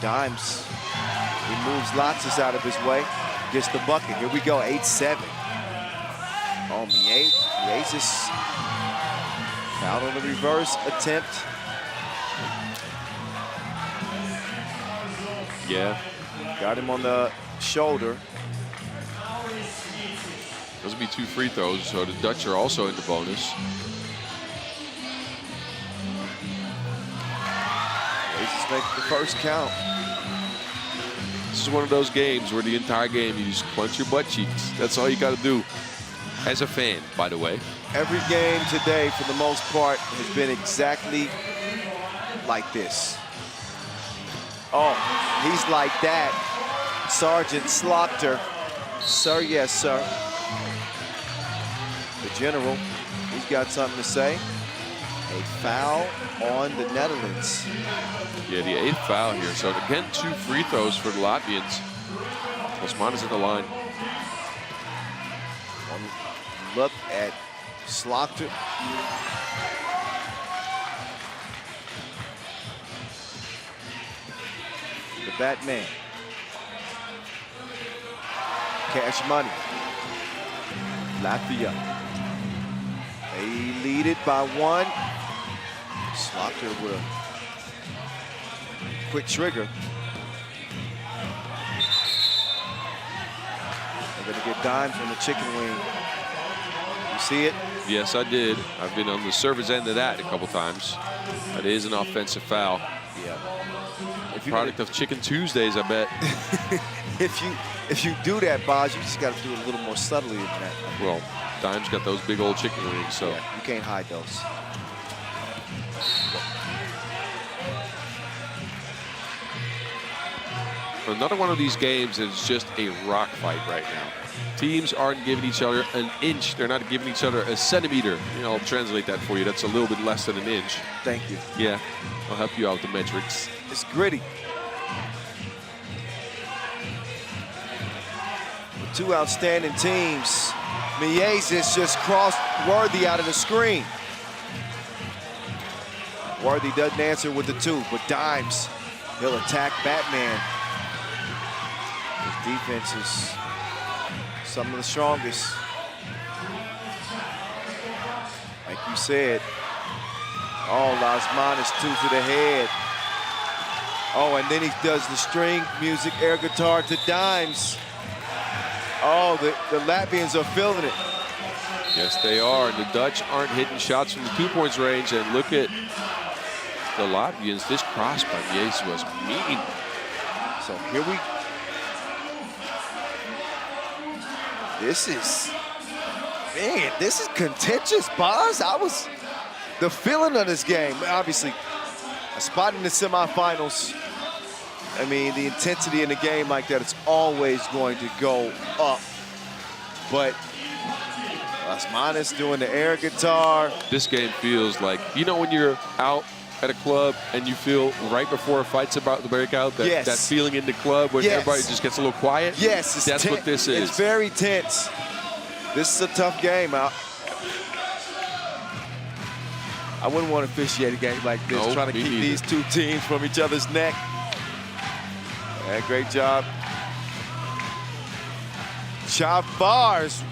S1: Dimes, he moves Latvia out of his way, gets the bucket. Here we go, 8-7. Oh, Mieza fouled on the reverse attempt.
S2: Yeah.
S1: Got him on the shoulder.
S2: Those will be 2 free throws, so the Dutch are also in the bonus.
S1: Just make the first count.
S2: This is one of those games where the entire game you just clench your butt cheeks. That's all you got to do. As a fan, by the way.
S1: Every game today, for the most part, has been exactly like this. Oh, he's like that. Sergeant Slaughter. Sir, yes, sir. The general, he's got something to say. A foul on the Netherlands.
S2: Yeah, the 8th foul here. So again, 2 free throws for the Latvians. Osmanis at the line.
S1: One look at Slaughter. The Batman. Cash money. Latvia. They lead it by 1. Slaughter with a quick trigger. They're going to get Dimes from the chicken wing. You see it?
S2: Yes, I did. I've been on the service end of that a couple times. That is an offensive foul.
S1: Yeah.
S2: Product of Chicken Tuesdays, I bet.
S1: if you do that, Boz, you just got to do it a little more subtly than that.
S2: Well, Dimes got those big old chicken wings, so.
S1: Yeah, you can't hide those.
S2: Another one of these games is just a rock fight right now. Teams aren't giving each other an inch. They're not giving each other a centimeter. You know, I'll translate that for you. That's a little bit less than an inch.
S1: Thank you.
S2: Yeah, I'll help you out with the metrics.
S1: It's gritty. With 2 outstanding teams. Miezis just crossed Worthy out of the screen. Worthy doesn't answer with the 2, but Dimes, he'll attack Batman. His defense is some of the strongest. Like you said, oh, Osmanis 2 to the head. Oh, and then he does the string music, air guitar to Dimes. Oh, the Latvians are feeling it.
S2: Yes, they are. The Dutch aren't hitting shots from the 2-point range, and look at the Latvians. This cross by Miezis was mean.
S1: So here we. This is, man, this is contentious, Boz. The feeling of this game, obviously, a spot in the semifinals. I mean, the intensity in the game like that, it's always going to go up. But Lasmanis doing the air guitar.
S2: This game feels like, you know, when you're out at a club and you feel right before a fight's about to break out, that feeling in the club when everybody just gets a little quiet?
S1: Yes,
S2: that's what this is.
S1: It's very tense. This is a tough game. I wouldn't want to officiate a game like this, trying to keep these two teams from each other's neck. Yeah, great job. Chavars.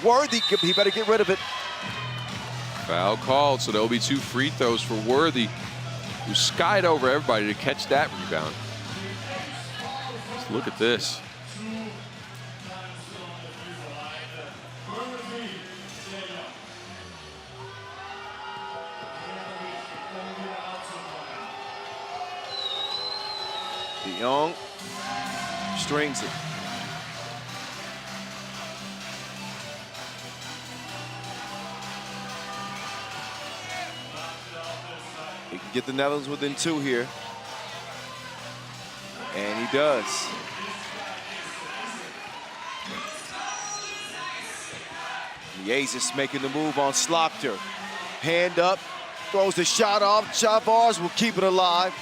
S1: Worthy, he better get rid of it.
S2: Foul called, so there'll be 2 free throws for Worthy, who skied over everybody to catch that rebound. Let's look at this.
S1: De Jong strings it. He can get the Netherlands within 2 here. And he does. Miezis making the move on Slaughter. Hand up, throws the shot off. Chavars will keep it alive.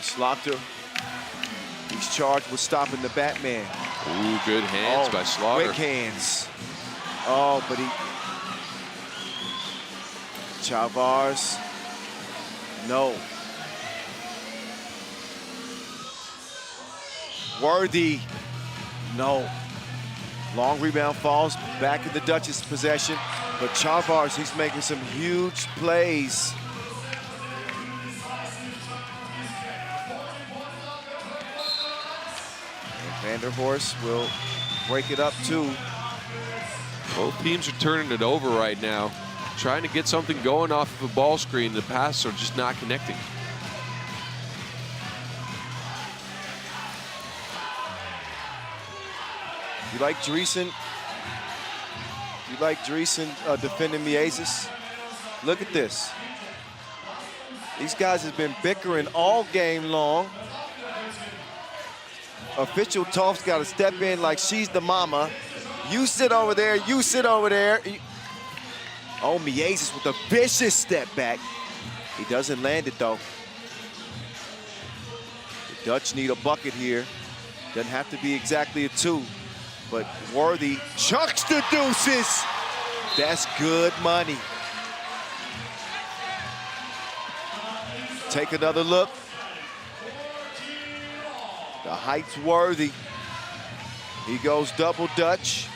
S1: Slaughter, he's charged with stopping the Batman.
S2: Ooh, good hands by Slaughter.
S1: Quick hands. Oh, but he... Chavars, no. Worthy, no. Long rebound falls back in the Dutch's possession, but Chavars, he's making some huge plays. Vanderhorst will break it up too.
S2: Both teams are turning it over right now, trying to get something going off of a ball screen. The passes are just not connecting.
S1: You like Dreesen? You like Dreesen defending Miezis? Look at this. These guys have been bickering all game long. Official Toff's got to step in like she's the mama. You sit over there, you sit over there. Oh, Miezis with a vicious step back. He doesn't land it though. The Dutch need a bucket here. Doesn't have to be exactly a 2, but Worthy chucks the deuces. That's good money. Take another look. The height's Worthy. He goes double Dutch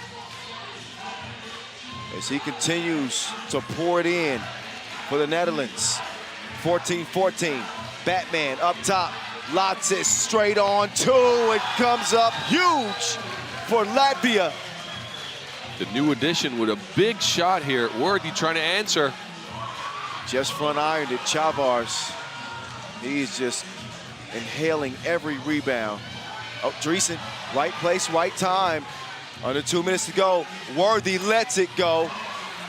S1: as he continues to pour it in for the Netherlands. 14-14. Batman up top. Latvia straight on 2. It comes up huge for Latvia.
S2: The new addition with a big shot here. Worthy trying to answer.
S1: Just front ironed it. Chavars. He's just inhaling every rebound. Oh, Dreesen, right place, right time. Under 2 minutes to go. Worthy lets it go.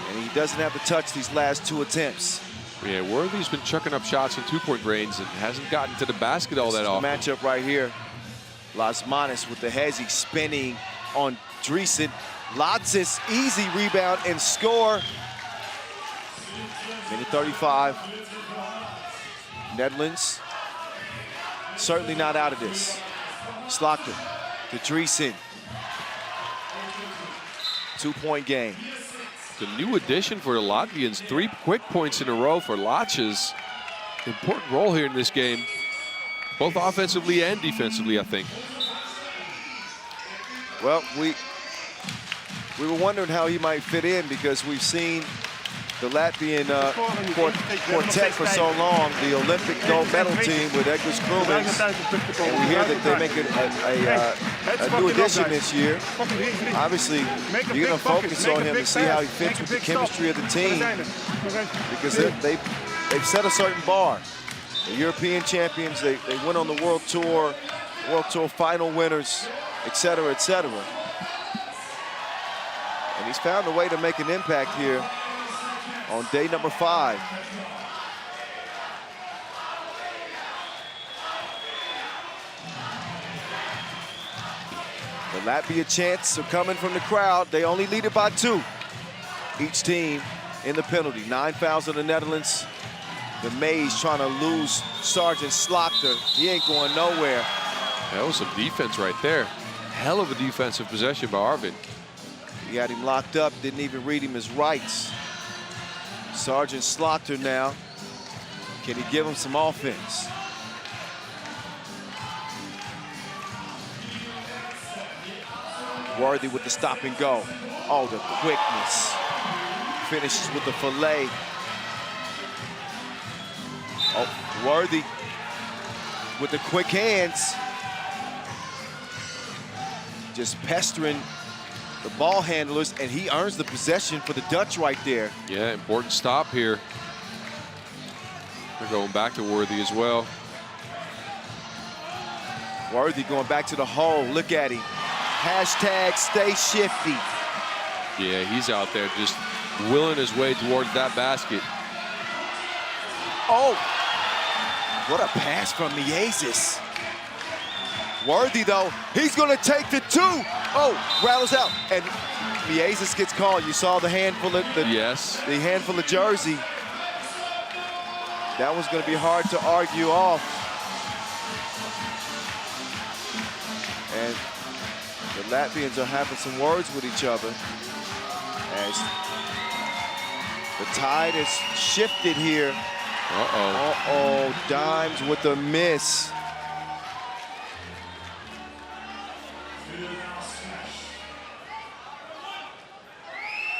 S1: And he doesn't have to touch these last 2 attempts.
S2: Yeah, Worthy's been chucking up shots in 2-point range and hasn't gotten to the basket all that often.
S1: Matchup right here. Lasmanis with the hezzy spinning on Dreesen. Latzis, easy rebound and score. Minute 35. Netherlands certainly not out of this. Slaughter to Dreesen. 2-point game.
S2: The new addition for the Latvians, 3 quick points in a row for Latvia. Important role here in this game, both offensively and defensively, I think.
S1: Well, we were wondering how he might fit in because we've seen the Latvian quartet for so long, the Olympic gold medal team with Eglis Krumins. And we hear that they're making a new addition this year. Obviously, you're going to focus on him to see how he fits with the chemistry of the team, because they've set a certain bar. The European champions, they went on the World Tour final winners, etc., etc. And he's found a way to make an impact here on day number 5. The Latvia chants are coming from the crowd. They only lead it by 2. Each team in the penalty. 9 fouls on the Netherlands. The Mays trying to lose Sergeant Slaughter. He ain't going nowhere.
S2: That was some defense right there. Hell of a defensive possession by Arvin.
S1: He had him locked up, didn't even read him his rights. Sergeant Slaughter now. Can he give him some offense? Worthy with the stop and go. Oh, the quickness. Finishes with the fillet. Oh, Worthy with the quick hands. Just pestering the ball handlers, and he earns the possession for the Dutch right there.
S2: Yeah, important stop here. They're going back to Worthy as well.
S1: Worthy going back to the hole. Look at him. Hashtag stay shifty.
S2: Yeah, he's out there just willing his way towards that basket.
S1: Oh, what a pass from Miezis. Worthy, though, he's going to take the 2. Oh, rattles out. And Miezis gets called. You saw the handful of the handful of jersey. That was going to be hard to argue off. And the Latvians are having some words with each other as the tide has shifted here. Uh-oh, Dimes with a miss.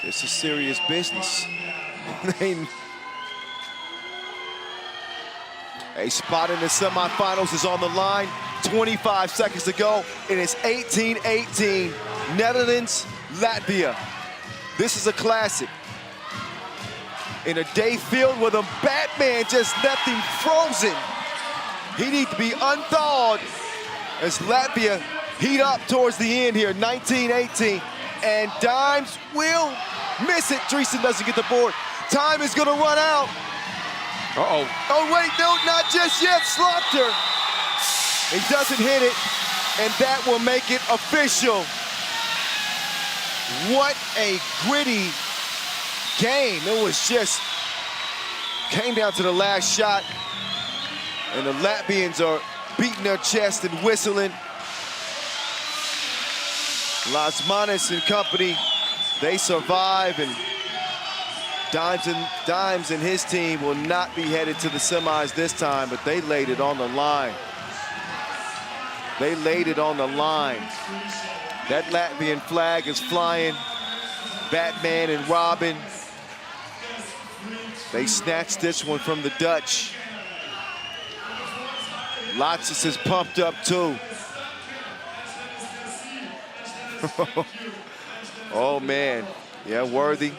S1: This is serious business. A spot in the semifinals is on the line. 25 seconds to go, and it's 18-18. Netherlands, Latvia. This is a classic. In a day filled with a Batman just left him frozen. He needs to be unthawed as Latvia heat up towards the end here, 19-18. And Dimes will miss it. Dreesen doesn't get the board. Time is going to run out.
S2: Uh-oh.
S1: Oh, wait, no, not just yet. Slaughter. He doesn't hit it, and that will make it official. What a gritty game. It was just, came down to the last shot, and the Latvians are beating their chest and whistling. Lasmanis and company, they survive, and Dimes and his team will not be headed to the semis this time, but they laid it on the line. They laid it on the line. That Latvian flag is flying. Batman and Robin. They snatched this one from the Dutch. Lotsis is pumped up too. Oh man, yeah, Worthy.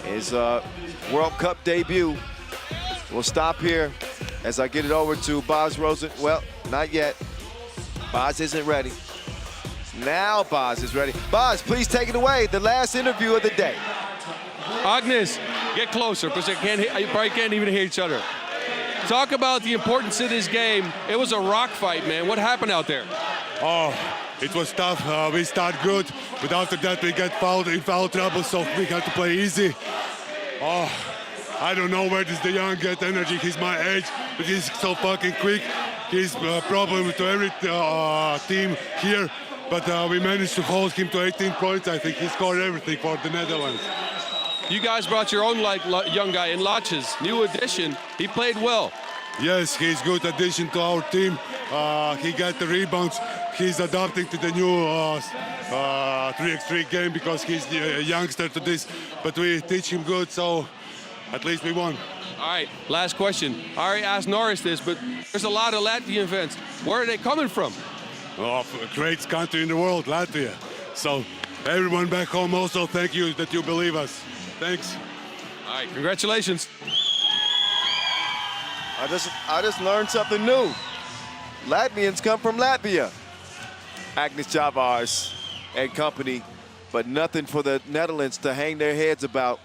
S1: His World Cup debut. We'll stop here as I get it over to Boz Rosen. Well, not yet. Boz isn't ready. Now Boz is ready. Boz, please take it away. The last interview of the day.
S5: Agnes, get closer because you probably can't even hear each other. Talk about the importance of this game. It was a rock fight, man. What happened out there?
S11: Oh, it was tough. We start good, but after that we get fouled in foul trouble, so we had to play easy. Oh, I don't know where does the young get energy. He's my age, but he's so fucking quick. He's a problem to every team here, but we managed to hold him to 18 points. I think he scored everything for the Netherlands.
S5: You guys brought your own young guy in Latches, new addition. He played well.
S11: Yes, he's good addition to our team. He got the rebounds. he's adapting to the new 3x3 game because he's a youngster to this. But we teach him good, so at least we won.
S5: All right, last question. I already asked Norris this, but there's a lot of Latvian fans. Where are they coming from?
S11: Oh, a great country in the world, Latvia. So everyone back home also, thank you that you believe us. Thanks.
S5: All right, congratulations.
S1: I just learned something new. Latvians come from Latvia. Agnes Chavars and company, but nothing for the Netherlands to hang their heads about.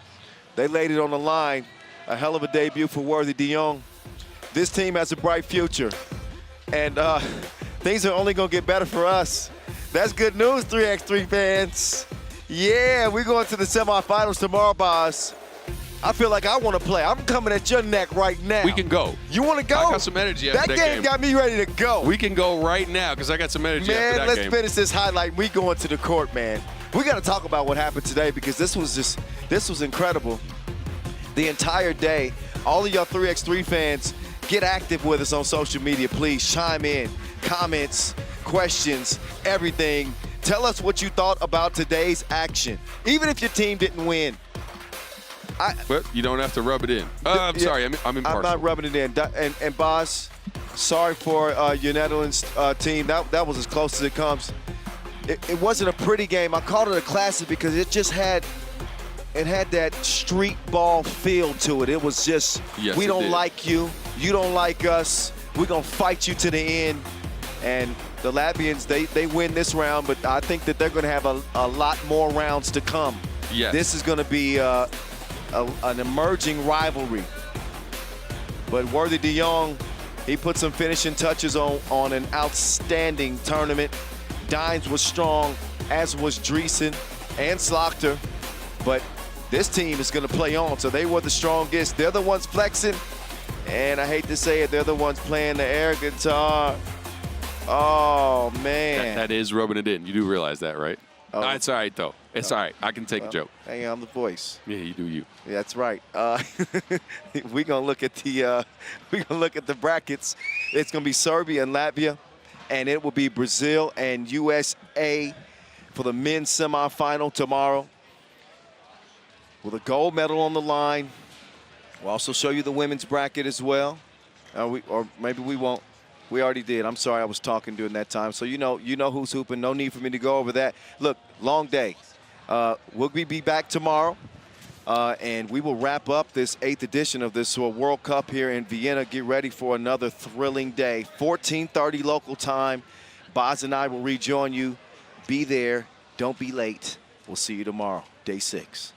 S1: They laid it on the line. A hell of a debut for Worthy de Jong. This team has a bright future, and things are only gonna get better for us. That's good news, 3x3 fans. Yeah, we're going to the semifinals tomorrow, boss. I feel like I want to play. I'm coming at your neck right now.
S5: We can go.
S1: You want to go?
S5: I got some energy after
S1: that
S5: that
S1: game. Got me ready to go.
S5: We can go right now because I got some energy after that
S1: Man, let's
S5: game.
S1: finish this highlight. We going to the court, man. We got to talk about what happened today because this was incredible. The entire day, all of y'all 3x3 fans, get active with us on social media, please. Chime in, comments, questions, everything. Tell us what you thought about today's action, even if your team didn't win.
S5: But you don't have to rub it in. I'm sorry, I'm impartial.
S1: I'm not rubbing it in. And Boss, sorry for your Netherlands team. That was as close as it comes. It wasn't a pretty game. I called it a classic because it just had that street ball feel to it. It was just, we don't like you. You don't like us. We're going to fight you to the end. And the Latvians, they win this round, but I think that they're going to have a lot more rounds to come.
S5: Yes.
S1: This is going to be an emerging rivalry. But Worthy de Jong, he put some finishing touches on an outstanding tournament. Dines was strong, as was Dreesen and Slachter. But this team is going to play on, so they were the strongest. They're the ones flexing, and I hate to say it, they're the ones playing the air guitar. Oh, man.
S5: That is rubbing it in. You do realize that, right?
S1: Oh.
S5: It's all right, though. It's all right. I can take a joke.
S1: Hey, I'm the voice.
S5: Yeah, you do you.
S1: Yeah, that's right. We're gonna look at the brackets. It's gonna be Serbia and Latvia, and it will be Brazil and USA for the men's semifinal tomorrow, with a gold medal on the line. We'll also show you the women's bracket as well. Or maybe we won't. We already did. I'm sorry, I was talking during that time. So you know who's hooping. No need for me to go over that. Look, long day. We'll be back tomorrow, and we will wrap up this 8th edition of this World Cup here in Vienna. Get ready for another thrilling day. 14:30 local time. Boz and I will rejoin you. Be there. Don't be late. We'll see you tomorrow, day 6.